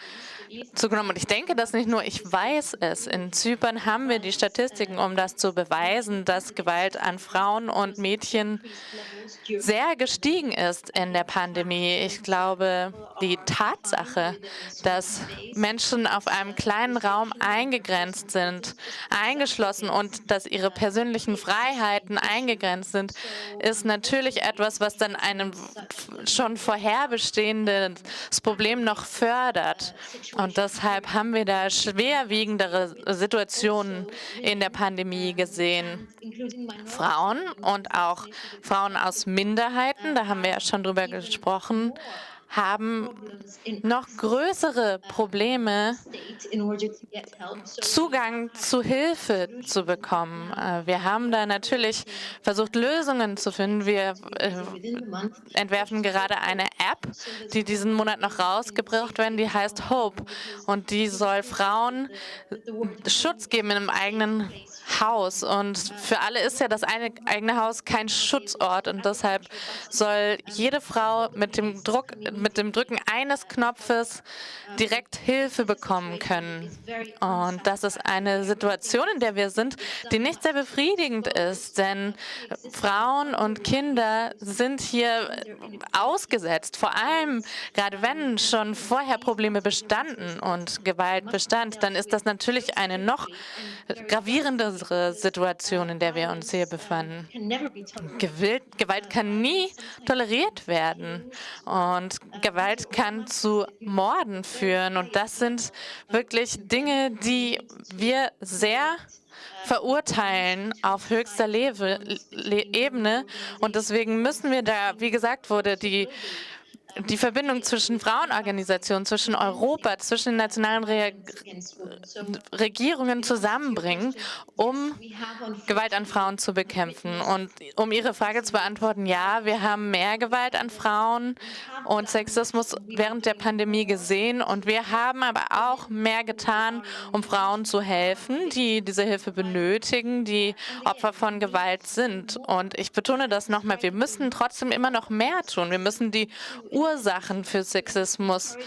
zugenommen. Und ich denke das nicht nur, ich weiß es. In Zypern haben wir die Statistiken, um das zu beweisen, dass Gewalt an Frauen und Mädchen sehr gestiegen ist in der Pandemie. Ich glaube, die Tatsache, dass Menschen auf einem kleinen Raum eingegrenzt sind, eingeschlossen und dass ihre persönlichen Freiheiten eingegrenzt sind, ist natürlich etwas, was dann einem schon vorherbestehendes Problem noch fördert. Und deshalb haben wir da schwerwiegendere Situationen in der Pandemie gesehen. Frauen und auch Frauen aus Minderheiten, da haben wir ja schon drüber gesprochen, haben noch größere Probleme, Zugang zu Hilfe zu bekommen. Wir haben da natürlich versucht, Lösungen zu finden. Wir entwerfen gerade eine App, die diesen Monat noch rausgebracht werden, die heißt Hope. Und die soll Frauen Schutz geben in einem eigenen Haus. Und für alle ist ja das eigene Haus kein Schutzort. Und deshalb soll jede Frau mit dem Drücken eines Knopfes direkt Hilfe bekommen können. Und das ist eine Situation, in der wir sind, die nicht sehr befriedigend ist, denn Frauen und Kinder sind hier ausgesetzt, vor allem gerade wenn schon vorher Probleme bestanden und Gewalt bestand, dann ist das natürlich eine noch gravierendere Situation, in der wir uns hier befanden. Gewalt kann nie toleriert werden und Gewalt kann zu Morden führen und das sind wirklich Dinge, die wir sehr verurteilen auf höchster Ebene und deswegen müssen wir da, wie gesagt wurde, die die Verbindung zwischen Frauenorganisationen, zwischen Europa, zwischen den nationalen Regierungen zusammenbringen, um Gewalt an Frauen zu bekämpfen. Und um Ihre Frage zu beantworten, ja, wir haben mehr Gewalt an Frauen und Sexismus während der Pandemie gesehen. Und wir haben aber auch mehr getan, um Frauen zu helfen, die diese Hilfe benötigen, die Opfer von Gewalt sind. Und ich betone das nochmal, wir müssen trotzdem immer noch mehr tun. Wir müssen die Ursachen für Sexismus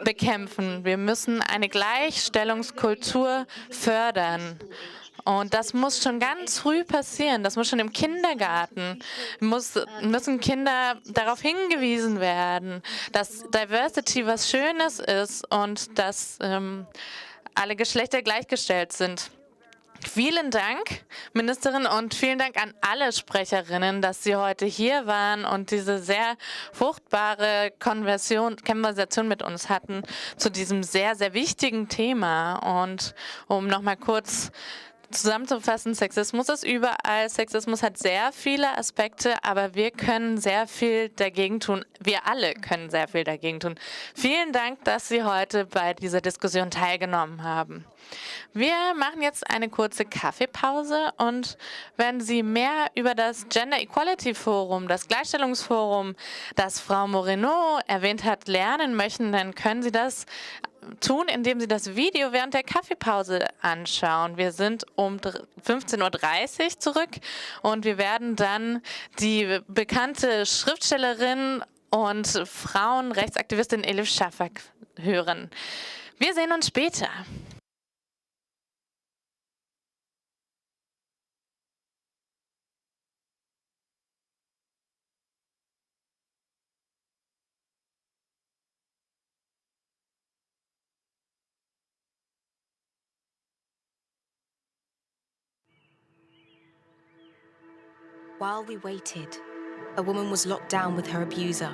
bekämpfen. Wir müssen eine Gleichstellungskultur fördern. Und das muss schon ganz früh passieren. Das muss schon im Kindergarten. Müssen Kinder darauf hingewiesen werden, dass Diversity was Schönes ist und dass alle Geschlechter gleichgestellt sind. Vielen Dank, Ministerin, und vielen Dank an alle Sprecherinnen, dass Sie heute hier waren und diese sehr fruchtbare Konversation mit uns hatten zu diesem sehr, sehr wichtigen Thema. Und um nochmal kurz zusammenzufassen, Sexismus ist überall. Sexismus hat sehr viele Aspekte, aber wir können sehr viel dagegen tun. Wir alle können sehr viel dagegen tun. Vielen Dank, dass Sie heute bei dieser Diskussion teilgenommen haben. Wir machen jetzt eine kurze Kaffeepause und wenn Sie mehr über das Gender Equality Forum, das Gleichstellungsforum, das Frau Moreno erwähnt hat, lernen möchten, dann können Sie das tun, indem Sie das Video während der Kaffeepause anschauen. Wir sind um 15:30 Uhr zurück und wir werden dann die bekannte Schriftstellerin und Frauenrechtsaktivistin Elif Shafak hören. Wir sehen uns später. While we waited, a woman was locked down with her abuser.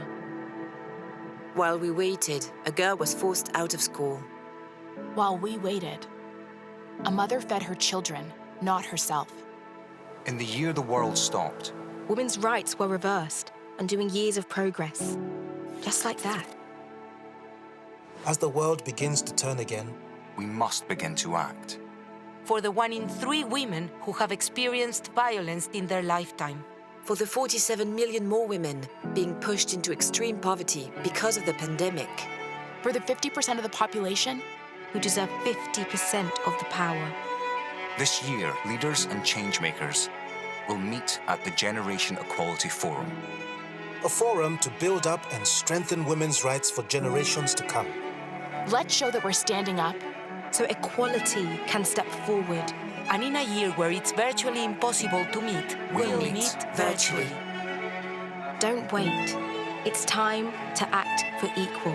While we waited, a girl was forced out of school. While we waited, a mother fed her children, not herself. In the year the world stopped, Women's rights were reversed, undoing years of progress. Just like that. As the world begins to turn again, we must begin to act. For the 1 in 3 women who have experienced violence in their lifetime. For the 47 million more women being pushed into extreme poverty because of the pandemic. For the 50% of the population who deserve 50% of the power. This year, leaders and changemakers will meet at the Generation Equality Forum. A forum to build up and strengthen women's rights for generations to come. Let's show that we're standing up so equality can step forward. And in a year where it's virtually impossible to meet, we'll meet virtually. Don't wait. It's time to act for equal.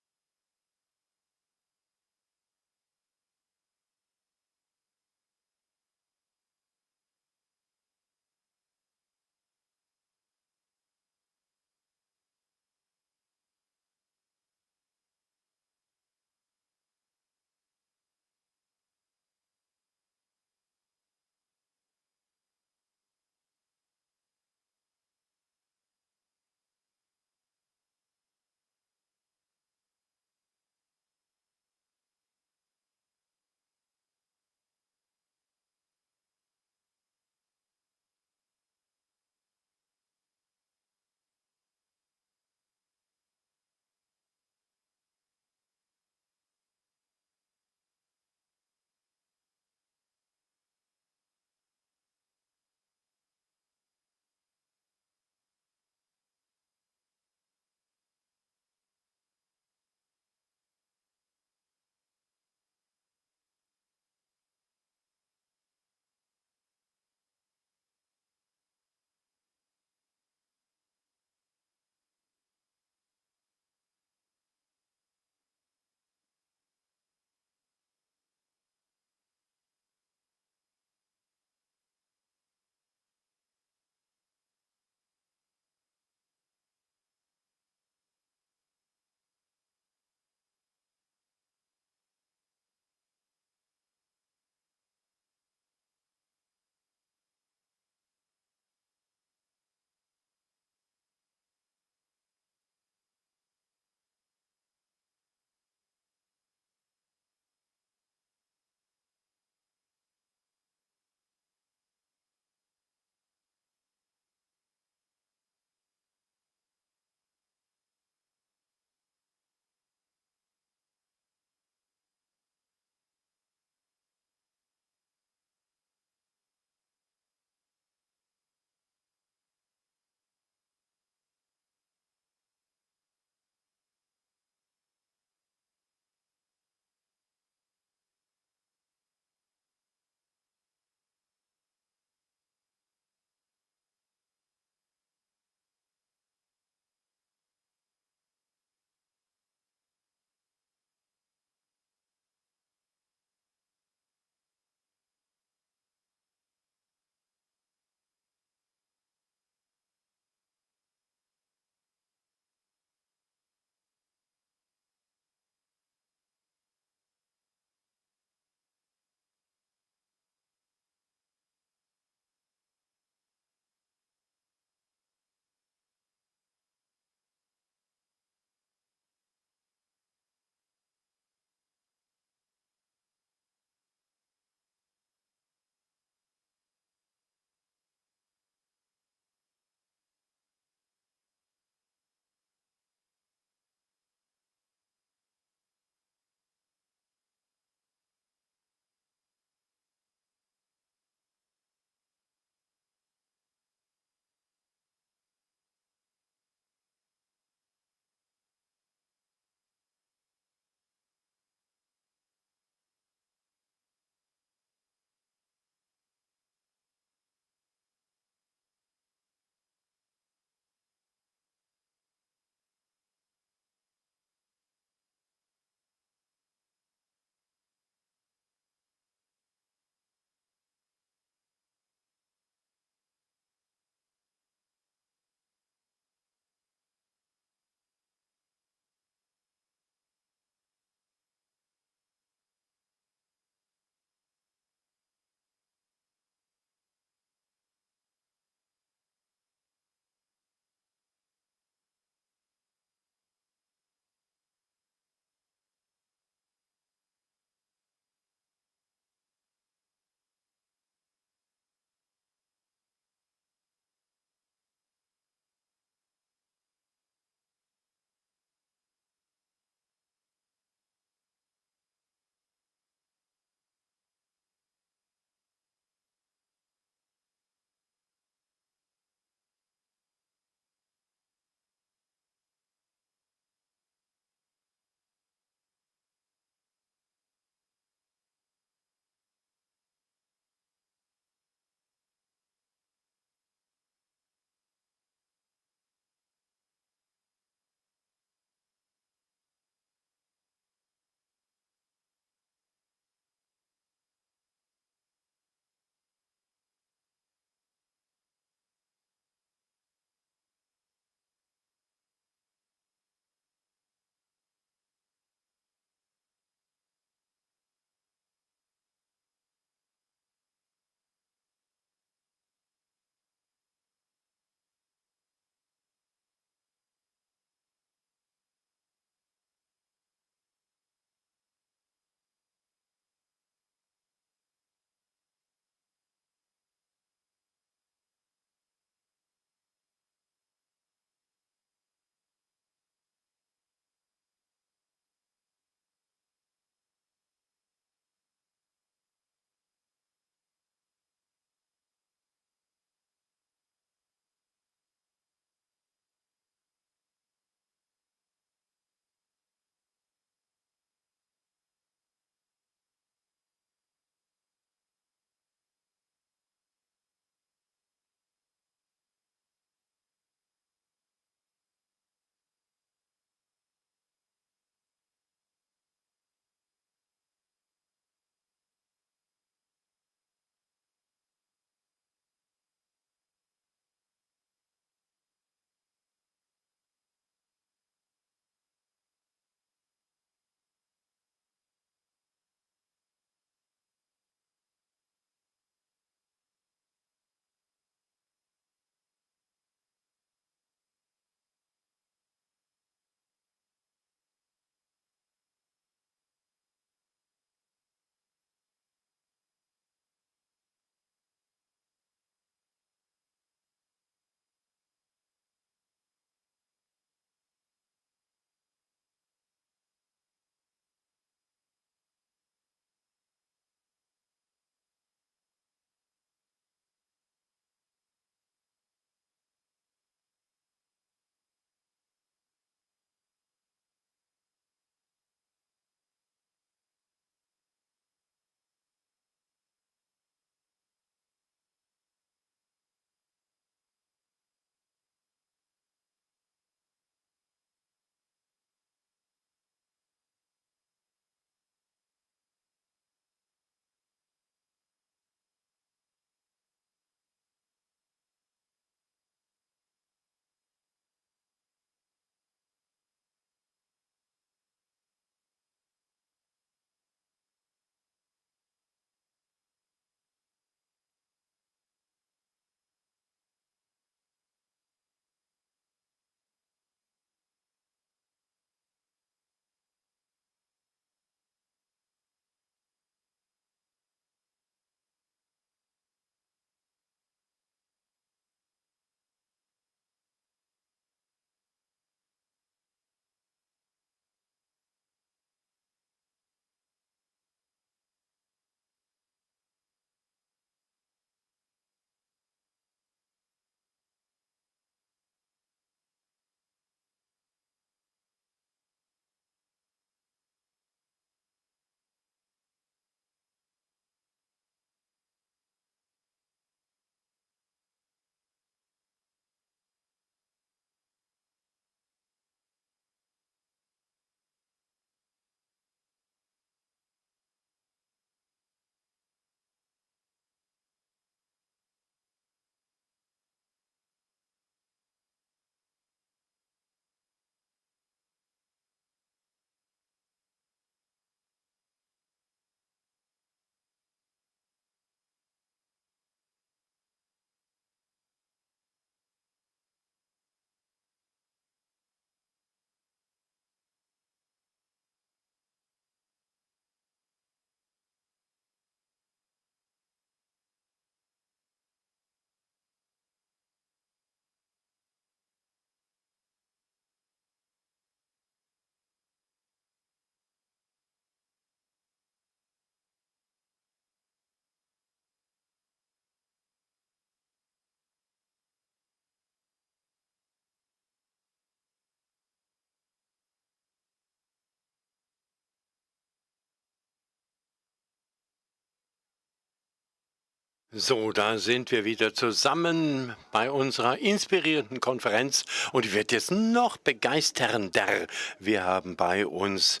So, da sind wir wieder zusammen bei unserer inspirierenden Konferenz und die wird jetzt noch begeisternder. Wir haben bei uns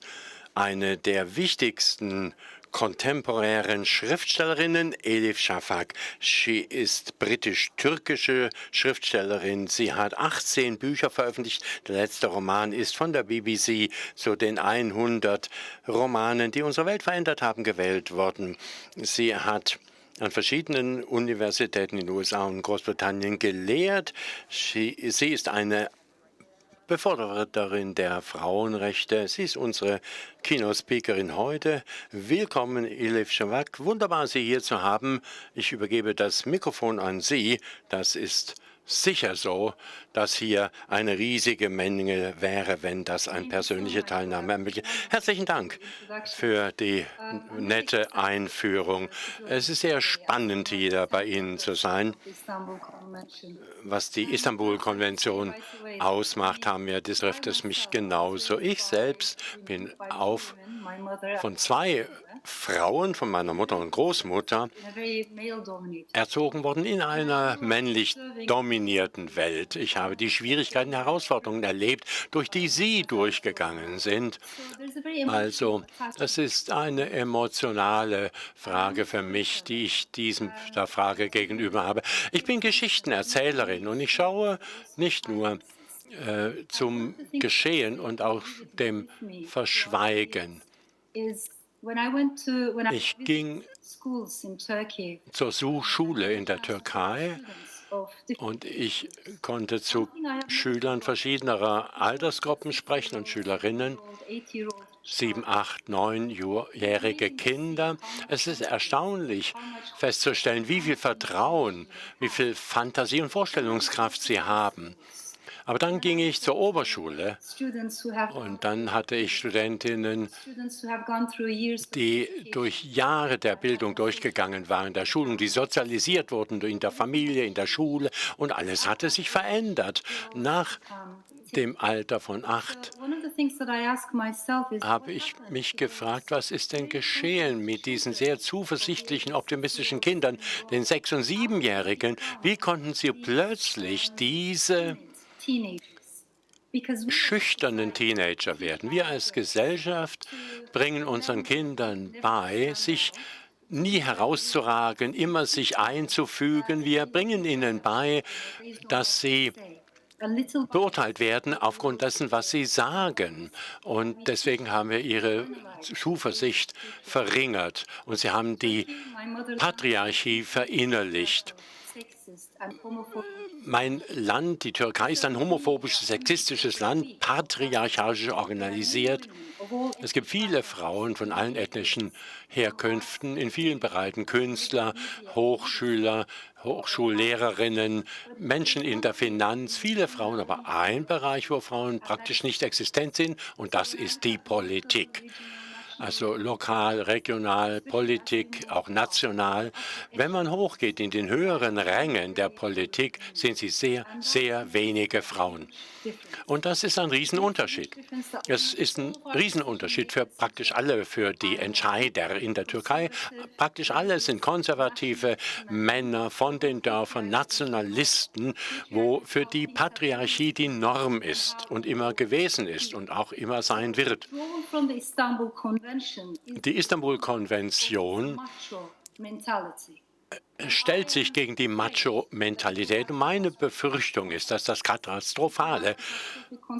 eine der wichtigsten kontemporären Schriftstellerinnen, Elif Shafak. Sie ist britisch-türkische Schriftstellerin. Sie hat 18 Bücher veröffentlicht. Der letzte Roman ist von der BBC zu den 100 Romanen, die unsere Welt verändert haben, gewählt worden. Sie hat an verschiedenen Universitäten in den USA und Großbritannien gelehrt. Sie ist eine Befürworterin der Frauenrechte. Sie ist unsere Keynote-Speakerin heute. Willkommen, Elif Shafak. Wunderbar, Sie hier zu haben. Ich übergebe das Mikrofon an Sie. Das ist sicher so, dass hier eine riesige Menge wäre, wenn das eine persönliche Teilnahme ermöglicht. Herzlichen Dank für die nette Einführung. Es ist sehr spannend, hier bei Ihnen zu sein. Was die Istanbul-Konvention ausmacht, das trifft es mich genauso. Ich selbst bin von zwei Frauen, von meiner Mutter und Großmutter, erzogen worden in einer männlich dominierten Welt. Ich habe die Schwierigkeiten, Herausforderungen erlebt, durch die sie durchgegangen sind. Also, das ist eine emotionale Frage für mich, die ich der Frage gegenüber habe. Ich bin Geschichtenerzählerin und ich schaue nicht nur zum Geschehen und auch dem Verschweigen. Ich ging zur Schule in der Türkei und ich konnte zu Schülern verschiedener Altersgruppen sprechen und Schülerinnen, 7-, 8-, 9-jährige Kinder. Es ist erstaunlich festzustellen, wie viel Vertrauen, wie viel Fantasie und Vorstellungskraft sie haben. Aber dann ging ich zur Oberschule und dann hatte ich Studentinnen, die durch Jahre der Bildung durchgegangen waren, der Schulung, die sozialisiert wurden in der Familie, in der Schule und alles hatte sich verändert. Nach dem Alter von 8 habe ich mich gefragt, was ist denn geschehen mit diesen sehr zuversichtlichen, optimistischen Kindern, den 6- und 7-Jährigen? Wie konnten sie plötzlich diese schüchternen Teenager werden? Wir als Gesellschaft bringen unseren Kindern bei, sich nie herauszuragen, immer sich einzufügen. Wir bringen ihnen bei, dass sie beurteilt werden aufgrund dessen, was sie sagen. Und deswegen haben wir ihre Zuversicht verringert. Und sie haben die Patriarchie verinnerlicht. Mein Land, die Türkei, ist ein homophobisches, sexistisches Land, patriarchalisch organisiert. Es gibt viele Frauen von allen ethnischen Herkünften in vielen Bereichen, Künstler, Hochschüler, Hochschullehrerinnen, Menschen in der Finanz, viele Frauen, aber ein Bereich, wo Frauen praktisch nicht existent sind, und das ist die Politik. Also lokal, regional, Politik, auch national. Wenn man hochgeht in den höheren Rängen der Politik, sind sie sehr, sehr wenige Frauen. Und das ist ein Riesenunterschied. Es ist ein Riesenunterschied für praktisch alle, für die Entscheider in der Türkei. Praktisch alle sind konservative Männer von den Dörfern, Nationalisten, wo für die Patriarchie die Norm ist und immer gewesen ist und auch immer sein wird. Die Istanbul-Konvention stellt sich gegen die Macho-Mentalität. Meine Befürchtung ist, dass das katastrophale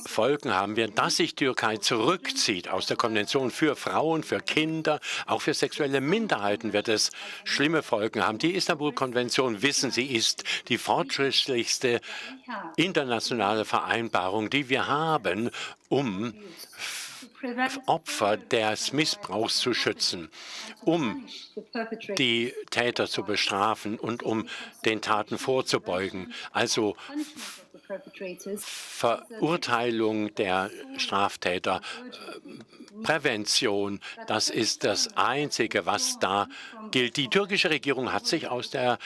Folgen haben wird, dass sich die Türkei zurückzieht aus der Konvention für Frauen, für Kinder, auch für sexuelle Minderheiten wird es schlimme Folgen haben. Die Istanbul-Konvention, wissen Sie, ist die fortschrittlichste internationale Vereinbarung, die wir haben, um Opfer des Missbrauchs zu schützen, um die Täter zu bestrafen und um den Taten vorzubeugen. Also Verurteilung der Straftäter, Prävention, das ist das Einzige, was da gilt. Die türkische Regierung hat sich aus der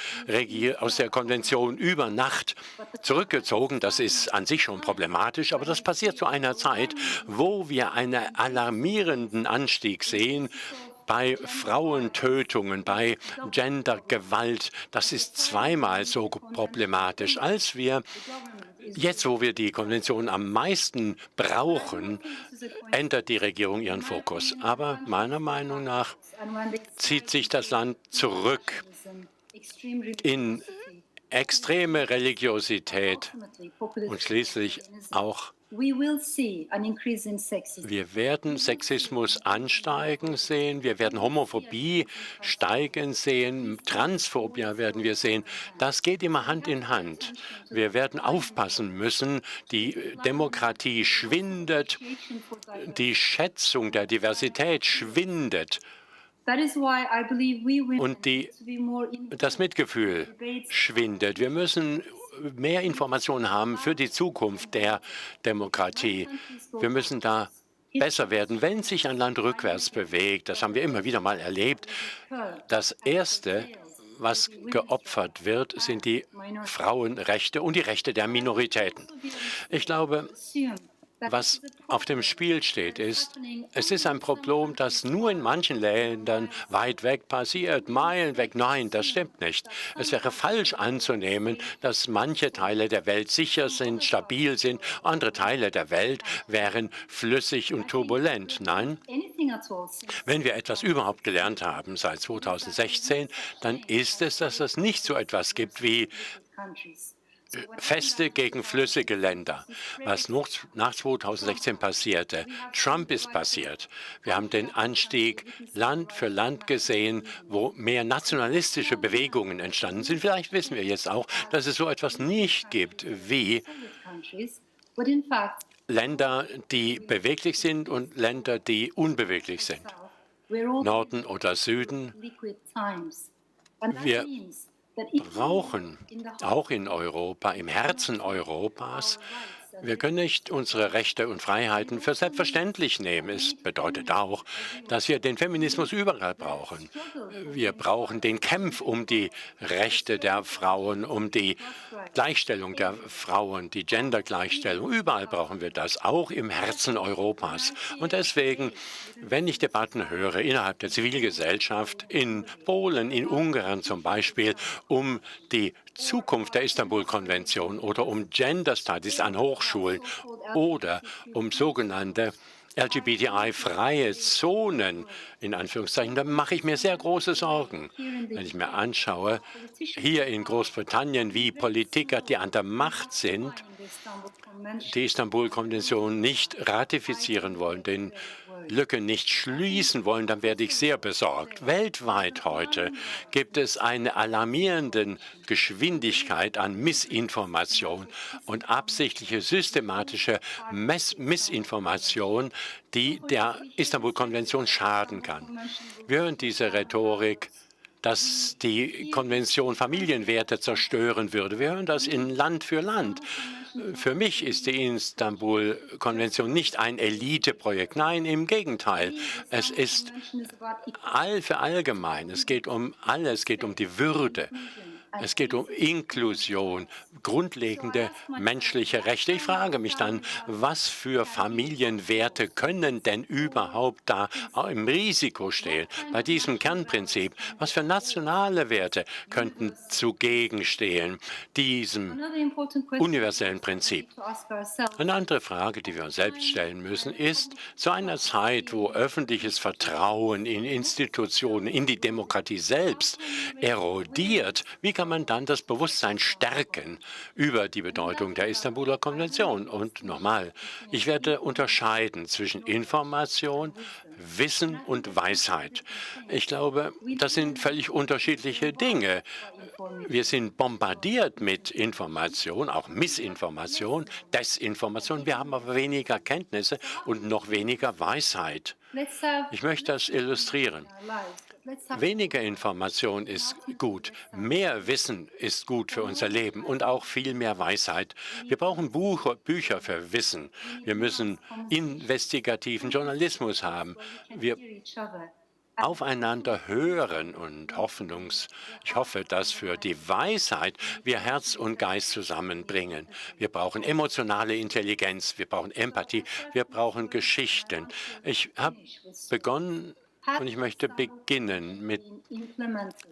Konvention über Nacht zurückgezogen. Das ist an sich schon problematisch, aber das passiert zu einer Zeit, wo wir einen alarmierenden Anstieg sehen bei Frauentötungen, bei Gendergewalt, das ist zweimal so problematisch. Als wir jetzt, wo wir die Konvention am meisten brauchen, ändert die Regierung ihren Fokus. Aber meiner Meinung nach zieht sich das Land zurück in extreme Religiosität und schließlich auch wir werden Sexismus ansteigen sehen, wir werden Homophobie steigen sehen, Transphobie werden wir sehen. Das geht immer Hand in Hand. Wir werden aufpassen müssen, die Demokratie schwindet, die Schätzung der Diversität schwindet. Und das Mitgefühl schwindet. Wir müssen mehr Informationen haben für die Zukunft der Demokratie. Wir müssen da besser werden, wenn sich ein Land rückwärts bewegt. Das haben wir immer wieder mal erlebt. Das Erste, was geopfert wird, sind die Frauenrechte und die Rechte der Minoritäten. Ich glaube, was auf dem Spiel steht, ist, es ist ein Problem, das nur in manchen Ländern weit weg passiert, Meilen weg. Nein, das stimmt nicht. Es wäre falsch anzunehmen, dass manche Teile der Welt sicher sind, stabil sind, andere Teile der Welt wären flüssig und turbulent. Nein, wenn wir etwas überhaupt gelernt haben seit 2016, dann ist es, dass es nicht so etwas gibt wie feste gegen flüssige Länder. Was nach 2016 passierte, Trump ist passiert. Wir haben den Anstieg Land für Land gesehen, wo mehr nationalistische Bewegungen entstanden sind. Vielleicht wissen wir jetzt auch, dass es so etwas nicht gibt wie Länder, die beweglich sind und Länder, die unbeweglich sind. Norden oder Süden. Wir brauchen auch in Europa, im Herzen Europas, wir können nicht unsere Rechte und Freiheiten für selbstverständlich nehmen. Es bedeutet auch, dass wir den Feminismus überall brauchen. Wir brauchen den Kampf um die Rechte der Frauen, um die Gleichstellung der Frauen, die Gendergleichstellung. Überall brauchen wir das, auch im Herzen Europas. Und deswegen, wenn ich Debatten höre innerhalb der Zivilgesellschaft, in Polen, in Ungarn zum Beispiel, um die Zukunft der Istanbulkonvention oder um Gender Studies an Hochschulen oder um sogenannte LGBTI-freie Zonen, in Anführungszeichen, da mache ich mir sehr große Sorgen, wenn ich mir anschaue, hier in Großbritannien, wie Politiker, die an der Macht sind, die Istanbulkonvention nicht ratifizieren wollen, den Lücke nicht schließen wollen, dann werde ich sehr besorgt. Weltweit heute gibt es eine alarmierende Geschwindigkeit an Missinformation und absichtliche systematische Missinformation, die der Istanbulkonvention schaden kann. Wir hören diese Rhetorik, dass die Konvention Familienwerte zerstören würde. Wir hören das in Land für Land. Für mich ist die Istanbul-Konvention nicht ein Eliteprojekt. Nein, im Gegenteil. Es ist allgemein. Es geht um alles. Es geht um die Würde. Es geht um Inklusion, grundlegende menschliche Rechte. Ich frage mich dann, was für Familienwerte können denn überhaupt da im Risiko stehen bei diesem Kernprinzip? Was für nationale Werte könnten zugegen stehen diesem universellen Prinzip? Eine andere Frage, die wir uns selbst stellen müssen, ist, zu einer Zeit, wo öffentliches Vertrauen in Institutionen, in die Demokratie selbst erodiert, wie kann man dann das Bewusstsein stärken über die Bedeutung der Istanbuler Konvention? Und nochmal, ich werde unterscheiden zwischen Information, Wissen und Weisheit. Ich glaube, das sind völlig unterschiedliche Dinge. Wir sind bombardiert mit Information, auch Missinformation, Desinformation. Wir haben aber weniger Kenntnisse und noch weniger Weisheit. Ich möchte das illustrieren. Weniger Information ist gut, mehr Wissen ist gut für unser Leben und auch viel mehr Weisheit. Wir brauchen Bücher für Wissen. Wir müssen investigativen Journalismus haben. Wir aufeinander hören und ich hoffe, dass für die Weisheit wir Herz und Geist zusammenbringen. Wir brauchen emotionale Intelligenz, wir brauchen Empathie, wir brauchen Geschichten. Ich habe begonnen, Und ich möchte beginnen mit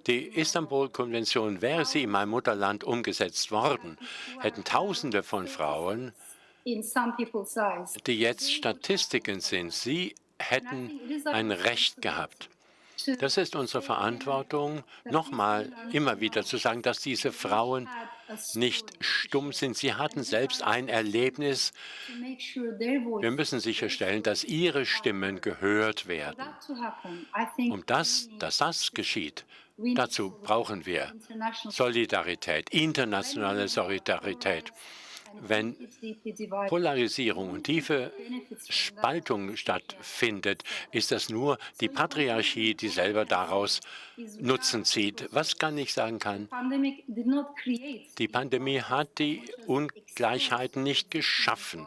der Istanbul-Konvention. Wäre sie in meinem Mutterland umgesetzt worden, hätten Tausende von Frauen, die jetzt Statistiken sind, sie hätten ein Recht gehabt. Das ist unsere Verantwortung, nochmal immer wieder zu sagen, dass diese Frauen nicht stumm sind. Sie hatten selbst ein Erlebnis. Wir müssen sicherstellen, dass ihre Stimmen gehört werden. Dass das geschieht, dazu brauchen wir Solidarität, internationale Solidarität. Wenn Polarisierung und tiefe Spaltung stattfindet, ist das nur die Patriarchie, die selber daraus Nutzen zieht. Was ich sagen kann? Die Pandemie hat die Ungleichheiten nicht geschaffen.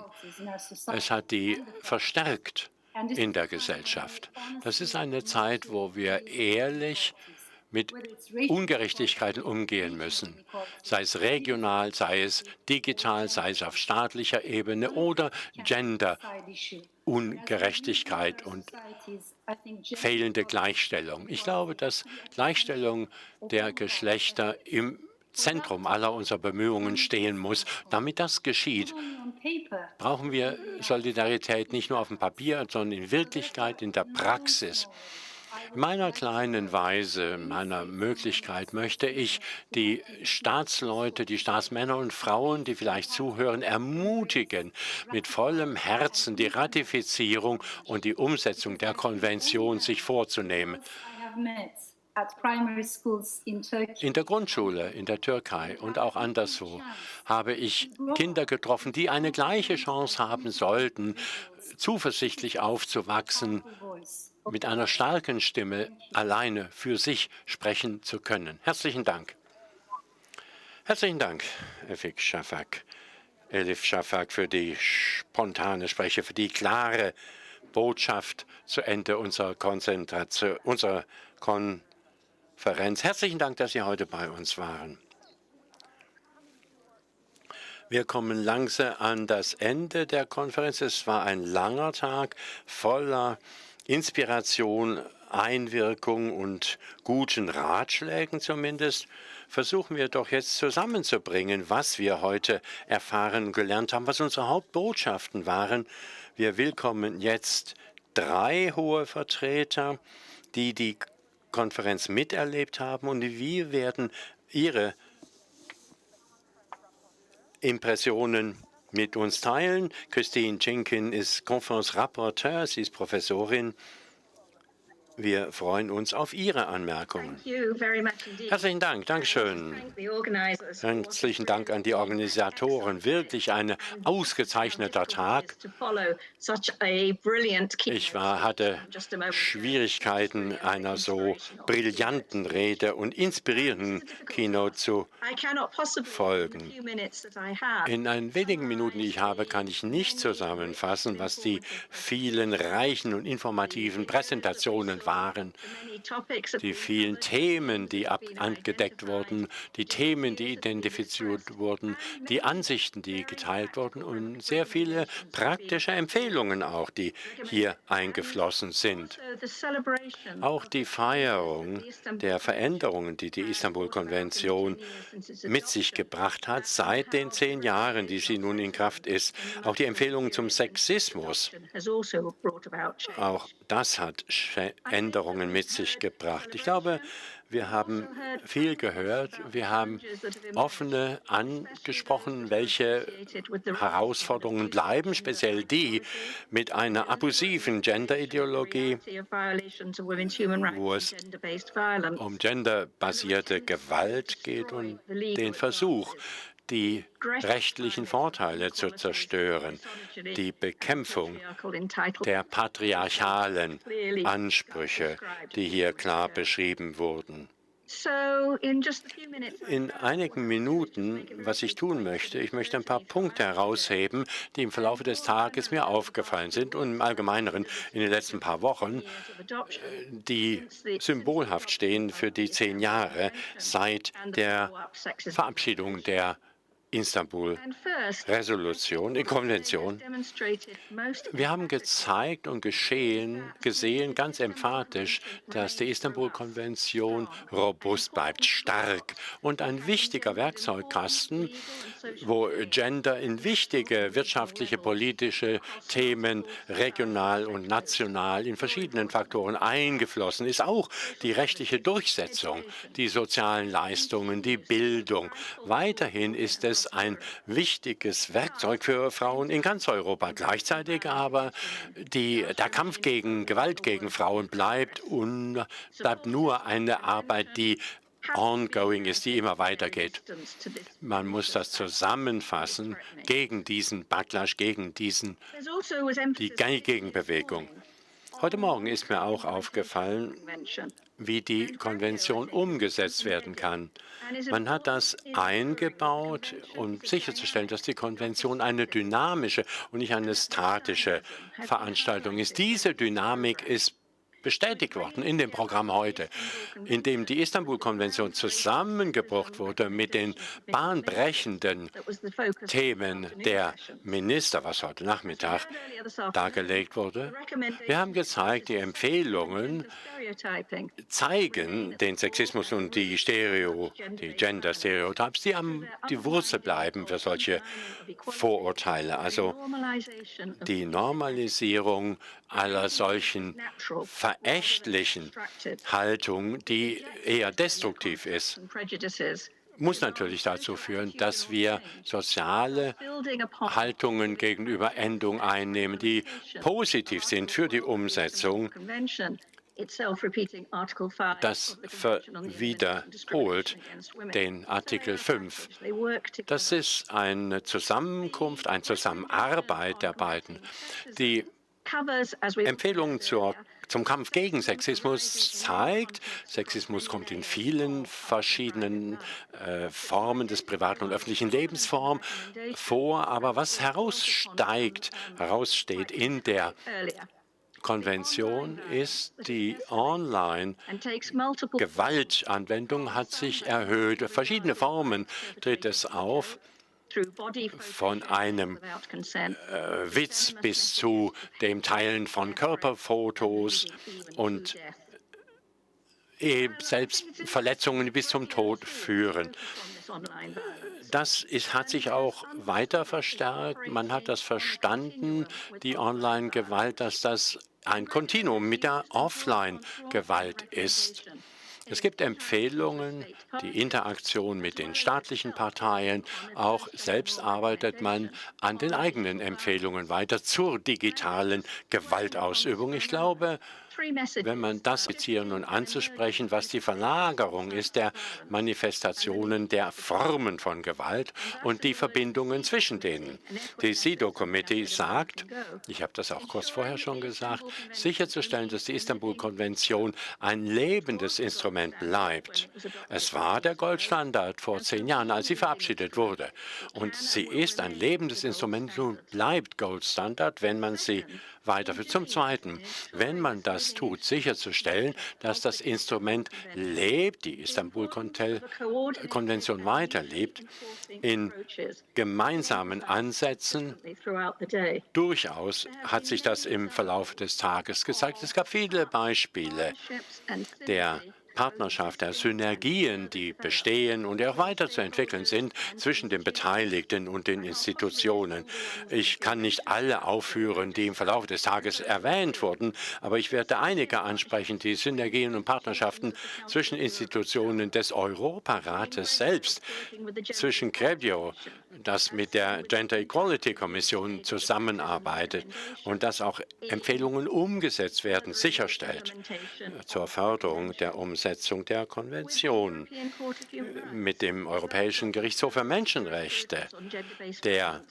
Es hat die verstärkt in der Gesellschaft. Das ist eine Zeit, wo wir ehrlich mit Ungerechtigkeiten umgehen müssen, sei es regional, sei es digital, sei es auf staatlicher Ebene oder Gender-Ungerechtigkeit und fehlende Gleichstellung. Ich glaube, dass Gleichstellung der Geschlechter im Zentrum aller unserer Bemühungen stehen muss. Damit das geschieht, brauchen wir Solidarität nicht nur auf dem Papier, sondern in Wirklichkeit, in der Praxis. In meiner kleinen Weise, meiner Möglichkeit möchte ich die Staatsleute, die Staatsmänner und Frauen, die vielleicht zuhören, ermutigen, mit vollem Herzen die Ratifizierung und die Umsetzung der Konvention sich vorzunehmen. In der Grundschule in der Türkei und auch anderswo habe ich Kinder getroffen, die eine gleiche Chance haben sollten, zuversichtlich aufzuwachsen, mit einer starken Stimme alleine für sich sprechen zu können. Herzlichen Dank. Herzlichen Dank, Elif Shafak, für die spontane Spreche, für die klare Botschaft zu Ende unserer Konferenz. Herzlichen Dank, dass Sie heute bei uns waren. Wir kommen langsam an das Ende der Konferenz. Es war ein langer Tag voller Inspiration, Einwirkung und guten Ratschlägen zumindest. Versuchen wir doch jetzt zusammenzubringen, was wir heute erfahren und gelernt haben, was unsere Hauptbotschaften waren. Wir willkommen jetzt 3 hohe Vertreter, die die Konferenz miterlebt haben, und wir werden ihre Impressionen mit uns teilen. Christine Jenkins ist Konferenzrapporteur, sie ist Professorin. Wir freuen uns auf Ihre Anmerkungen. Herzlichen Dank, Dankeschön. Herzlichen Dank an die Organisatoren. Wirklich ein ausgezeichneter Tag. Ich hatte Schwierigkeiten, einer so brillanten Rede und inspirierenden Keynote zu folgen. In den wenigen Minuten, die ich habe, kann ich nicht zusammenfassen, was die vielen reichen und informativen Präsentationen waren, die vielen Themen, die abgedeckt wurden, die Themen, die identifiziert wurden, die Ansichten, die geteilt wurden und sehr viele praktische Empfehlungen auch, die hier eingeflossen sind. Auch die Feierung der Veränderungen, die die Istanbul-Konvention mit sich gebracht hat, seit den 10 Jahren, die sie nun in Kraft ist. Auch die Empfehlungen zum Sexismus. Auch das hat Änderungen mit sich gebracht. Ich glaube, wir haben viel gehört. Wir haben offene angesprochen, welche Herausforderungen bleiben, speziell die mit einer abusiven Gender-Ideologie, wo es um genderbasierte Gewalt geht und den Versuch, die rechtlichen Vorteile zu zerstören, die Bekämpfung der patriarchalen Ansprüche, die hier klar beschrieben wurden. In einigen Minuten, was ich tun möchte, ich möchte ein paar Punkte herausheben, die im Verlauf des Tages mir aufgefallen sind und im Allgemeineren in den letzten paar Wochen, die symbolhaft stehen für die 10 Jahre seit der Verabschiedung der Konvention. Wir haben gezeigt und gesehen ganz emphatisch, dass die Istanbul-Konvention robust bleibt, stark und ein wichtiger Werkzeugkasten, wo Gender in wichtige wirtschaftliche, politische Themen regional und national in verschiedenen Faktoren eingeflossen ist. Auch die rechtliche Durchsetzung, die sozialen Leistungen, die Bildung. Weiterhin ist es ein wichtiges Werkzeug für Frauen in ganz Europa. Gleichzeitig aber der Kampf gegen Gewalt gegen Frauen bleibt nur eine Arbeit, die ongoing ist, die immer weitergeht. Man muss das zusammenfassen gegen diesen Backlash, gegen die Gegenbewegung. Heute Morgen ist mir auch aufgefallen, wie die Konvention umgesetzt werden kann. Man hat das eingebaut, um sicherzustellen, dass die Konvention eine dynamische und nicht eine statische Veranstaltung ist. Diese Dynamik ist bestätigt worden in dem Programm heute, in dem die Istanbul-Konvention zusammengebracht wurde mit den bahnbrechenden Themen der Minister, was heute Nachmittag dargelegt wurde. Wir haben gezeigt, die Empfehlungen zeigen den Sexismus und die Gender-Stereotypes, die die Wurzel bleiben für solche Vorurteile. Also die Normalisierung aller solchen verächtlichen Haltung, die eher destruktiv ist, muss natürlich dazu führen, dass wir soziale Haltungen gegenüber Änderungen einnehmen, die positiv sind für die Umsetzung. Das wiederholt den Artikel 5. Das ist eine Zusammenkunft, eine Zusammenarbeit der beiden. Die Empfehlungen zum Kampf gegen Sexismus zeigt, Sexismus kommt in vielen verschiedenen Formen des privaten und öffentlichen Lebens vor, aber was heraussteht in der Konvention ist, die Online-Gewaltanwendung hat sich erhöht. Verschiedene Formen tritt es auf, von einem Witz bis zu dem Teilen von Körperfotos und selbst Verletzungen bis zum Tod führen. Das hat sich auch weiter verstärkt. Man hat das verstanden, die Online-Gewalt, dass das ein Kontinuum mit der Offline-Gewalt ist. Es gibt Empfehlungen, die Interaktion mit den staatlichen Parteien. Auch selbst arbeitet man an den eigenen Empfehlungen weiter zur digitalen Gewaltausübung. Ich glaube, wenn man das beziehen und anzusprechen, was die Verlagerung ist der Manifestationen, der Formen von Gewalt und die Verbindungen zwischen denen. Die CEDAW-Committee sagt, ich habe das auch kurz vorher schon gesagt, sicherzustellen, dass die Istanbul-Konvention ein lebendes Instrument bleibt. Es war der Goldstandard vor 10 Jahren, als sie verabschiedet wurde. Und sie ist ein lebendes Instrument und bleibt Goldstandard, wenn man sie weiterführt. Zum Zweiten, wenn man das tut, sicherzustellen, dass das Instrument lebt, die Istanbul-Konvention weiterlebt, in gemeinsamen Ansätzen. Durchaus hat sich das im Verlauf des Tages gezeigt. Es gab viele Beispiele der Partnerschaft, der Synergien, die bestehen und die auch weiterzuentwickeln sind zwischen den Beteiligten und den Institutionen. Ich kann nicht alle aufführen, die im Verlauf des Tages erwähnt wurden, aber ich werde einige ansprechen, die Synergien und Partnerschaften zwischen Institutionen des Europarates selbst, zwischen CREVIO, das mit der Gender Equality Kommission zusammenarbeitet und dass auch Empfehlungen umgesetzt werden, sicherstellt zur Förderung der Umsetzung der Konvention mit dem Europäischen Gerichtshof für Menschenrechte, der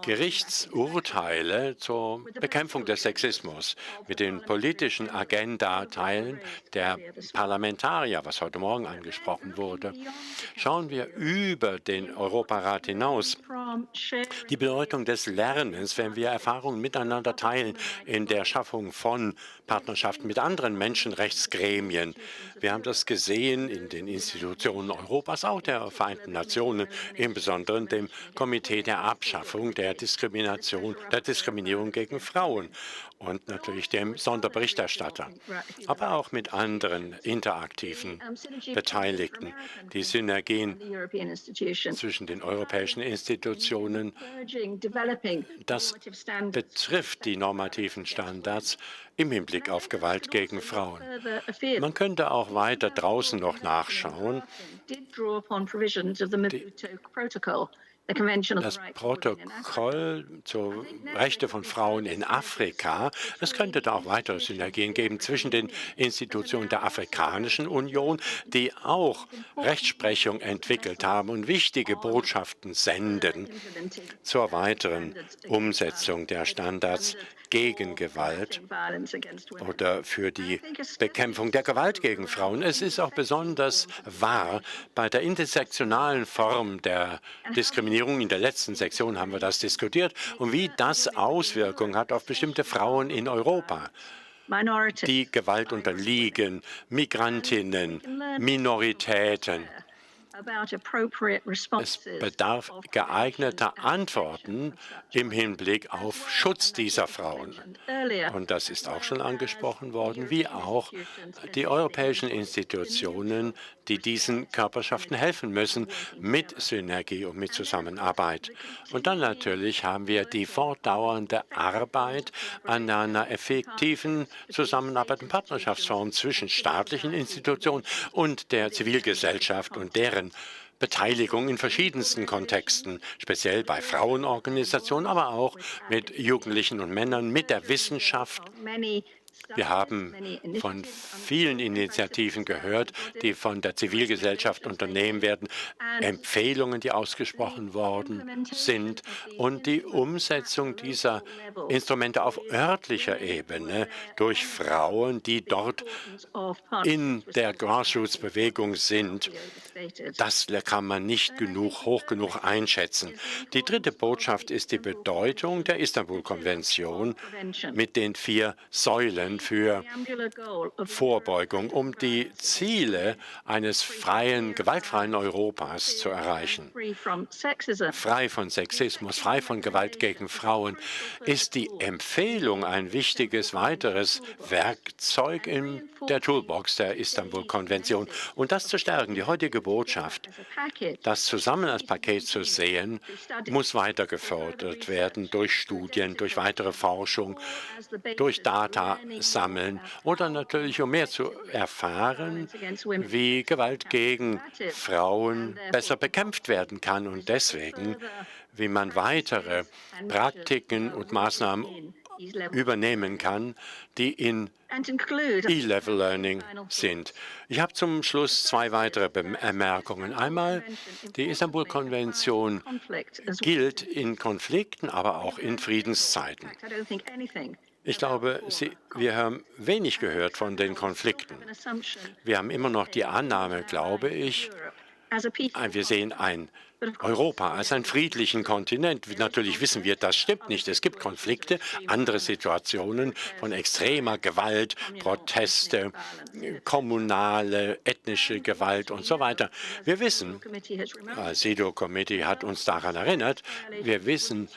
Gerichtsurteile zur Bekämpfung des Sexismus mit den politischen Agenda-Teilen der Parlamentarier, was heute Morgen angesprochen wurde. Schauen wir über den Europarat hinaus. Die Bedeutung des Lernens, wenn wir Erfahrungen miteinander teilen in der Schaffung von Partnerschaften mit anderen Menschenrechtsgremien. Wir haben das gesehen in den Institutionen Europas, auch der Vereinten Nationen, im Besonderen dem Komitee der Abschaffung der Diskriminierung gegen Frauen und natürlich dem Sonderberichterstatter, aber auch mit anderen interaktiven Beteiligten. Die Synergien zwischen den europäischen Institutionen, das betrifft die normativen Standards im Hinblick auf Gewalt gegen Frauen. Man könnte auch weiter draußen noch nachschauen. Das Protokoll zur Rechte von Frauen in Afrika, es könnte da auch weitere Synergien geben zwischen den Institutionen der Afrikanischen Union, die auch Rechtsprechung entwickelt haben und wichtige Botschaften senden zur weiteren Umsetzung der Standards gegen Gewalt oder für die Bekämpfung der Gewalt gegen Frauen. Es ist auch besonders wahr bei der intersektionalen Form der Diskriminierung. In der letzten Sektion haben wir das diskutiert und wie das Auswirkungen hat auf bestimmte Frauen in Europa, die Gewalt unterliegen, Migrantinnen, Minoritäten. Es bedarf geeigneter Antworten im Hinblick auf Schutz dieser Frauen. Und das ist auch schon angesprochen worden, wie auch die europäischen Institutionen, die diesen Körperschaften helfen müssen, mit Synergie und mit Zusammenarbeit. Und dann natürlich haben wir die fortdauernde Arbeit an einer effektiven Zusammenarbeit und Partnerschaftsform zwischen staatlichen Institutionen und der Zivilgesellschaft und deren Beteiligung in verschiedensten Kontexten, speziell bei Frauenorganisationen, aber auch mit Jugendlichen und Männern, mit der Wissenschaft. Wir haben von vielen Initiativen gehört, die von der Zivilgesellschaft unternehmen werden, Empfehlungen, die ausgesprochen worden sind und die Umsetzung dieser Instrumente auf örtlicher Ebene durch Frauen, die dort in der Grassroots-Bewegung sind. Das kann man nicht hoch genug einschätzen. Die dritte Botschaft ist die Bedeutung der Istanbulkonvention mit den 4 Säulen für Vorbeugung, um die Ziele eines gewaltfreien Europas zu erreichen. Frei von Sexismus, frei von Gewalt gegen Frauen ist die Empfehlung ein wichtiges weiteres Werkzeug in der Toolbox der Istanbulkonvention. Und das zu stärken, die heutige Botschaft, das zusammen als Paket zu sehen, muss weiter gefördert werden durch Studien, durch weitere Forschung, durch Data sammeln oder natürlich, um mehr zu erfahren, wie Gewalt gegen Frauen besser bekämpft werden kann und deswegen, wie man weitere Praktiken und Maßnahmen übernehmen kann, die in E-Level Learning sind. Ich habe zum Schluss 2 weitere Bemerkungen. Einmal, die Istanbul-Konvention gilt in Konflikten, aber auch in Friedenszeiten. Ich glaube, wir haben wenig gehört von den Konflikten. Wir haben immer noch die Annahme, glaube ich, wir sehen ein Europa als einen friedlichen Kontinent. Natürlich wissen wir, das stimmt nicht. Es gibt Konflikte, andere Situationen von extremer Gewalt, Proteste, kommunale, ethnische Gewalt und so weiter. Wir wissen, das CEDAW-Komitee hat uns daran erinnert, wir wissen,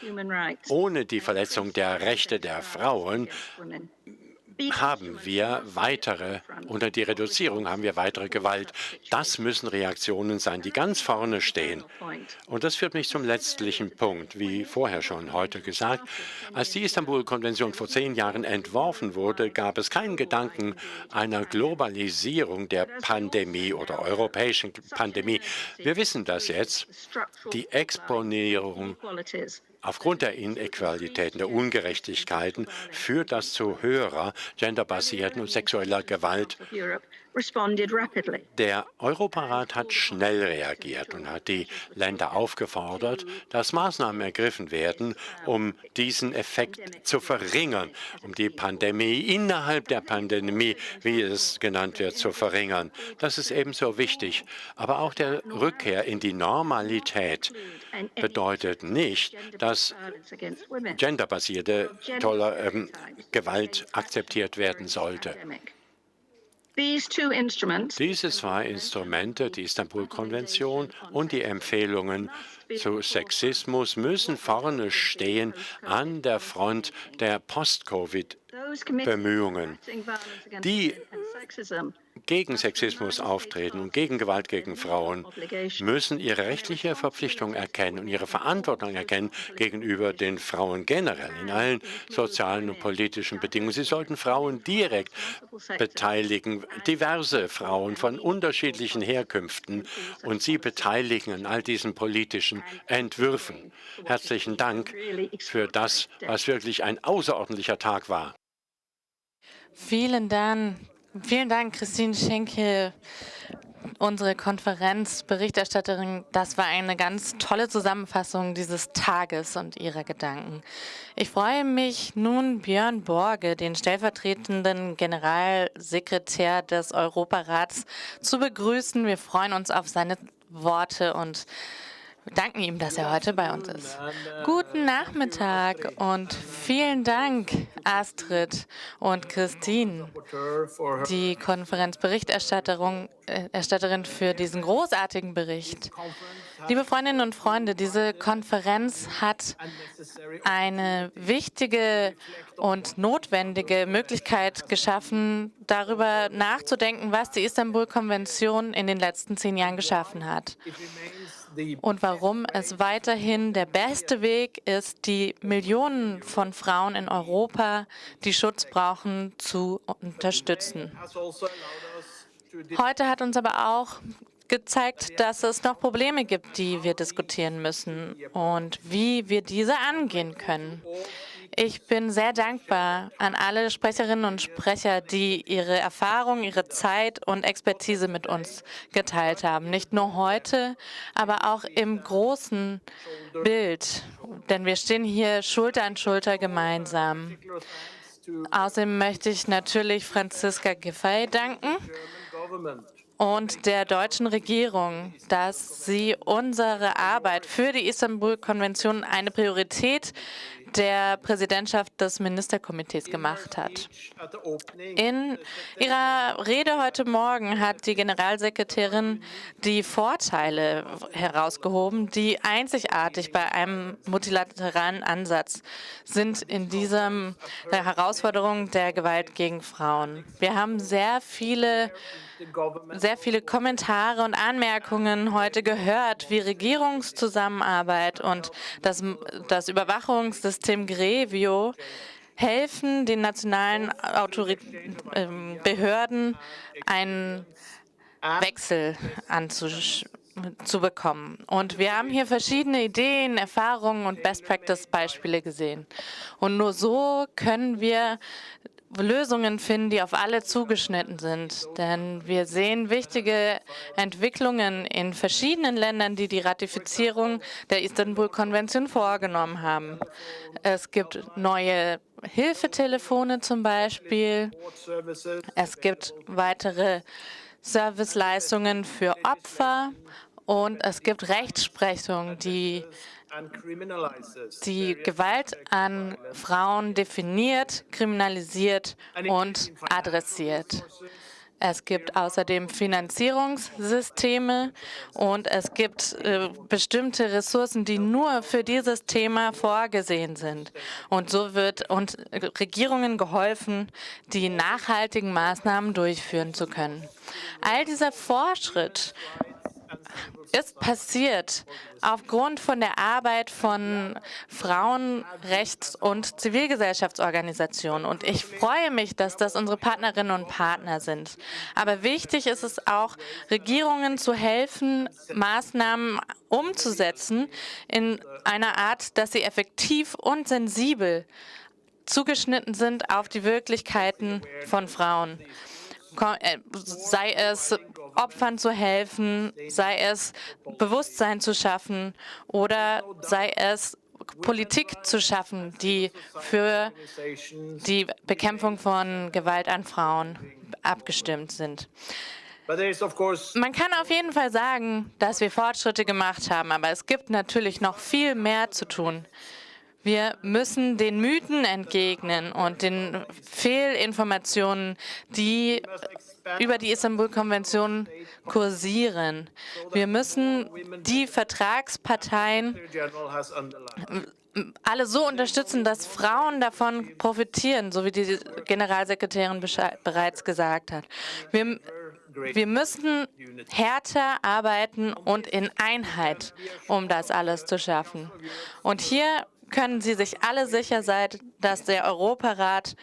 ohne die Verletzung der Rechte der Frauen haben wir unter die Reduzierung haben wir weitere Gewalt. Das müssen Reaktionen sein, die ganz vorne stehen. Und das führt mich zum letztlichen Punkt, wie vorher schon heute gesagt. Als die Istanbul-Konvention vor 10 Jahren entworfen wurde, gab es keinen Gedanken einer Globalisierung der Pandemie oder europäischen Pandemie. Wir wissen das jetzt. Die Exponierung aufgrund der Inequalitäten, der Ungerechtigkeiten führt das zu höherer genderbasierten und sexueller Gewalt. Der Europarat hat schnell reagiert und hat die Länder aufgefordert, dass Maßnahmen ergriffen werden, um diesen Effekt zu verringern, um die Pandemie innerhalb der Pandemie, wie es genannt wird, zu verringern. Das ist ebenso wichtig. Aber auch der Rückkehr in die Normalität bedeutet nicht, dass genderbasierte Gewalt akzeptiert werden sollte. Diese zwei Instrumente, die Istanbul-Konvention und die Empfehlungen zu Sexismus, müssen vorne stehen an der Front der Post-Covid-Bemühungen. Die gegen Sexismus auftreten und gegen Gewalt gegen Frauen müssen ihre rechtliche Verpflichtung erkennen und ihre Verantwortung erkennen gegenüber den Frauen generell in allen sozialen und politischen Bedingungen. Sie sollten Frauen direkt beteiligen, diverse Frauen von unterschiedlichen Herkünften, und sie beteiligen an all diesen politischen Entwürfen. Herzlichen Dank für das, was wirklich ein außerordentlicher Tag war. Vielen Dank, Christine Schenke, unsere Konferenzberichterstatterin. Das war eine ganz tolle Zusammenfassung dieses Tages und ihrer Gedanken. Ich freue mich nun, Björn Borge, den stellvertretenden Generalsekretär des Europarats, zu begrüßen. Wir freuen uns auf seine Worte und danken ihm, dass er heute bei uns ist. Guten Nachmittag und vielen Dank, Astrid und Christine, die Konferenzberichterstatterin für diesen großartigen Bericht. Liebe Freundinnen und Freunde, diese Konferenz hat eine wichtige und notwendige Möglichkeit geschaffen, darüber nachzudenken, was die Istanbul-Konvention in den letzten 10 Jahren geschaffen hat und warum es weiterhin der beste Weg ist, die Millionen von Frauen in Europa, die Schutz brauchen, zu unterstützen. Heute hat uns aber auch gezeigt, dass es noch Probleme gibt, die wir diskutieren müssen und wie wir diese angehen können. Ich bin sehr dankbar an alle Sprecherinnen und Sprecher, die ihre Erfahrung, ihre Zeit und Expertise mit uns geteilt haben. Nicht nur heute, aber auch im großen Bild, denn wir stehen hier Schulter an Schulter gemeinsam. Außerdem möchte ich natürlich Franziska Giffey danken und der deutschen Regierung, dass sie unsere Arbeit für die Istanbul-Konvention eine Priorität der Präsidentschaft des Ministerkomitees gemacht hat. In ihrer Rede heute Morgen hat die Generalsekretärin die Vorteile herausgehoben, die einzigartig bei einem multilateralen Ansatz sind in der Herausforderung der Gewalt gegen Frauen. Wir haben sehr viele Kommentare und Anmerkungen heute gehört, wie Regierungszusammenarbeit und das Überwachungssystem Grevio helfen den nationalen Behörden, einen Wechsel zu bekommen. Und wir haben hier verschiedene Ideen, Erfahrungen und Best-Practice-Beispiele gesehen. Und nur so können wir Lösungen finden, die auf alle zugeschnitten sind. Denn wir sehen wichtige Entwicklungen in verschiedenen Ländern, die die Ratifizierung der Istanbul-Konvention vorgenommen haben. Es gibt neue Hilfetelefone zum Beispiel. Es gibt weitere Serviceleistungen für Opfer und es gibt Rechtsprechung, die Gewalt an Frauen definiert, kriminalisiert und adressiert. Es gibt außerdem Finanzierungssysteme und es gibt bestimmte Ressourcen, die nur für dieses Thema vorgesehen sind. Und so wird Regierungen geholfen, die nachhaltigen Maßnahmen durchführen zu können. All dieser Fortschritt ist passiert aufgrund von der Arbeit von Frauenrechts- und Zivilgesellschaftsorganisationen. Und ich freue mich, dass das unsere Partnerinnen und Partner sind. Aber wichtig ist es auch, Regierungen zu helfen, Maßnahmen umzusetzen in einer Art, dass sie effektiv und sensibel zugeschnitten sind auf die Wirklichkeiten von Frauen. Sei es Opfern zu helfen, sei es Bewusstsein zu schaffen oder sei es Politik zu schaffen, die für die Bekämpfung von Gewalt an Frauen abgestimmt sind. Man kann auf jeden Fall sagen, dass wir Fortschritte gemacht haben, aber es gibt natürlich noch viel mehr zu tun. Wir müssen den Mythen entgegnen und den Fehlinformationen, die über die Istanbulkonvention kursieren. Wir müssen die Vertragsparteien alle so unterstützen, dass Frauen davon profitieren, so wie die Generalsekretärin bereits gesagt hat. Wir müssen härter arbeiten und in Einheit, um das alles zu schaffen. Und hier können Sie sich alle sicher sein, dass der Europarat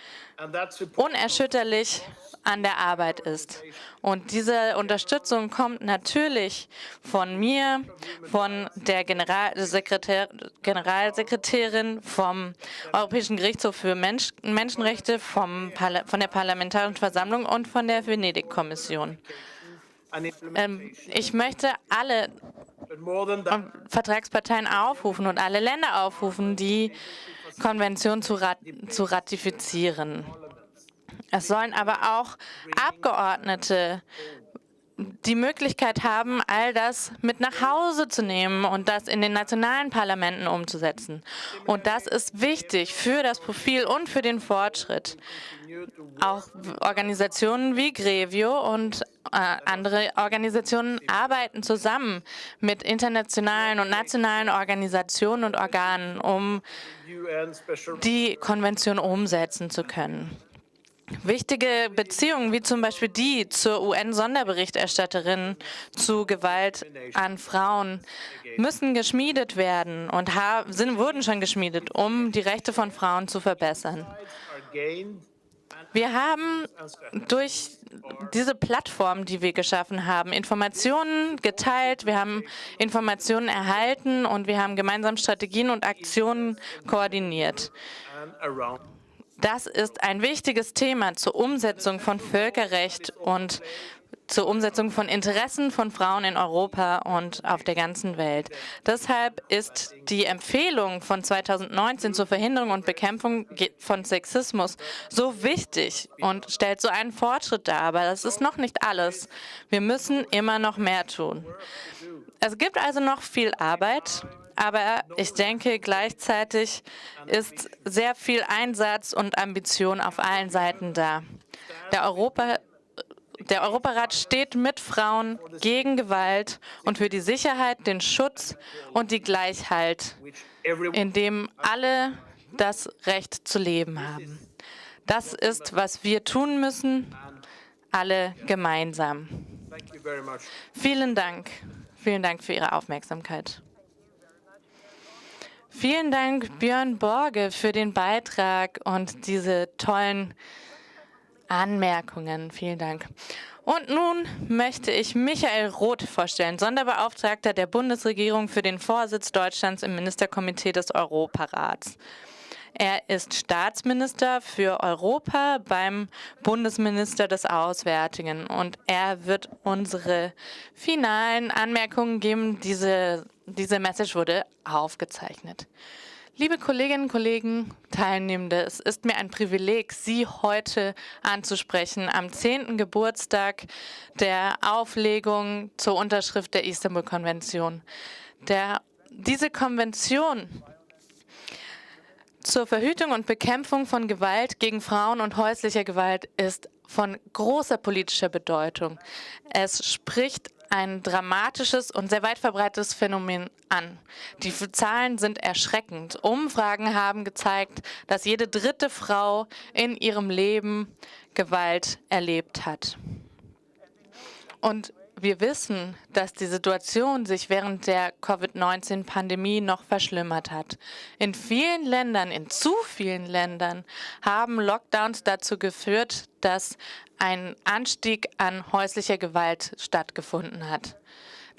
unerschütterlich an der Arbeit ist. Und diese Unterstützung kommt natürlich von mir, von der Generalsekretärin, vom Europäischen Gerichtshof für Menschenrechte, von der Parlamentarischen Versammlung und von der Venedig-Kommission. Ich möchte alle Vertragsparteien aufrufen und alle Länder aufrufen, die Konvention zu ratifizieren. Es sollen aber auch Abgeordnete die Möglichkeit haben, all das mit nach Hause zu nehmen und das in den nationalen Parlamenten umzusetzen. Und das ist wichtig für das Profil und für den Fortschritt. Auch Organisationen wie Grevio und andere Organisationen arbeiten zusammen mit internationalen und nationalen Organisationen und Organen, um die Konvention umsetzen zu können. Wichtige Beziehungen, wie zum Beispiel die zur UN-Sonderberichterstatterin zu Gewalt an Frauen, müssen geschmiedet werden und wurden schon geschmiedet, um die Rechte von Frauen zu verbessern. Wir haben durch diese Plattform, die wir geschaffen haben, Informationen geteilt, wir haben Informationen erhalten und wir haben gemeinsam Strategien und Aktionen koordiniert. Das ist ein wichtiges Thema zur Umsetzung von Völkerrecht und zur Umsetzung von Interessen von Frauen in Europa und auf der ganzen Welt. Deshalb ist die Empfehlung von 2019 zur Verhinderung und Bekämpfung von Sexismus so wichtig und stellt so einen Fortschritt dar. Aber das ist noch nicht alles. Wir müssen immer noch mehr tun. Es gibt also noch viel Arbeit. Aber ich denke, gleichzeitig ist sehr viel Einsatz und Ambition auf allen Seiten da. Der Europarat steht mit Frauen gegen Gewalt und für die Sicherheit, den Schutz und die Gleichheit, in dem alle das Recht zu leben haben. Das ist, was wir tun müssen, alle gemeinsam. Vielen Dank. Vielen Dank für Ihre Aufmerksamkeit. Vielen Dank, Björn Borge, für den Beitrag und diese tollen Anmerkungen. Vielen Dank. Und nun möchte ich Michael Roth vorstellen, Sonderbeauftragter der Bundesregierung für den Vorsitz Deutschlands im Ministerkomitee des Europarats. Er ist Staatsminister für Europa beim Bundesminister des Auswärtigen und er wird unsere finalen Anmerkungen geben. Diese Message wurde aufgezeichnet. Liebe Kolleginnen und Kollegen, Teilnehmende, es ist mir ein Privileg, Sie heute anzusprechen am 10. Geburtstag der Auflegung zur Unterschrift der Istanbulkonvention. Diese Konvention zur Verhütung und Bekämpfung von Gewalt gegen Frauen und häuslicher Gewalt ist von großer politischer Bedeutung. Es spricht ein dramatisches und sehr weit verbreitetes Phänomen an. Die Zahlen sind erschreckend. Umfragen haben gezeigt, dass jede dritte Frau in ihrem Leben Gewalt erlebt hat. Und wir wissen, dass die Situation sich während der Covid-19-Pandemie noch verschlimmert hat. In vielen Ländern, in zu vielen Ländern, haben Lockdowns dazu geführt, dass ein Anstieg an häuslicher Gewalt stattgefunden hat.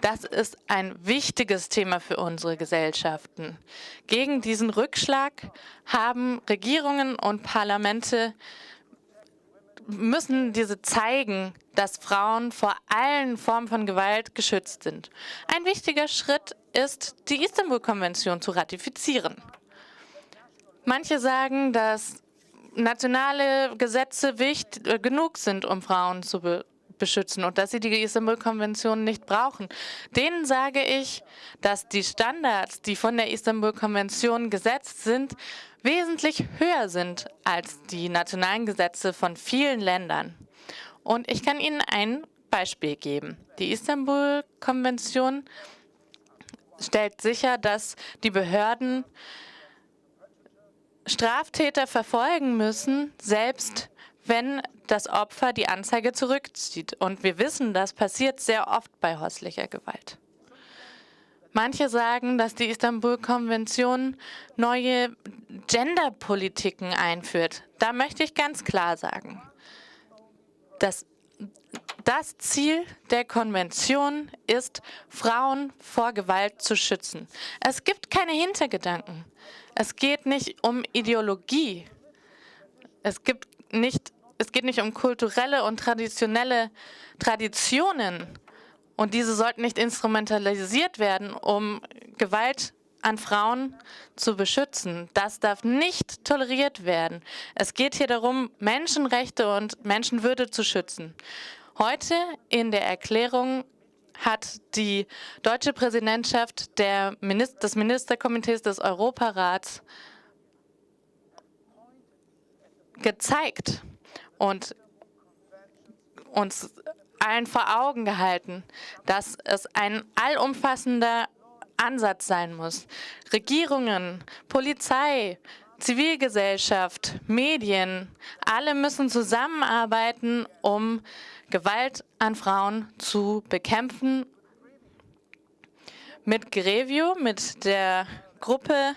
Das ist ein wichtiges Thema für unsere Gesellschaften. Gegen diesen Rückschlag haben Regierungen und Parlamente müssen diese zeigen, dass Frauen vor allen Formen von Gewalt geschützt sind. Ein wichtiger Schritt ist, die Istanbulkonvention zu ratifizieren. Manche sagen, dass nationale Gesetze genug sind, um Frauen zu beschützen und dass sie die Istanbulkonvention nicht brauchen. Denen sage ich, dass die Standards, die von der Istanbulkonvention gesetzt sind, wesentlich höher sind als die nationalen Gesetze von vielen Ländern. Und ich kann Ihnen ein Beispiel geben. Die Istanbulkonvention stellt sicher, dass die Behörden Straftäter verfolgen müssen, selbst wenn das Opfer die Anzeige zurückzieht. Und wir wissen, das passiert sehr oft bei häuslicher Gewalt. Manche sagen, dass die Istanbul-Konvention neue Genderpolitiken einführt. Da möchte ich ganz klar sagen, dass das Ziel der Konvention ist, Frauen vor Gewalt zu schützen. Es gibt keine Hintergedanken. Es geht nicht um Ideologie. Es geht nicht um kulturelle und traditionelle Traditionen. Und diese sollten nicht instrumentalisiert werden, um Gewalt an Frauen zu beschützen. Das darf nicht toleriert werden. Es geht hier darum, Menschenrechte und Menschenwürde zu schützen. Heute in der Erklärung hat die deutsche Präsidentschaft des Ministerkomitees des Europarats gezeigt und uns allen vor Augen gehalten, dass es ein allumfassender Ansatz sein muss. Regierungen, Polizei, Zivilgesellschaft, Medien, alle müssen zusammenarbeiten, um Gewalt an Frauen zu bekämpfen. Mit Grevio, mit der Gruppe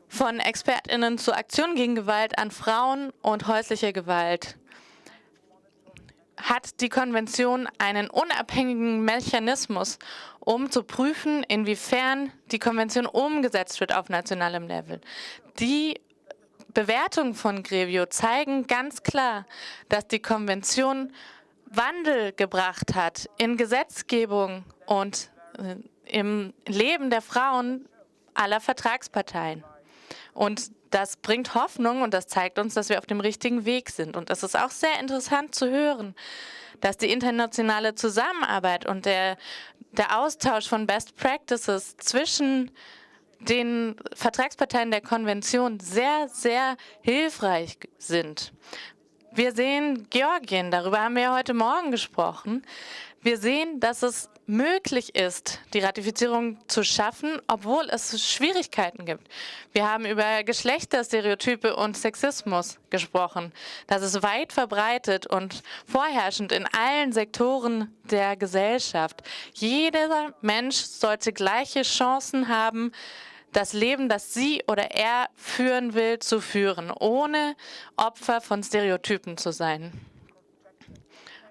von ExpertInnen zur Aktion gegen Gewalt an Frauen und häusliche Gewalt, hat die Konvention einen unabhängigen Mechanismus, um zu prüfen, inwiefern die Konvention umgesetzt wird auf nationalem Level. Die Bewertungen von Grevio zeigen ganz klar, dass die Konvention Wandel gebracht hat in Gesetzgebung und im Leben der Frauen aller Vertragsparteien. Und das bringt Hoffnung und das zeigt uns, dass wir auf dem richtigen Weg sind. Und es ist auch sehr interessant zu hören, dass die internationale Zusammenarbeit und der Austausch von Best Practices zwischen den Vertragsparteien der Konvention sehr, sehr hilfreich sind. Wir sehen Georgien, darüber haben wir ja heute Morgen gesprochen. Wir sehen, dass es möglich ist, die Ratifizierung zu schaffen, obwohl es Schwierigkeiten gibt. Wir haben über Geschlechterstereotype und Sexismus gesprochen. Das ist weit verbreitet und vorherrschend in allen Sektoren der Gesellschaft. Jeder Mensch sollte gleiche Chancen haben, das Leben, das sie oder er führen will, zu führen, ohne Opfer von Stereotypen zu sein.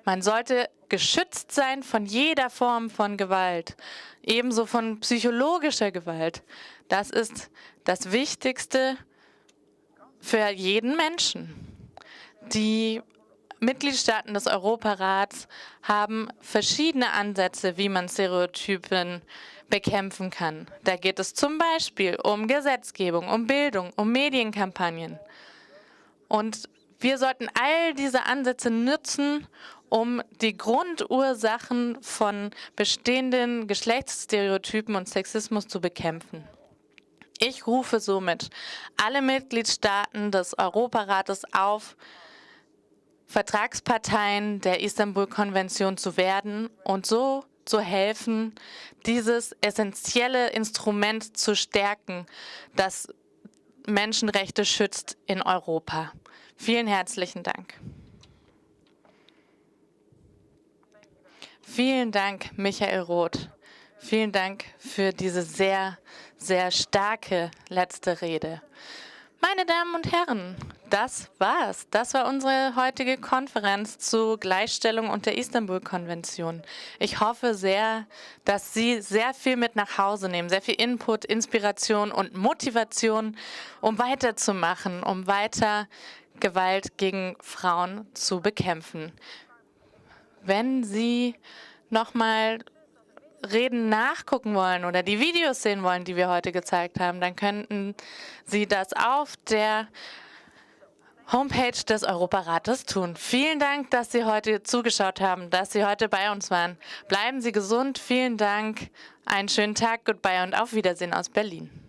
Man sollte geschützt sein von jeder Form von Gewalt, ebenso von psychologischer Gewalt. Das ist das Wichtigste für jeden Menschen. Die Mitgliedstaaten des Europarats haben verschiedene Ansätze, wie man Stereotypen bekämpfen kann. Da geht es zum Beispiel um Gesetzgebung, um Bildung, um Medienkampagnen. Und wir sollten all diese Ansätze nutzen, um die Grundursachen von bestehenden Geschlechtsstereotypen und Sexismus zu bekämpfen. Ich rufe somit alle Mitgliedstaaten des Europarates auf, Vertragsparteien der Istanbul-Konvention zu werden und so zu helfen, dieses essentielle Instrument zu stärken, das Menschenrechte schützt in Europa. Vielen herzlichen Dank. Vielen Dank, Michael Roth. Vielen Dank für diese sehr, sehr starke letzte Rede. Meine Damen und Herren, das war's. Das war unsere heutige Konferenz zu Gleichstellung und der Istanbul-Konvention. Ich hoffe sehr, dass Sie sehr viel mit nach Hause nehmen, sehr viel Input, Inspiration und Motivation, um weiterzumachen, um weiter Gewalt gegen Frauen zu bekämpfen. Wenn Sie nochmal Reden nachgucken wollen oder die Videos sehen wollen, die wir heute gezeigt haben, dann könnten Sie das auf der Homepage des Europarates tun. Vielen Dank, dass Sie heute zugeschaut haben, dass Sie heute bei uns waren. Bleiben Sie gesund. Vielen Dank. Einen schönen Tag. Goodbye und auf Wiedersehen aus Berlin.